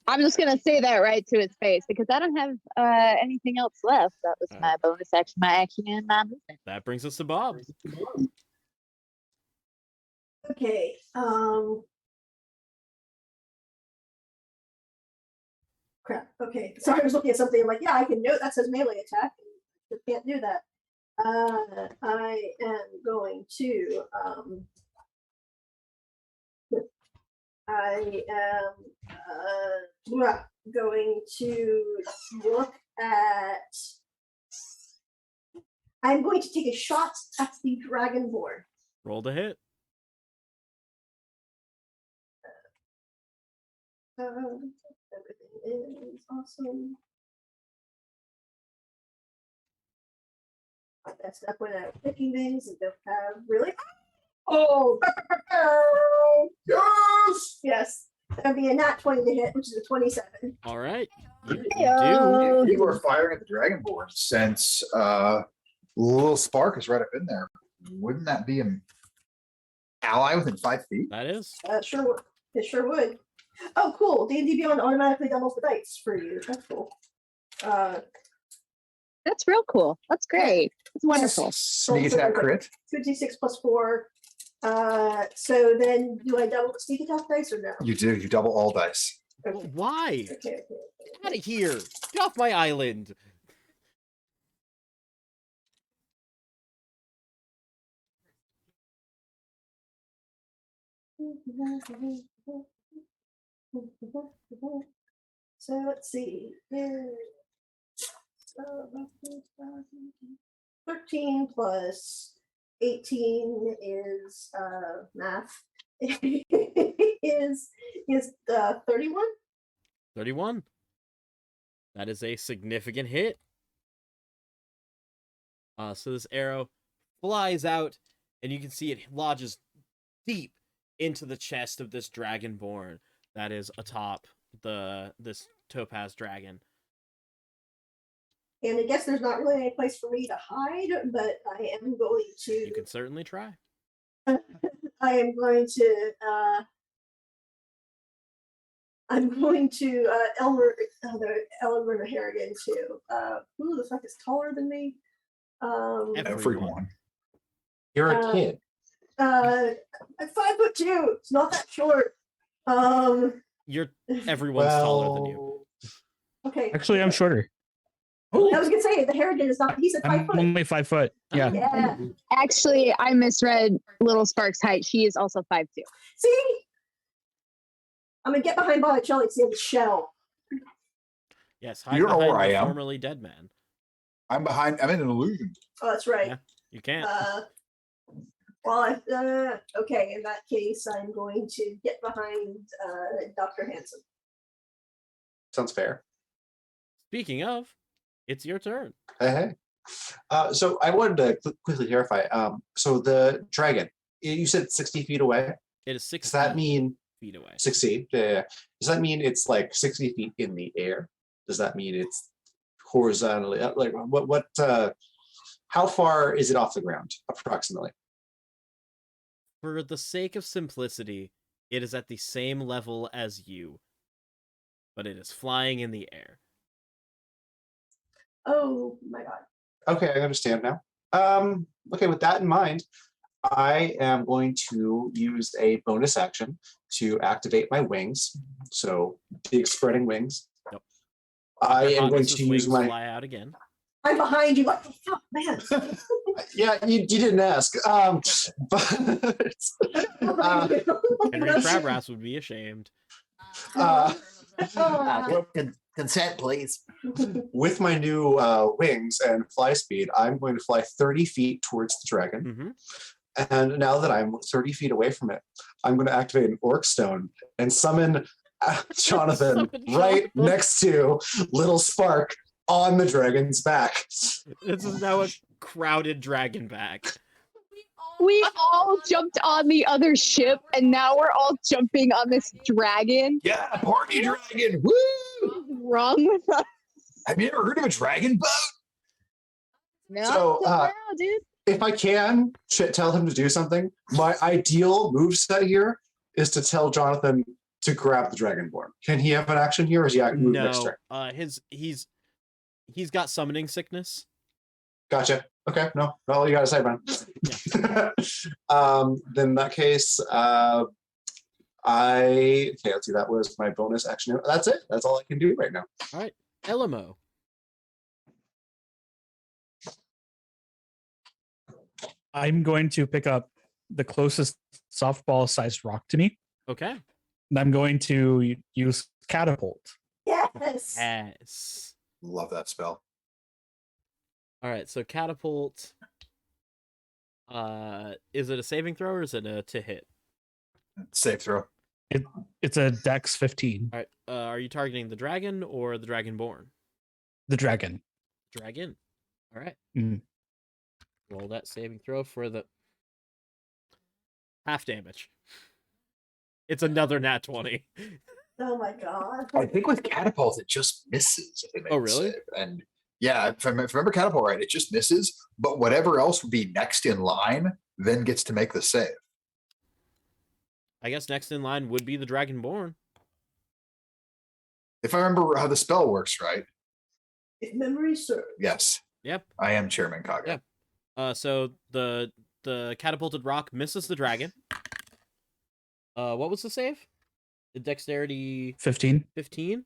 I'm just gonna say that right to his face because I don't have anything else left. That was my bonus action, my action, and my movement. That brings us to Bob. Okay. Crap. Okay. Sorry, I was looking at something. I'm like, yeah, I can note that says melee attack. I can't do that. I am going to. I am going to look at. I'm going to take a shot at the Dragonborn. Roll to hit. Everything is awesome. That's not when I'm picking things and don't have really. Oh, Yes! yes. That'd be a nat 20 to hit, which is a 27. All right. You do. Heyo. People are firing at the Dragonborn since little Spark is right up in there. Wouldn't that be an ally within 5 feet? That is. Sure would. It sure would. Oh, cool. D&D Beyond automatically doubles the dice for you. That's cool. That's real cool. That's great. That's wonderful. Sneak attack crit. 2d6 plus 4 So then do I double the sneak attack dice or no? You do. You double all dice. Well, why? Okay. Get out of here! Get off my island! So let's see. Yeah. 13 plus 18 is math. is 31. 31. That is a significant hit. So this arrow flies out, and you can see it lodges deep into the chest of this dragonborn that is atop this topaz dragon. And I guess there's not really any place for me to hide, but I am going to. You can certainly try. I am going to. I'm going to Elmer Harrigan too. Who the fuck is taller than me? Everyone. You're a kid. I'm 5'2". It's not that short. Everyone's taller than you. Okay. Actually, I'm shorter. I was gonna say the Harrigan is not. He's at 5 I'm foot. only 5 foot. Yeah. Yeah. Actually, I misread Little Spark's height. She is also 5'2". See, I'm gonna get behind Botticelli and see the shell. Yes, hide You know behind where I the am. formerly dead man. I'm behind. I'm in an illusion. Oh, that's right. Yeah. You can't. Okay, in that case, I'm going to get behind Dr. Hanson. Sounds fair. Speaking of, it's your turn. Hey. So I wanted to quickly clarify. So the dragon, you said 60 feet away. It is 60 Does that mean feet away. 60? Yeah. Does that mean it's like 60 feet in the air? Does that mean it's horizontally? Like what? How far is it off the ground, approximately? For the sake of simplicity, it is at the same level as you, but it is flying in the air. Oh my god. Okay, I understand now. Okay, with that in mind, I am going to use a bonus action to activate my wings. So big spreading wings. Yep. I am going Hypothesis to use wings my. fly out again. I'm behind you. What the fuck, man? Yeah, you didn't ask. But Henry Crabgrass would be ashamed. Consent, please. with my new wings and fly speed, I'm going to fly 30 feet towards the dragon. Mm-hmm. And now that I'm 30 feet away from it, I'm going to activate an orc stone and summon Jonathan right next to Little Spark on the dragon's back. This is now a crowded dragon back. We all jumped on the other ship, and now we're all jumping on this dragon. Yeah, party dragon. Woo! What's wrong with us? Have you ever heard of a dragon boat? No, So, wow, dude. If I can tell him to do something, my ideal moveset here is to tell Jonathan to grab the dragonborn. Can he have an action here, or is he move next No, turn? he's got summoning sickness. Gotcha. Okay, no, all you gotta say, man. Then in that case, let's see, that was my bonus action. That's it. That's all I can do right now. All right, Elimo. I'm going to pick up the closest softball-sized rock to me, Okay. and I'm going to use catapult. Yes. Yes. Love that spell. All right, so catapult. Is it a saving throw or is it a to hit? Safe throw. It's a Dex 15. All right. Are you targeting the dragon or the dragonborn? The dragon. Dragon. All right. Mhm. Roll that saving throw for the half damage. It's another nat 20. Oh my god. I think with catapult it just misses. If they make Oh, a really? save. And yeah, if I remember catapult right, it just misses. But whatever else would be next in line then gets to make the save. I guess next in line would be the dragonborn. If I remember how the spell works right. If memory serves. Yes, Yep. I am Chairman Kaga. Yeah. So the the catapulted rock misses the dragon. What was the save? The dexterity 15. 15.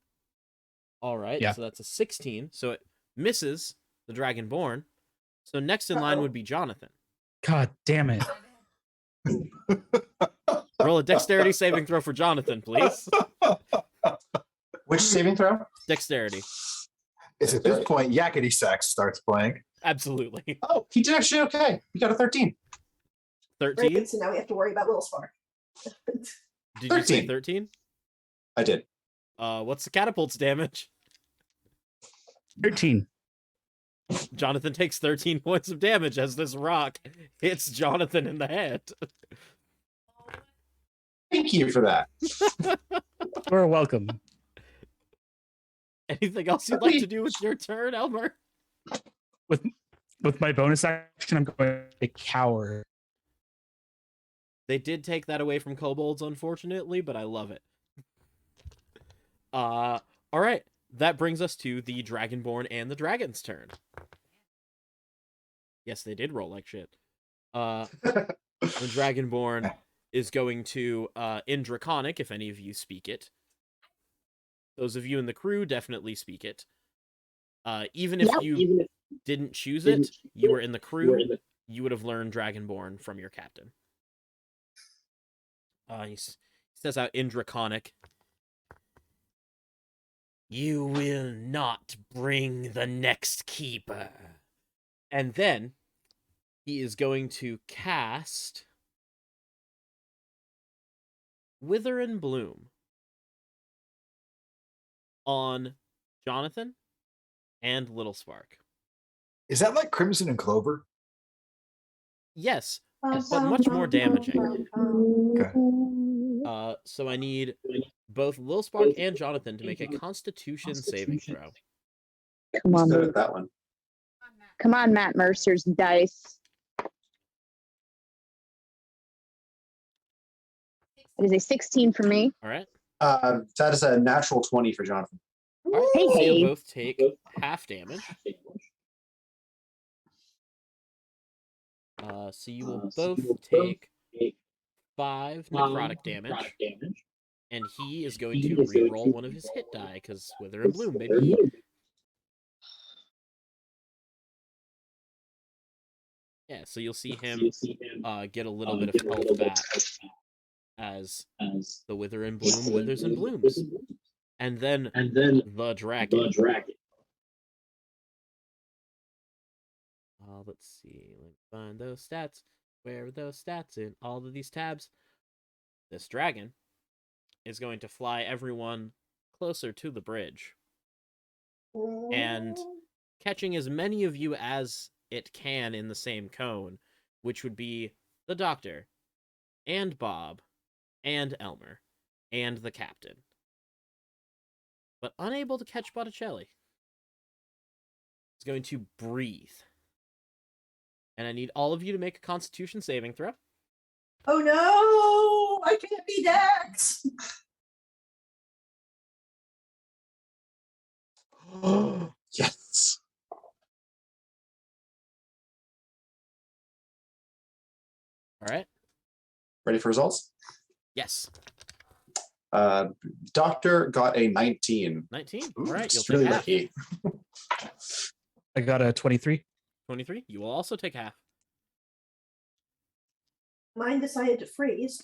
All right, Yeah. so that's a 16. So it misses the dragonborn. So next in line Uh-oh. would be Jonathan. God damn it. Roll a dexterity saving throw for Jonathan, please. Which saving throw? Dexterity. It's at this point Yakety Sax starts playing. Absolutely. Oh, he did actually okay. He got a 13. 13. Right, so now we have to worry about Little Spark. Did you say 13. 13? I did. What's the catapult's damage? 13. Jonathan takes 13 points of damage as this rock hits Jonathan in the head. Thank you for that. You're welcome. Anything else you'd like to do with your turn, Elmer? With my bonus action, I'm going to cower. They did take that away from kobolds, unfortunately, but I love it. All right. That brings us to the Dragonborn and the Dragon's turn. Yes, they did roll like shit. The Dragonborn is going to, in Draconic, if any of you speak it. Those of you in the crew definitely speak it. Even if you didn't choose it, you were in the crew, you would have learned Dragonborn from your captain. He says out in Draconic, "You will not bring the next keeper." And then he is going to cast Wither and Bloom on Jonathan and Little Spark. Is that like Crimson and Clover? Yes, but much more damaging. Okay. So I need both Little Spark and Jonathan to make a Constitution saving throw. Come on, Good at that one. come on, Matt Mercer's dice. It is a 16 for me. All right. That is a natural 20 for Jonathan. All right. Hey, So hey. you both take half damage. So you will both take 5 necrotic damage, and he is going to re-roll one of his hit die because Wither and Bloom, baby. Yeah, so you'll see him get a little bit of health back as the Wither and Bloom withers and blooms, and then the dragon. Let's see. Let me find those stats. Where are those stats in all of these tabs? This dragon is going to fly everyone closer to the bridge, and catching as many of you as it can in the same cone, which would be the Doctor, and Bob, and Elmer, and the Captain. But unable to catch Botticelli. It's going to breathe. And I need all of you to make a Constitution saving throw. Oh no! I can't be Dax! Yes. All right? Ready for results? Yes. Doctor got a 19. 19. Ooh, All right, you'll Just take really half. lucky. I got a 23. 23. You will also take half. Mine decided to freeze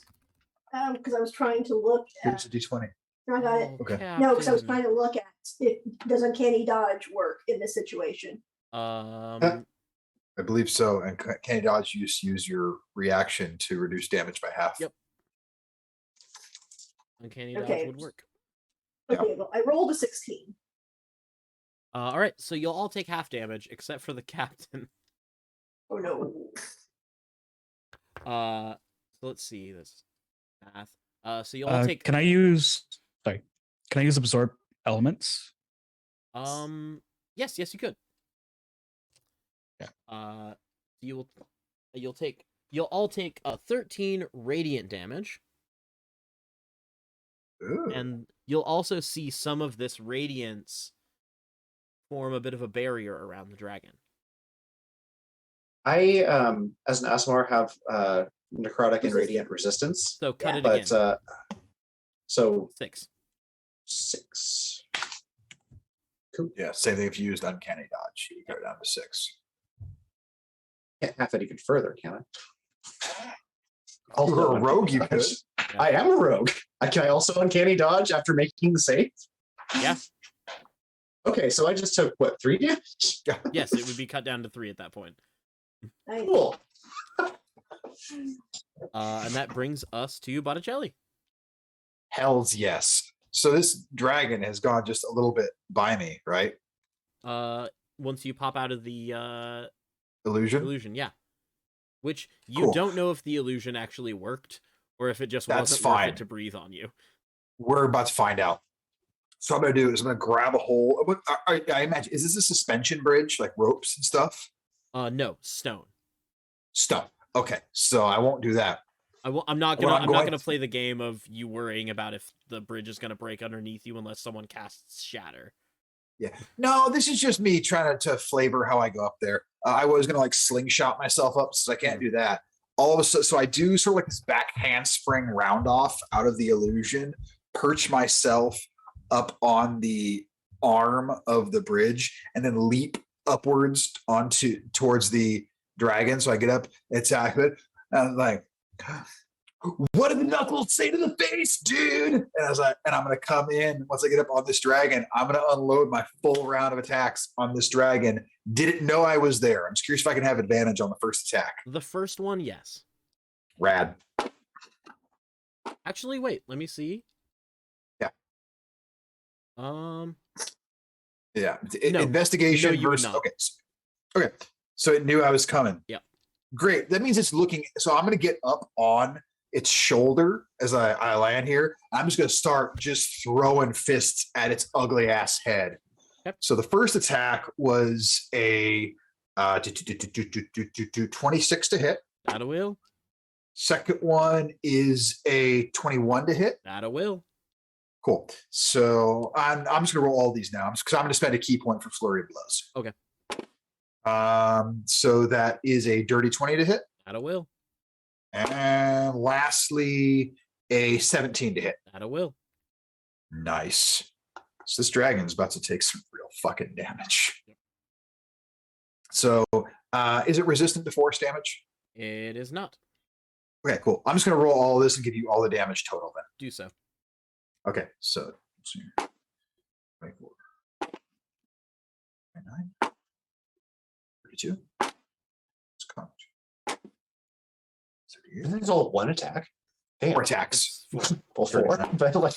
because I was trying to look Here's at. a D20. I got it. Okay. No, because I was Captain. trying to look at if does uncanny dodge work in this situation. Um, I believe so. And Candy Dodge, you just use your reaction to reduce damage by half. Yep. Uncanny dodge Okay. would work. Yeah. Okay, well, I rolled a 16. All right, so you'll all take half damage except for the captain. Oh no. So let's see this math. So you'll all take. Can I use absorb elements? Yes, you could. Yeah. You'll all take 13 radiant damage, Ooh. and you'll also see some of this radiance form a bit of a barrier around the dragon. I, as an Asmar, have necrotic and radiant resistance, So cut it but again. so 6. 6. Yeah, same thing if you used uncanny dodge. You go down to 6. Can't have that even further, can I? If you were a rogue, you could. Dodge. I am a rogue. Can I also uncanny dodge after making the save? Yeah. Okay, so I just took what, 3 damage? Yes, it would be cut down to 3 at that point. Nice. Cool. And that brings us to Botticelli. Hells yes. So this dragon has gone just a little bit by me, right? Once you pop out of the Illusion. illusion, yeah. Which you Cool. don't know if the illusion actually worked or if it just That's wasn't worth fine. it to breathe on you. We're about to find out. So what I'm gonna do is I'm gonna grab a hole. I imagine, is this a suspension bridge, like ropes and stuff? No, stone. Stone. Okay, so I won't do that. I'm not What gonna I'm I'm not going gonna to- play the game of you worrying about if the bridge is gonna break underneath you unless someone casts shatter. No, this is just me trying to flavor how I go up there. I was gonna like slingshot myself up, so I can't do that. All of a sudden, so I do sort of like this back handspring round off out of the illusion, perch myself up on the arm of the bridge, and then leap upwards towards the dragon. So I get up, attack it, and I'm like, what did the knuckles say to the face, dude? And I was like, and I'm gonna come in once I get up on this dragon. I'm gonna unload my full round of attacks on this dragon. Didn't know I was there. I'm just curious if I can have advantage on the first attack. The first one, yes. Rad. Actually, wait, let me see. Yeah. Yeah. No. Investigation No, you would versus. not. Okay. Okay. So it knew I was coming. Yep. Great. That means it's looking. So I'm gonna get up on its shoulder as I land here. I'm just gonna start just throwing fists at its ugly ass head. Yep. So the first attack was a 26 to hit. That a will. Second one is a 21 to hit. That a will. Cool. So I'm just gonna roll all these now because I'm gonna spend a key point for flurry of blows. Okay. So that is a dirty 20 to hit, That a will. and lastly a 17 to hit. That a will. Nice. So this dragon's about to take some real fucking damage. So is it resistant to force damage? It is not. Okay, cool. I'm just gonna roll all of this and give you all the damage total then. Do so. Okay, so let's see. 24, 29, 32. Let's count. 38. Isn't this all one attack? Damn. 4 attacks. It's 4. Well, 4. But like,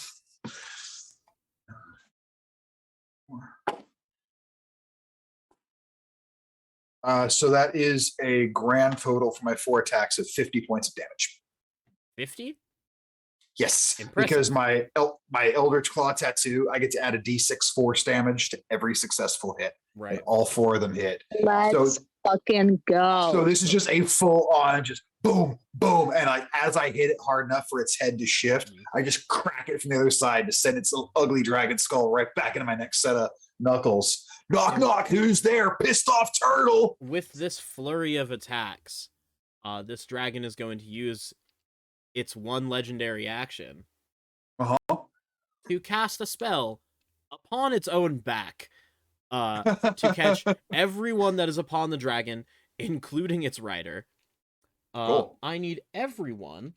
So that is a grand total for my 4 attacks of 50 points of damage. 50? Yes, Impressive. because my Eldritch Claw tattoo, I get to add a D6 force damage to every successful hit, Right. and all 4 of them hit. Let's fucking go. So this is just a full on, just boom, boom, and like as I hit it hard enough for its head to shift, I just crack it from the other side to send its little ugly dragon skull right back into my next set of knuckles. Knock, knock, who's there? Pissed off turtle. With this flurry of attacks, this dragon is going to use its one legendary action Uh-huh. to cast a spell upon its own back to catch everyone that is upon the dragon, including its rider. Cool. I need everyone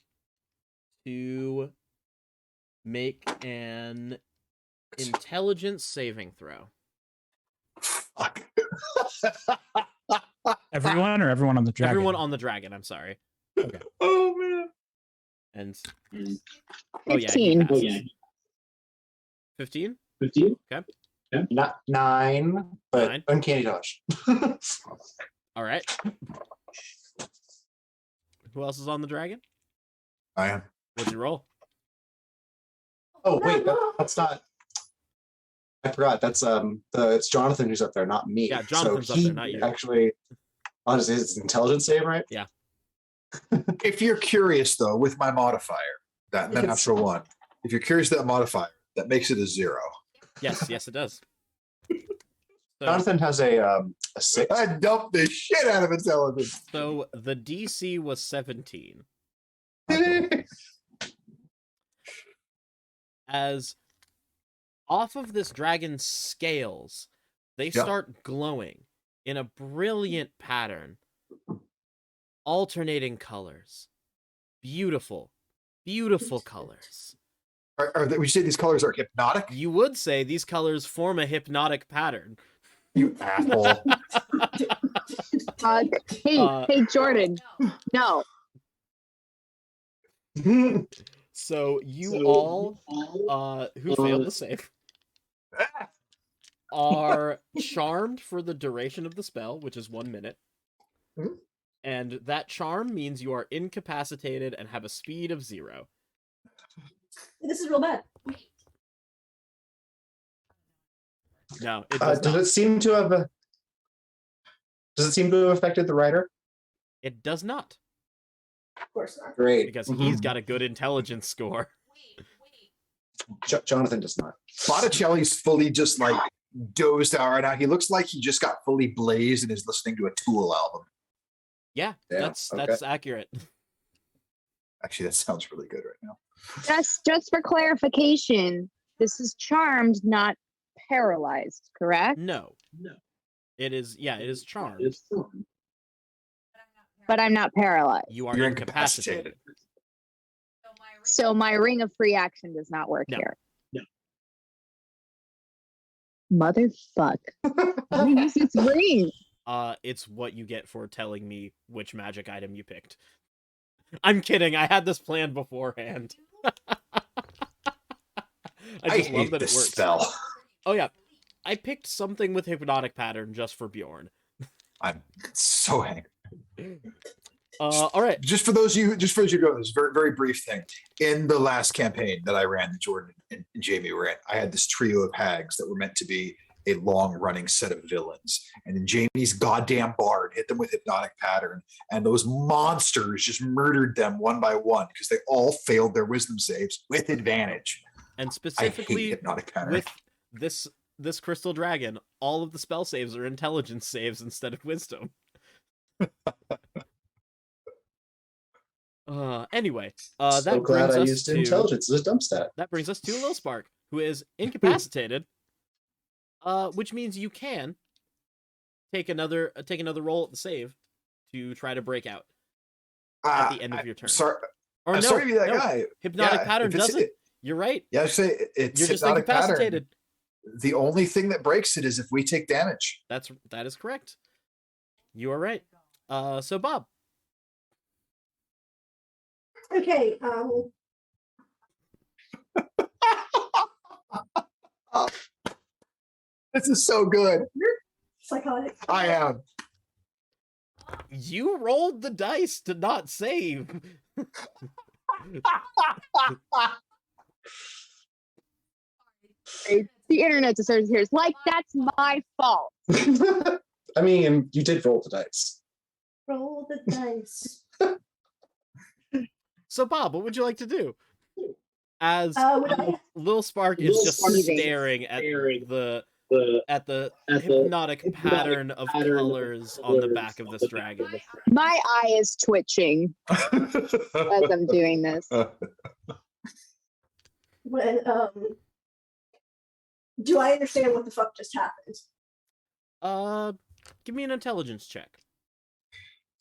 to make an intelligence saving throw. Fuck. Everyone or everyone on the dragon? Everyone on the dragon, I'm sorry. Oh man. And Mm. oh yeah, he 15. Oh, passes. yeah. 15? 15? not 9, but 9? uncanny dodge. All right. Who else is on the dragon? I am. What'd you roll? Oh wait, that's not. I forgot. That's it's Jonathan who's up there, not me. Yeah, Jonathan's so up there, he not you. Actually, honestly, it's intelligence save, right? If you're curious though, with my modifier, that the It's- natural one, if you're curious that modifier, that makes it a 0. Yes, yes, it does. So, Jonathan has a 6. I dumped the shit out of intelligence. so the DC was 17. As off of this dragon's scales, they Yeah. start glowing in a brilliant pattern, alternating colors. Beautiful, beautiful colors. Would you say these colors are hypnotic? You would say these colors form a hypnotic pattern. You asshole. Hey, Jordan. No. So you all, who failed the save, are charmed for the duration of the spell, which is 1 minute. Mhm. And that charm means you are incapacitated and have a speed of 0. This is real bad. No, it does Does not. it seem to have affected the writer? It does not, Of course not. Great. because he's got a good intelligence score. Jonathan does not. Botticelli's fully just like dozed out right now. He looks like he just got fully blazed and is listening to a Tool album. Yeah, Yeah, that's accurate. Actually, that sounds really good right now. Just for clarification, this is charmed, not paralyzed, correct? No. It is, it is charmed. But I'm not paralyzed. You are You're incapacitated. So my ring of free action does not work No. here. No. Motherfuck. Who uses this ring? It's what you get for telling me which magic item you picked. I'm kidding. I had this planned beforehand. I just love hate that it this works. spell. Oh yeah, I picked something with hypnotic pattern just for Bjorn. I'm so angry. All right. Just for those of you, who go, this very, very brief thing. In the last campaign that I ran, that Jordan and Jamie were in, I had this trio of hags that were meant to be a long-running set of villains. And then Jamie's goddamn bard hit them with hypnotic pattern, and those monsters just murdered them one by one because they all failed their wisdom saves with advantage. And I hate specifically hypnotic pattern. with this crystal dragon, all of the spell saves are intelligence saves instead of wisdom. Anyway, So that glad brings I us used to intelligence as a dump stat. that brings us to Lil Spark, who is incapacitated, which means you can take another roll at the save to try to break out at the end of your turn. Sorry, Or I'm no, sorry to be that no, guy. hypnotic Yeah, pattern if it's- doesn't. You're right. Yeah, I say it's You're just hypnotic pattern. incapacitated. The only thing that breaks it is if we take damage. That is correct. You are right. So Bob, Okay. This is so good. Psychotic. I am. you rolled the dice to not save. The internet deserves here. It's like that's my fault. I mean, you did roll the dice. Roll the dice. So Bob, what would you like to do? As Would I- Lil Spark is Lil just Spark is staring at staring the At the hypnotic hypnotic pattern of pattern of colors on the back of on this the dragon. My eye is twitching as I'm doing this. When do I understand what the fuck just happened? Give me an intelligence check.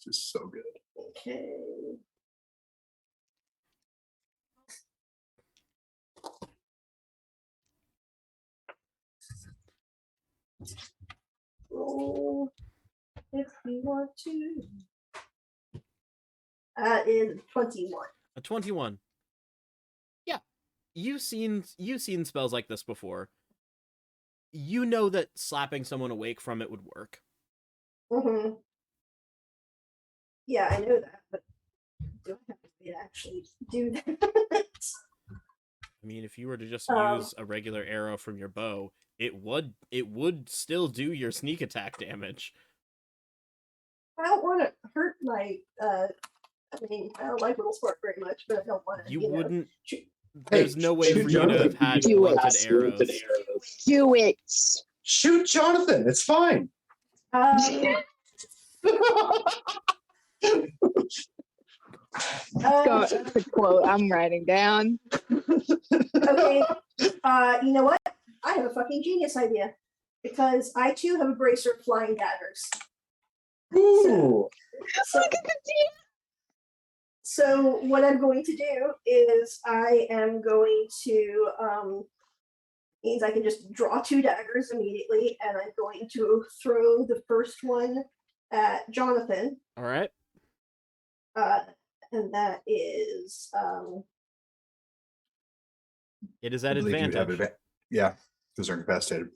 This is so good. Okay. Roll if you want to. Is 21. A 21. Yeah. You've seen spells like this before. You know that slapping someone awake from it would work. Mm-hmm. Yeah, I know that, but do I have to actually do that? I mean, if you were to just Um, use a regular arrow from your bow, it would still do your sneak attack damage. I don't want to hurt my. I mean, I don't like Little Spark very much, but I don't want to. You know, wouldn't. shoot- There's no way shoot for you to have Jonathan. had Do it. blunted arrows. Do it. Shoot Jonathan. It's fine. That's the quote I'm writing down. Okay. You know what? I have a fucking genius idea. Because I too have a bracer of flying daggers. Ooh. So, so what I'm going to do is I am going to means I can just draw 2 daggers immediately, and I'm going to throw the first one at Jonathan. All right. And that is It is I at believe you have advantage. yeah, because they're incapacitated.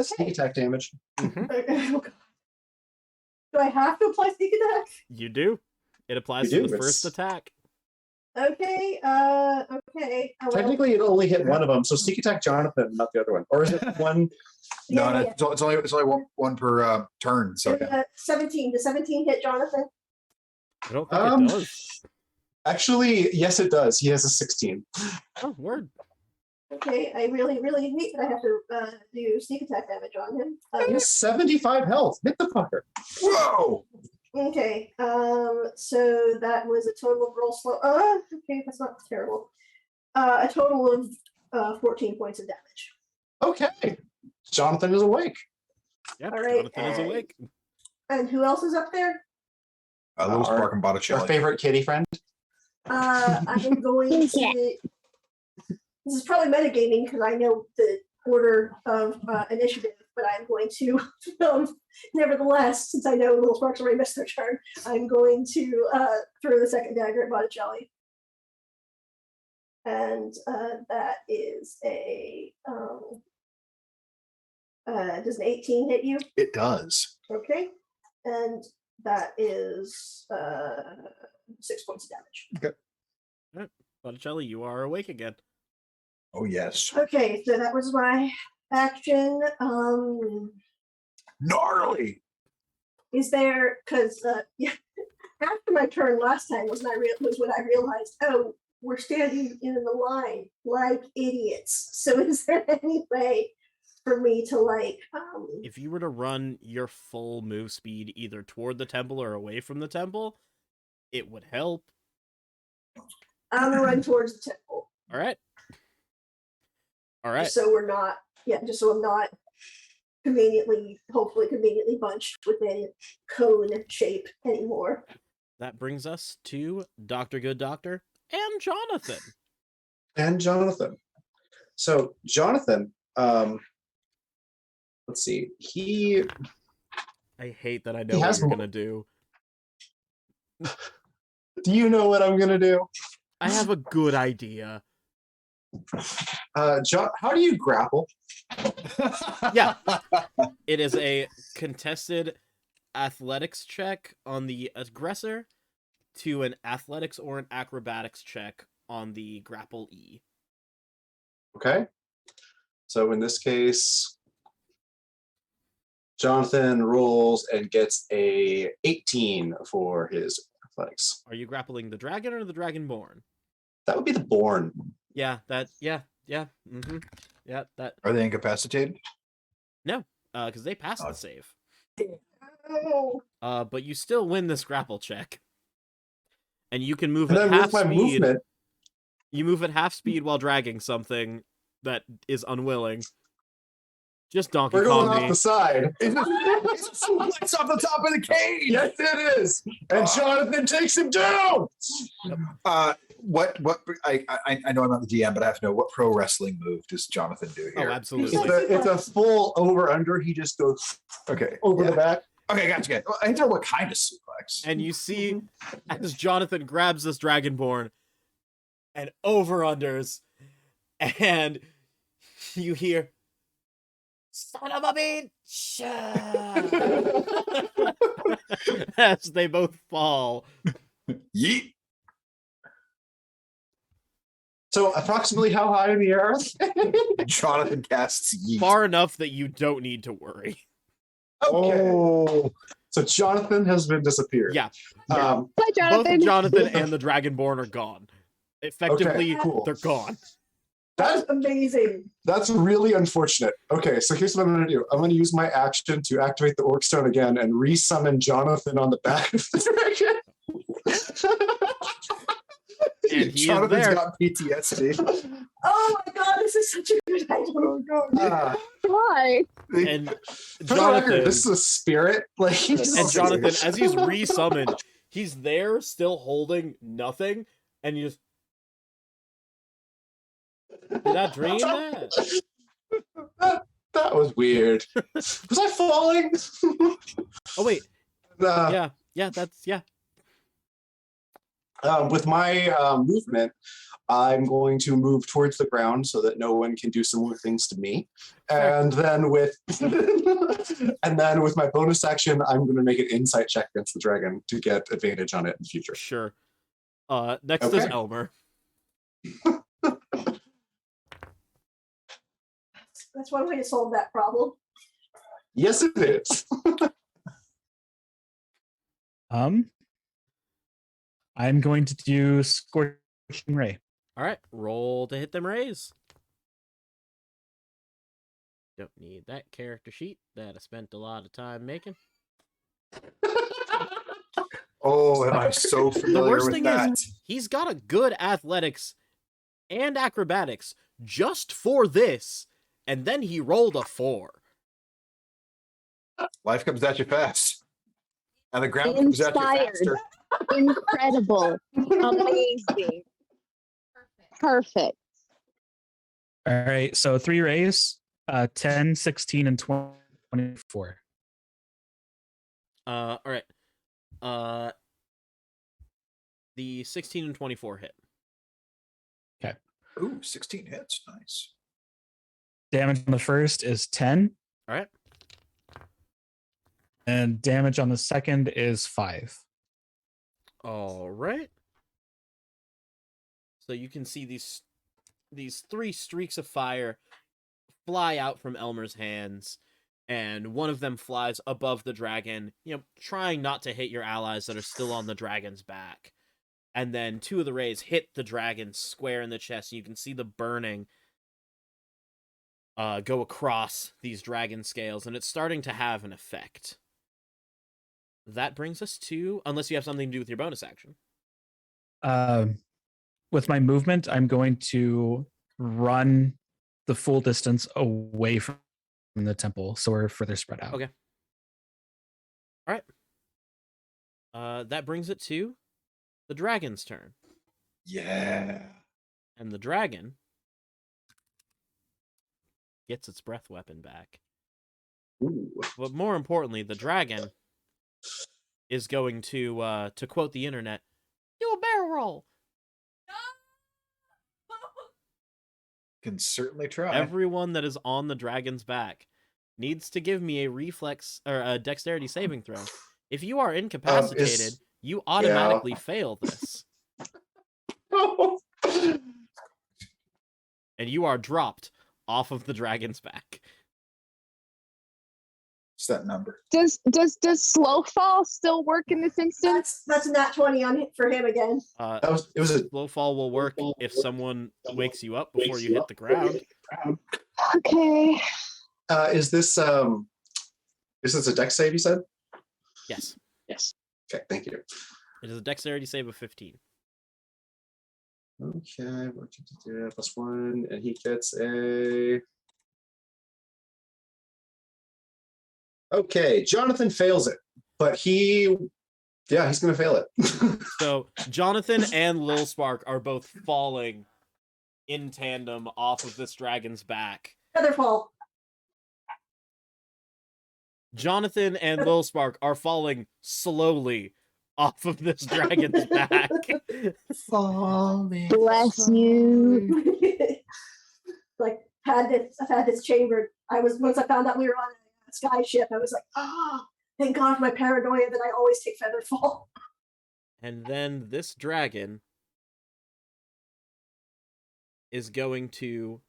Sneak okay. attack damage. Mhm. Do I have to apply sneak attack? You do. It applies You to do, the first it's- attack. Okay. Okay. Well, Technically, it'll only hit one of them. So sneak attack Jonathan, not the other one. Or is it one? No, yeah, no, it's only one per turn. So yeah. 17. Does 17 hit Jonathan? I don't think Um, it does. Actually, yes, it does. He has a 16. Oh, word. Okay, I really hate that I have to do sneak attack damage on him. He has 75 health. Hit the fucker. Whoa! Okay, so that was a total of roll slow. Okay, that's not terrible. A total of 14 points of damage. Okay. Jonathan is awake. Yep, All right, Jonathan is and- awake. And who else is up there? Louis Our- Park and Our Botticelli. favorite kitty friend. I'm going to. This is probably metagaming because I know the order of initiative, but I'm going to, nevertheless, since I know Little Sparks already missed their turn, I'm going to throw the second dagger at Botticelli. And that is a. Does an 18 hit you? It does. Okay. And that is 6 points of damage. Botticelli, you are awake again. Oh yes. Okay, so that was my action. Gnarly. Is there because yeah, after my turn last time was when I realized, oh, we're standing in the line like idiots. So is there any way for me to If you were to run your full move speed either toward the temple or away from the temple, it would help. I'm gonna run towards the temple. All right. All right. Just so we're not, just so I'm not hopefully conveniently bunched within cone shape anymore. That brings us to Dr. Good Doctor and Jonathan. And Jonathan. So Jonathan, let's see. He I hate that I know what has you're more- gonna do. do you know what I'm gonna do? I have a good idea. How do you grapple? Yeah. It is a contested athletics check on the aggressor to an athletics or an acrobatics check on the grapple E. Okay. So in this case, Jonathan rolls and gets a 18 for his athletics. Are you grappling the dragon or the dragonborn? That would be the born. Yeah, mm-hmm. Yeah, that, Are they incapacitated? because they passed Oh. the save. Oh, But you still win this grapple check. And you can move And at then half with my speed. movement, You move at half speed while dragging something that is unwilling. Just Donkey we're going Kong off me. the side. It's a suplex off the top of the cage. Yes, it is. And Jonathan takes him down. What I know I'm not the DM, but I have to know what pro wrestling move does Jonathan do Oh, here? absolutely. It's a full over under. He just goes Okay. over yeah. the back. Okay, gotcha. Well, I need to know what kind of suplex. And you see as Jonathan grabs this dragonborn and over-unders, and you hear, "Son of a bitch!" as they both fall. Yeet. So approximately how high in the air? Jonathan casts yeet. Far enough that you don't need to worry. Okay. Oh. So Jonathan has been disappeared. Yeah, Um, Bye, both Jonathan. Jonathan and the dragonborn are gone. Effectively, cool. they're gone. That's amazing. That's really unfortunate. Okay, so here's what I'm going to do. I'm going to use my action to activate the Orc Stone again and resummon Jonathan on the back of the dragon. And he is Jonathan's there. got PTSD. Oh my god, this is such a good idea. Ah, Why? And for the record, Jonathan, this is a spirit. Like he's and Jonathan, as he's resummoned, he's there still holding nothing, and you just did I dream that? that was weird. Was I falling? Oh wait, Uh, yeah. With my movement, I'm going to move towards the ground so that no one can do similar things to me. And then with my bonus action, I'm going to make an insight check against the dragon to get advantage on it in the future. Sure. Next is Okay. Elmer. That's one way to solve that problem. Yes, it is. I'm going to do Scorching Ray. All right, roll to hit them rays. Don't need that character sheet that I spent a lot of time making. Oh, I'm so familiar worst with thing that. He's got a good athletics and acrobatics just for this, and then he rolled a 4. Life comes at you fast. And the ground comes at you Inspired. faster. Incredible. Amazing. Perfect. All right, so 3 rays, 10, 16, and 24. All right. The 16 and 24 hit. Ooh, 16 hits. Nice. Damage on the first is 10, All right. and damage on the second is 5. All right. So you can see these 3 streaks of fire fly out from Elmer's hands, and one of them flies above the dragon, trying not to hit your allies that are still on the dragon's back. And then 2 of the rays hit the dragon square in the chest, and you can see the burning go across these dragon scales, and it's starting to have an effect. That brings us to, unless you have something to do with your bonus action. With my movement, I'm going to run the full distance away from the temple, so we're further spread out. Okay. All right. That brings it to the dragon's turn. Yeah. And the dragon gets its breath weapon back. Ooh. But more importantly, the dragon is going to quote the internet, do a barrel roll. Can certainly try. Everyone that is on the dragon's back needs to give me a reflex or a dexterity saving throw. If you are incapacitated, you automatically fail this. And you are dropped off of the dragon's back. What's that number? Does slow fall still work in this instance? That's a nat 20 on for him again. It was a Slow fall will work if someone wakes you up before you hit the ground. Okay. is this a dex save, you said? Yes. Yes. Okay, thank you. It is a dexterity save of 15. Okay, what did you do? +1, and he gets a. Okay, Jonathan fails it, but he's gonna fail it. So Jonathan and Lil Spark are both falling in tandem off of this dragon's back. Featherfall. Jonathan and Lil Spark are falling slowly off of this dragon's back. Bless you. Like I've had this chambered. Once I found out we were on a sky ship, I was like, thank God for my paranoia that I always take Featherfall. And then this dragon is going to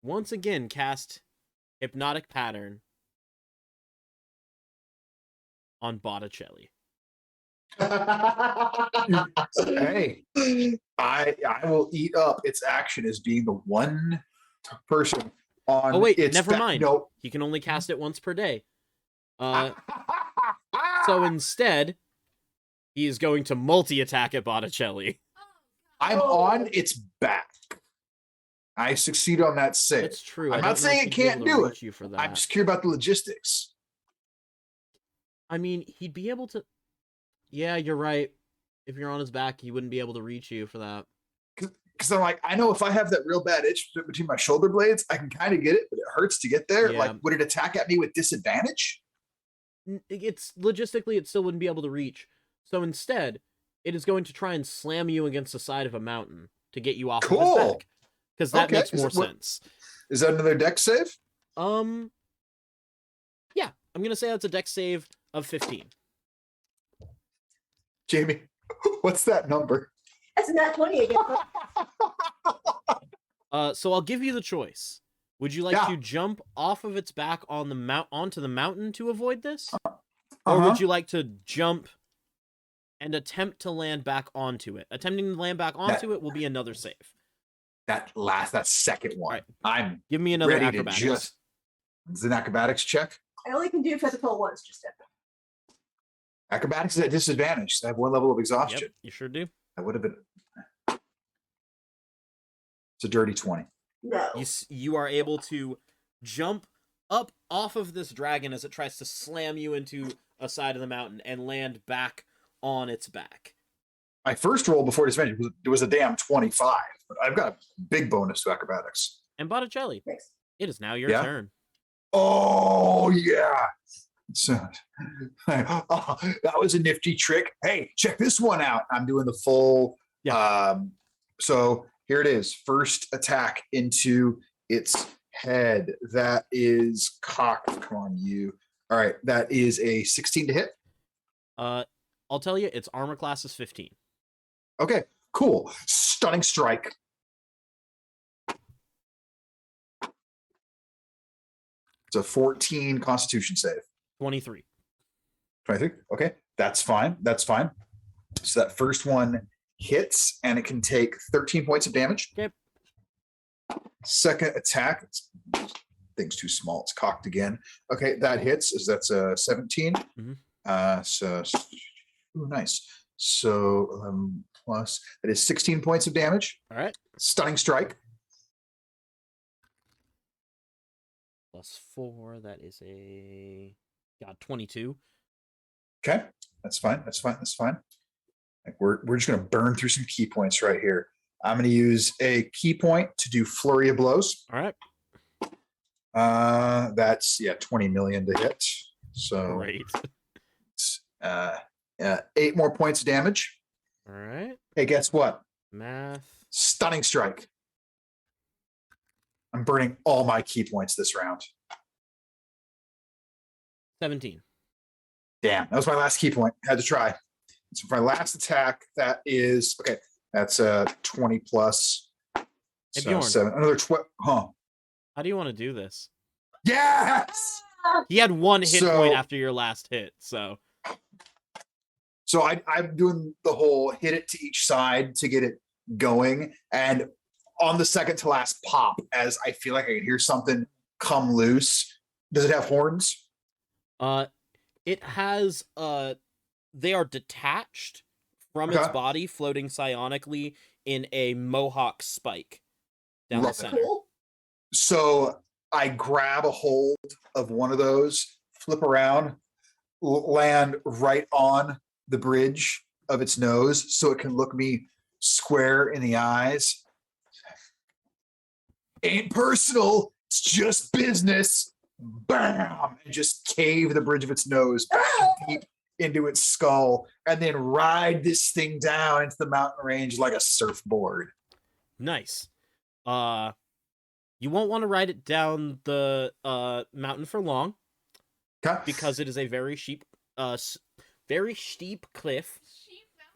once again cast Hypnotic Pattern on Botticelli. Hey, I will eat up its action as being the one person on. Oh wait, its never back. mind. No. He can only cast it once per day. So instead, he is going to multi-attack at Botticelli. I'm on its back. I succeed on that save. That's true. I'm I not don't know saying if it he'd be able can't to do reach it. you for that. I'm just curious about the logistics. I mean, he'd be able to. Yeah, you're right. If you're on his back, he wouldn't be able to reach you for that. Because I'm like, I know if I have that real bad itch between my shoulder blades, I can kind of get it, but it hurts to get there. Yeah. Like, would it attack at me with disadvantage? It's logistically, it still wouldn't be able to reach. So instead, it is going to try and slam you against the side of a mountain to get you off of his Cool. back. Because that Okay, makes is more it what- sense. Is that another deck save? Yeah, I'm gonna say that's a dex save of 15. Jamie, what's that number? That's not 20 again. So I'll give you the choice. Would you like Yeah. to jump off of its back on the onto the mountain to avoid this? Or Uh-huh. would you like to jump and attempt to land back onto it? Attempting to land back onto it will be another save. That second one. Right. I'm Give me another ready acrobatics. to just. It's an acrobatics check. I only can do physical once, just a Acrobatics is at disadvantage. So I have one level of exhaustion. Yep, you sure do. That would have been. It's a dirty 20. no. You are able to jump up off of this dragon as it tries to slam you into a side of the mountain and land back on its back. My first roll before disadvantage was a damn 25. But I've got a big bonus to acrobatics. And Botticelli, Thanks. it is now your Yeah? turn. Oh yeah. So, oh, that was a nifty trick. Hey, check this one out. I'm doing the full. So here it is. First attack into its head. That is cocked. Come on, you. All right. That is a 16 to hit. I'll tell you, its armor class is 15. Okay, cool. Stunning strike. It's a 14 Constitution save. 23. 23. Okay, that's fine. That's fine. So that first one hits, and it can take 13 points of damage. Okay. Second attack. Thing's too small. It's cocked again. Okay, that hits. That's a 17. So, ooh, nice. So plus that is 16 points of damage. All right. Stunning strike. Plus 4, that is a 22. Okay, that's fine. That's fine. That's fine. Like we're just gonna burn through some key points right here. I'm gonna use a key point to do flurry of blows. All right. That's 20 million to hit. So Great. it's, 8 more points of damage. All right. Hey, guess what? Math. Stunning strike. I'm burning all my key points this round. 17. Damn, that was my last key point. Had to try. So for my last attack, that is okay. That's a 20 plus. Hey, So Bjorn. 7. Another 12. Huh. How do you want to do this? Yes. He had 1 hit So- point after your last hit, so So I'm doing the whole hit it to each side to get it going. And on the second to last pop, as I feel like I can hear something come loose. Does it have horns? it has they are detached from its Okay. body, floating psionically in a mohawk spike down the Love it. center. Cool. So I grab a hold of one of those, flip around, land right on the bridge of its nose so it can look me square in the eyes. Ain't personal, it's just business. Bam! And just cave the bridge of its nose back deep into its skull and then ride this thing down into the mountain range like a surfboard. Nice. You won't want to ride it down the mountain for long Okay? because it is a very very steep cliff.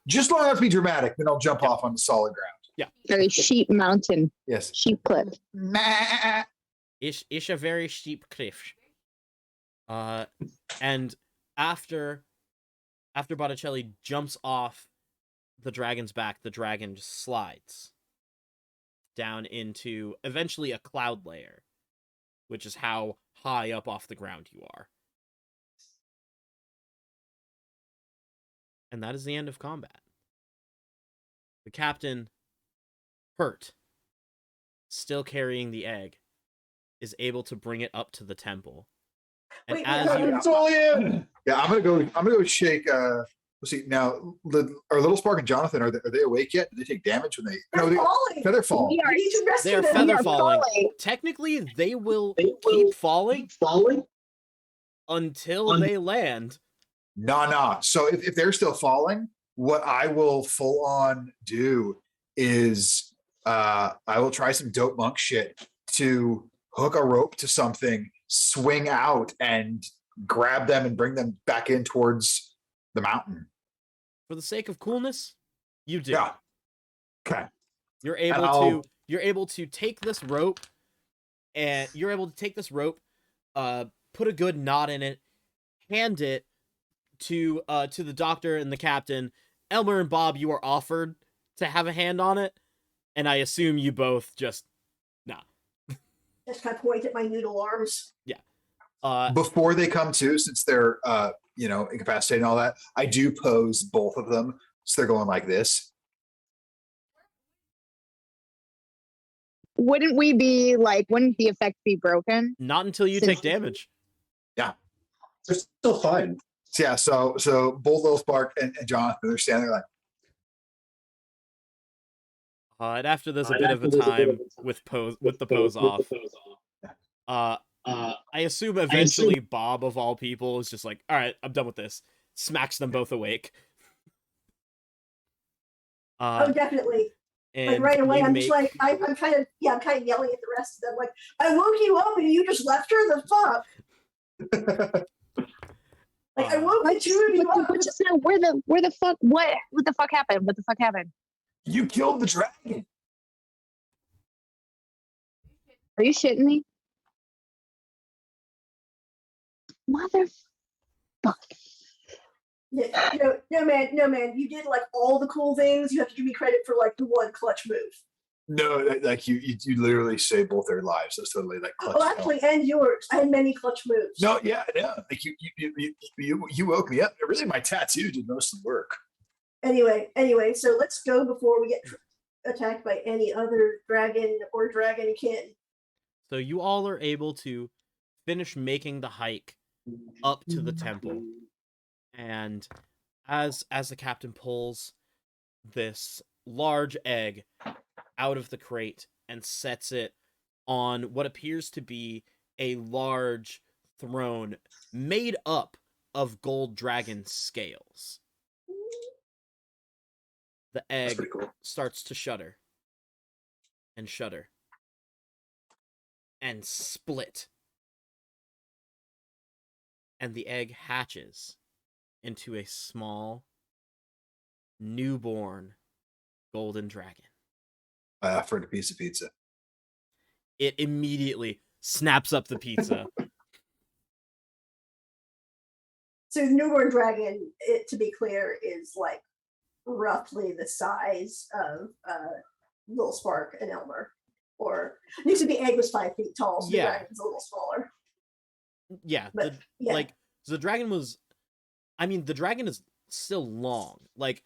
Just long enough to be dramatic, then I'll jump off on the solid ground. Very sheep mountain, Yes. sheep cliff. Meh. It's a very steep cliff. And after after Botticelli jumps off the dragon's back, the dragon just slides down into eventually a cloud layer, which is how high up off the ground you are. And that is the end of combat. The captain, hurt, still carrying the egg, is able to bring it up to the temple. And Wait, as wait, you It's all in. Yeah, I'm gonna go shake. Let's see now. Are Little Spark and Jonathan are they awake yet? Did they take damage when they? They're No, falling. feather fall. We are We need to rescue They are them. feather are falling. falling. Technically, they will They will keep falling keep falling. until they land. Nah. So if they're still falling, what I will full on do is I will try some dope monk shit to hook a rope to something, swing out, and grab them and bring them back in towards the mountain. For the sake of coolness, you do. Yeah. Okay. You're able I'll- to take this rope, and you're able to take this rope, put a good knot in it, hand it to the doctor and the captain. Elmer and Bob, you are offered to have a hand on it, and I assume you both just Just kind of point at my noodle arms. Before they come to, since they're incapacitated and all that, I do pose both of them, so they're going like this. Wouldn't we be like? Wouldn't the effect be broken? not until you Since- take damage. They're still fine. So yeah, so both Little Spark and Jonathan, they're standing there like, And after there's a bit of a time with the pose off, I assume eventually Bob, of all people, is just like, all right, I'm done with this. Smacks them both awake. Oh, definitely. Like And right away, you I'm make- just like, I'm kind of yelling at the rest of them. Like, I woke you up and you just left her. The fuck? Like, I woke the two of you up. What just now? Where the fuck? What the fuck happened? What the fuck happened? you killed the dragon. Are you shitting me? Motherfucker. Yeah, no, man. You did like all the cool things. You have to give me credit for like the one clutch move. No, like you literally saved both their lives. That's totally like clutch. Oh, actually, and yours. I had many clutch moves. No, yeah. Like you woke me up. Really, my tattoo did most of the work. Anyway, so let's go before we get attacked by any other dragon or dragonkin. So you all are able to finish making the hike up to the temple. And as the captain pulls this large egg out of the crate and sets it on what appears to be a large throne made up of gold dragon scales, the That's egg pretty cool. starts to shudder and shudder and split. And the egg hatches into a small, newborn golden dragon. I offered a piece of pizza. It immediately snaps up the pizza. So newborn dragon, to be clear, is like roughly the size of Little Spark and Elmer. Or needs to be egg was 5 feet tall, so Yeah. the dragon's a little smaller. Yeah, But yeah, like so the dragon was. I mean, the dragon is still long, like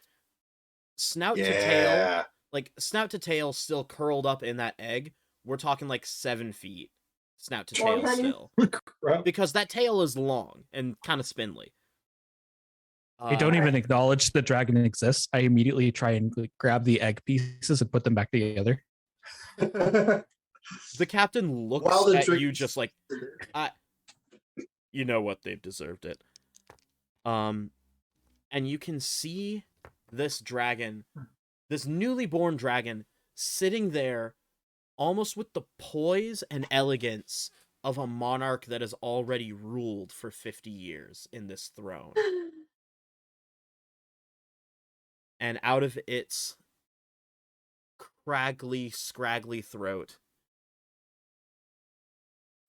snout to tail. Yeah. Like snout to tail, still curled up in that egg. We're talking like 7 feet, snout to Long tail honey? still, because that tail is long and kind of spindly. I don't even acknowledge the dragon exists. I immediately try and like, grab the egg pieces and put them back together. The captain looks While the at drink- you just like, you know what, they've deserved it. And you can see this dragon, this newly born dragon, sitting there almost with the poise and elegance of a monarch that has already ruled for 50 years in this throne. And out of its scraggly throat,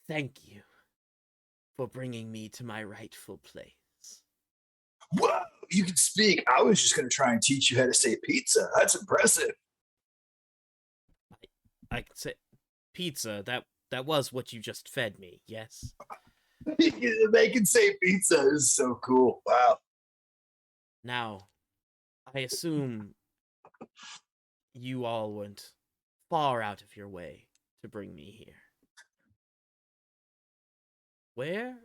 thank you for bringing me to my rightful place. Whoa! you can speak. I was just going to try and teach you how to say pizza. That's impressive. I can say pizza. That was what you just fed me. Yes. They can say pizza. This is so cool. Wow. Now, I assume you all went far out of your way to bring me here. Where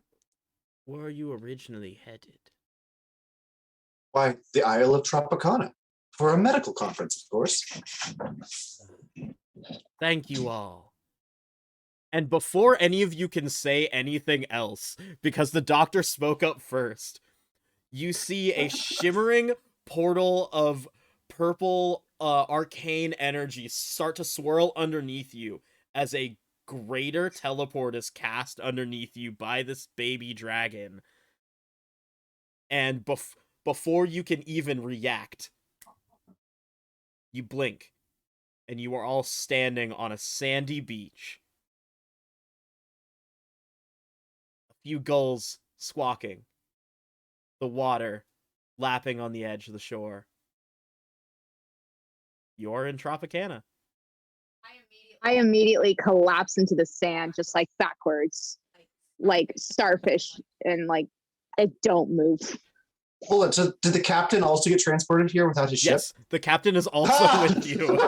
were you originally headed? Why, the Isle of Tropicana. For a medical conference, of course. Thank you all. And before any of you can say anything else, because the doctor spoke up first, you see a shimmering portal of purple arcane energy start to swirl underneath you as a greater teleport is cast underneath you by this baby dragon. And before you can even react, you blink, and you are all standing on a sandy beach. A few gulls squawking. The water lapping on the edge of the shore. You're in Tropicana. I immediately collapse into the sand, just like backwards, like starfish, and like I don't move. Hold on, so did the captain also get transported here without his ship? Yes, the captain is also with you.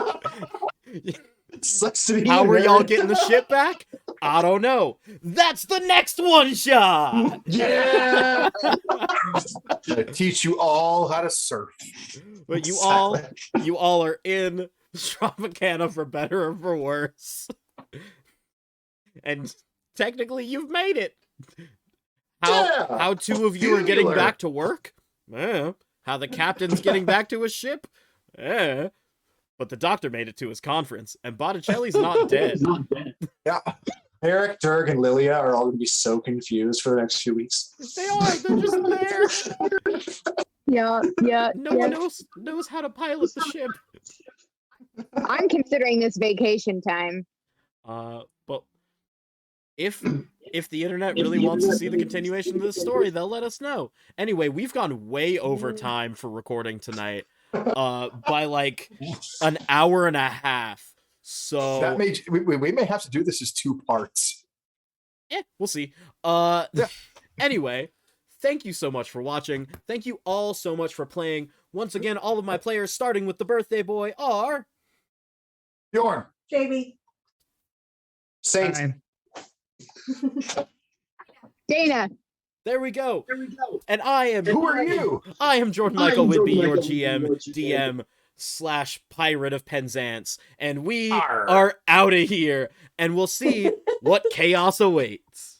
It sucks to be How here. are y'all getting the ship back? I don't know. That's the next one shot. Yeah! I teach you all how to surf. But you Exactly. all are in Tropicana for better or for worse. And technically you've made it. Yeah! How two of you are getting Singular. back to work? How the captain's getting back to his ship? But the doctor made it to his conference, and Botticelli's not dead. Yeah. Eric, Dirk, and Lilia are all going to be so confused for the next few weeks. They are. They're just there. Yeah. No one else knows how to pilot the ship. I'm considering this vacation time. But if the internet really wants to see the continuation of this story, they'll let us know. Anyway, we've gone way over time for recording tonight. By like an hour and a half. So That may we may have to do this as 2 parts. we'll see. Anyway, thank you so much for watching. Thank you all so much for playing. Once again, all of my players, starting with the birthday boy, are Bjorn. JB. Saints. Fine. Dana. there we go. And I am Who are you? I am Jordan Michael Whitby, your GM, DM / Pirate of Penzance, and we Arr. are out of here, and we'll see what chaos awaits.